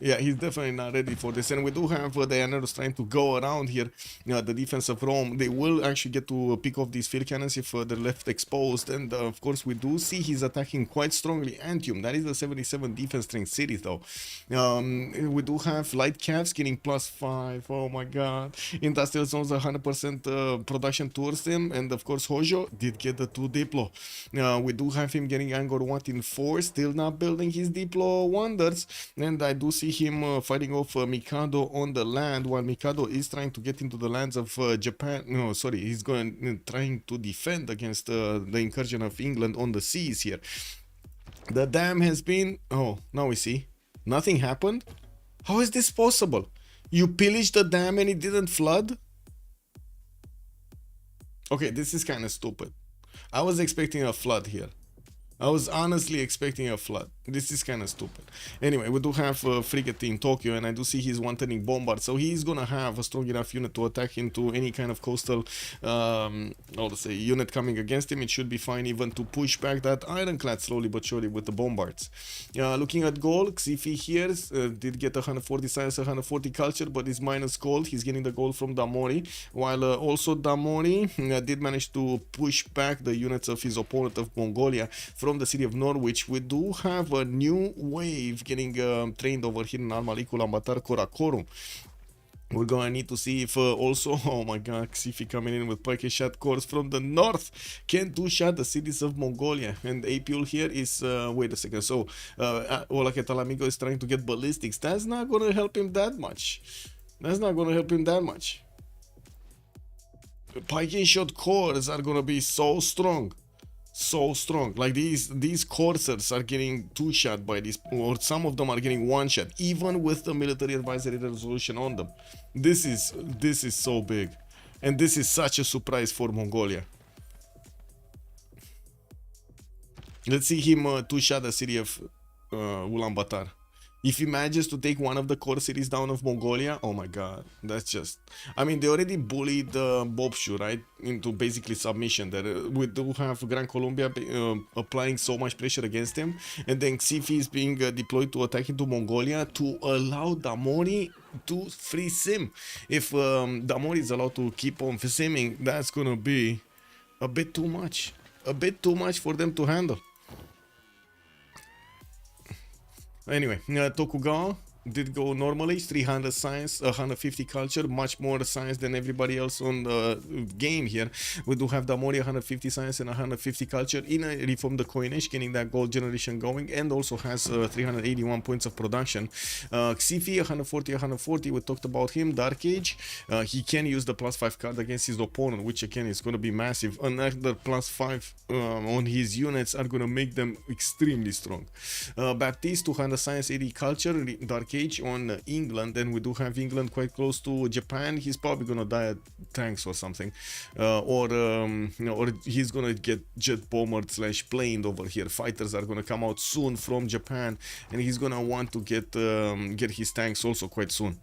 Yeah, he's definitely not ready for this. And we do have the Dianaros trying to go around here. The defense of Rome, they will actually get to pick off these field cannons if they're left exposed. And of course, we do see he's attacking quite strongly Antium. That is the 77 defense strength city, though. We do have light calves getting +5. Oh my god. Industrial zones 100% production towards them. And of course, Hojo did get the 2 Diplo. We do have him getting Angkor Wat in 4, still not building his Diplo wonders. And I do see him fighting off Mikado on the land, while Mikado is trying to get into the lands of Japan. No, sorry, he's trying to defend against the incursion of England on the seas here. The dam has been... Oh, now we see. Nothing happened? How is this possible? You pillaged the dam and it didn't flood? Okay, this is kind of stupid. I was expecting a flood here. I was honestly expecting a flood. This is kind of stupid. Anyway, we do have a frigate in Tokyo, and I do see he's one-turning bombard, so he's gonna have a strong enough unit to attack into any kind of coastal, let's say, unit coming against him. It should be fine even to push back that ironclad slowly but surely with the bombards. Looking at gold, Xifi here did get 140 science, 140 culture, but is minus gold. He's getting the gold from Damori, while also Damori did manage to push back the units of his opponent of Mongolia from the city of Norwich. We do have a new wave getting trained over here in Armalicul, Ambatar, Karakorum. We're gonna need to see if also, oh my god, Xifi coming in with Pike shot cores from the north can two-shot the cities of Mongolia. And Apul here is, wait a second, so Ola Ketalamigo is trying to get ballistics. That's not gonna help him that much. That's not gonna help him that much. Pike shot cores are gonna be so strong. So strong. Like these coursers are getting 2-shot by these, or some of them are getting 1-shot, even with the military advisory resolution on them. This is so big, and this is such a surprise for Mongolia. Let's see him 2-shot the city of Ulaanbaatar. If he manages to take one of the core cities down of Mongolia, oh my god, that's just... I mean, they already bullied Bobshu, right, into basically submission. That we do have Gran Colombia applying so much pressure against him, and then Xifi is being deployed to attack into Mongolia to allow Damori to free sim. If Damori is allowed to keep on simming, that's gonna be a bit too much. A bit too much for them to handle. Anyway, Tokugawa did go normally, 300 science, 150 culture, much more science than everybody else on the game here. We do have Damori 150 science and 150 culture in a reform the coinage, getting that gold generation going, and also has 381 points of production. Xifi 140, we talked about him. Dark Age, he can use the +5 card against his opponent, which again is going to be massive. Another +5 on his units are going to make them extremely strong. Baptiste 200 science, 80 culture, Dark Age on England, and we do have England quite close to Japan. He's probably gonna die at tanks or something, or he's gonna get jet bombered / planed over here. Fighters are gonna come out soon from Japan, and he's gonna want to get his tanks also quite soon.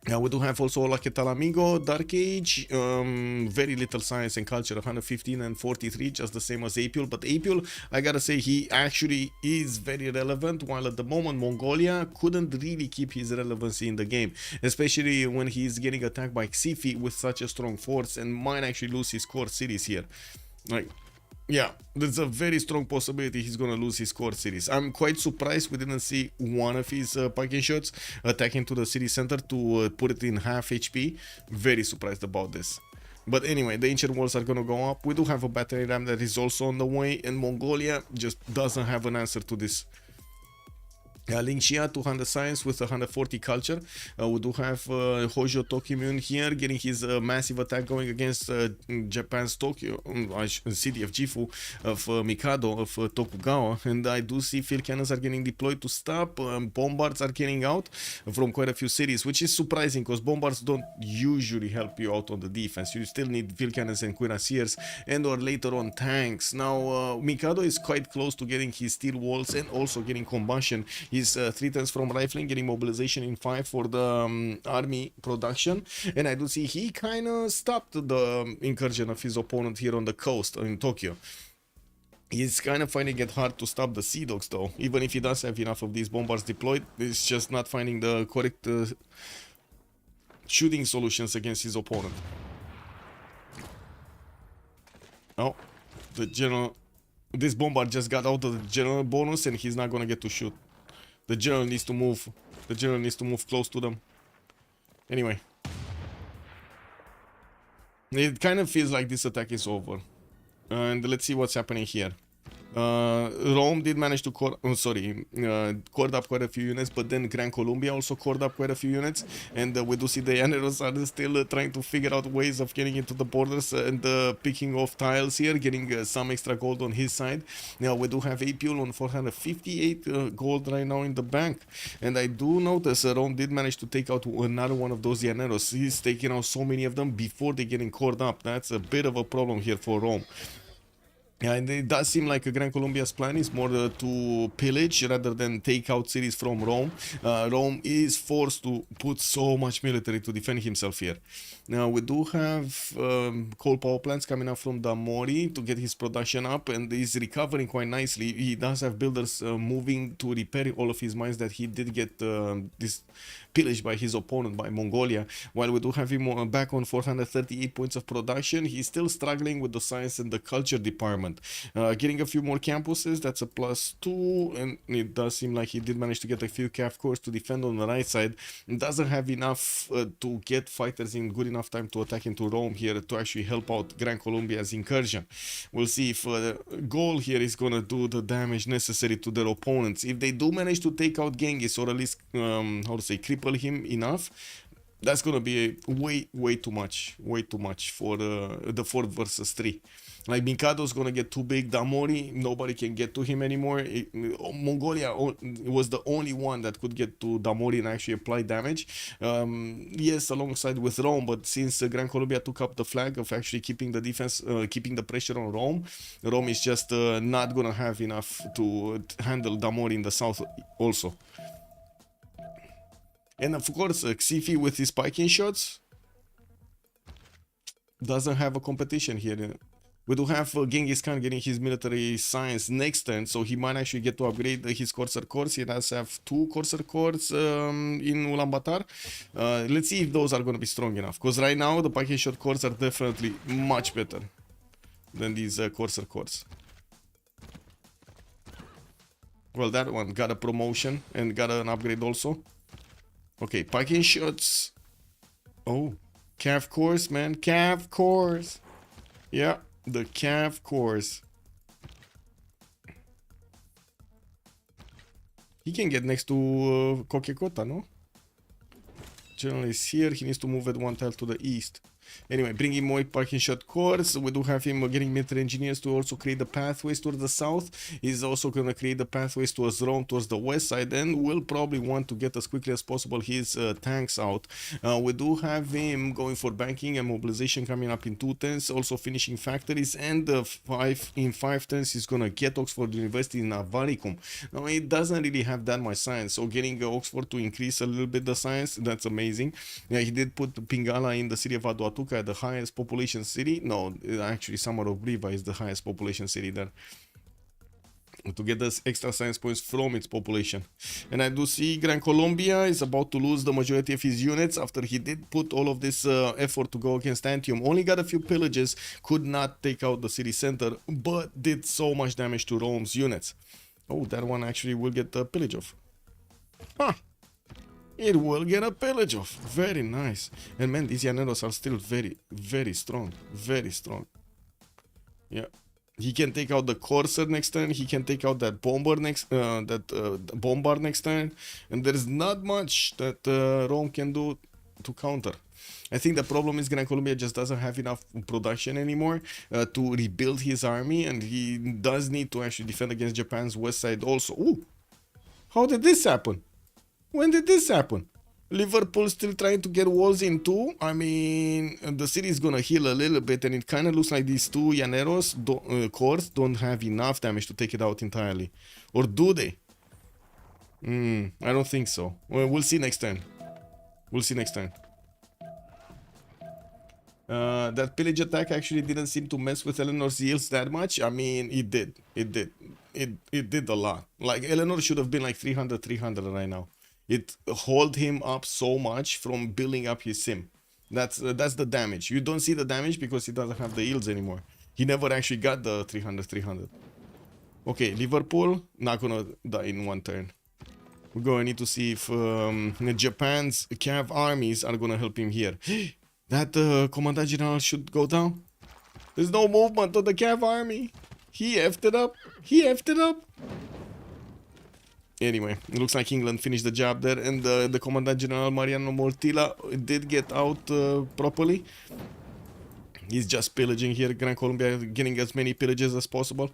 Now we do have also La Que Tal Amigo, Dark Age, very little science and culture, 115 and 43, just the same as Apule. But Apule, I gotta say, he actually is very relevant, while at the moment Mongolia couldn't really keep his relevancy in the game, especially when he's getting attacked by Xifi with such a strong force and might actually lose his core cities here. Like, yeah, there's a very strong possibility he's gonna lose his core cities. I'm quite surprised we didn't see one of his pumpkin shots attacking to the city center to put it in half HP. Very surprised about this. But anyway, the ancient walls are gonna go up. We do have a battery ram that is also on the way, and Mongolia just doesn't have an answer to this. Lingxia 200 science with 140 culture. We do have Hojo Tokimune here getting his massive attack going against Japan's Tokyo, city of Gifu, of Mikado, of Tokugawa, and I do see field cannons are getting deployed to stop. Bombards are getting out from quite a few cities, which is surprising because bombards don't usually help you out on the defense. You still need field cannons and cuirassiers, and or later on tanks. Now Mikado is quite close to getting his steel walls and also getting combustion. He's 3 turns from rifling, getting mobilization in 5 for the army production, and I do see he kind of stopped the incursion of his opponent here on the coast in Tokyo. He's kind of finding it hard to stop the Sea Dogs though, even if he does have enough of these bombards deployed. He's just not finding the correct shooting solutions against his opponent. Oh, the general, this bombard just got out of the general bonus and he's not gonna get to shoot. The general needs to move. The general needs to move close to them. Anyway. It kind of feels like this attack is over. And let's see what's happening here. Rome did manage to cord up quite a few units, but then Gran Colombia also cored up quite a few units, and we do see the Llaneros are still trying to figure out ways of getting into the borders and picking off tiles here, getting some extra gold on his side. Now we do have Apule on 458 gold right now in the bank, and I do notice Rome did manage to take out another one of those Llaneros. He's taking out so many of them before they getting cored up. That's a bit of a problem here for Rome. Yeah, and it does seem like Gran Colombia's plan is more to pillage rather than take out cities from Rome. Rome is forced to put so much military to defend himself here. Now, we do have coal power plants coming up from Damori to get his production up, and he's recovering quite nicely. He does have builders moving to repair all of his mines that he did get this pillaged by his opponent, by Mongolia. While we do have him back on 438 points of production, he's still struggling with the science and the culture department. Getting a few more campuses, that's a +2, and it does seem like he did manage to get a few CAF cores to defend on the right side. Doesn't have enough to get fighters in good enough time to attack into Rome here to actually help out Gran Colombia's incursion. We'll see if Gaul here is gonna do the damage necessary to their opponents. If they do manage to take out Genghis, or at least cripple him enough, that's gonna be way too much for the 4 versus 3. Like, Mikado's gonna get too big. Damori, nobody can get to him anymore. Mongolia was the only one that could get to Damori and actually apply damage. Yes, alongside with Rome, but since Gran Colombia took up the flag of actually keeping the defense, keeping the pressure on Rome, Rome is just not gonna have enough to handle Damori in the south also. And of course, Xifi with his spiking shots doesn't have a competition here. We do have Genghis Khan getting his military science next turn, so he might actually get to upgrade his Corsair cores. He does have 2 Corsair cores in Ulaanbaatar. Let's see if those are going to be strong enough, because right now the package shot cores are definitely much better than these Corsair cores. Well, that one got a promotion and got an upgrade also. Okay, package shots. Oh, Cav cores, man. Cav cores. Yeah, the Cav cores. He can get next to Kokekota, no? General is here. He needs to move at 1 tile to the east. Anyway, bringing more parking shot cores. We do have him getting military engineers to also create the pathways towards the south. He's also going to create the pathways towards Rome, towards the west side, and will probably want to get as quickly as possible his tanks out. We do have him going for banking and mobilization coming up in 2 turns, also finishing factories, and in 5 turns he's going to get Oxford University in Avaricum. Now, it doesn't really have that much science, so getting Oxford to increase a little bit the science, that's amazing. Yeah, he did put Pingala in the city of Aduatuca, the highest population city. No, actually Samar of Briva is the highest population city there, to get this extra science points from its population. And I do see Gran Colombia is about to lose the majority of his units after he did put all of this effort to go against Antium. Only got a few pillages, could not take out the city center, but did so much damage to Rome's units. Oh, that one actually will get the pillage off. Huh. It will get a pillage off. Very nice. And man, these Llaneros are still very, very strong. Very strong. Yeah. He can take out the Corsair next turn. He can take out that Bombard next Bombard next turn. And there's not much that Rome can do to counter. I think the problem is Gran Colombia just doesn't have enough production anymore to rebuild his army, and he does need to actually defend against Japan's west side also. Ooh! How did this happen? When did this happen? Liverpool still trying to get walls in too. I mean, the city is gonna heal a little bit, and it kind of looks like these 2 Llaneros cores don't have enough damage to take it out entirely. Or do they? I don't think so. Well, we'll see next turn. We'll see next turn. That pillage attack actually didn't seem to mess with Eleanor's yields that much. I mean, it did. It did. It did a lot. Like, Eleanor should have been like 300 right now. It hold him up so much from building up his sim. That's the damage. You don't see the damage because he doesn't have the yields anymore. He never actually got the 300. Okay, Liverpool not gonna die in 1 turn. We're gonna need to see if Japan's Cav armies are gonna help him here. That Commandant General should go down. There's no movement of the Cav army. He effed it up. He effed it up. Anyway, it looks like England finished the job there, and the Commandant General Mariano Mortilla did get out properly. He's just pillaging here. Gran Colombia getting as many pillages as possible.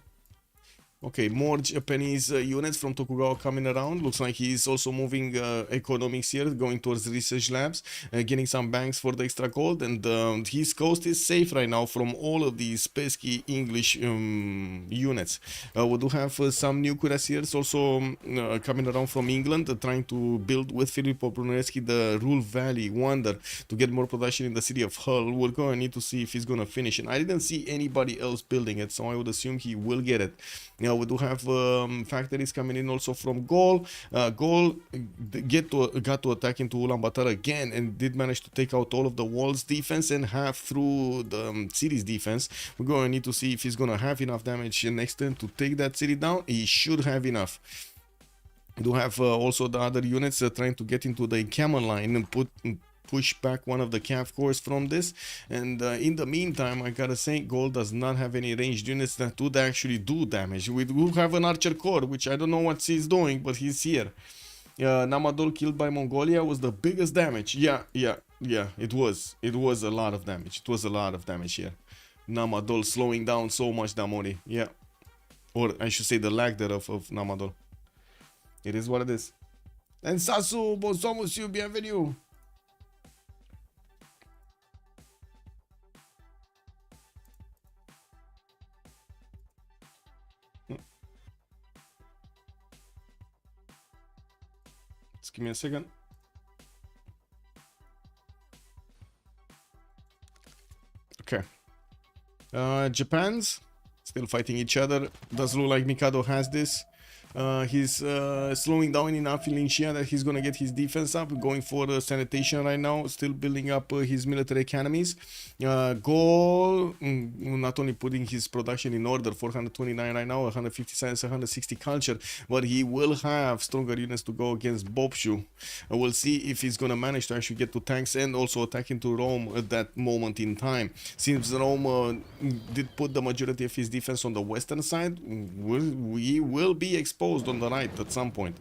Okay, more Japanese units from Tokugawa coming around. Looks like he's also moving economics here, going towards research labs, getting some banks for the extra gold. And his coast is safe right now from all of these pesky English units. We do have some new cuirassiers also coming around from England, trying to build with Filippo Brunelleschi the Ruhr Valley Wonder to get more production in the city of Hull. We're going to need to see if he's going to finish it. I didn't see anybody else building it, so I would assume he will get it. We do have factories coming in also from Gaul. Gaul got to attack into Ulaanbaatar again and did manage to take out all of the walls defense and half through the city's defense. We're going to need to see if he's going to have enough damage next turn to take that city down. He should have enough. We do have also the other units trying to get into the encampment line and push back one of the Cav cores from this. And in the meantime, I gotta say, Gold does not have any ranged units that would actually do damage. We do have an archer core, which I don't know what he's doing, but he's here. Namadol killed by Mongolia was the biggest damage. Yeah, it was a lot of damage. It was a lot of damage here. Namadol slowing down so much Damori. Yeah, or I should say the lack thereof of Namadol. It is what it is. And Sasu, bonsoir monsieur, bienvenue. Just give me a second. Okay. Japan's still fighting each other. Does look like Mikado has this. He's slowing down enough in Linxia that he's gonna get his defense up, going for sanitation right now, still building up his military academies. Goal, not only putting his production in order, 429 right now, 150 science, 160 culture, but he will have stronger units to go against Bobshu. We'll see if he's gonna manage to actually get to tanks and also attack into Rome at that moment in time. Since Rome did put the majority of his defense on the western side, we will be exposed on the right at some point.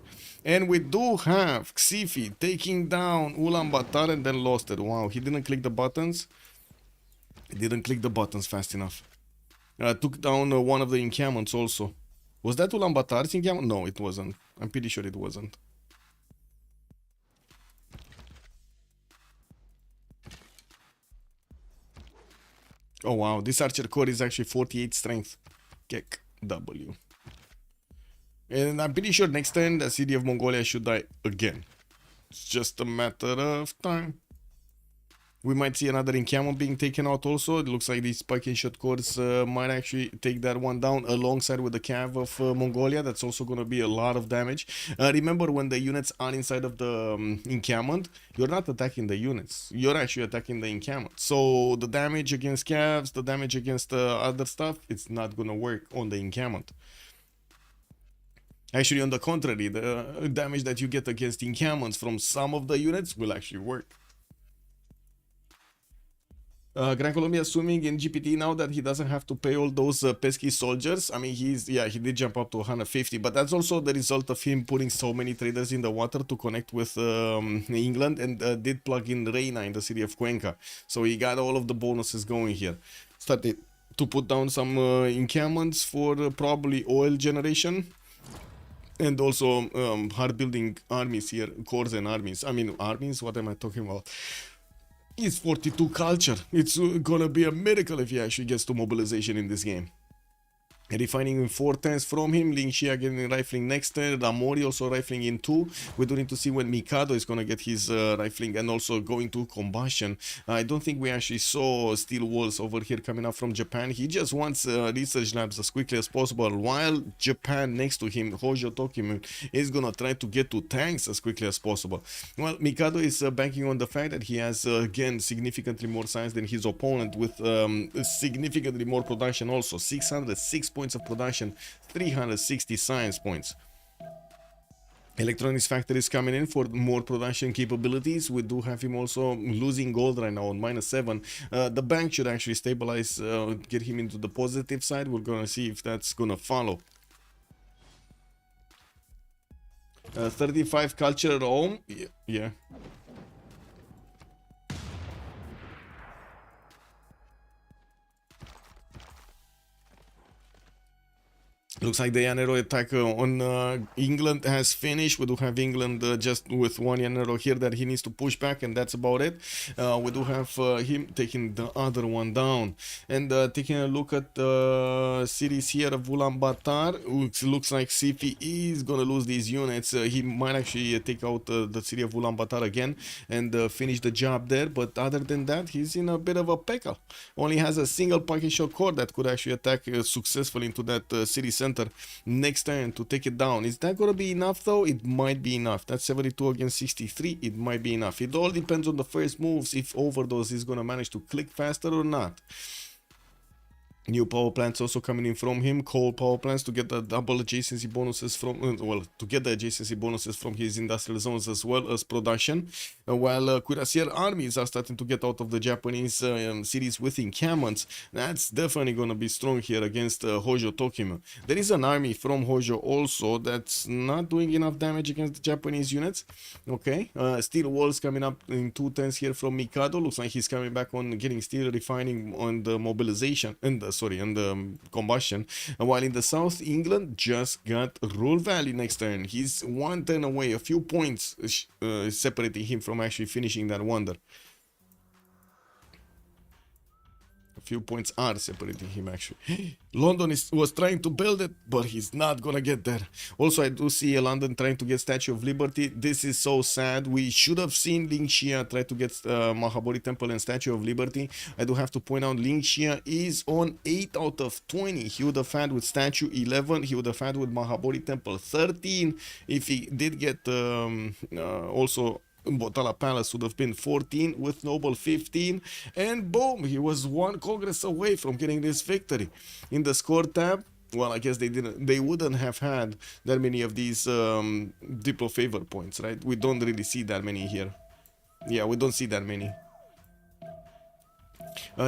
And we do have Xifi taking down Ulaanbaatar and then lost it. Wow, he didn't click the buttons. He didn't click the buttons fast enough. Took down one of the encampments also. Was that Ulaanbaatar's encampment? No, it wasn't. I'm pretty sure it wasn't. Oh wow, this archer core is actually 48 strength. Kek W. And I'm pretty sure next turn the city of Mongolia should die again. It's just a matter of time. We might see another encampment being taken out also. It looks like these Sparking shot cores might actually take that one down alongside with the cav of Mongolia. That's also going to be a lot of damage. Remember, when the units are inside of the encampment, you're not attacking the units. You're actually attacking the encampment. So the damage against cavs, the damage against other stuff, it's not going to work on the encampment. Actually, on the contrary, the damage that you get against encampments from some of the units will actually work. Gran Colombia assuming in GPT now that he doesn't have to pay all those pesky soldiers. I mean, he did jump up to 150, but that's also the result of him putting so many traders in the water to connect with England, and did plug in Reina in the city of Cuenca. So he got all of the bonuses going here. Started to put down some encampments for probably oil generation. And also hard building armies here, cores and armies. I mean, armies, what am I talking about? It's 42 culture. It's gonna be a miracle if he actually gets to mobilization in this game. Refining in 4 turns from him, Linxia getting rifling next turn, Ramori also rifling in 2. We do need to see when Mikado is gonna get his rifling and also going to combustion. I don't think we actually saw steel walls over here coming up from Japan. He just wants research labs as quickly as possible, while Japan next to him, Hojo Tokimu, is gonna try to get to tanks as quickly as possible. Well, Mikado is banking on the fact that he has again significantly more science than his opponent, with significantly more production also. 606 points of production, 360 science points. Electronics factory is coming in for more production capabilities. We do have him also losing gold right now on -7. The bank should actually stabilize, get him into the positive side. We're gonna see if that's gonna follow. 35 culture Rome. Yeah. Looks like the Yanero attack on England has finished. We do have England just with one Yanero here that he needs to push back, and that's about it. We do have him taking the other one down. And taking a look at the cities here of Ulaanbaatar, looks like Sifi is going to lose these units. He might actually take out the city of Ulaanbaatar again and finish the job there. But other than that, he's in a bit of a pickle. Only has a single pocket shot core that could actually attack successfully into that city center next turn to take it down. Is that gonna be enough though? It might be enough. That's 72 against 63. It might be enough. It all depends on the first moves, if Overdose is gonna manage to click faster or not. New power plants also coming in from him, coal power plants, to get the double adjacency bonuses from, to get the adjacency bonuses from his industrial zones as well as production. While Cuirassier armies are starting to get out of the Japanese cities with encampments. That's definitely going to be strong here against Hojo Tokimu. There is an army from Hojo also that's not doing enough damage against the Japanese units. Okay, steel walls coming up in 2 turns here from Mikado. Looks like he's coming back on getting steel refining on the mobilization and the combustion. While in the south, England just got Rule Valley next turn. He's 1 turn away, a few points separating him from actually finishing that wonder. Few points are separating him actually. London was trying to build it, but he's not gonna get there. Also, I do see London trying to get Statue of Liberty. This is so sad. We should have seen Ling Xia try to get Mahabodhi Temple and Statue of Liberty. I do have to point out Ling Xia is on 8 out of 20. He would have had with Statue 11. He would have had with Mahabodhi Temple 13. If he did get also Botala Palace would have been 14, with Noble 15, and boom, he was one Congress away from getting this victory. In the score tab, well, I guess they wouldn't have had that many of these Diplo favor points, right? We don't really see that many here. Yeah, we don't see that many.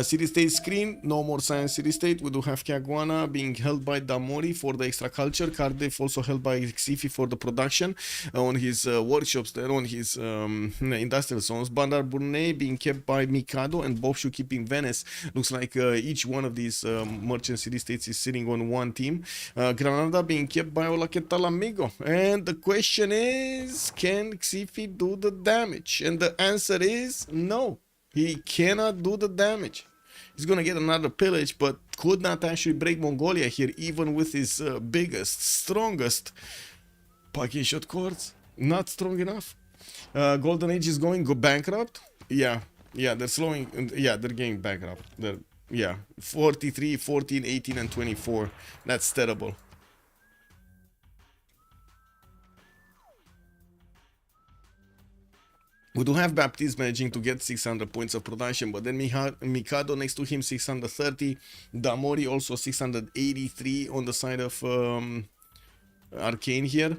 City-state screen, no more science city-state. We do have Caguana being held by Damori for the extra culture. Cardiff also held by Xifi for the production on his workshops there, on his industrial zones. Bandar Brunei being kept by Mikado, and Bobshu keeping Venice. Looks like each one of these merchant city-states is sitting on one team. Granada being kept by Olaquetalamigo. And the question is, can Xifi do the damage? And the answer is no. He cannot do the damage. He's gonna get another pillage, but could not actually break Mongolia here, even with his biggest, strongest parking shot cords. Not strong enough. Golden Age is going bankrupt. Yeah, they're slowing. Yeah, they're getting bankrupt. Yeah, 43, 14, 18, and 24. That's terrible. We do have Baptiste managing to get 600 points of production, but then Mikado next to him 630, Damori also 683 on the side of Arcane here.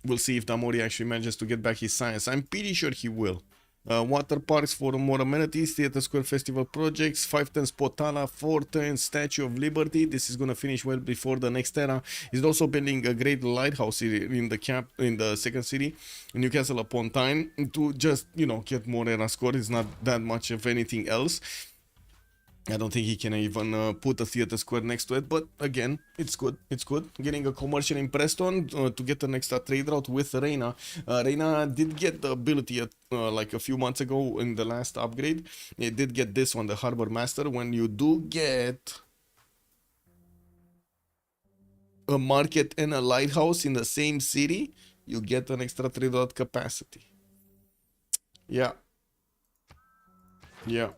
We'll see if Damori actually manages to get back his science. I'm pretty sure he will. Water parks for more amenities, Theatre Square Festival projects, 5 turns Potala, 4 turns Statue of Liberty. This is gonna finish well before the next era. He's also building a great lighthouse in the second city, Newcastle upon Tyne, to just, you know, get more era score. It's not that much of anything else. I don't think he can even put a Theatre Square next to it, but again, it's good. It's good. Getting a commercial in Preston to get an extra trade route with Reina. Reina did get the ability like a few months ago in the last upgrade. It did get this one, the Harbor Master. When you do get a market and a lighthouse in the same city, you get an extra trade route capacity. Yeah. Yeah.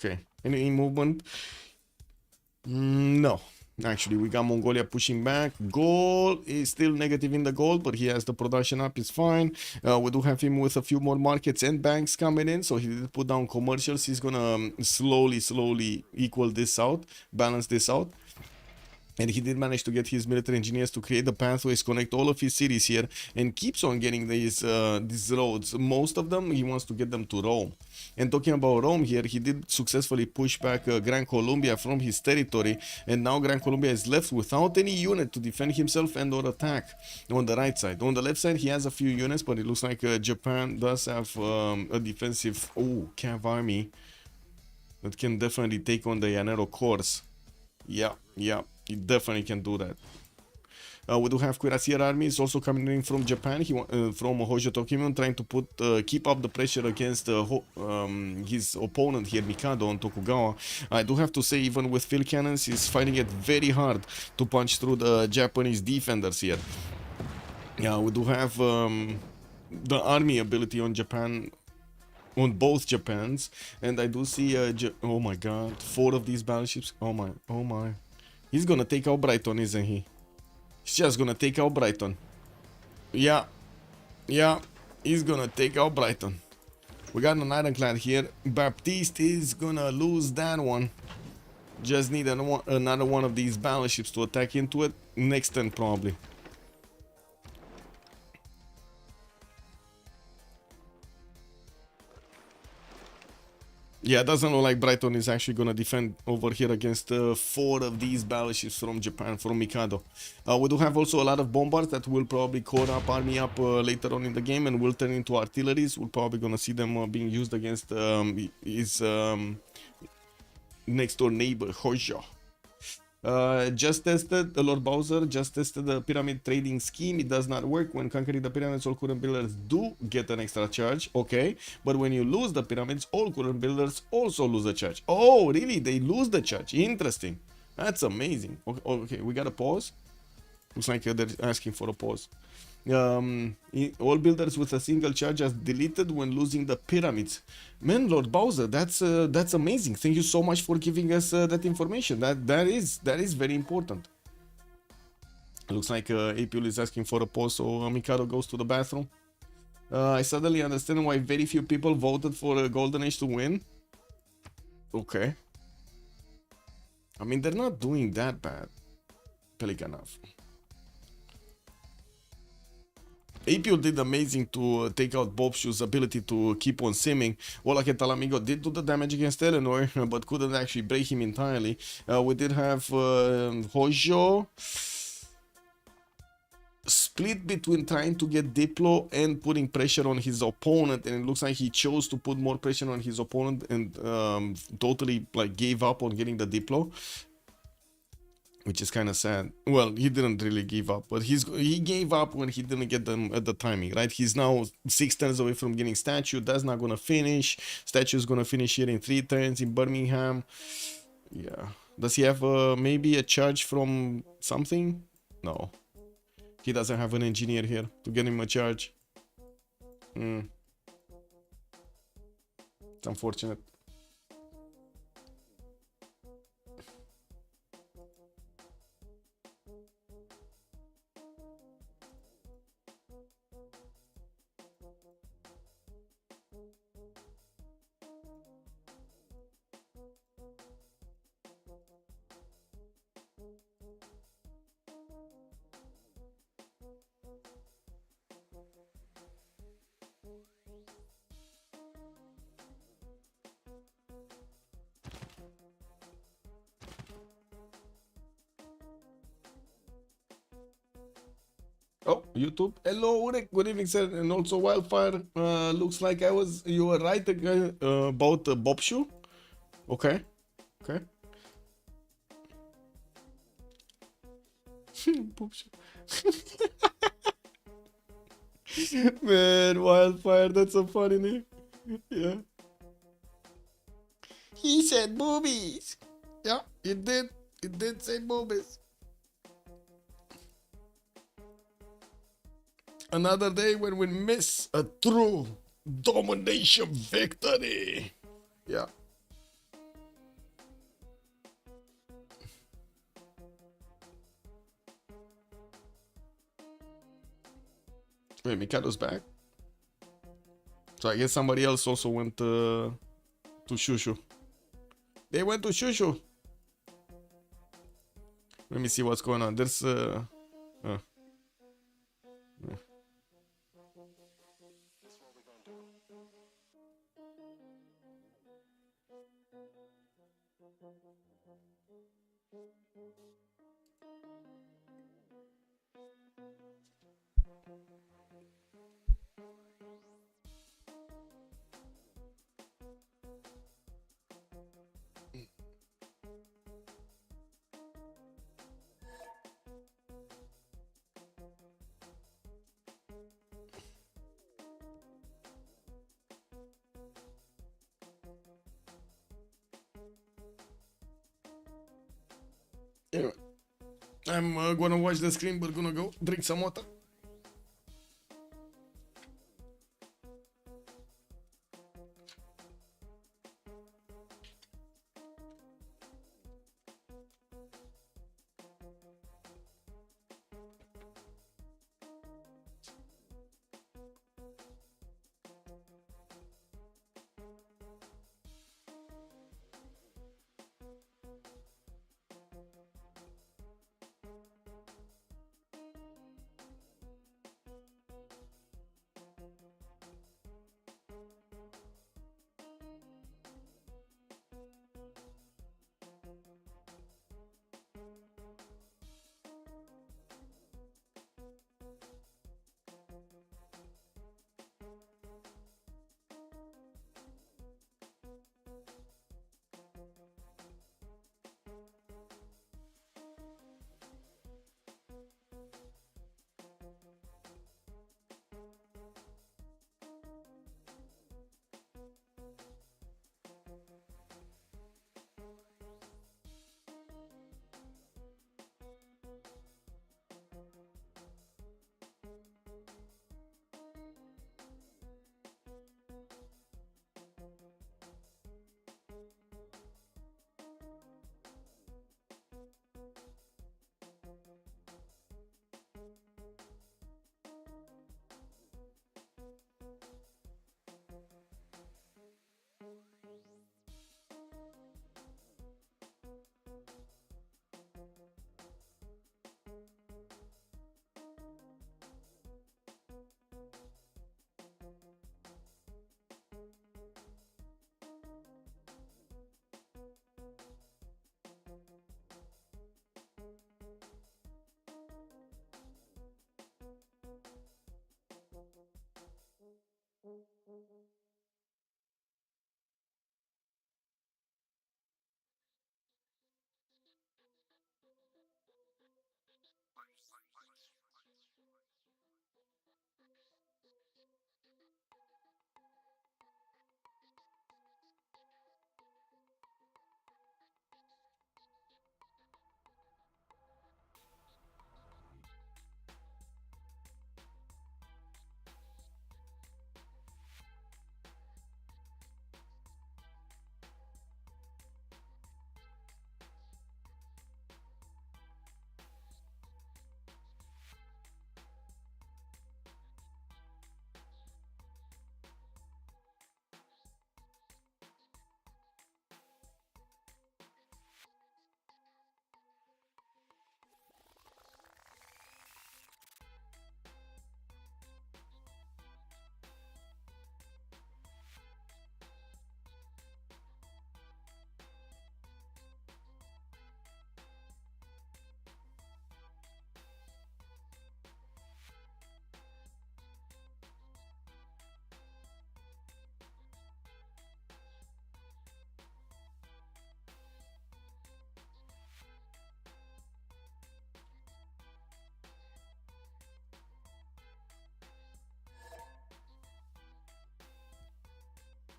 Okay, any movement? No, actually, we got Mongolia pushing back. Gold is still negative in the gold, but he has the production up, it's fine. We do have him with a few more markets and banks coming in, so he did put down commercials. He's gonna slowly equal this out, balance this out. And he did manage to get his military engineers to create the pathways, connect all of his cities here, and keeps on getting these roads. Most of them, he wants to get them to Rome. And talking about Rome here, he did successfully push back Gran Colombia from his territory, and now Gran Colombia is left without any unit to defend himself and or attack on the right side. On the left side, he has a few units, but it looks like Japan does have a defensive cav army that can definitely take on the Llanero Corps. Yeah, he definitely can do that. We do have Cuirassier armies also coming in from Japan. From Hojo Tokimon, trying to keep up the pressure against his opponent here, Mikado, on Tokugawa. I do have to say, even with field cannons, he's finding it very hard to punch through the Japanese defenders here. Yeah, we do have the army ability on Japan, on both Japans, and I do see oh my god, 4 of these battleships. Oh my, he's gonna take out Brighton, isn't he? He's just gonna take out Brighton. Yeah, he's gonna take out Brighton. We got an ironclad here. Baptiste is gonna lose that one. Just need another one of these battleships to attack into it. Next turn probably. Yeah, it doesn't look like Brighton is actually going to defend over here against 4 of these battleships from Japan, from Mikado. We do have also a lot of bombards that will probably core up, army up later on in the game, and will turn into artilleries. We're probably going to see them being used against his next door neighbor, Hojo. Just tested, Lord Bowser just tested the pyramid trading scheme. It does not work. When conquering the pyramids, all current builders do get an extra charge. Okay, but when you lose the pyramids, all current builders also lose a charge. Oh, really? They lose the charge. Interesting. That's amazing. Okay, we got a pause. Looks like they're asking for a pause. All builders with a single charge are deleted when losing the pyramids. Man, Lord Bowser, that's amazing. Thank you so much for giving us that information. That is very important. Looks like Apul is asking for a pause, so Mikado goes to the bathroom. I suddenly understand why very few people voted for Golden Age to win. Okay. I mean, they're not doing that bad. Pelikanov. Apio did amazing to take out Bobshu's ability to keep on simming. Wallach and Talamigo did do the damage against Eleanor, but couldn't actually break him entirely. We did have Hojo split between trying to get Diplo and putting pressure on his opponent, and it looks like he chose to put more pressure on his opponent and totally like gave up on getting the Diplo. Which is kind of sad. Well, he didn't really give up, but he gave up when he didn't get them at the timing, right? He's now 6 turns away from getting Statue. That's not gonna finish. Statue is gonna finish here in 3 turns in Birmingham. Yeah. Does he have maybe a charge from something? No. He doesn't have an engineer here to get him a charge. It's unfortunate. Oh, YouTube. Hello, Ulrich. Good evening, sir. And also Wildfire. Looks like you were right about Bobshu. Okay. Okay. Bobshu. Man, Wildfire, that's a funny name. Yeah. He said boobies. Yeah, it did. It did say boobies. Another day when we miss a true domination victory. Yeah. Wait, Mikado's back? So I guess somebody else also went to Shushu. They went to Shushu. Let me see what's going on. There's yeah. Anyway, I'm gonna watch the screen, but gonna go drink some water.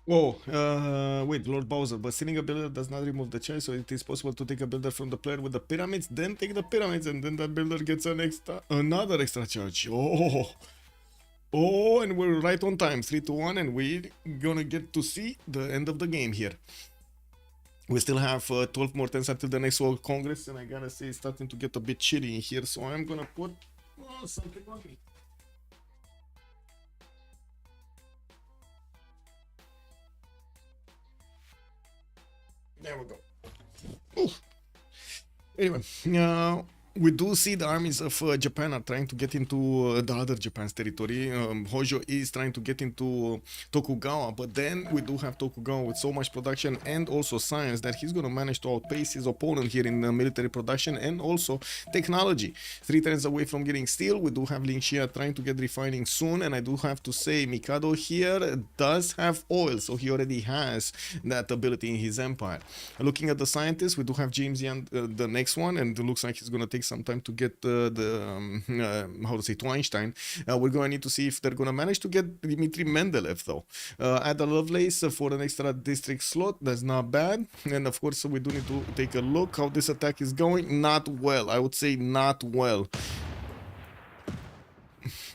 Oh, wait, Lord Bowser, but stealing a builder does not remove the choice, so it is possible to take a builder from the player with the pyramids, then take the pyramids, and then that builder gets another extra charge. Oh, and we're right on time, 3-1, and we're gonna get to see the end of the game here. We still have 12 more turns until the next World Congress, and I gotta say it's starting to get a bit chilly in here, so I'm gonna put something on me. There we go. Oof. Anyway, we do see the armies of Japan are trying to get into the other Japan's territory. Hojo is trying to get into Tokugawa, but then we do have Tokugawa with so much production and also science that he's going to manage to outpace his opponent here in military production and also technology. 3 turns away from getting steel. We do have Ling Xia trying to get refining soon, and I do have to say Mikado here does have oil, so he already has that ability in his empire. Looking at the scientists, we do have James Yan, the next one, and it looks like he's going to take some time to get to Einstein. We're going to need to see if they're going to manage to get Dmitry Mendeleev though. Add a Lovelace for an extra district slot. That's not bad. And of course we do need to take a look how this attack is going. Not well. I would say not well.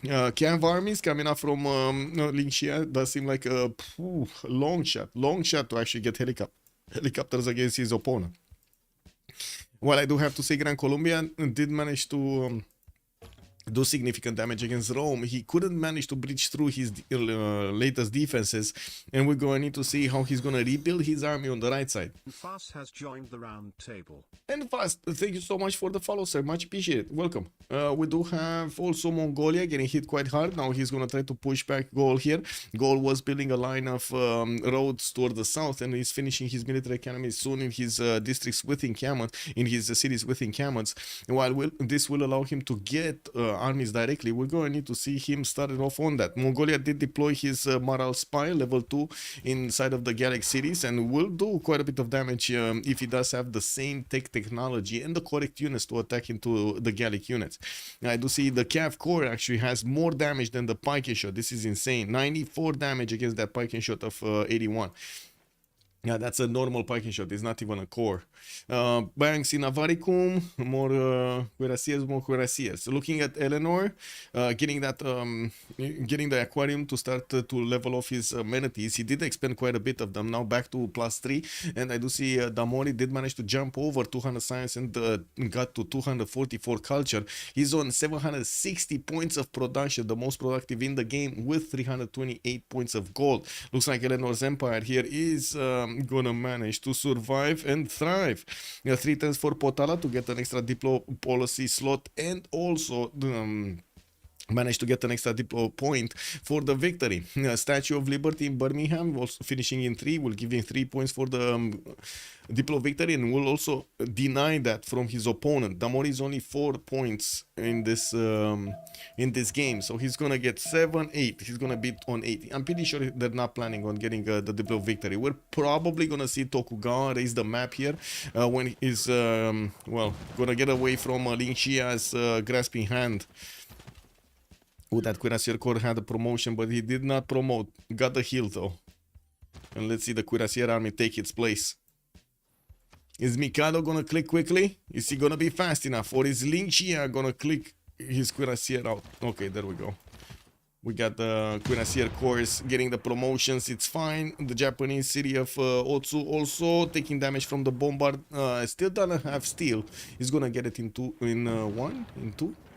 Cav armies coming up from Ling Xia does seem like a long shot to actually get helicopters against his opponent. Well, I do have to say Gran Colombia did manage to do significant damage against Rome. He couldn't manage to breach through his latest defenses, and we're going to need to see how he's going to rebuild his army on the right side. Fast has joined the round table. And Fast, thank you so much for the follow, sir. Much appreciated. Welcome. We do have also Mongolia getting hit quite hard. Now he's going to try to push back Gaul here. Gaul was building a line of roads toward the south, and he's finishing his military academy soon in his districts with encampments, in his cities with encampments. While this will allow him to get armies directly, we're going to need to see him started off on that. Mongolia did deploy his Maral Spy level 2 inside of the Gallic cities, and will do quite a bit of damage if he does have the same technology and the correct units to attack into the Gallic units. I do see the Cav Corps actually has more damage than the pike shot. This is insane. 94 damage against that pike shot of 81. Yeah, that's a normal piking shot. It's not even a core. Banks in Avaricum, more cuirassiers. So looking at Eleanor, getting the aquarium to start to level off his amenities. He did expend quite a bit of them. Now back to +3, and I do see Damori did manage to jump over 200 science and got to 244 culture. He's on 760 points of production, the most productive in the game, with 328 points of gold. Looks like Eleanor's empire here is gonna manage to survive and thrive. 3 turns for Potala to get an extra diplo policy slot, and also managed to get an extra diplo point for the victory. Statue of Liberty in Birmingham, also finishing in 3, will give him 3 points for the diplo victory, and will also deny that from his opponent. Damori is only 4 points in this game, so he's gonna get 7-8. He's gonna beat on 80. I'm pretty sure they're not planning on getting the diplo victory. We're probably gonna see Tokugawa raise the map here when he's gonna get away from Ling Xia's grasping hand. Oh, that Cuirassier Corps had a promotion, but he did not promote. Got the heal though. And let's see the Cuirassier army take its place. Is Mikado gonna click quickly? Is he gonna be fast enough? Or is Ling Xia gonna click his Cuirassier out? Okay, there we go. We got the Cuirassier Corps getting the promotions. It's fine. The Japanese city of Otsu also taking damage from the bombard. Still doesn't have steel. He's gonna get it in 2.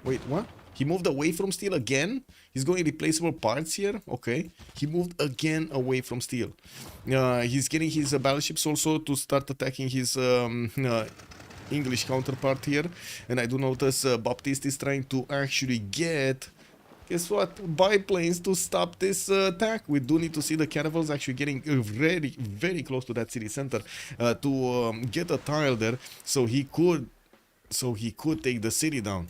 Wait, what? He moved away from steel again? He's going replaceable parts here? Okay. He moved again away from steel. He's getting his battleships also to start attacking his English counterpart here. And I do notice Baptiste is trying to actually get... Guess what? Biplanes to stop this attack. We do need to see the caravels actually getting very, very close to that city center to get a tile there, so he could take the city down.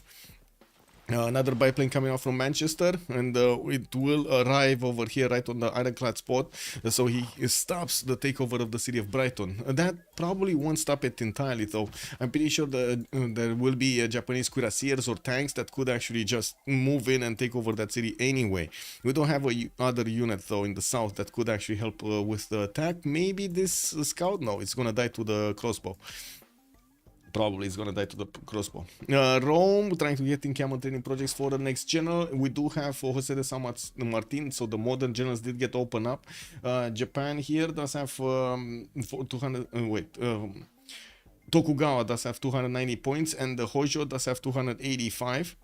Another biplane coming out from Manchester, and it will arrive over here right on the ironclad spot, so he stops the takeover of the city of Brighton. That probably won't stop it entirely, though. I'm pretty sure that there will be Japanese cuirassiers or tanks that could actually just move in and take over that city anyway. We don't have other unit, though, in the south that could actually help with the attack. Maybe this scout? No, it's gonna die to the crossbow. Probably is gonna die to the crossbow. Rome trying to get encampment training projects for the next general. We do have Jose de San Martin, so the modern generals did get open up. Japan here does have 200. Tokugawa does have 290 points, and the Hojo does have 285.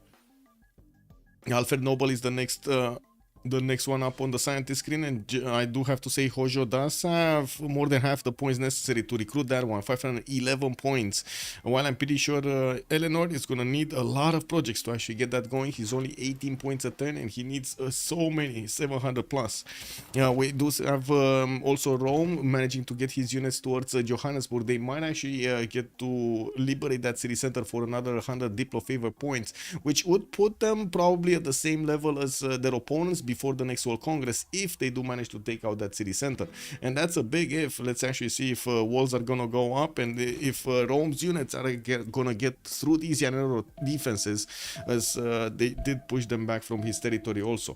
Alfred Nobel is the next one up on the scientist screen, and I do have to say Hojo does have more than half the points necessary to recruit that one, 511 points, while I'm pretty sure Eleanor is gonna need a lot of projects to actually get that going. He's only 18 points a turn, and he needs so many, 700 plus. We do have also Rome managing to get his units towards Johannesburg. They might actually get to liberate that city center for another 100 Diplo favor points, which would put them probably at the same level as their opponents before the next World Congress, if they do manage to take out that city center. And that's a big if. Let's actually see if walls are gonna go up, and if Rome's units are gonna get through these Llanero defenses, as they did push them back from his territory also.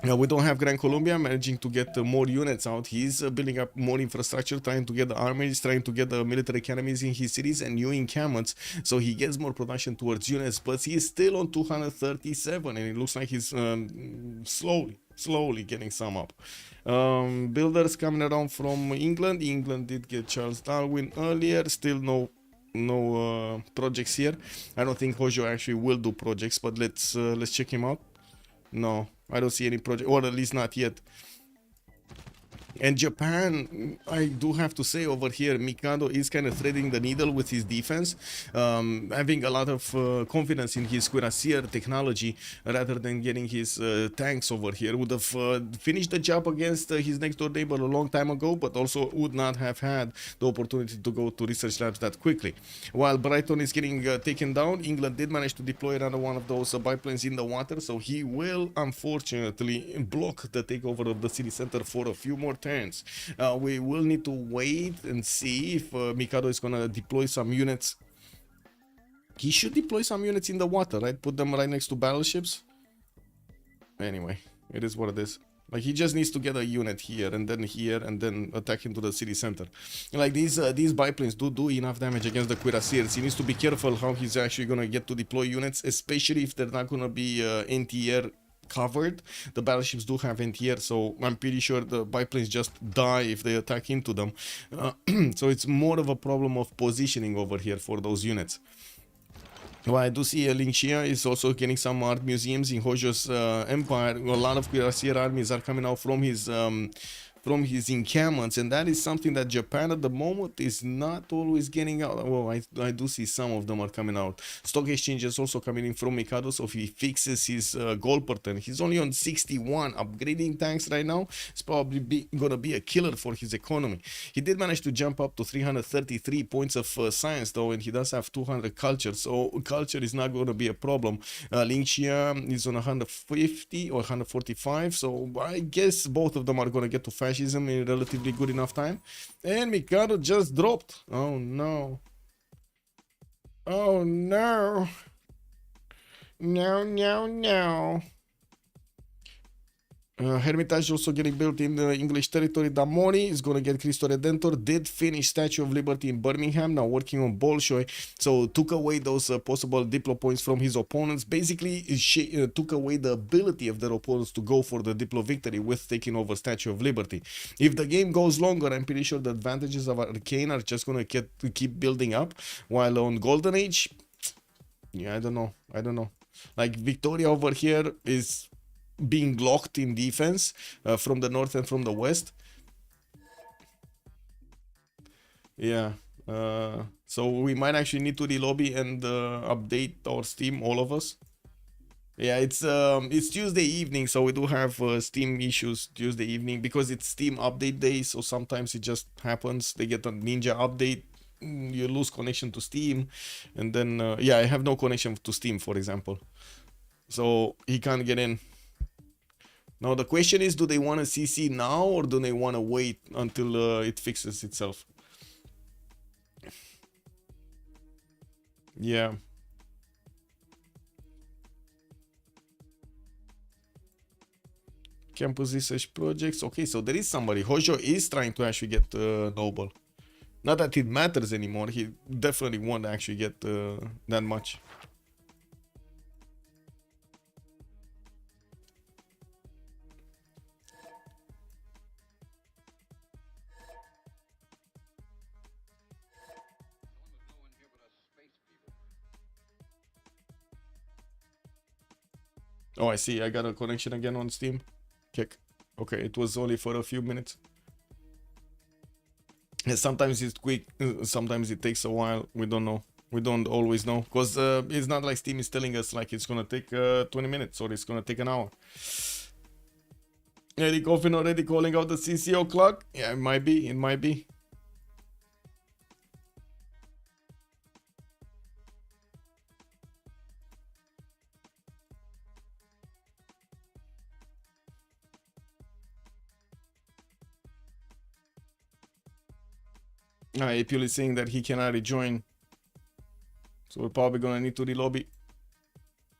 We don't have Gran Colombia managing to get more units out. He's building up more infrastructure, trying to get the armies, trying to get the military academies in his cities and new encampments, so he gets more production towards units, but he's still on 237, and it looks like he's slowly getting some up. Builders coming around from England. England did get Charles Darwin earlier, still no projects here. I don't think Hojo actually will do projects, but let's check him out. No, I don't see any project, or at least not yet. And Japan, I do have to say over here, Mikado is kind of threading the needle with his defense, having a lot of confidence in his cuirassier technology rather than getting his tanks over here. Would have finished the job against his next door neighbor a long time ago, but also would not have had the opportunity to go to research labs that quickly. While Brighton is getting taken down, England did manage to deploy another one of those biplanes in the water, so he will unfortunately block the takeover of the city center for a few more turns. We will need to wait and see if Mikado is gonna deploy some units. He should deploy some units in the water, right? Put them right next to battleships. Anyway, it is what it is. Like, he just needs to get a unit here, and then attack into the city center. Like, these biplanes do enough damage against the cuirassiers. He needs to be careful how he's actually gonna get to deploy units, especially if they're not gonna be anti-air covered. The battleships do have anti-air, so I'm pretty sure the biplanes just die if they attack into them. So it's more of a problem of positioning over here for those units. Well, I do see Lingxia is also getting some art museums in Hojo's empire. A lot of cuirassier armies are coming out from his encampments, and that is something that Japan at the moment is not always getting out. Well, I do see some of them are coming out. Stock exchanges also coming in from Mikado, so if he fixes his gold per turn, he's only on 61. Upgrading tanks right now is probably gonna be a killer for his economy. He did manage to jump up to 333 points of science though, and he does have 200 culture, so culture is not gonna be a problem. Lingxia is on 150 or 145, so I guess both of them are gonna get to fascism in relatively good enough time. And Mikado just dropped. Oh no. Oh no. No. Hermitage also getting built in the English territory. Damori is going to get Cristo Redentor. Did finish Statue of Liberty in Birmingham. Now working on Bolshoi. So took away those possible Diplo points from his opponents. Basically, took away the ability of their opponents to go for the Diplo victory with taking over Statue of Liberty. If the game goes longer, I'm pretty sure the advantages of Arcane are just going to keep building up. While on Golden Age, yeah, I don't know. Like, Victoria over here is being locked in defense from the north and from the west. Yeah, so we might actually need to relobby and update our Steam, all of us. Yeah, it's Tuesday evening, so we do have Steam issues Tuesday evening because it's Steam update day, so sometimes it just happens. They get a ninja update you lose connection to Steam, and then yeah, I have no connection to Steam, for example, so he can't get in. Now the question is, do they want to CC now or do they want to wait until it fixes itself? Yeah. Campus research projects. Okay, so there is somebody. Hojo is trying to actually get Noble. Not that it matters anymore. He definitely won't actually get that much. Oh, I see. I got a connection again on Steam. Check. Okay, it was only for a few minutes. And sometimes it's quick, sometimes it takes a while. We don't know. We don't always know. Because it's not like Steam is telling us like it's gonna take 20 minutes or it's gonna take an hour. Eddie Coffin already calling out the CCO clock? Yeah, it might be. It might be. Apul is saying that he cannot rejoin. So we're probably gonna need to relobby.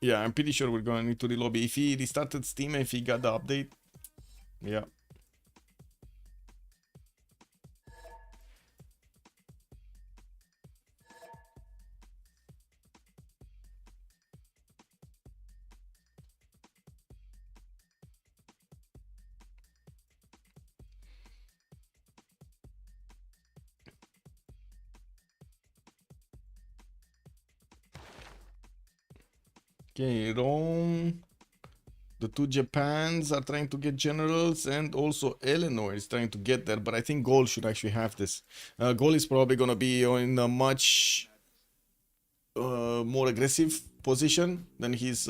Yeah, I'm pretty sure we're gonna need to relobby. If he restarted Steam, if he got the update. Yeah. Okay, Rome. The two Japans are trying to get generals, and also Eleanor is trying to get there, but I think Gaul should actually have this. Gaul is probably gonna be in a much more aggressive position than his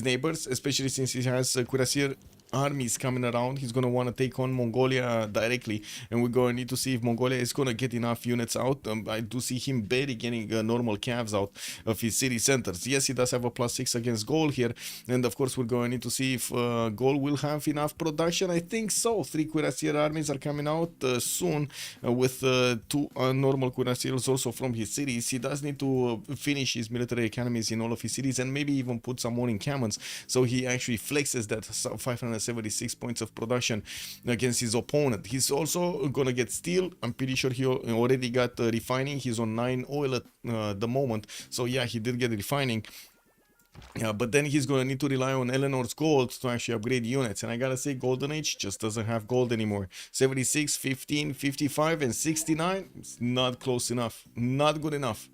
neighbors, especially since he has cuirassier armies coming around. He's gonna want to take on Mongolia directly, and we're gonna need to see if Mongolia is gonna get enough units out. I do see him barely getting normal calves out of his city centers. Yes, he does have a +6 against Gaul here, and of course we're gonna need to see if Gaul will have enough production. I think so. 3 cuirassier armies are coming out soon with 2 normal cuirassiers also from his cities. He does need to finish his military academies in all of his cities and maybe even put some more encampments, so he actually flexes that 576 points of production against his opponent. He's also gonna get steel. I'm pretty sure he already got refining. He's on 9 oil at the moment, so yeah, he did get refining. Yeah, but then he's gonna need to rely on Eleanor's gold to actually upgrade units, and I gotta say Golden Age just doesn't have gold anymore. 76, 15, 55 and 69, it's not close enough, not good enough.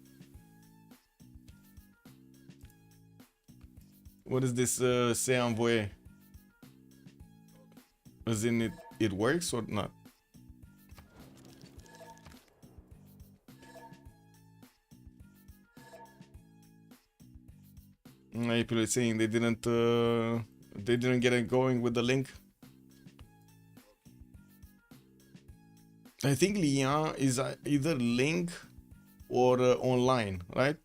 What does this say, Envoy? As in it works or not? People are saying they didn't get it going with the link. I think Lian is either link or online, right?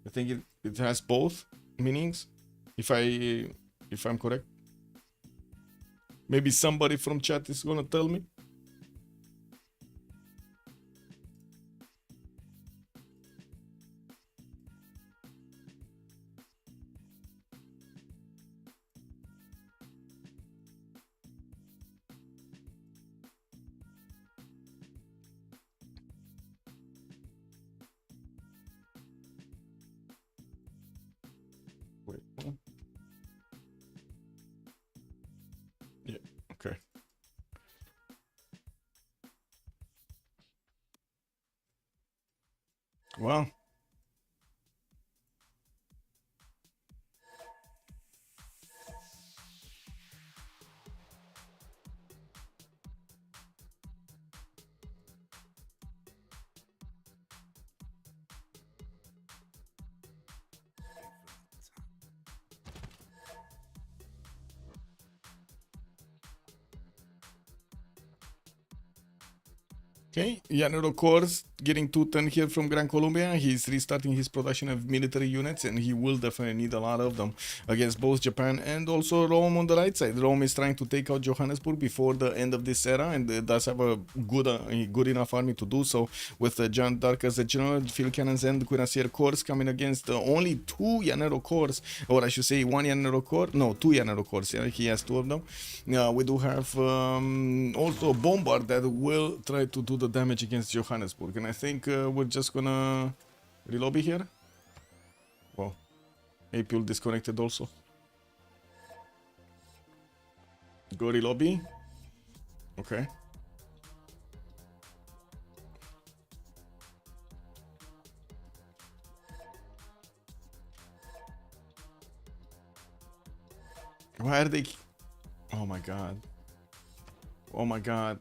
I think it has both meanings, if I'm correct. Maybe somebody from chat is gonna tell me. Wait. Yeah, okay. Well, Okay, Yanero Course getting 210 here from Gran Colombia. He's restarting his production of military units, and he will definitely need a lot of them against both Japan and also Rome on the right side. Rome is trying to take out Johannesburg before the end of this era, and it does have a good enough army to do so, with John Dark as the general, field cannons, and Cuirassier Corps coming against only 2 Yanero Corps, or I should say 1 Yanero Corps. No, 2 Yanero Corps. Yeah, he has 2 of them. We do have also Bombard that will try to do the damage against Johannesburg, and I think we're just gonna relobby here. Well, APL disconnected also. Go relobby. Okay. Why are they? Oh my god. Oh my god.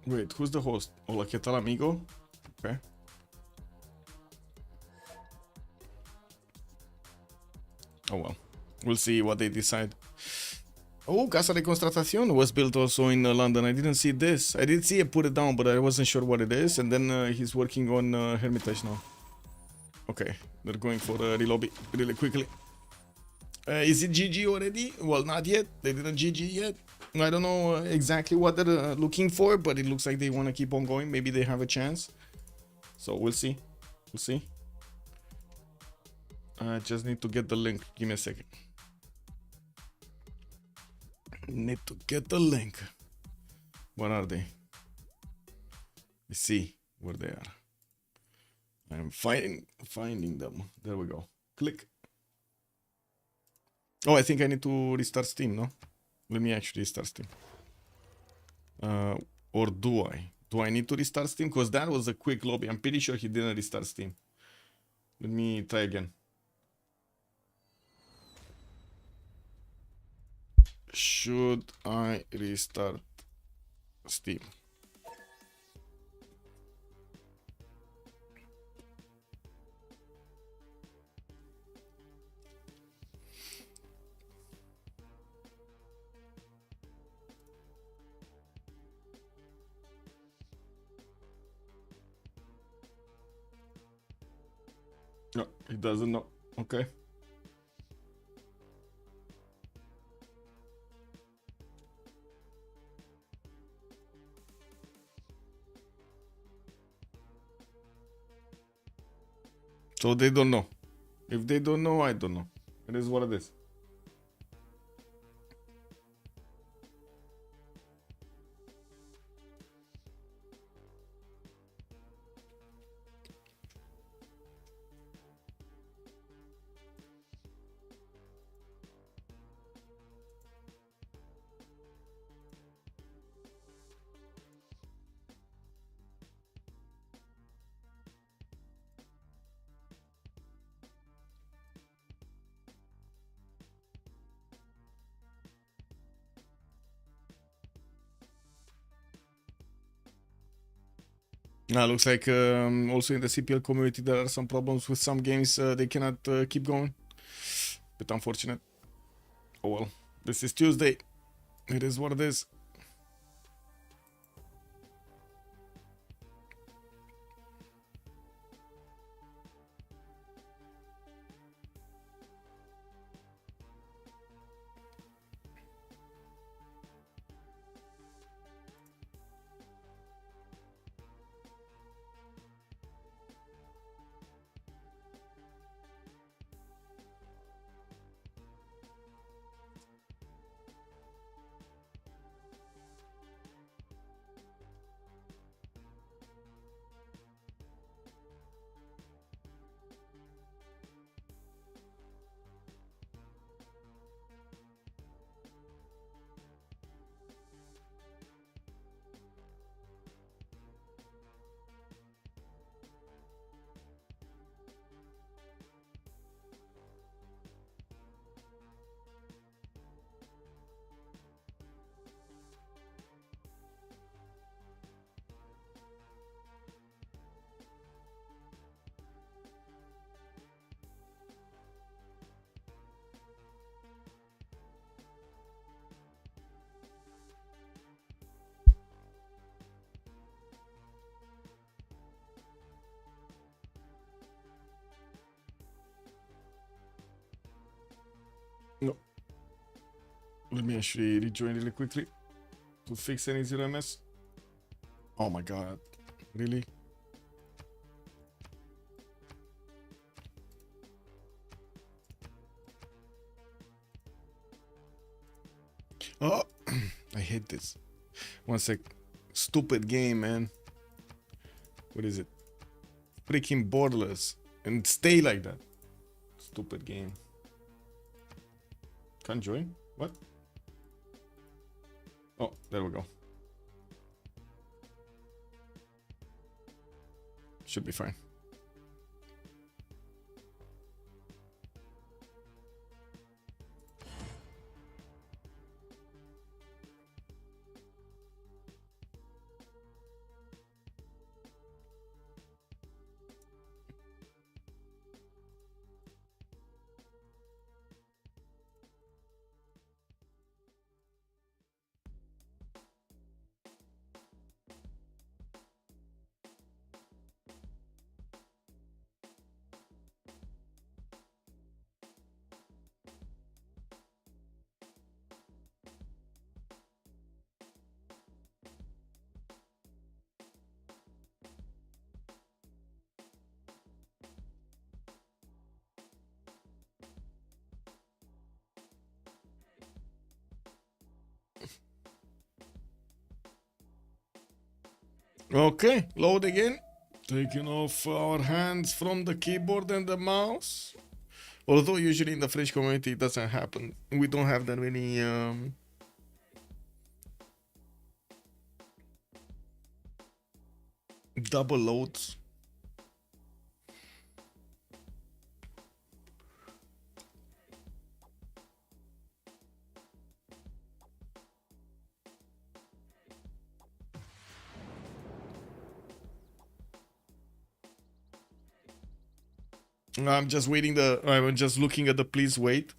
Wait, who's the host? Hola, ¿qué tal, amigo? Okay. Oh well. We'll see what they decide. Oh, Casa de Constatación was built also in London. I didn't see this. I did see it put it down, but I wasn't sure what it is. And then he's working on Hermitage now. Okay, they're going for a relobby really quickly. Is it GG already? Well, not yet. They didn't GG yet. I don't know exactly what they're looking for, but it looks like they want to keep on going. Maybe they have a chance. So we'll see. We'll see. I just need to get the link. Give me a second. Need to get the link. Where are they? Let's see where they are. I'm finding them. There we go. Click. Oh, I think I need to restart Steam, no? Let me actually restart Steam. Or do I? Do I need to restart Steam? Because that was a quick lobby. I'm pretty sure he didn't restart Steam. Let me try again. Should I restart Steam? No, he doesn't know. Okay. So they don't know. If they don't know, I don't know. It is what it is. Looks like also in the CPL community there are some problems with some games. They cannot keep going. Bit unfortunate. Oh well, this is Tuesday. It is what it is. No. Let me actually rejoin really quickly to fix any 0ms. Oh my god. Really? Oh, I hate this. One sec. Stupid game, man. What is it? Freaking borderless. And stay like that. Stupid game. Can't join? What? Oh, there we go. Should be fine. Okay, load again. Taking off our hands from the keyboard and the mouse. Although usually in the French community it doesn't happen. We don't have that many double loads. I'm just waiting I'm just looking at the please wait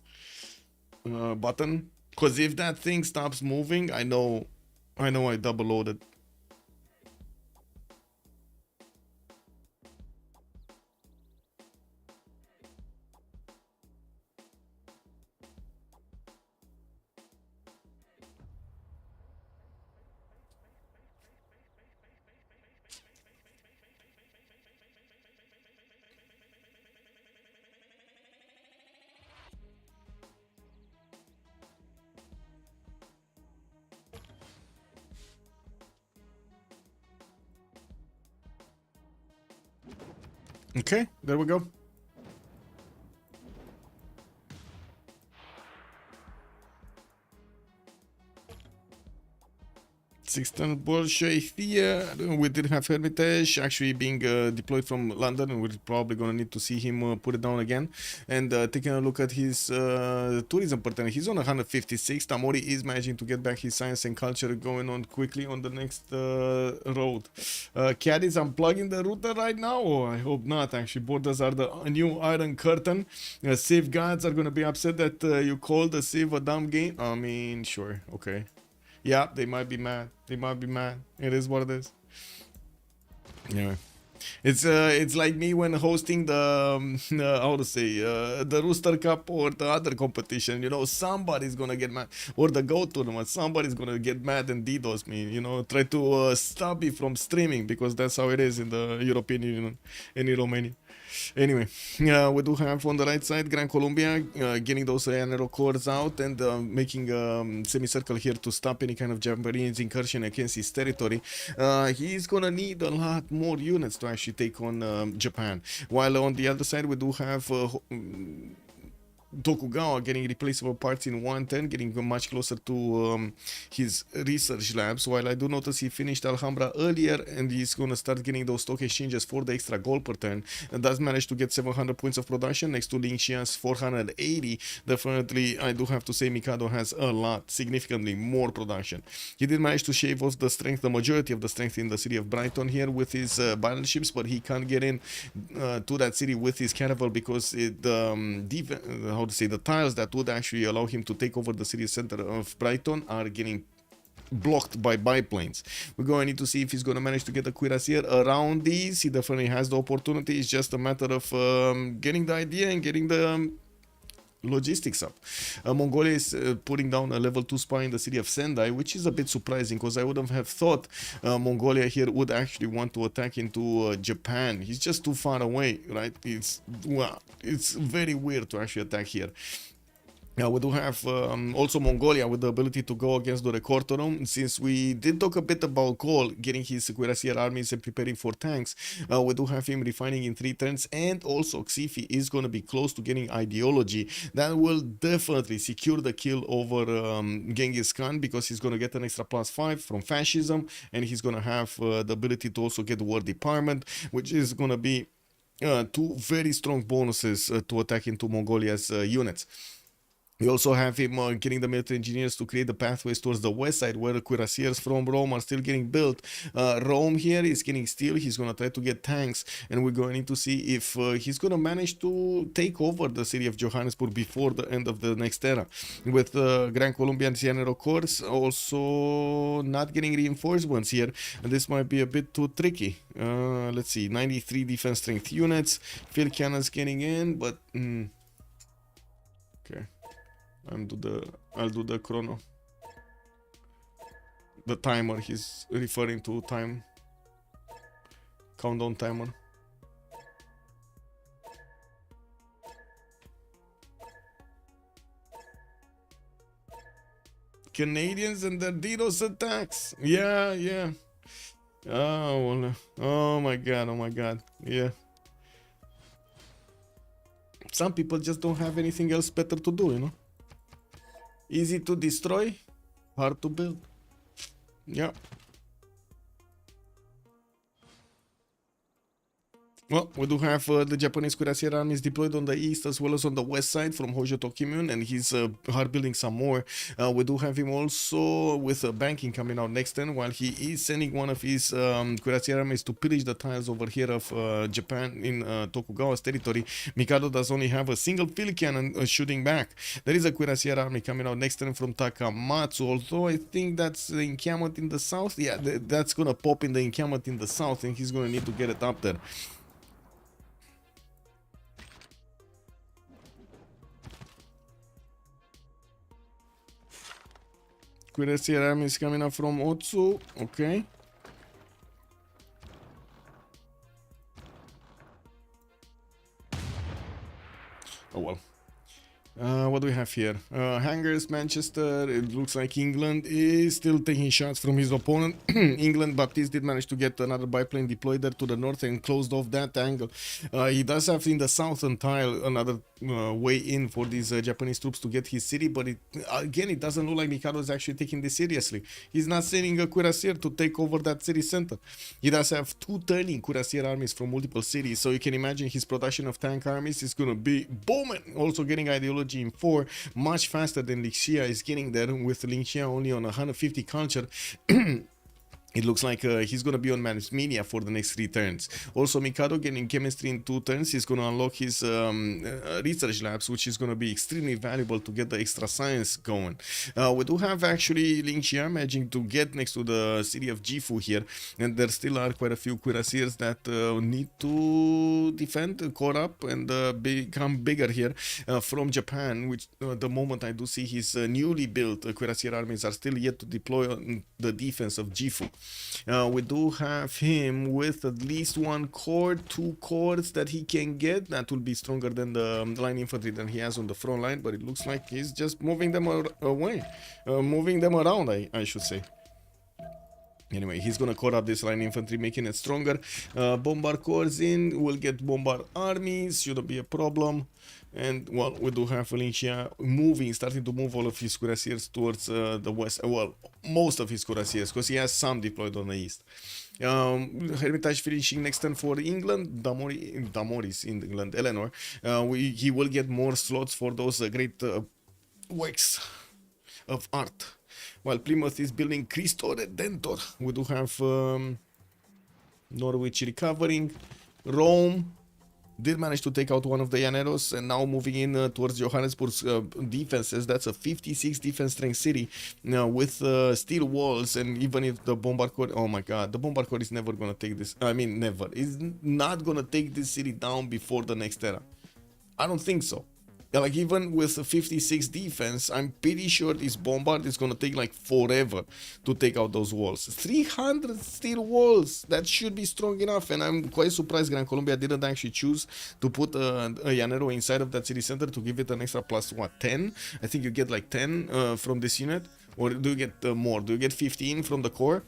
button, because if that thing stops moving, I know I double loaded. Okay, there we go. Sixth bullshit here. We did have Hermitage actually being deployed from London, and we're probably gonna need to see him put it down again. And taking a look at his tourism partner, he's on 156. Tamori is managing to get back his science and culture going on quickly on the next road. Cad is unplugging the router right now. Oh, I hope not. Actually, borders are the new Iron Curtain. Civ gods are gonna be upset that you call the Civ a dumb game. I mean, sure, okay. Yeah, they might be mad. They might be mad. It is what it is. Anyway, it's like me when hosting the how to say the Rooster Cup or the other competition. You know, somebody's gonna get mad, or the Go tournament. Somebody's gonna get mad and DDoS me. You know, try to stop me from streaming, because that's how it is in the European Union and in Romania. Anyway, we do have on the right side Gran Colombia getting those aero cores out and making a semicircle here to stop any kind of Japanese incursion against his territory. He's gonna need a lot more units to actually take on Japan. While on the other side we do have Tokugawa getting replaceable parts in 110, getting much closer to his research labs, while I do notice he finished Alhambra earlier and he's gonna start getting those stock exchanges for the extra gold per turn, and does manage to get 700 points of production next to Ling Xian's 480. Definitely, I do have to say Mikado has a lot, significantly more production. He did manage to shave off the strength, the majority of the strength in the city of Brighton here with his battleships, but he can't get in to that city with his caravel because how to say, the tiles that would actually allow him to take over the city center of Brighton are getting blocked by biplanes. We're going to need to see if he's going to manage to get a cuirassier around these. He definitely has the opportunity. It's just a matter of getting the idea and getting the logistics up. Mongolia is putting down a level 2 spy in the city of Sendai, which is a bit surprising because I wouldn't have thought Mongolia here would actually want to attack into Japan. He's just too far away, right? It's very weird to actually attack here. We do have also Mongolia with the ability to go against the Recortorum. Since we did talk a bit about Gaul getting his cuirassier armies and preparing for tanks, we do have him refining in 3 turns, and also Xifi is going to be close to getting ideology. That will definitely secure the kill over Genghis Khan, because he's going to get an extra +5 from fascism, and he's going to have the ability to also get war department, which is going to be 2 very strong bonuses to attack into Mongolia's units. We also have him getting the military engineers to create the pathways towards the west side, where the cuirassiers from Rome are still getting built. Rome here is getting steel. He's going to try to get tanks, and we're going to see if he's going to manage to take over the city of Johannesburg before the end of the next era. With Grand Colombian Cianero Corps also not getting reinforcements here, and this might be a bit too tricky. Let's see, 93 defense strength units, field cannons getting in, but okay. I'll do the chrono. The timer, he's referring to time. Countdown timer. Canadians and their DDoS attacks. Yeah. Oh my god. Yeah. Some people just don't have anything else better to do, you know. Easy to destroy, hard to build. Yeah. Well, we do have the Japanese cuirassier armies deployed on the east as well as on the west side from Hojo Tokimyun, and he's hard building some more. We do have him also with banking coming out next turn, while he is sending one of his cuirassier armies to pillage the tiles over here of Japan in Tokugawa's territory. Mikado does only have a single field cannon shooting back. There is a cuirassier army coming out next turn from Takamatsu, although I think that's the encampment in the south. Yeah, that's gonna pop in the encampment in the south, and he's gonna need to get it up there. Cuirassier army is coming up from Otsu. Okay. Oh well. What do we have here? Hangars, Manchester. It looks like England is still taking shots from his opponent. England, Baptiste did manage to get another biplane deployed there to the north and closed off that angle. He does have in the southern tile another way in for these Japanese troops to get his city, but it doesn't look like Mikado is actually taking this seriously. He's not sending a cuirassier to take over that city center. He does have 2 turning cuirassier armies from multiple cities, so you can imagine his production of tank armies is going to be booming. Also getting ideology in 4, much faster than Lixia is getting there, with Lixia only on 150 culture. It looks like he's going to be on Manusmania for the next 3 turns. Also, Mikado getting chemistry in 2 turns. He's going to unlock his research labs, which is going to be extremely valuable to get the extra science going. We do have actually Ling Xia managing to get next to the city of Gifu here, and there still are quite a few cuirassiers that need to defend, core up, and become bigger here from Japan, which the moment I do see his newly built cuirassier armies are still yet to deploy on the defense of Gifu. We do have him with at least 1 core, 2 cores that he can get. That will be stronger than the line infantry that he has on the front line, but it looks like he's just moving them away, moving them around, I should say. Anyway, he's gonna core up this line infantry, making it stronger. Bombard corps in, we'll get bombard armies, shouldn't be a problem. And well, we do have Valencia starting to move all of his cuirassiers towards the west. Well, most of his cuirassiers, because he has some deployed on the east. Hermitage finishing next turn for England. Damoris in England, Eleanor. He will get more slots for those great works of art. While Plymouth is building Cristo Redentor. We do have Norwich recovering. Rome did manage to take out one of the Llaneros, and now moving in towards Johannesburg's defenses. That's a 56 defense strength city with steel walls, and even if the Bombard Corps, oh my god, the Bombard Corps is never gonna take this, I mean never, is not gonna take this city down before the next era. I don't think so. like even with a 56 defense, I'm pretty sure this bombard is gonna take like forever to take out those walls. 300 steel walls, that should be strong enough, and I'm quite surprised Gran Colombia didn't actually choose to put a Llanero inside of that city center to give it an extra plus what, 10? I think you get like 10 from this unit, or do you get more? Do you get 15 from the core?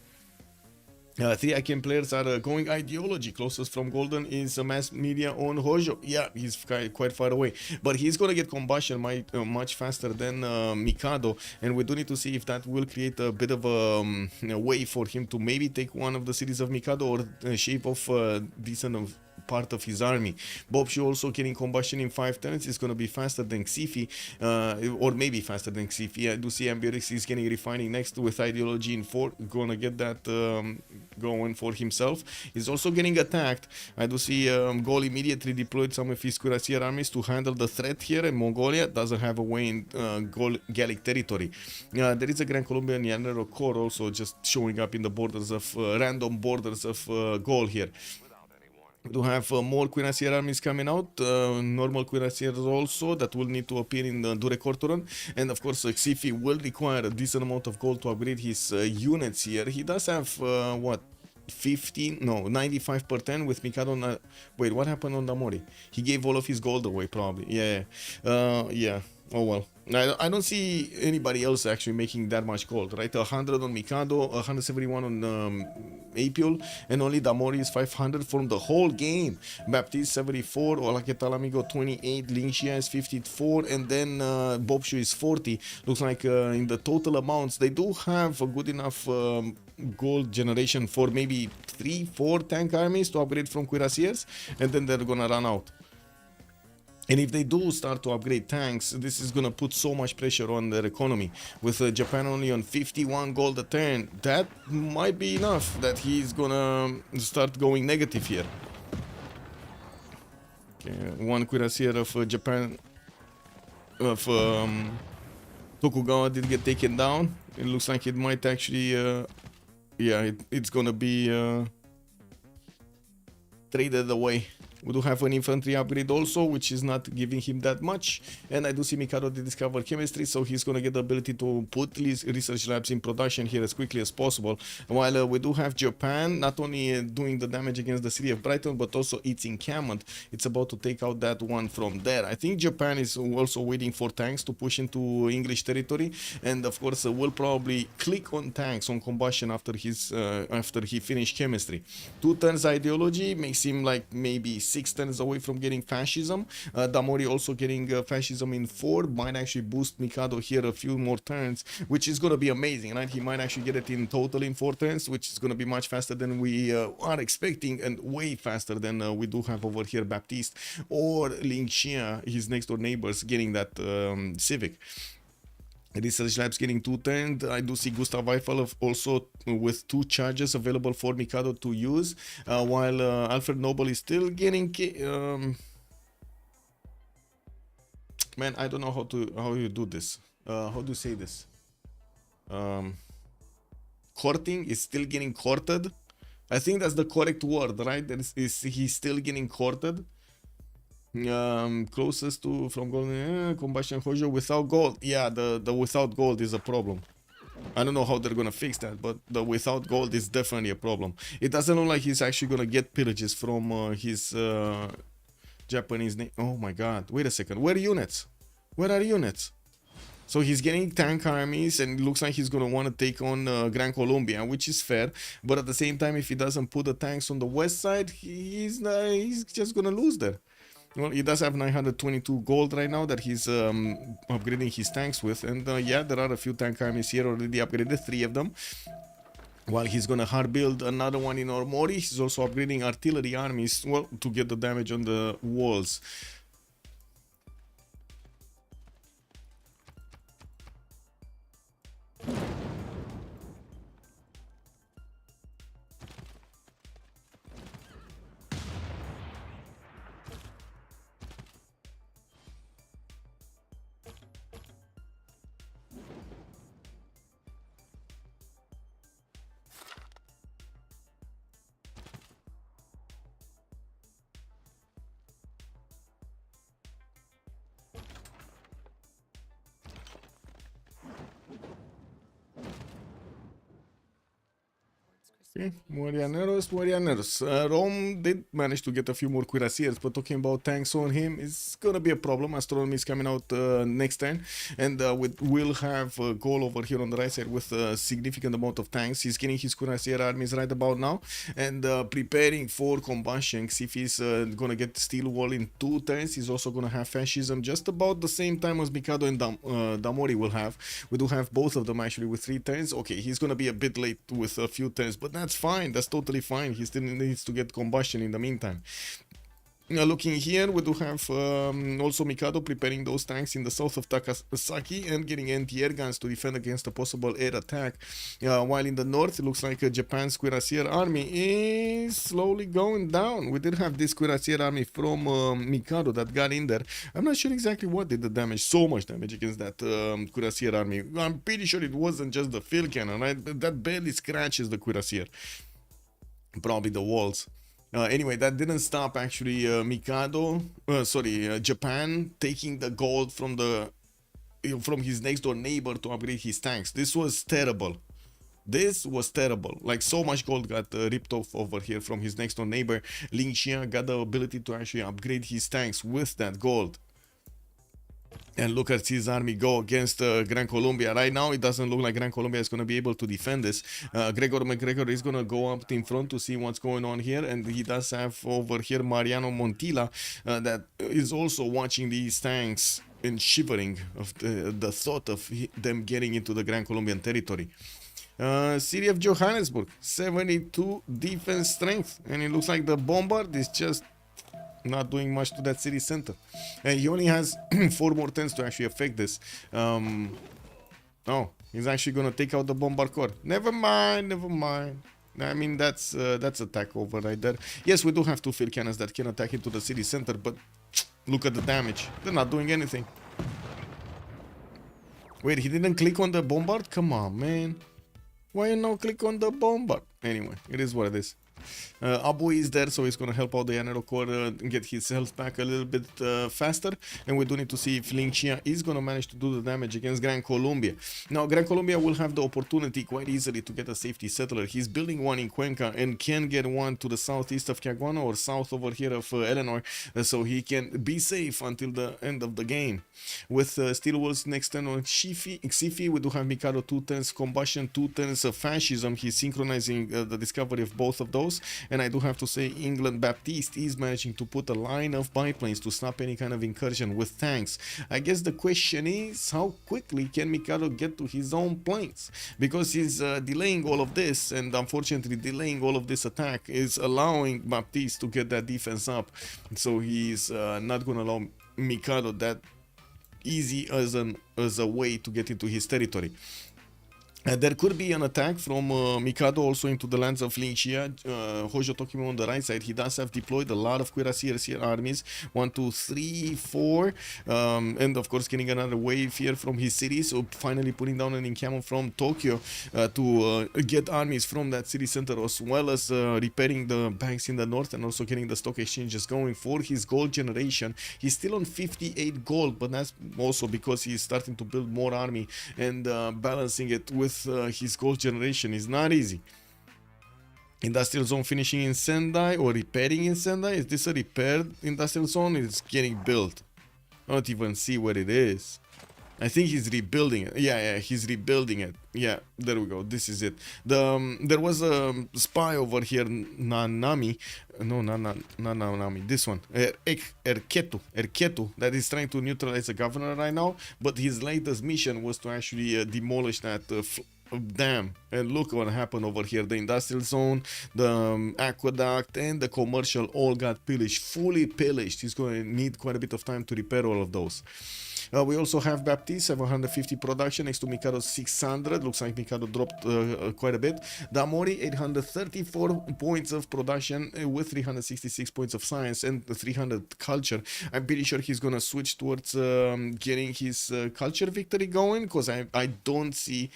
3 Arcane players are going ideology. Closest from Golden is mass media on Hojo. Yeah, he's quite far away, but he's gonna get combustion much faster than Mikado, and we do need to see if that will create a bit of a way for him to maybe take one of the cities of Mikado or shape off decent of part of his army. Bobshu also getting combustion in 5 turns. It's gonna be faster than Xifi, or maybe faster than Xifi. I do see Ambiorix is getting refining next with ideology in 4, gonna get that going for himself. He's also getting attacked. I do see Gol immediately deployed some of his cuirassier armies to handle the threat here, and Mongolia doesn't have a way in Gallic territory. There is a Gran Colombian Llanero core also just showing up in the borders of random borders of Gol here. We do have more cuirassier armies coming out, normal cuirassiers also that will need to appear in the Durecortoron, and of course Xifi will require a decent amount of gold to upgrade his units here. He does have what, 15, no, 95% with Mikado. Wait, what happened on Damori? He gave all of his gold away probably. Yeah. Oh well, I don't see anybody else actually making that much gold, right? 100 on Mikado, 171 on Apiol, and only Damori is 500 from the whole game. Baptiste 74, Hola que tal amigo 28, Lingxia is 54, and then Bobshu is 40. Looks like in the total amounts, they do have a good enough gold generation for maybe 3-4 tank armies to upgrade from cuirassiers, and then they're gonna run out. And if they do start to upgrade tanks, this is gonna put so much pressure on their economy. With Japan only on 51 gold a turn, that might be enough that he's gonna start going negative here. Okay, one cuirassier of Japan, of Tokugawa did get taken down. It looks like it might actually, yeah, it's gonna be traded away. We do have an infantry upgrade also, which is not giving him that much. And I do see Mikado did discover chemistry, so he's going to get the ability to put these research labs in production here as quickly as possible. While we do have Japan not only doing the damage against the city of Brighton, but also its encampment. It's about to take out that one from there. I think Japan is also waiting for tanks to push into English territory. And of course, will probably click on tanks on combustion after he finished chemistry. 2 turns ideology makes him like maybe 6 turns away from getting fascism. Damori also getting fascism in 4 might actually boost Mikado here a few more turns, which is going to be amazing, right? He might actually get it in total in 4 turns, which is going to be much faster than we are expecting, and way faster than we do have over here Baptiste or Lingxia, his next door neighbors, getting that Civic. Research Labs getting 2 turned. I do see Gustav Eiffel also with 2 charges available for Mikado to use, while Alfred Noble is still getting man, I don't know how you do this. How do you say this? Courting is still getting courted. I think that's the correct word, right? He's still getting courted. Closest to from gold, combustion Hojo without gold. Yeah, the without gold is a problem. I don't know how they're gonna fix that, but the without gold is definitely a problem. It doesn't look like he's actually gonna get pillages from his Japanese name. Oh my god, wait a second, where are units? Where are units? So he's getting tank armies, and it looks like he's gonna want to take on Gran Colombia, which is fair. But at the same time, if he doesn't put the tanks on the west side, he's just gonna lose there. Well, he does have 922 gold right now that he's upgrading his tanks with, and yeah, there are a few tank armies here already upgraded, 3 of them. While he's gonna hard build another one in Ormori, he's also upgrading artillery armies, well, to get the damage on the walls. Okay, Morianeros. Rome did manage to get a few more cuirassiers, but talking about tanks on him is gonna be a problem. Astronomy is coming out next turn, and we'll have a goal over here on the right side with a significant amount of tanks. He's getting his cuirassier armies right about now, and preparing for combustion. Xif is gonna get steel wall in 2 turns. He's also gonna have fascism just about the same time as Mikado and Damori will have. We do have both of them actually with 3 turns. Okay, he's gonna be a bit late with a few turns, but that's fine. That's totally fine. He still needs to get combustion in the meantime. Looking here, we do have also Mikado preparing those tanks in the south of Takasaki and getting anti-air guns to defend against a possible air attack. While in the north, it looks like Japan's cuirassier army is slowly going down. We did have this cuirassier army from Mikado that got in there. I'm not sure exactly what did the damage, so much damage against that cuirassier army. I'm pretty sure it wasn't just the field cannon, right? That barely scratches the cuirassier. Probably the walls. Anyway, that didn't stop actually Japan taking the gold from his next door neighbor to upgrade his tanks. This was terrible. This was terrible. Like, so much gold got ripped off over here from his next door neighbor. Ling Xia got the ability to actually upgrade his tanks with that gold. And look at his army go against Gran Colombia. Right now, it doesn't look like Gran Colombia is going to be able to defend this. Gregor McGregor is going to go up in front to see what's going on here. And he does have over here Mariano Montilla that is also watching these tanks and shivering of the thought of them getting into the Gran Colombian territory. City of Johannesburg, 72 defense strength. And it looks like the bombard is just not doing much to that city center. And he only has 4 more turns to actually affect this. Oh, he's actually gonna take out the bombard core. Never mind. I mean, that's attack over right there. Yes, we do have 2 field cannons that can attack into the city center, but look at the damage. They're not doing anything. Wait, he didn't click on the bombard? Come on, man. Why you not click on the bombard? Anyway, it is what it is. Abu is there, so he's gonna help out the Yanero core get his health back a little bit faster. And we do need to see if Ling Xia is gonna manage to do the damage against Gran Colombia. Now, Gran Colombia will have the opportunity quite easily to get a safety settler. He's building one in Cuenca and can get one to the southeast of Caguano or south over here of Eleanor, so he can be safe until the end of the game. With Steel Walls next turn on Xifi, we do have Mikado 2 turns combustion, 2 turns of fascism. He's synchronizing the discovery of both of those. And I do have to say, England Baptiste is managing to put a line of biplanes to stop any kind of incursion with tanks. I guess the question is, how quickly can Mikado get to his own planes? Because he's delaying all of this, and unfortunately delaying all of this attack is allowing Baptiste to get that defense up. So he's not going to allow Mikado that easy as a way to get into his territory. There could be an attack from Mikado also into the lands of Ling Xia. Hojo Tokimo on the right side, he does have deployed a lot of cuirassiers here armies. 1, 2, 3, 4. And of course getting another wave here from his city. So finally putting down an encampment from Tokyo to get armies from that city center, as well as repairing the banks in the north and also getting the stock exchanges going for his gold generation. He's still on 58 gold, but that's also because he's starting to build more army and balancing it with his gold generation is not easy. Industrial zone finishing in Sendai or repairing in Sendai. Is this a repaired industrial zone? It's getting built. I don't even see what it is. I think he's rebuilding it. Yeah, he's rebuilding it. Yeah, there we go. This is it. There was a spy over here, Nanami. No, Nanami. This one. Erketu. That is trying to neutralize the governor right now. But his latest mission was to actually demolish that dam. And look what happened over here. The industrial zone, the aqueduct, and the commercial all got pillaged. Fully pillaged. He's going to need quite a bit of time to repair all of those. We also have Baptiste, 750 production next to Mikado's 600. Looks like Mikado dropped quite a bit. Damori, 834 points of production with 366 points of science and 300 culture. I'm pretty sure he's gonna switch towards getting his culture victory going, because I don't see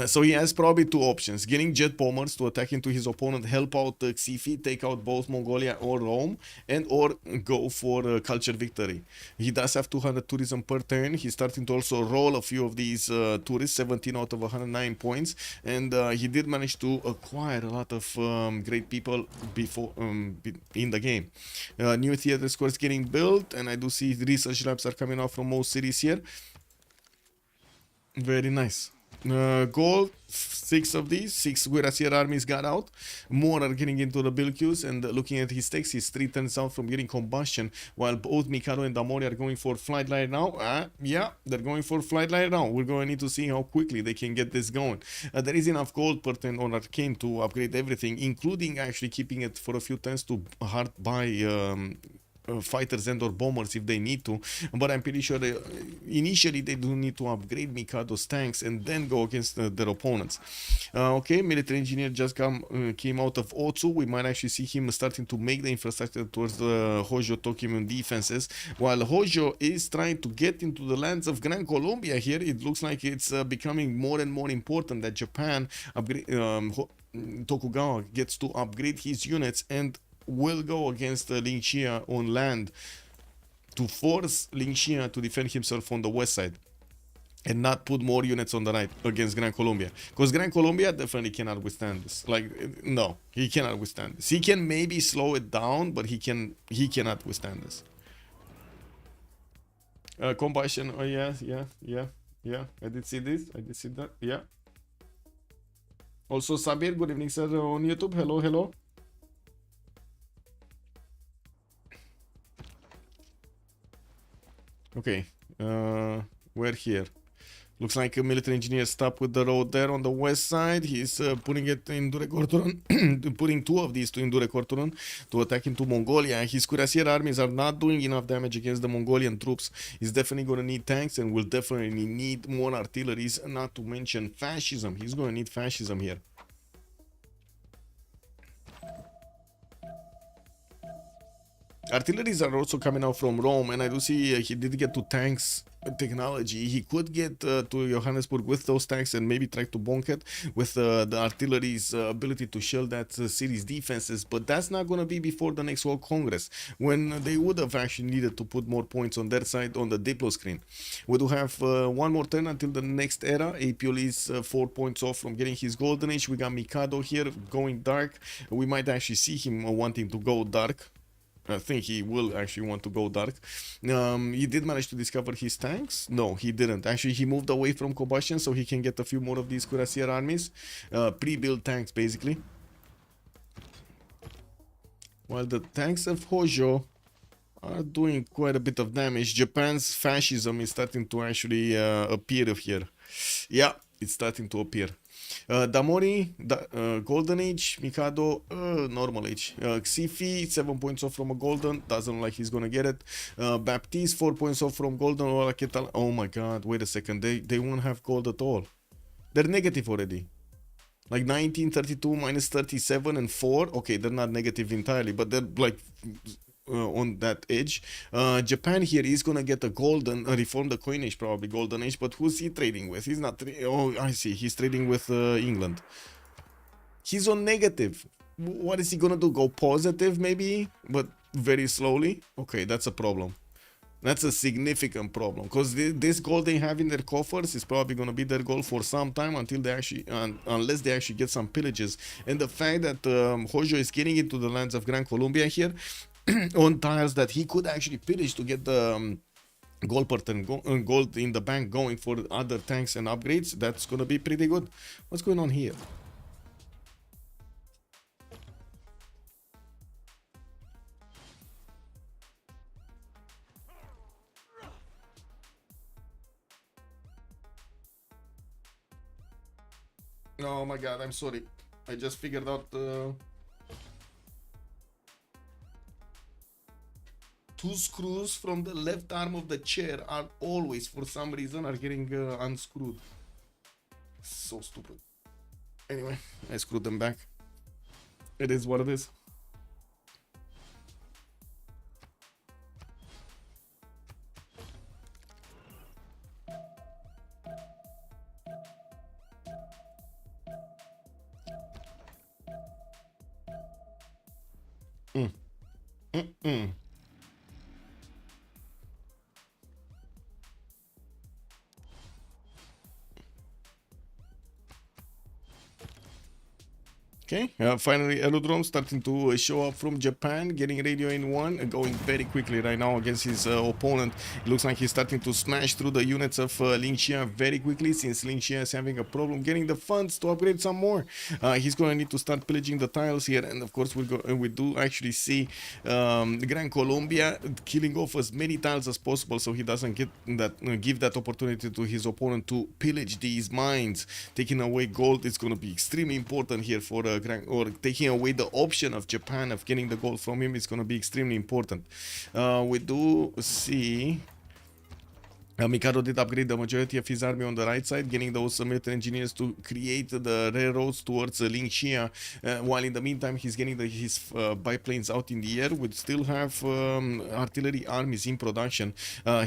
So he has probably two options: getting jet bombers to attack into his opponent, help out Xifi, take out both Mongolia or Rome, and or go for culture victory. He does have 200 tourism per turn. He's starting to also roll a few of these tourists, 17 out of 109 points, and he did manage to acquire a lot of great people before in the game. New theater scores getting built, and I do see research labs are coming out from most cities here. Very nice. Gold, 6 of these, 6 Cuirassier armies got out. More are getting into the build queues, and looking at his techs, he's 3 turns out from getting combustion, while both Mikado and Damori are going for flight line now. Yeah, they're going for flight line now. We're going to need to see how quickly they can get this going. There is enough gold per turn on Arcane to upgrade everything, including actually keeping it for a few turns to hard buy fighters and or bombers if they need to, but I'm pretty sure initially they do need to upgrade Mikado's tanks and then go against their opponents. Okay, military engineer just came out of Otsu. We might actually see him starting to make the infrastructure towards the Hojo Tokimun defenses, while Hojo is trying to get into the lands of Gran Colombia here. It looks like it's becoming more and more important that Japan Tokugawa gets to upgrade his units and will go against Ling Xia on land to force Ling Xia to defend himself on the west side and not put more units on the right against Gran Colombia, because Gran Colombia definitely cannot withstand this. Like, no, he cannot withstand this. He can maybe slow it down, but he cannot withstand this. Combustion. Oh yeah. I did see this. I did see that. Yeah. Also, Sabir, good evening, sir, on YouTube. Hello. Okay, we're here. Looks like a military engineer stopped with the road there on the west side. He's putting it in Durekortoron, putting 2 of these to Durekortoron to attack into Mongolia. His Cuirassier armies are not doing enough damage against the Mongolian troops. He's definitely going to need tanks and will definitely need more artilleries, not to mention fascism. He's going to need fascism here. Artilleries are also coming out from Rome, and I do see he did get to tanks technology. He could get to Johannesburg with those tanks and maybe try to bonk it with the artillery's ability to shell that city's defenses, but that's not going to be before the next World Congress, when they would have actually needed to put more points on their side on the Diplo screen. We do have one more turn until the next era. Apiol is 4 points off from getting his Golden Age. We got Mikado here going dark. We might actually see him wanting to go dark. I think he will actually want to go dark. He did manage to discover his tanks. No, he didn't. Actually, he moved away from combustion so he can get a few more of these Cuirassier armies. Pre-built tanks, basically. While the tanks of Hojo are doing quite a bit of damage, Japan's fascism is starting to actually appear here. Yeah, it's starting to appear. Damori, Golden Age, Mikado, Normal Age. Xifi, 7 points off from a Golden, doesn't look like he's gonna get it. Baptiste, 4 points off from Golden. Oh my god, wait a second, they won't have gold at all. They're negative already. Like 19, 32, minus 37 and 4. Okay, they're not negative entirely, but they're like on that edge. Japan here is gonna get a golden, reform the coinage, probably Golden Age, but who's he trading with? He's not, oh, I see, he's trading with England. He's on negative. What is he gonna do? Go positive maybe, but very slowly? Okay, that's a problem. That's a significant problem, because this gold they have in their coffers is probably going to be their goal for some time, until they actually, unless they actually get some pillages. And the fact that Hojo is getting into the lands of Gran Colombia here on tiles that he could actually pillage to get the gold per turn, gold in the bank going for other tanks and upgrades, that's going to be pretty good. What's going on here? Oh my god, I'm sorry. I just figured out two screws from the left arm of the chair are always, for some reason, are getting unscrewed. So stupid. Anyway, I screwed them back. It is what it is. Mm-mm. Okay, finally Aerodrome starting to show up from Japan, getting radio in one, going very quickly right now against his opponent. It looks like he's starting to smash through the units of Ling Xia very quickly, since Ling Xia is having a problem getting the funds to upgrade some more. He's going to need to start pillaging the tiles here, and of course we do actually see Gran Colombia killing off as many tiles as possible, so he doesn't get that give that opportunity to his opponent to pillage these mines. Taking away gold is going to be extremely important here for or taking away the option of Japan of getting the gold from him is going to be extremely important. We do see Mikado did upgrade the majority of his army on the right side, getting those military engineers to create the railroads towards Ling Xia, while in the meantime he's getting his biplanes out in the air. We still have artillery armies in production.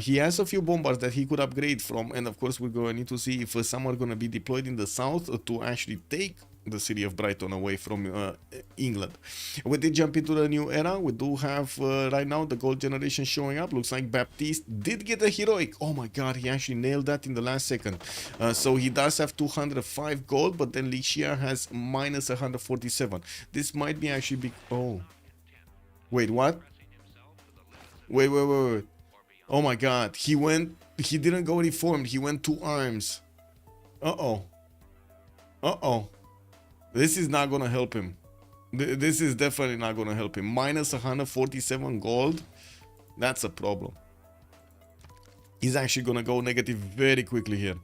He has a few bombers that he could upgrade from, and of course we're going to need to see if some are going to be deployed in the south to actually take the city of Brighton away from England. We did jump into the new era. We do have right now the gold generation showing up. Looks like Baptiste did get a heroic. Oh my god, he actually nailed that in the last second. So he does have 205 gold, but then Licia has minus 147. This might be actually big. Oh, wait, what? Wait. Oh my god, he didn't go reformed, he went 2 arms. Uh-oh. This is not gonna help him. This is definitely not gonna help him. Minus 147 gold. That's a problem. He's actually gonna go negative very quickly here.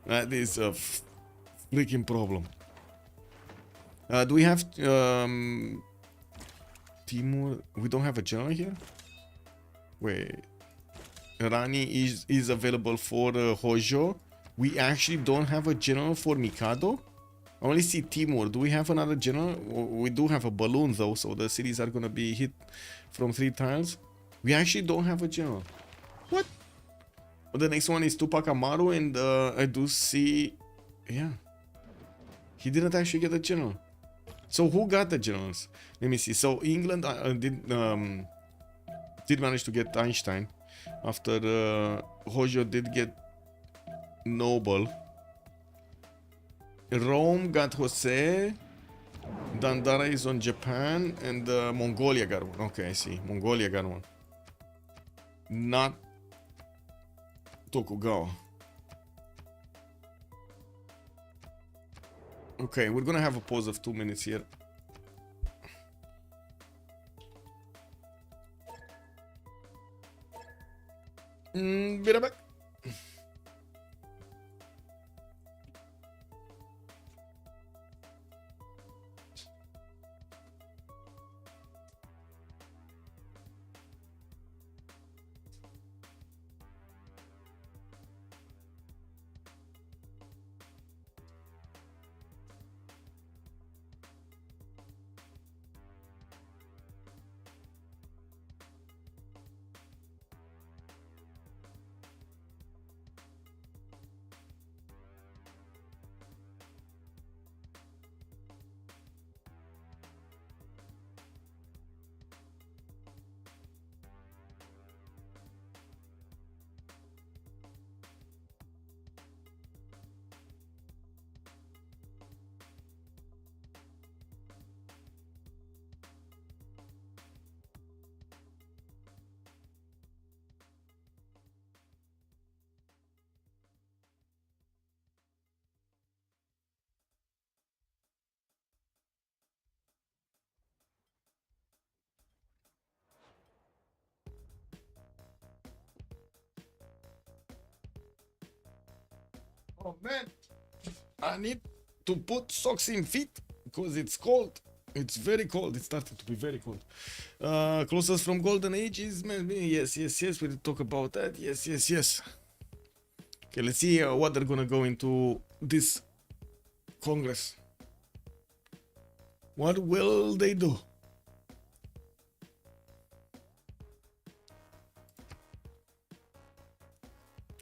That is a freaking problem. Do we have Timur? We don't have a general here. Wait. Rani is available for Hojo. We actually don't have a general for Mikado. I only see Timur. Do we have another general? We do have a balloon though, so the cities are gonna be hit from 3 tiles. We actually don't have a general. What? Well, the next one is Tupac Amaru, and I do see, yeah, he didn't actually get a general. So who got the generals? Let me see. So England did manage to get Einstein, after Hojo did get Noble. Rome got Jose. Dandara is on Japan, and Mongolia got one. Okay, I see. Mongolia got one. Not Tokugawa. Okay, we're gonna have a pause of 2 minutes here. Be right back. Oh man, I need to put socks in feet because it's cold. It's very cold. It started to be very cold. Closest from Golden Age is, man, yes. We did talk about that. Yes. Okay, let's see what they're gonna go into this Congress. What will they do?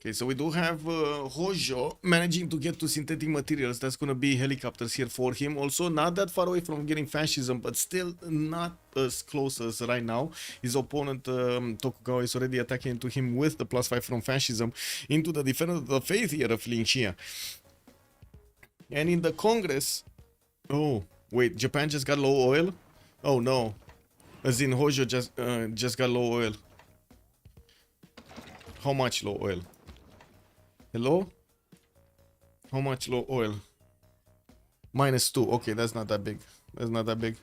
Okay, so we do have Hojo managing to get to synthetic materials. That's going to be helicopters here for him. Also, not that far away from getting fascism, but still not as close as right now. His opponent, Tokugawa, is already attacking into him with the +5 from fascism into the Defender of the Faith here of Linxia. And in the Congress... Oh, wait, Japan just got low oil? Oh, no. As in, Hojo just got low oil. How much low oil? Hello? How much low oil? -2. Okay, that's not that big. That's not that big.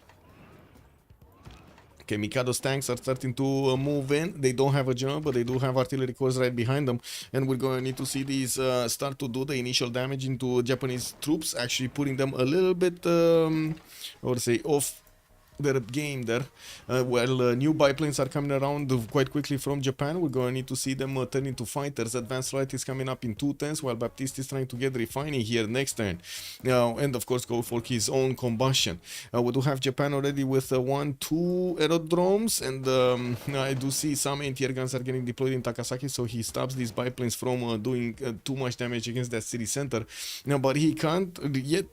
Okay, Mikado's tanks are starting to move in. They don't have a general, but they do have artillery corps right behind them. And we're going to need to see these start to do the initial damage into Japanese troops, actually putting them a little bit, I would say, off their game there. While new biplanes are coming around quite quickly from Japan, we're going to need to see them turn into fighters. Advanced flight is coming up in 2 turns, while Baptiste is trying to get refining here next turn. And of course go for his own combustion. We do have Japan already with 1-2 aerodromes, and I do see some anti-air guns are getting deployed in Takasaki, so he stops these biplanes from doing too much damage against that city center. But he can't yet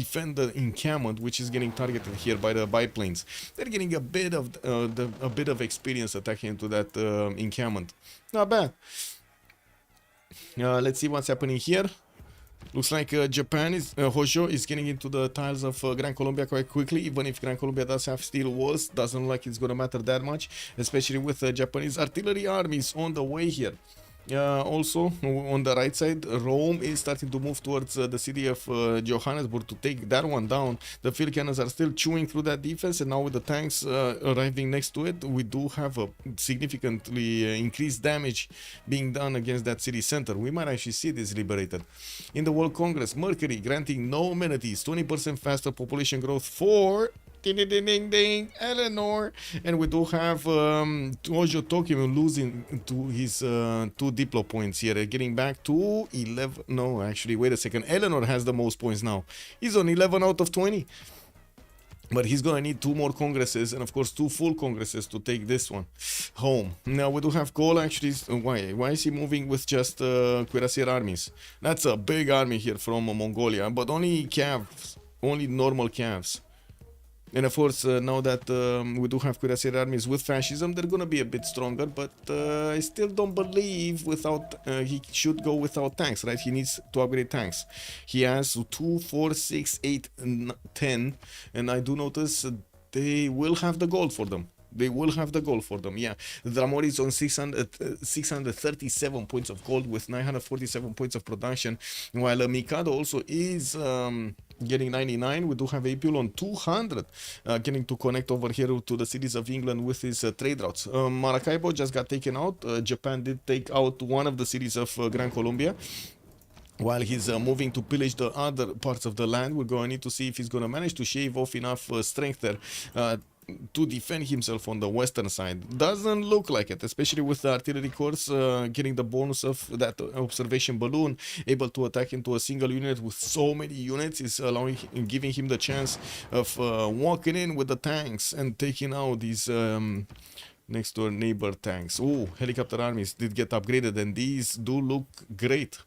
defend the encampment, which is getting targeted here by the biplanes. They're getting a bit of experience attacking into that encampment. Not bad. Let's see what's happening here. Looks like Japan is Hojo is getting into the tiles of Gran Colombia quite quickly. Even if Gran Colombia does have steel walls, doesn't look like it's gonna matter that much, especially with Japanese artillery armies on the way here. Also, on the right side, Rome is starting to move towards the city of Johannesburg to take that one down. The field cannons are still chewing through that defense, and now with the tanks arriving next to it, we do have a significantly increased damage being done against that city center. We might actually see this liberated. In the World Congress, Mercury granting no amenities, 20% faster population growth for... Ding, ding, ding, ding, Eleanor. And we do have Hojo Tokyo losing to his 2 diplo points here, getting back to 11. No, actually, wait a second. Eleanor has the most points now. He's on 11 out of 20. But he's gonna need 2 more congresses, and of course 2 full congresses to take this one home. Now we do have Cole actually. Why is he moving with just cuirassier armies? That's a big army here from Mongolia, but only calves, only normal calves. And of course, now that we do have cuirassier armies with fascism, they're gonna be a bit stronger, but I still don't believe without he should go without tanks, right? He needs to upgrade tanks. He has 2, 4, 6, 8, 10, and I do notice they will have the gold for them. They will have the gold for them, yeah. Dramori is on 637 points of gold with 947 points of production, while Mikado also is getting 99. We do have Apul on 200, getting to connect over here to the cities of England with his trade routes. Maracaibo just got taken out. Japan did take out one of the cities of Gran Colombia. While he's moving to pillage the other parts of the land, we're going to need to see if he's going to manage to shave off enough strength there to defend himself on the western side. Doesn't look like it, especially with the artillery corps getting the bonus of that observation balloon, able to attack into a single unit with so many units is allowing, giving him the chance of walking in with the tanks and taking out these next door neighbor tanks. Oh, helicopter armies did get upgraded, and these do look great.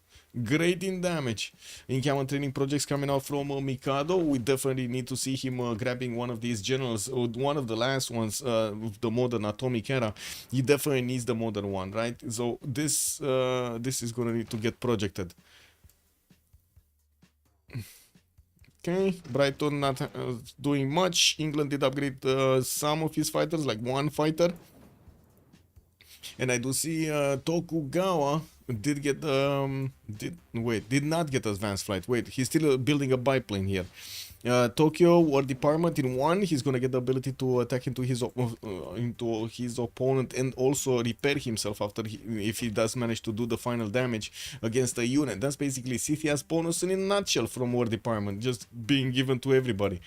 Great in damage. Encampment training projects coming out from Mikado. We definitely need to see him grabbing one of these generals, one of the last ones with the modern atomic era. He definitely needs the modern one, right? So this is gonna need to get projected. Okay, Brighton not doing much. England did upgrade some of his fighters, like 1 fighter. And I do see Tokugawa did get did not get advanced flight. Wait, he's still building a biplane here. Tokyo War Department in 1, he's gonna get the ability to attack into his opponent and also repair himself after if he does manage to do the final damage against a unit. That's basically Scythia's bonus in a nutshell from War Department, just being given to everybody.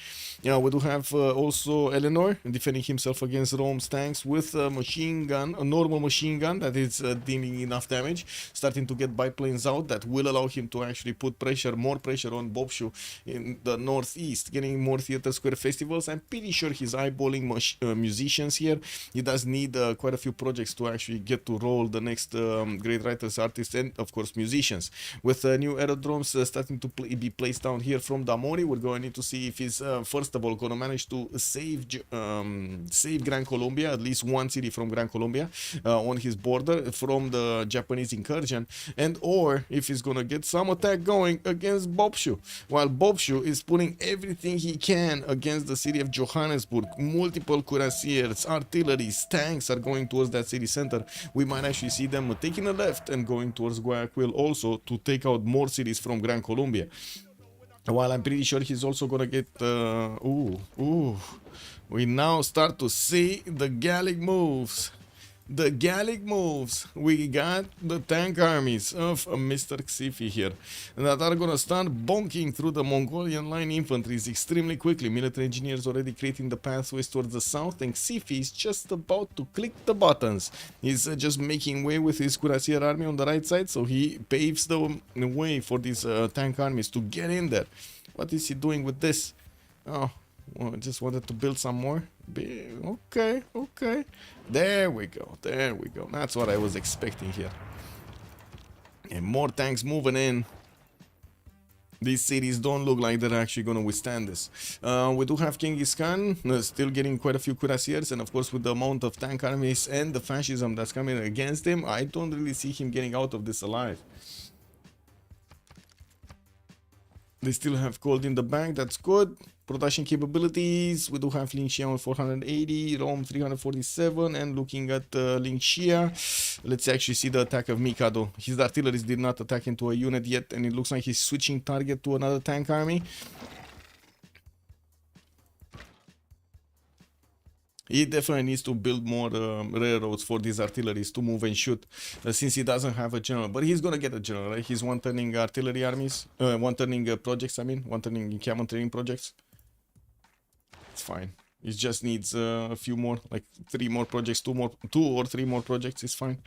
We do have also Eleanor defending himself against Rome's tanks with a machine gun, a normal machine gun that is dealing enough damage. starting to get biplanes out that will allow him to actually put pressure, more pressure on Bobshu in the northeast, getting more theater square festivals. I'm pretty sure he's eyeballing musicians here. He does need quite a few projects to actually get to roll the next great writers, artists, and of course musicians. With new aerodromes starting to be placed down here from Damori, we're going to need to see if he's first of all going to manage to save Gran Colombia, at least one city from Gran Colombia on his border from the Japanese incursion, and or if he's going to get some attack going against Bobshu, while Bobshu is putting everything he can against the city of Johannesburg. Multiple cuirassiers, artilleries, tanks are going towards that city center. We might actually see them taking a left and going towards Guayaquil also to take out more cities from Gran Colombia. While I'm pretty sure he's also gonna get we now start to see the Gallic moves. The Gallic moves. We got the tank armies of Mr. Xifi here that are gonna start bonking through the Mongolian line infantries extremely quickly. Military engineers already creating the pathways towards the south, and Xifi is just about to click the buttons. He's just making way with his cuirassier army on the right side, so he paves the way for these tank armies to get in there. What is he doing with this? Oh, well, I just wanted to build some more. Okay. There we go. That's what I was expecting here. And more tanks moving in. These cities don't look like they're actually going to withstand this. We do have Genghis Khan still getting quite a few cuirassiers, and of course with the amount of tank armies and the fascism that's coming against him, I don't really see him getting out of this alive. They still have gold in the bank, that's good. Production capabilities, we do have Ling Xia on 480, Rome 347, and looking at Ling Xia, let's actually see the attack of Mikado. His artillery did not attack into a unit yet, and it looks like he's switching target to another tank army. He definitely needs to build more railroads for these artilleries to move and shoot, since he doesn't have a general. But he's gonna get a general, right? He's one-turning artillery armies, one-turning projects, I mean, one-turning camel training projects. It's fine. It just needs a few more, like 3 more projects, 2 or 3 more projects is fine.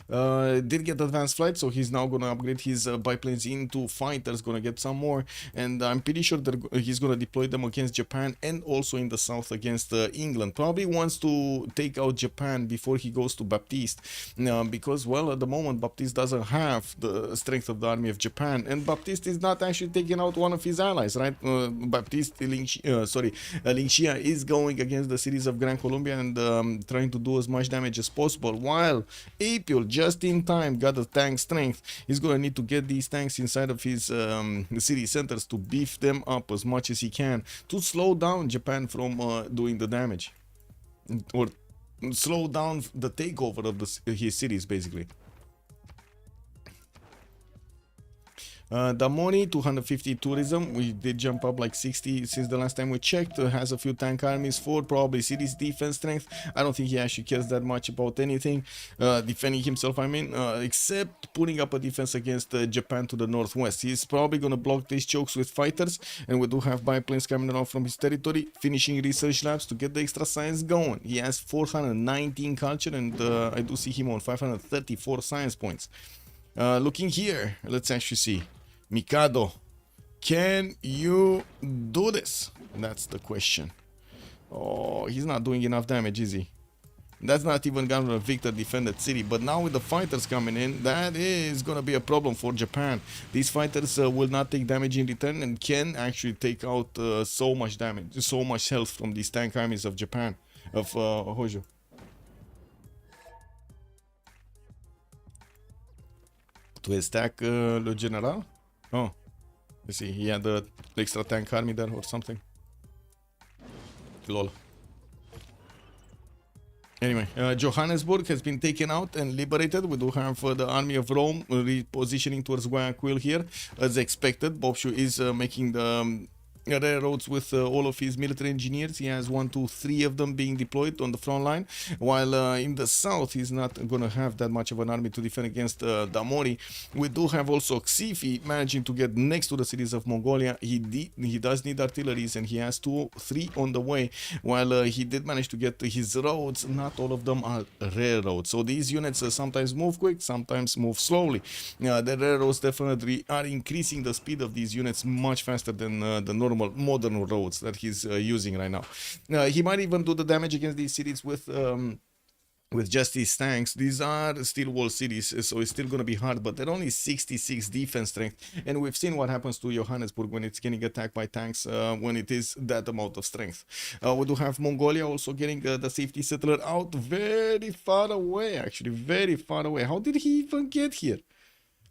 Did get advanced flight, so he's now gonna upgrade his biplanes into fighters, gonna get some more, and I'm pretty sure that he's gonna deploy them against Japan and also in the south against England. Probably wants to take out Japan before he goes to Baptiste, because, well, at the moment Baptiste doesn't have the strength of the army of Japan, and Baptiste is not actually taking out one of his allies, right? Baptiste, Ling Xia is going against the cities of Gran Colombia and trying to do as much damage as possible, while Apil just in time got the tank strength. He's gonna need to get these tanks inside of his city centers to beef them up as much as he can to slow down Japan from doing the damage, or slow down the takeover of his cities basically. Damoni, 250 tourism. We did jump up like 60 since the last time we checked. Has a few tank armies for probably city's defense strength. I don't think he actually cares that much about anything, defending himself, I mean, except putting up a defense against Japan to the northwest. He's probably gonna block these chokes with fighters, and we do have biplanes coming around from his territory, finishing research labs to get the extra science going. He has 419 culture, and I do see him on 534 science points. Looking here, let's actually see. Mikado, can you do this? That's the question. Oh, he's not doing enough damage, is he? That's not even gonna Victor defend that city. But now with the fighters coming in, that is gonna be a problem for Japan. These fighters will not take damage in return and can actually take out so much damage, so much health from these tank armies of Japan, of Hojo. To attack Le General? Oh, let's see, he had the extra tank army there or something. Lol. Anyway, Johannesburg has been taken out and liberated. We do have the army of Rome repositioning towards Guayaquil here. As expected, Bobshu is making the railroads with all of his military engineers. He has 1, 2, 3 of them being deployed on the front line, while in the south he's not gonna have that much of an army to defend against Damori. We do have also Xifi managing to get next to the cities of Mongolia. He does need artilleries, and he has 2, 3 on the way, while he did manage to get his roads. Not all of them are railroads, so these units sometimes move quick, sometimes move slowly. The railroads definitely are increasing the speed of these units much faster than the normal modern roads that he's using right now. He might even do the damage against these cities with just these tanks. These are steel wall cities, so it's still going to be hard, but they're only 66 defense strength, and we've seen what happens to Johannesburg when it's getting attacked by tanks when it is that amount of strength. We do have Mongolia also getting the safety settler out very far away, actually very far away. How did he even get here?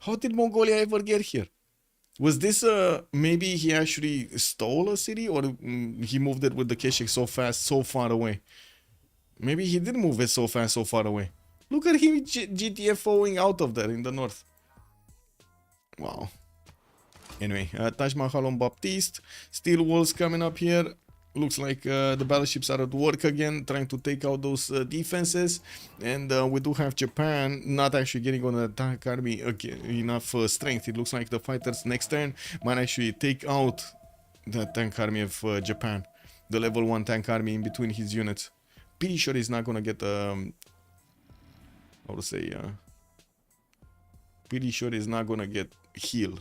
How did Mongolia ever get here? Was this maybe he actually stole a city, or he moved it with the Keshik so fast, so far away? Maybe he did move it so fast, so far away. Look at him GTFOing out of there in the north. Wow. Anyway, Taj Mahal on Baptiste. Steel walls coming up here. Looks like the battleships are at work again, trying to take out those defenses. And we do have Japan not actually getting on the tank army enough strength. It looks like the fighters next turn might actually take out the tank army of Japan. The level 1 tank army in between his units. Pretty sure he's not gonna get how to say pretty sure he's not gonna get a heal.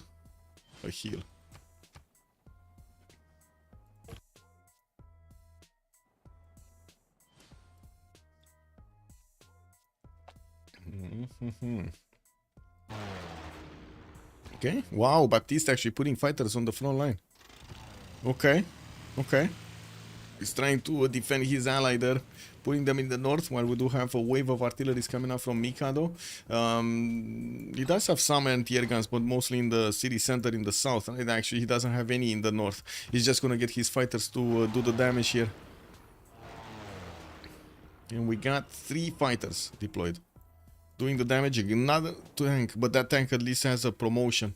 Okay, wow, Baptiste actually putting fighters on the front line. Okay. He's trying to defend his ally there, putting them in the north, while we do have a wave of artillery coming up from Mikado. He does have some anti-air guns, but mostly in the city center in the south. And actually, he doesn't have any in the north. He's just going to get his fighters to do the damage here. And we got 3 fighters deployed, doing the damage. Another tank, but that tank at least has a promotion.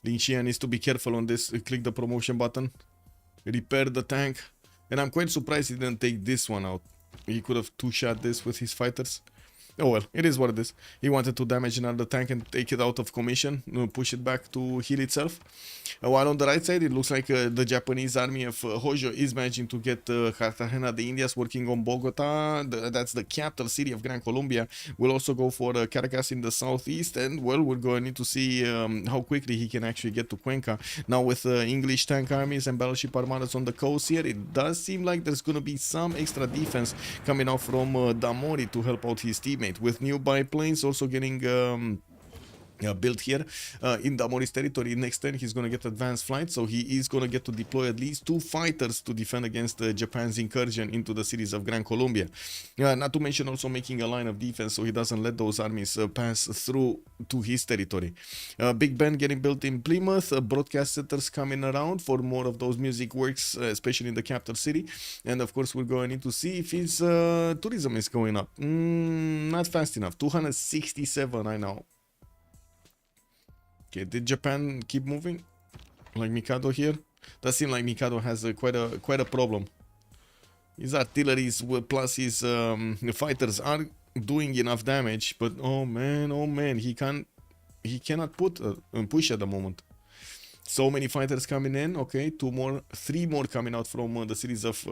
Lin Xian needs to be careful on this. Click the promotion button. Repair the tank. And I'm quite surprised he didn't take this one out. He could have 2-shot this with his fighters. Oh well, it is what it is. He wanted to damage another tank and take it out of commission, push it back to heal itself. While on the right side, it looks like the Japanese army of Hojo is managing to get Cartagena de Indias working on Bogota. That's the capital city of Gran Colombia. We'll also go for Caracas in the southeast, and well, we're going to need to see how quickly he can actually get to Cuenca. Now with English tank armies and battleship armadas on the coast here, it does seem like there's going to be some extra defense coming out from Damori to help out his teammates. With new biplanes also getting built here in Damori's territory. Next turn he's going to get advanced flight, so he is going to get to deploy at least 2 fighters to defend against Japan's incursion into the cities of Gran Colombia. Not to mention also making a line of defense so he doesn't let those armies pass through to his territory. Big Ben getting built in Plymouth, broadcast centers coming around for more of those music works, especially in the capital city. And of course we're going to need to see if his tourism is going up. Not fast enough. 267 right now. Okay, did Japan keep moving? Like Mikado here? Does seem like Mikado has quite a problem. His artilleries plus his fighters are doing enough damage, but oh man, he cannot push at the moment. So many fighters coming in. Okay, 3 more coming out from the cities of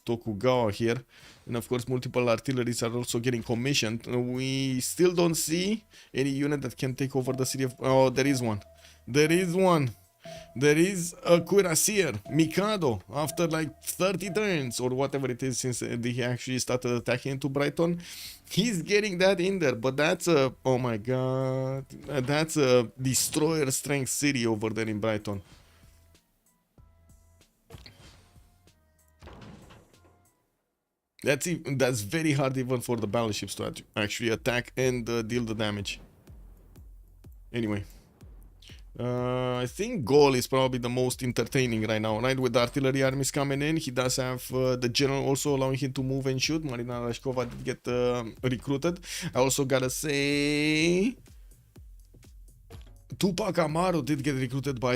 Tokugawa here, and of course multiple artilleries are also getting commissioned. We still don't see any unit that can take over the city of... Oh, there is one. There is a cuirassier, Mikado, after like 30 turns or whatever it is since he actually started attacking into Brighton. He's getting that in there, but that's a... Oh my god, that's a destroyer strength city over there in Brighton. That's very hard even for the battleships to actually attack and deal the damage. Anyway, I think Gaul is probably the most entertaining right now, right? With the artillery armies coming in, he does have the general also allowing him to move and shoot. Marina Rashkova did get recruited. I also gotta say, Tupac Amaru did get recruited by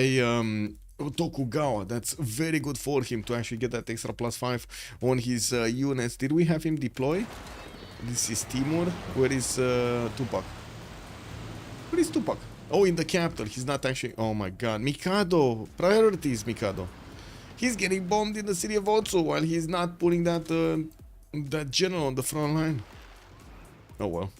Tokugawa. That's very good for him to actually get that extra +5 on his units. Did we have him deploy? This is Timur. Where is Tupac? Where is Tupac? Oh, in the capital. He's not actually... Oh my god. Mikado. Priorities, Mikado. He's getting bombed in the city of Otsu while he's not putting that that general on the front line. Oh well.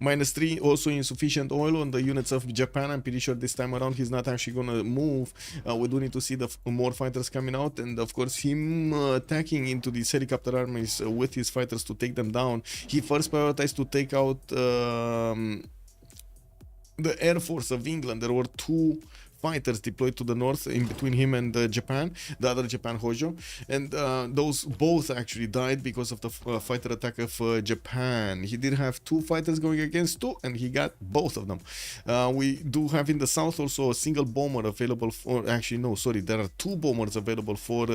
-3, also insufficient oil on the units of Japan. I'm pretty sure this time around he's not actually gonna move. We do need to see the more fighters coming out, and of course him attacking into these helicopter armies with his fighters to take them down. He first prioritized to take out the Air Force of England. There were 2 fighters deployed to the north in between him and Japan, the other Japan Hojo, and those both actually died because of the fighter attack of Japan. He did have 2 fighters going against 2, and he got both of them. We do have in the south also a single bomber available for, actually no, sorry, there are 2 bombers available for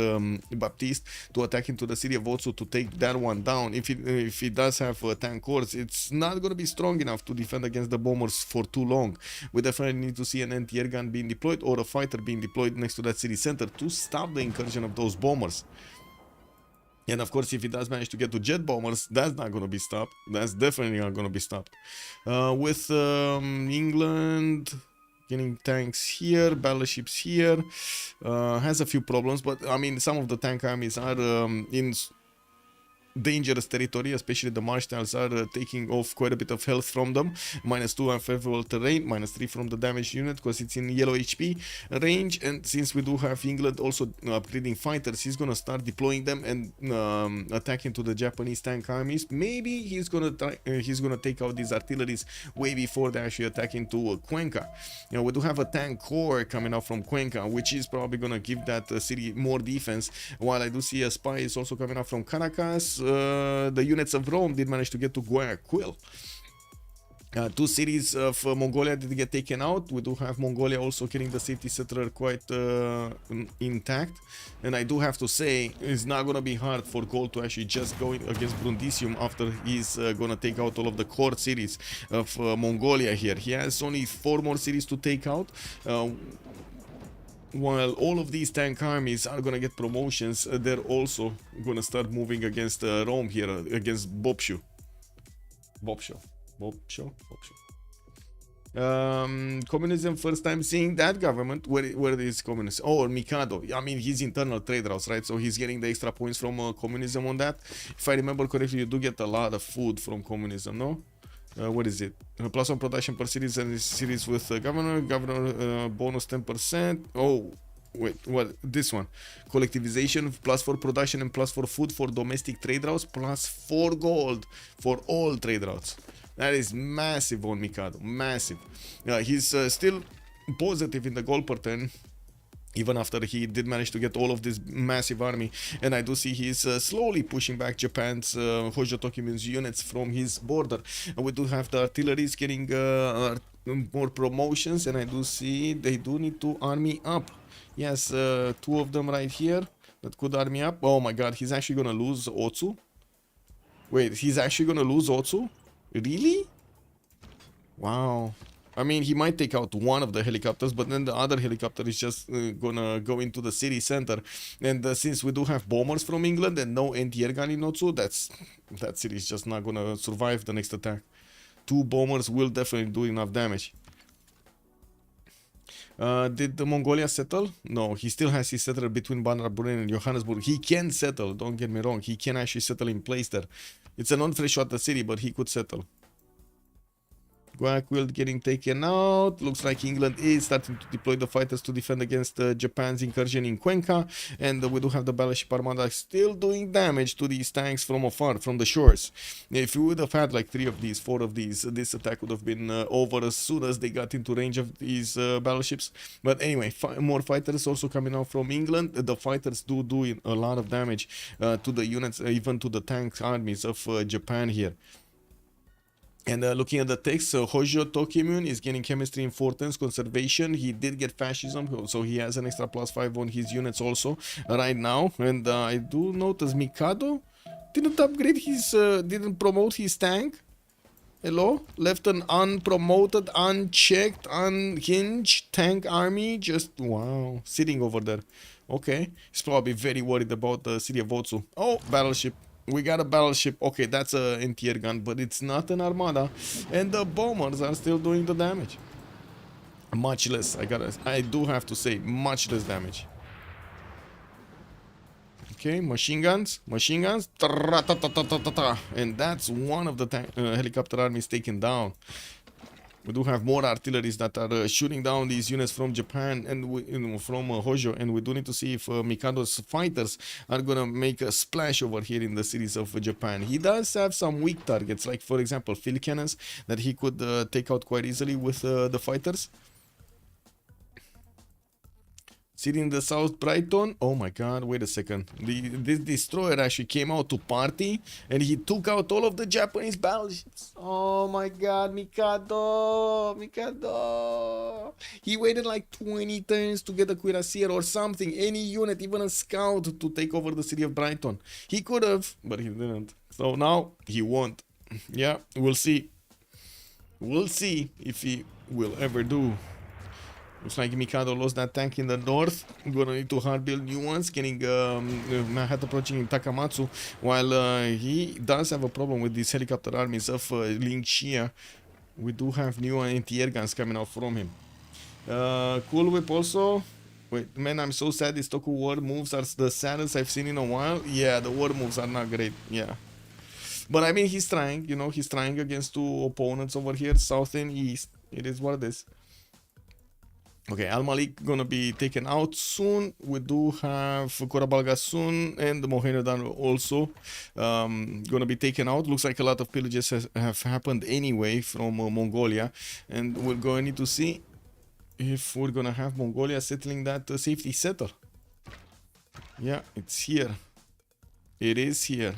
Baptiste to attack into the city of Otsu to take that one down. If he does have tank cores, it's not going to be strong enough to defend against the bombers for too long. We definitely need to see an anti-air gun being deployed or a fighter being deployed next to that city center to stop the incursion of those bombers. And of course, if he does manage to get to jet bombers, that's not going to be stopped. That's definitely not going to be stopped. With England getting tanks here, battleships here, has a few problems, but I mean, some of the tank armies are in dangerous territory, especially the Marshals are taking off quite a bit of health from them. -2 unfavorable terrain, -3 from the damage unit because it's in yellow HP range. And since we do have England also upgrading fighters, he's gonna start deploying them and attacking to the Japanese tank armies. Maybe he's gonna take out these artilleries way before they actually attack into Cuenca. You know, we do have a tank core coming out from Cuenca, which is probably gonna give that city more defense. While I do see a spy is also coming out from Caracas. The units of Rome did manage to get to Guayaquil. 2 cities of Mongolia did get taken out. We do have Mongolia also getting the safety settler quite intact. And I do have to say, it's not going to be hard for Gold to actually just go against Brundisium after he's going to take out all of the core cities of Mongolia here. He has only 4 more cities to take out. While all of these tank armies are gonna get promotions, they're also gonna start moving against Rome here, against Bobshu. Communism, first time seeing that government. Where is communism? Oh, Mikado. I mean, he's internal trade routes, right? So he's getting the extra points from communism on that. If I remember correctly, you do get a lot of food from communism, no? What is it? +1 production per series and series with governor bonus 10%. Oh, wait, what? This one. Collectivization, +4 production and +4 food for domestic trade routes, +4 gold for all trade routes. That is massive on Mikado, massive. He's still positive in the gold per turn, even after he did manage to get all of this massive army. And I do see he's slowly pushing back Japan's Hojo Tokimun's units from his border. And we do have the artilleries getting more promotions, and I do see they do need to army up. Yes, 2 of them right here that could army up. Oh my god, he's actually gonna lose Otsu. Wait, he's actually gonna lose Otsu? Really? Wow. I mean, he might take out one of the helicopters, but then the other helicopter is just gonna go into the city center. And since we do have bombers from England and no anti-air gun in Otsu, that city is just not gonna survive the next attack. 2 bombers will definitely do enough damage. Did the Mongolia settle? No, he still has his settler between Bandar Buren and Johannesburg. He can settle, don't get me wrong. He can actually settle in place there. It's a non-freshwater city, but he could settle. Guayaquil getting taken out. Looks like England is starting to deploy the fighters to defend against Japan's incursion in Cuenca. And we do have the battleship armada still doing damage to these tanks from afar, from the shores. If you would have had like 3 of these, 4 of these, this attack would have been over as soon as they got into range of these battleships. But anyway, more fighters also coming out from England. The fighters do a lot of damage to the units, even to the tank armies of Japan here. And looking at the text, Hojo Tokimun is getting chemistry importance, conservation. He did get fascism, so he has an extra +5 on his units also right now. And I do notice Mikado didn't upgrade his, didn't promote his tank. Hello? Left an unpromoted, unchecked, unhinged tank army. Just, wow. Sitting over there. Okay. He's probably very worried about the city of Otsu. Oh, battleship. We got a battleship. Okay, that's a anti-air gun, but it's not an armada. And the bombers are still doing the damage. Much less. I do have to say, much less damage. Okay, machine guns, and that's one of the helicopter armies taken down. We do have more artilleries that are shooting down these units from Japan and from Hojo, and we do need to see if Mikado's fighters are gonna make a splash over here in the cities of Japan. He does have some weak targets, like for example field cannons that he could take out quite easily with the fighters. City in the South, Brighton. Oh my god, wait a second. This destroyer actually came out to party and he took out all of the Japanese battleships. Oh my god, Mikado. He waited like 20 turns to get a cuirassier or something. Any unit, even a scout, to take over the city of Brighton. He could have, but he didn't. So now he won't. Yeah, we'll see. We'll see if he will ever do. Looks like Mikado lost that tank in the north. Gonna need to hard build new ones, getting Manhattan approaching in Takamatsu, while he does have a problem with these helicopter armies of Ling Xia. We do have new anti-air guns coming out from him. Cool Whip also. Wait, man, I'm so sad. These Toku war moves are the saddest I've seen in a while. Yeah, the war moves are not great. Yeah. But I mean, he's trying, you know, he's trying against two opponents over here, south and east. It is what it is. Okay, Al Malik gonna be taken out soon. We do have Korabalga soon, and the Mohenjo-dan also gonna be taken out. Looks like a lot of pillages have happened anyway from Mongolia, and we're going to need to see if we're gonna have Mongolia settling that safety settle. Yeah, it's here. It is here.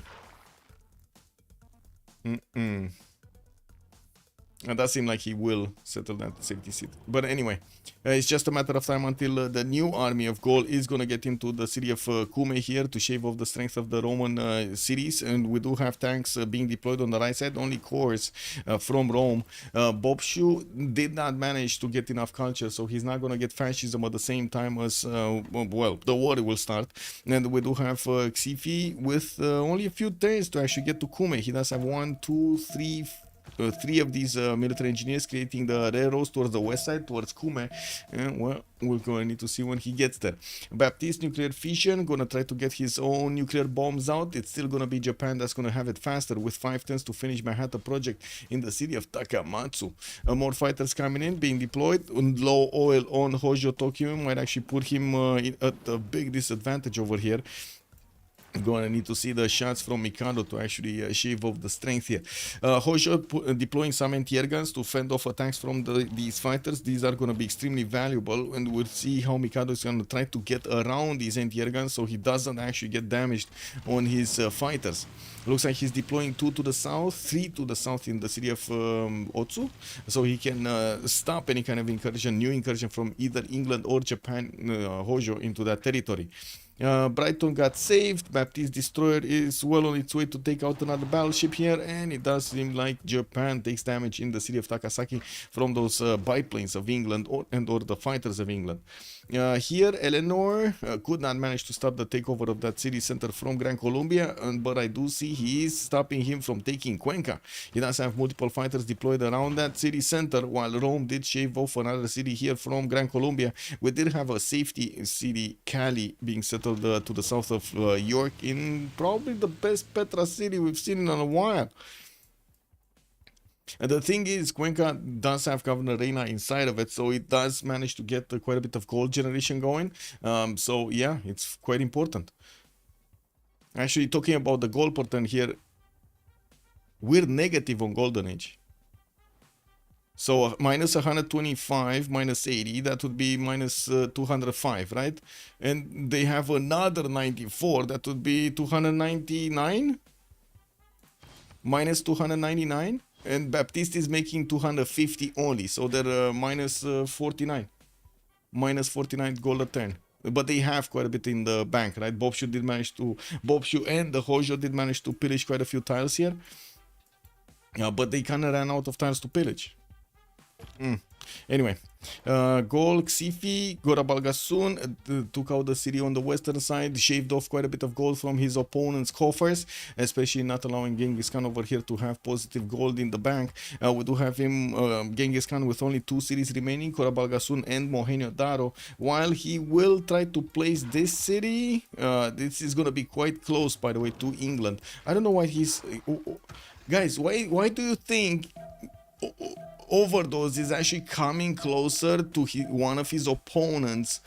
And that seems like he will settle that safety seat. But anyway, it's just a matter of time until the new army of Gaul is going to get into the city of Kume here to shave off the strength of the Roman cities. And we do have tanks being deployed on the right side, only cores from Rome. Bobshu did not manage to get enough culture, so he's not going to get fascism at the same time as, well, the war will start. And we do have Xifi with only a few turns to actually get to Kume. He does have 1, 2, 3, 3 of these military engineers creating the railroads towards the west side, towards Kume. And well, we're going to need to see when he gets there. Baptiste nuclear fission, gonna try to get his own nuclear bombs out. It's still gonna be Japan that's gonna have it faster, with 5 turns to finish Manhattan project in the city of Takamatsu. More fighters coming in, being deployed. Low oil on Hojo Tokyo might actually put him at a big disadvantage over here. Gonna need to see the shots from Mikado to actually shave off the strength here. Hojo deploying some anti-air guns to fend off attacks from these fighters. These are gonna be extremely valuable, and we'll see how Mikado is gonna try to get around these anti-air guns so he doesn't actually get damaged on his fighters. Looks like he's deploying 2 to the south, 3 to the south in the city of Otsu, so he can stop any kind of incursion, new incursion from either England or Japan, Hojo, into that territory. Brighton got saved. Baptiste destroyer is well on its way to take out another battleship here, and it does seem like Japan takes damage in the city of Takasaki from those biplanes of England or the fighters of England. Here Eleanor could not manage to stop the takeover of that city center from Gran Colombia, but I do see he is stopping him from taking Cuenca. He does have multiple fighters deployed around that city center, while Rome did shave off another city here from Gran Colombia. We did have a safety city, Cali, being settled to the south of York, in probably the best Petra city we've seen in a while. And the thing is, Cuenca does have Governor Reina inside of it, so it does manage to get quite a bit of gold generation going. So yeah, it's quite important. Actually, talking about the gold portion here, we're negative on Golden Age. So minus 125, minus 80, that would be minus 205, right? And they have another 94, that would be 299? Minus 299? And Baptiste is making 250 only, so they're minus 49. Minus 49 gold a turn. But they have quite a bit in the bank, right? Bobshu and the Hojo did manage to pillage quite a few tiles here. but they kind of ran out of tiles to pillage. Anyway, Gol Xifi Gorabalgasun took out the city on the western side, shaved off quite a bit of gold from his opponent's coffers, especially not allowing Genghis Khan over here to have positive gold in the bank. We do have him, Genghis Khan, with only 2 cities remaining, Gorabalgasun and Mohenjo-Daro, while he will try to place this city. This is gonna be quite close, by the way, to England. I don't know why he's... guys, why do you think Overdose is actually coming closer to one of his opponents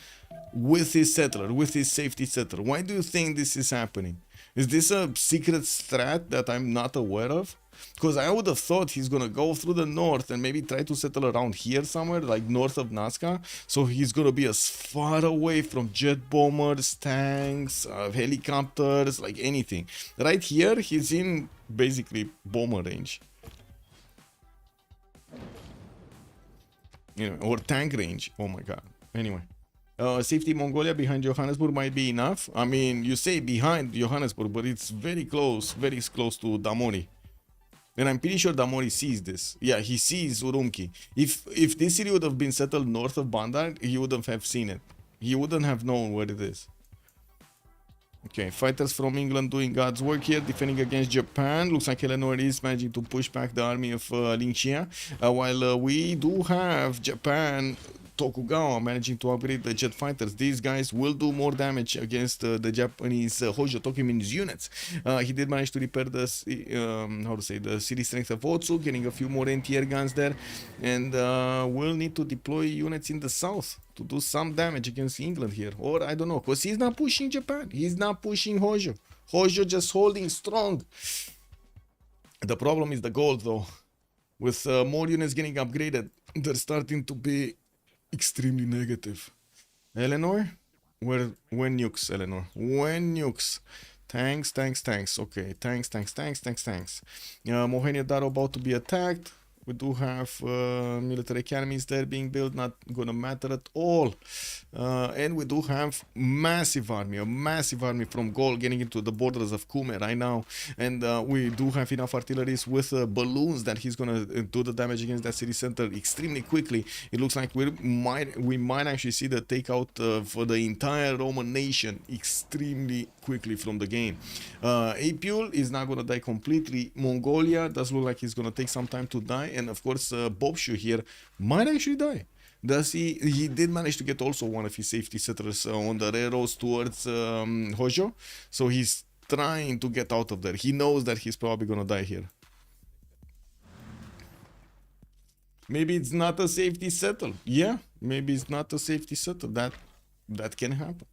with his settler, with his safety settler? Why do you think this is happening? Is this a secret strat that I'm not aware of? Because I would have thought he's gonna go through the north and maybe try to settle around here somewhere, like north of Nazca. So he's gonna be as far away from jet bombers, tanks, helicopters, like anything. Right here, he's in basically bomber range. You know, or tank range. Oh my god. Anyway, safety Mongolia behind Johannesburg might be enough. I mean, you say behind Johannesburg, but it's very close to Damori. And I'm pretty sure Damori sees this. Yeah, he sees Urumqi. If this city would have been settled north of Bandar, he wouldn't have seen it. He wouldn't have known where it is. Okay, fighters from England doing God's work here, defending against Japan. Looks like Eleanor is managing to push back the army of Ling Xia, while we do have Japan, Tokugawa, managing to upgrade the jet fighters. These guys will do more damage against the Japanese Hojo Tokimin's units. He did manage to repair the the city strength of Otsu, getting a few more anti-air guns there, and will need to deploy units in the south to do some damage against England here. Or I don't know, because he's not pushing Japan, he's not pushing Hojo. Hojo just holding strong. The problem is the gold though. With more units getting upgraded, they're starting to be extremely negative. Eleanor? When nukes, Eleanor? When nukes? Tanks. Okay, tanks. Mohenjo-Daro about to be attacked. We do have military academies there being built, not gonna matter at all. And we do have a massive army from Gol getting into the borders of Kume right now. And we do have enough artilleries with balloons that he's gonna do the damage against that city center extremely quickly. It looks like we might actually see the takeout for the entire Roman nation extremely quickly from the game. Apule is not gonna die completely. Mongolia does look like he's gonna take some time to die. And of course, Bobshu here might actually die. Does he did manage to get also one of his safety settlers on the railroads towards Hojo. So he's trying to get out of there. He knows that he's probably gonna die here. Maybe it's not a safety settle. Yeah, maybe it's not a safety settle. That can happen.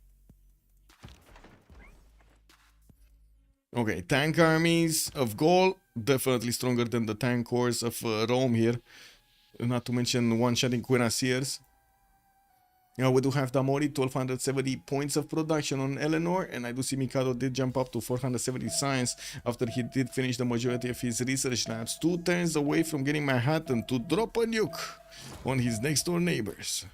Okay, tank armies of Gaul, definitely stronger than the tank corps of Rome here. Not to mention one-shotting cuirassiers. Now we do have Damori, 1270 points of production on Eleanor, and I do see Mikado did jump up to 470 science after he did finish the majority of his research labs. 2 turns away from getting Manhattan to drop a nuke on his next door neighbors.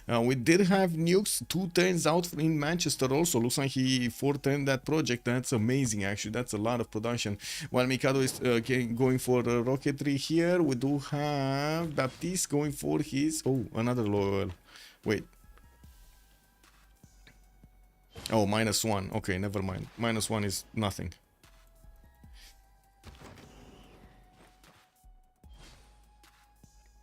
We did have nukes 2 turns out in Manchester also. Looks like he 4-turned that project. That's amazing actually. That's a lot of production. While Mikado is going for rocketry here, we do have Baptiste going for his... Oh, another loyal. Wait. Oh, -1. Okay, never mind. -1 is nothing.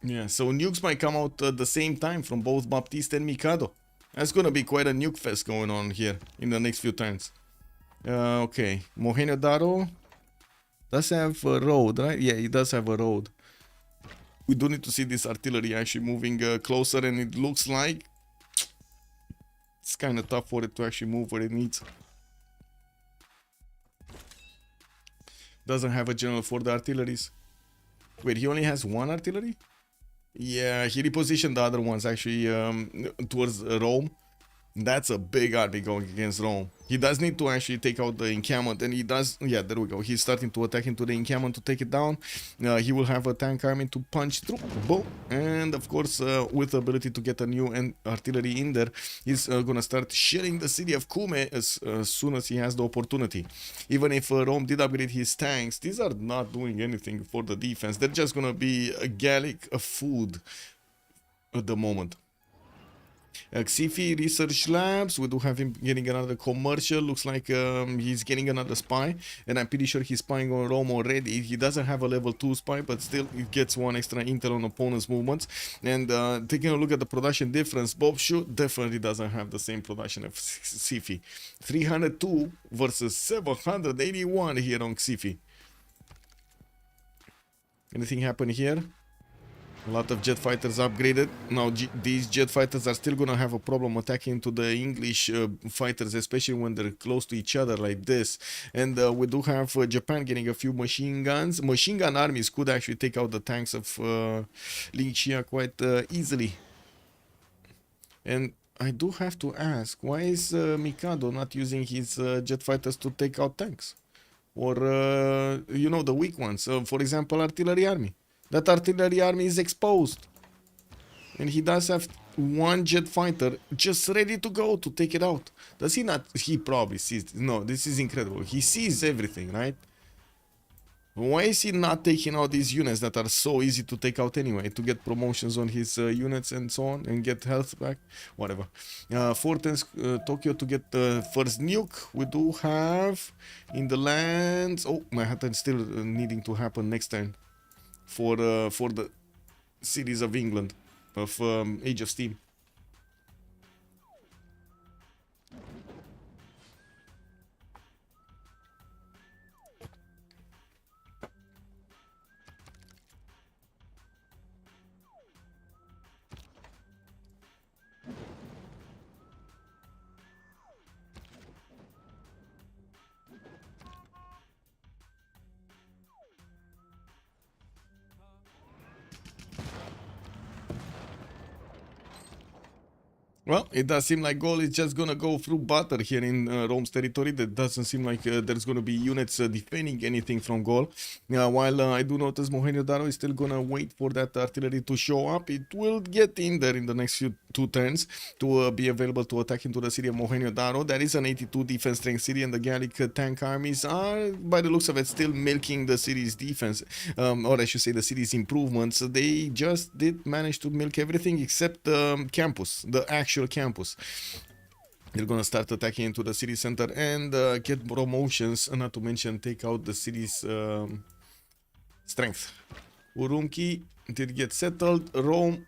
Yeah, so nukes might come out at the same time from both Baptiste and Mikado. That's gonna be quite a nuke fest going on here in the next few turns. Okay, Mohenjo-Daro does have a road, right? Yeah, it does have a road. We do need to see this artillery actually moving closer, and it looks like it's kind of tough for it to actually move where it needs. Doesn't have a general for the artilleries. Wait, he only has 1 artillery? Yeah, he repositioned the other ones actually towards Rome. That's a big army going against Rome. He does need to actually take out the encampment, and he does. Yeah, there we go. He's starting to attack into the encampment to take it down. He will have a tank army to punch through. Boom. And of course, with the ability to get a new artillery in there, he's gonna start shelling the city of Cume as soon as he has the opportunity. Even if Rome did upgrade his tanks, these are not doing anything for the defense. They're just gonna be a Gallic food at the moment. CivFR Research Labs, we do have him getting another commercial. Looks like he's getting another spy, and I'm pretty sure he's spying on Rome already. He doesn't have a level 2 spy, but still it gets one extra intel on opponent's movements. And taking a look at the production difference, Bob Shu definitely doesn't have the same production of CivFR. 302 versus 781 here on CivFR. Anything happen here? A lot of jet fighters upgraded. Now these jet fighters are still gonna have a problem attacking to the English fighters, especially when they're close to each other like this. And we do have Japan getting a few machine guns. Machine gun armies could actually take out the tanks of Ling Xia quite easily. And I do have to ask, why is Mikado not using his jet fighters to take out tanks? Or, you know, the weak ones. For example, artillery army. That artillery army is exposed. And he does have one jet fighter just ready to go to take it out. Does he not? He probably sees. No, this is incredible. He sees everything, right? Why is he not taking out these units that are so easy to take out anyway? To get promotions on his units and so on, and get health back? Whatever. Fortens, Tokyo to get the first nuke. We do have in the lands. Oh, Manhattan still needing to happen next turn. For the cities of England, of Age of Steam. Well, it does seem like Gaul is just gonna go through butter here in Rome's territory. That doesn't seem like there's gonna be units defending anything from Gaul. While I do notice Mohenjo-Daro is still gonna wait for that artillery to show up. It will get in there in the next two turns to be available to attack into the city of Mohenjo-Daro. That is an 82 defense strength city, and the Gallic tank armies are, by the looks of it, still milking the city's defense, or I should say the city's improvements. They just did manage to milk everything except the campus, the actual campus. They're gonna start attacking into the city center and get promotions, not to mention take out the city's strength. Urumqi did get settled. Rome,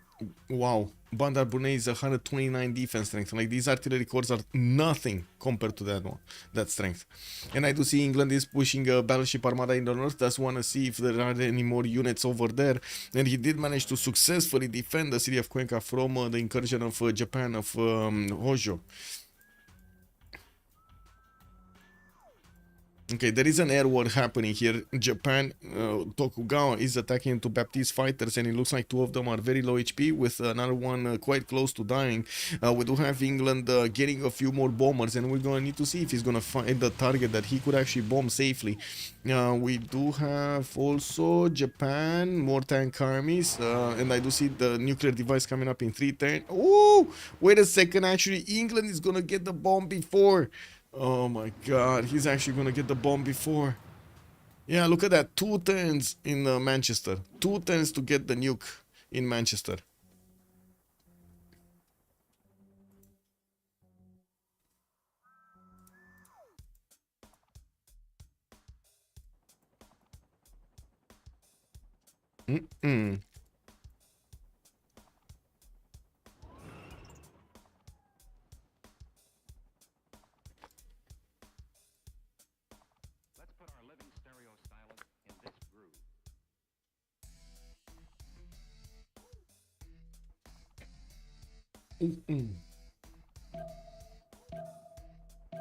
wow, Bandar Brunei is 129 defense strength. Like, these artillery corps are nothing compared to that one, that strength. And I do see England is pushing a battleship armada in the north. Does want to see if there are any more units over there. And he did manage to successfully defend the city of Cuenca from the incursion of Japan, of Hojo. Okay, there is an air war happening here. Japan, Tokugawa is attacking into Baptiste fighters, and it looks like two of them are very low HP, with another one quite close to dying. We do have England getting a few more bombers, and we're going to need to see if he's going to find the target that he could actually bomb safely. We do have also Japan, more tank armies, and I do see the nuclear device coming up in 3 turns. Oh, wait a second, actually, England is going to get the bomb before. Oh my god, he's actually gonna get the bomb before. Yeah, look at that. 2 turns in Manchester. 2 turns to get the nuke in Manchester.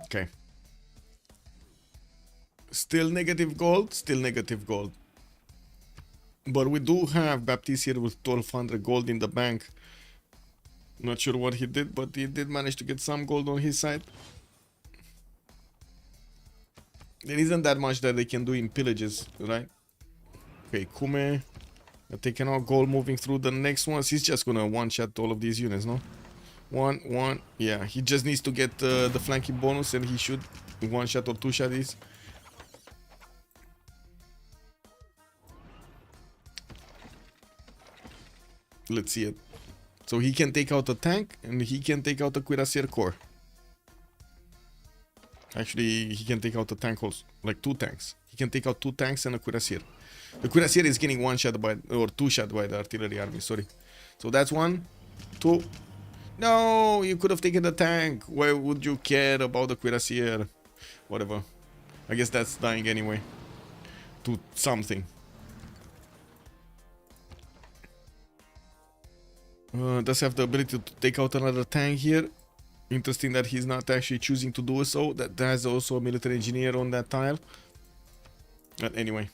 Okay. Still negative gold, still negative gold. But we do have Baptiste here with 1200 gold in the bank. Not sure what he did, but he did manage to get some gold on his side. There isn't that much that they can do in pillages, right? Okay, Kume taking out gold, moving through the next ones. He's just gonna one-shot all of these units, no? One. Yeah, he just needs to get the flanking bonus and he should one-shot or two-shot these. Let's see it. So he can take out a tank and he can take out a cuirassier corps. Actually, he can take out a tank also, like 2 tanks. He can take out 2 tanks and a cuirassier. The cuirassier is getting one shot by, or 2 shot by the artillery army, sorry. So that's 1, 2. No, you could have taken the tank. Why would you care about the cuirassier? Whatever. I guess that's dying anyway. To something. Does have the ability to take out another tank here. Interesting that he's not actually choosing to do so. That has also a military engineer on that tile. But anyway,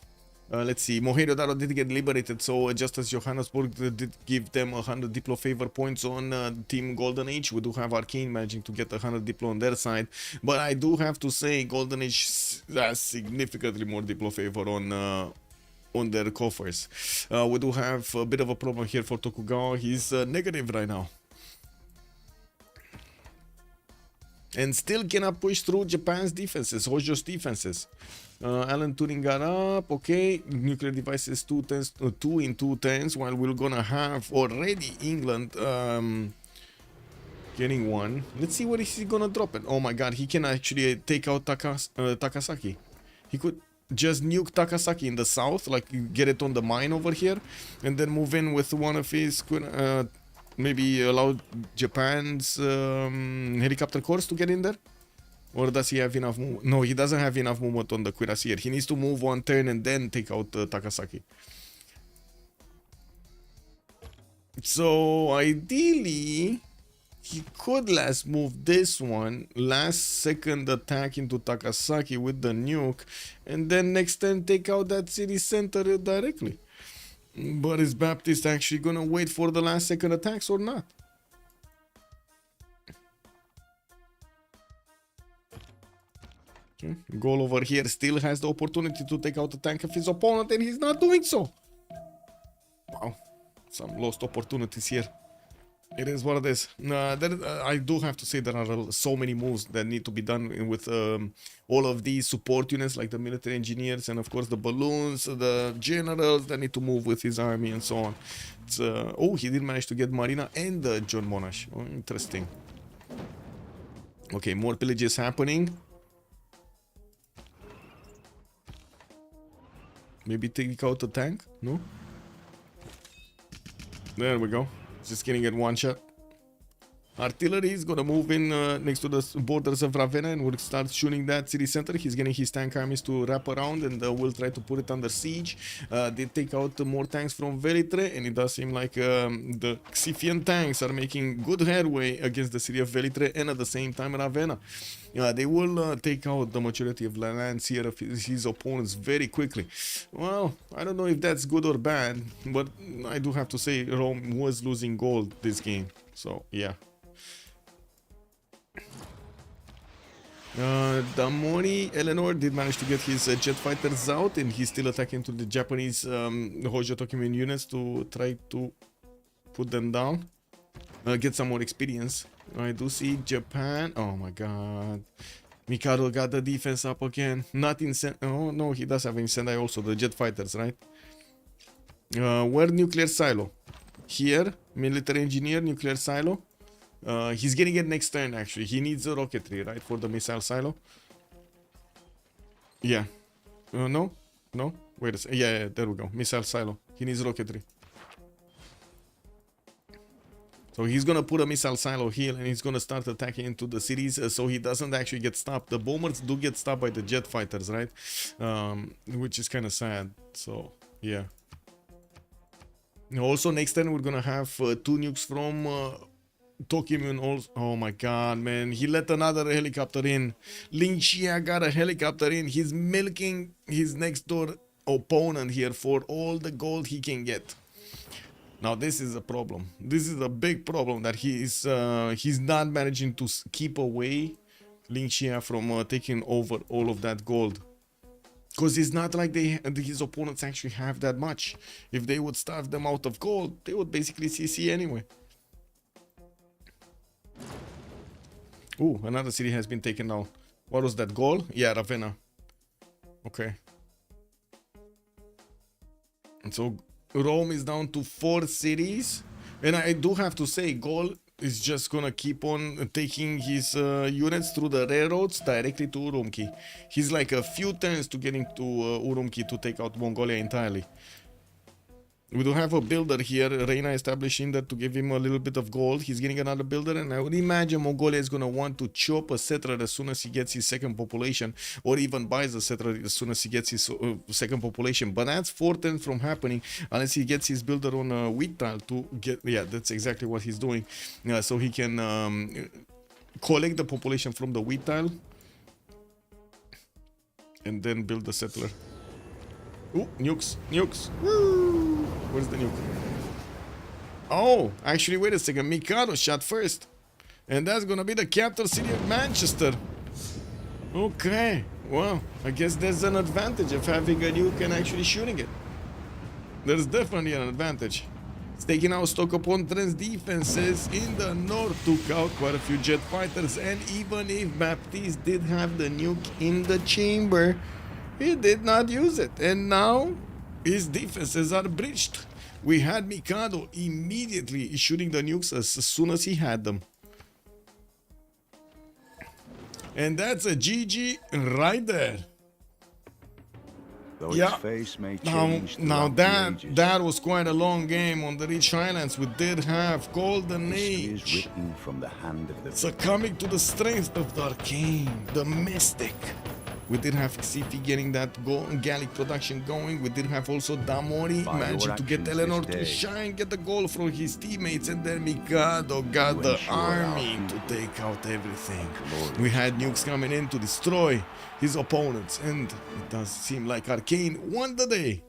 let's see. Mohenjo-daro did get liberated, so just as Johannesburg did give them 100 Diplo favor points on Team Golden Age, we do have Arcane managing to get 100 Diplo on their side. But I do have to say Golden Age has significantly more Diplo favor on their coffers. We do have a bit of a problem here for Tokugawa. He's negative right now. And still cannot push through Japan's defenses, Hojo's defenses. Alan Turing got up, okay. Nuclear devices 2 in 2 turns, while we're gonna have already England getting 1. Let's see what is he gonna drop it. Oh my god, he can actually take out Takasaki. He could just nuke Takasaki in the south, like get it on the mine over here, and then move in with one of his maybe allow Japan's helicopter corps to get in there? Or does he have enough movement? No, he doesn't have enough movement on the cuirassier. He needs to move 1 turn and then take out Takasaki. So ideally, he could last move this one, last second attack into Takasaki with the nuke, and then next turn take out that city center directly. But is Baptist actually gonna wait for the last second attacks or not? Okay. Goal over here still has the opportunity to take out the tank of his opponent, and he's not doing so. Wow, some lost opportunities here. It is what it is. I do have to say there are so many moves that need to be done with all of these support units, like the military engineers and of course the balloons, the generals that need to move with his army and so on. It's, oh, he did manage to get Marina and John Monash. Oh, interesting. Okay, more pillages happening. Maybe take out the tank? No? There we go. Just getting it 1 shot. Artillery is gonna move in next to the borders of Ravenna and will start shooting that city center. He's getting his tank armies to wrap around and will try to put it under siege. They take out more tanks from Velitre, and it does seem like the Xifian tanks are making good headway against the city of Velitre and at the same time Ravenna. They will take out the majority of lands here of his opponents very quickly. Well, I don't know if that's good or bad, but I do have to say Rome was losing gold this game. So, yeah. Damori Eleanor did manage to get his jet fighters out, and he's still attacking to the Japanese Hojo Tokumen units to try to put them down, get some more experience. I do see Japan. Oh my god, Mikado got the defense up again. Not in oh no, he does have in Sendai also the jet fighters, right? Where nuclear silo? Here, military engineer, nuclear silo. He's getting it next turn actually. He needs a rocketry, right, for the missile silo. Yeah. No? Wait a second. Yeah, there we go. Missile silo. He needs rocketry. So he's gonna put a missile silo here and he's gonna start attacking into the cities so he doesn't actually get stopped. The bombers do get stopped by the jet fighters, right? Which is kind of sad. So, yeah. Also, next turn we're gonna have 2 nukes from Tokimun also. Oh my god, man. He let another helicopter in. Ling Xia got a helicopter in. He's milking his next door opponent here for all the gold he can get. Now this is a problem. This is a big problem that he's not managing to keep away Lingxia from taking over all of that gold. Because it's not like his opponents actually have that much. If they would starve them out of gold, they would basically CC anyway. Ooh, another city has been taken down. What was that, Gaul? Yeah, Ravenna. Okay. And so Rome is down to 4 cities. And I do have to say, Gaul is just gonna keep on taking his units through the railroads directly to Urumqi. He's like a few turns to getting to Urumqi to take out Mongolia entirely. We do have a builder here, Reina establishing that to give him a little bit of gold. He's getting another builder, and I would imagine Mongolia is going to want to chop a settler as soon as he gets his second population, or even buys a settler as soon as he gets his second population. But that's 4 turns from happening unless he gets his builder on a wheat tile to get... Yeah, that's exactly what he's doing. So he can collect the population from the wheat tile and then build the settler. Ooh, nukes, nukes. Woo! Where's the nuke? Oh, actually, wait a second. Mikado shot first. And that's gonna be the capital city of Manchester. Okay. Well, I guess there's an advantage of having a nuke and actually shooting it. There's definitely an advantage. It's taking out Stoke-upon-Trent's defenses in the north, took out quite a few jet fighters, and even if Baptiste did have the nuke in the chamber, he did not use it, and now his defenses are breached. We had Mikado immediately shooting the nukes as soon as he had them. And that's a GG right there. Though Yeah. its face may change Now throughout the ages, that was quite a long game on the Rich Highlands. We did have Golden history is Age written from the hand of the succumbing to the strength of the Arcane, the Mystic. We did have Xifi getting that Gallic production going. We did have also Damori By managing your to get actions Eleanor this to day, shine, get the goal from his teammates, and then Mikado got you the ensure our army to people take out everything. glorious We had nukes coming in to destroy his opponents, and it does seem like Arcane won the day.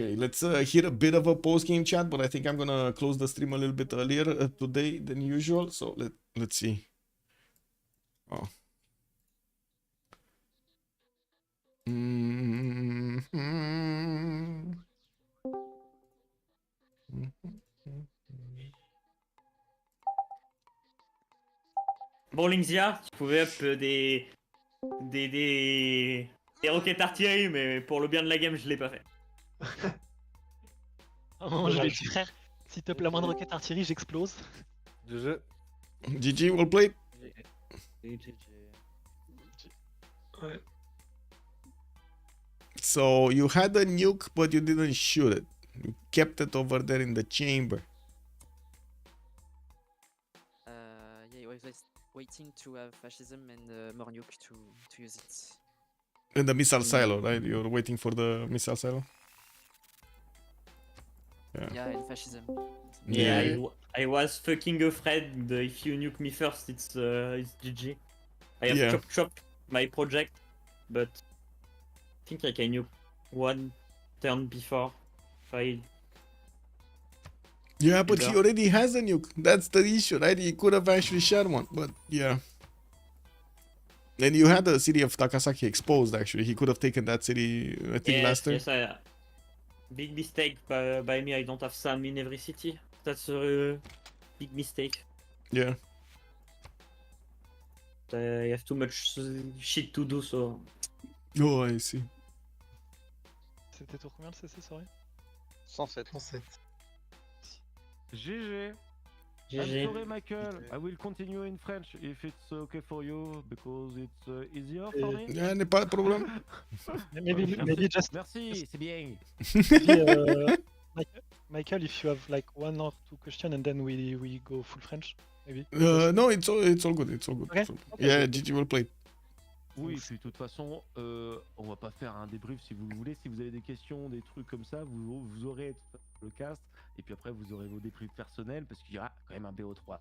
Okay, let's hear a bit of a post-game chat, but I think I'm gonna close the stream a little bit earlier today than usual. So let's see. Oh. Bon, Lingxia, tu pouvais up des roquettes artillerie, mais pour le bien de la game, je l'ai pas fait. À un moment, je lui ai dit, frère, si tu la moindre roquette artillerie, j'explose. GG, well played. Ouais. So you had a nuke, but you didn't shoot it. You kept it over there in the chamber. Yeah, I was just waiting to have fascism and more nuke to use it. In the missile silo, right? You're waiting for the missile silo? Yeah, and fascism. Yeah, I was fucking afraid that if you nuke me first, it's GG. I have chopped my project, but I think I can nuke one turn before. Yeah, but he already has a nuke. That's the issue, right? He could have actually shot one, but yeah. And you had the city of Takasaki exposed, actually. He could have taken that city, I think, last turn. Yes, big mistake by me. I don't have Sam in every city. That's a big mistake. Yeah. I have too much shit to do, so... Oh, I see. C'était tour combien le CC, sorry? 107. 107. GG. I'm sorry, Michael. I will continue in French if it's okay for you because it's easier for me. Yeah, n'est pas de problème. Maybe just. Merci, c'est bien. Michael, if you have like 1 or 2 questions and then we go full French, maybe. No, it's all good. It's all good. Okay. Yeah, GG will play. Oui, puis de toute façon, on va pas faire un débrief si vous voulez. Si vous avez des questions, des trucs comme ça, vous aurez le cast. Et puis après, vous aurez vos débriefs personnels parce qu'il y aura quand même un BO3.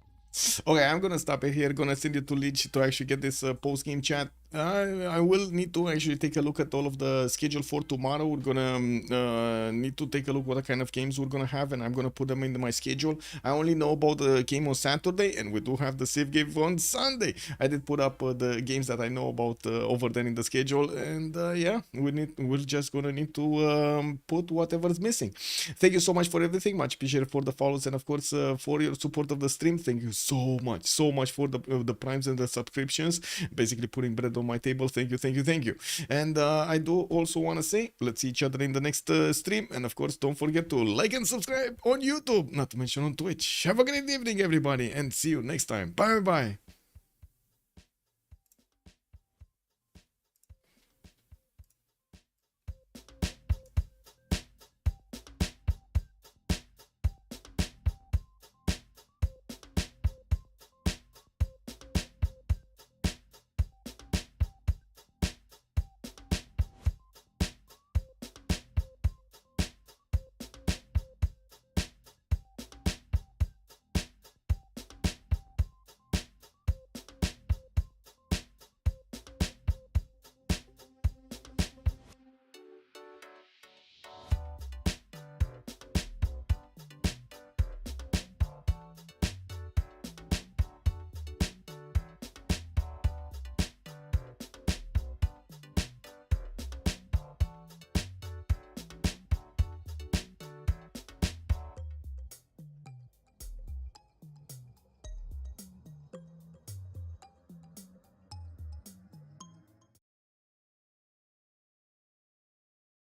Okay, I'm gonna stop it here. Gonna send you to Leech to actually get this post-game chat. I will need to actually take a look at all of the schedule for tomorrow. We're gonna need to take a look what kind of games we're gonna have, and I'm gonna put them into my schedule. I only know about the game on Saturday, and we do have the Civ game on Sunday. I did put up the games that I know about over there in the schedule, and yeah, we're just gonna need to put whatever's missing. Thank you so much for everything. Much appreciated for the follows, and of course for your support of the stream. Thank you so much for the primes and the subscriptions. Basically putting bread on my table. Thank you. And I do also want to say, let's see each other in the next stream. And of course, don't forget to like and subscribe on YouTube, not to mention on Twitch. Have a great evening, everybody, and see you next time. Bye.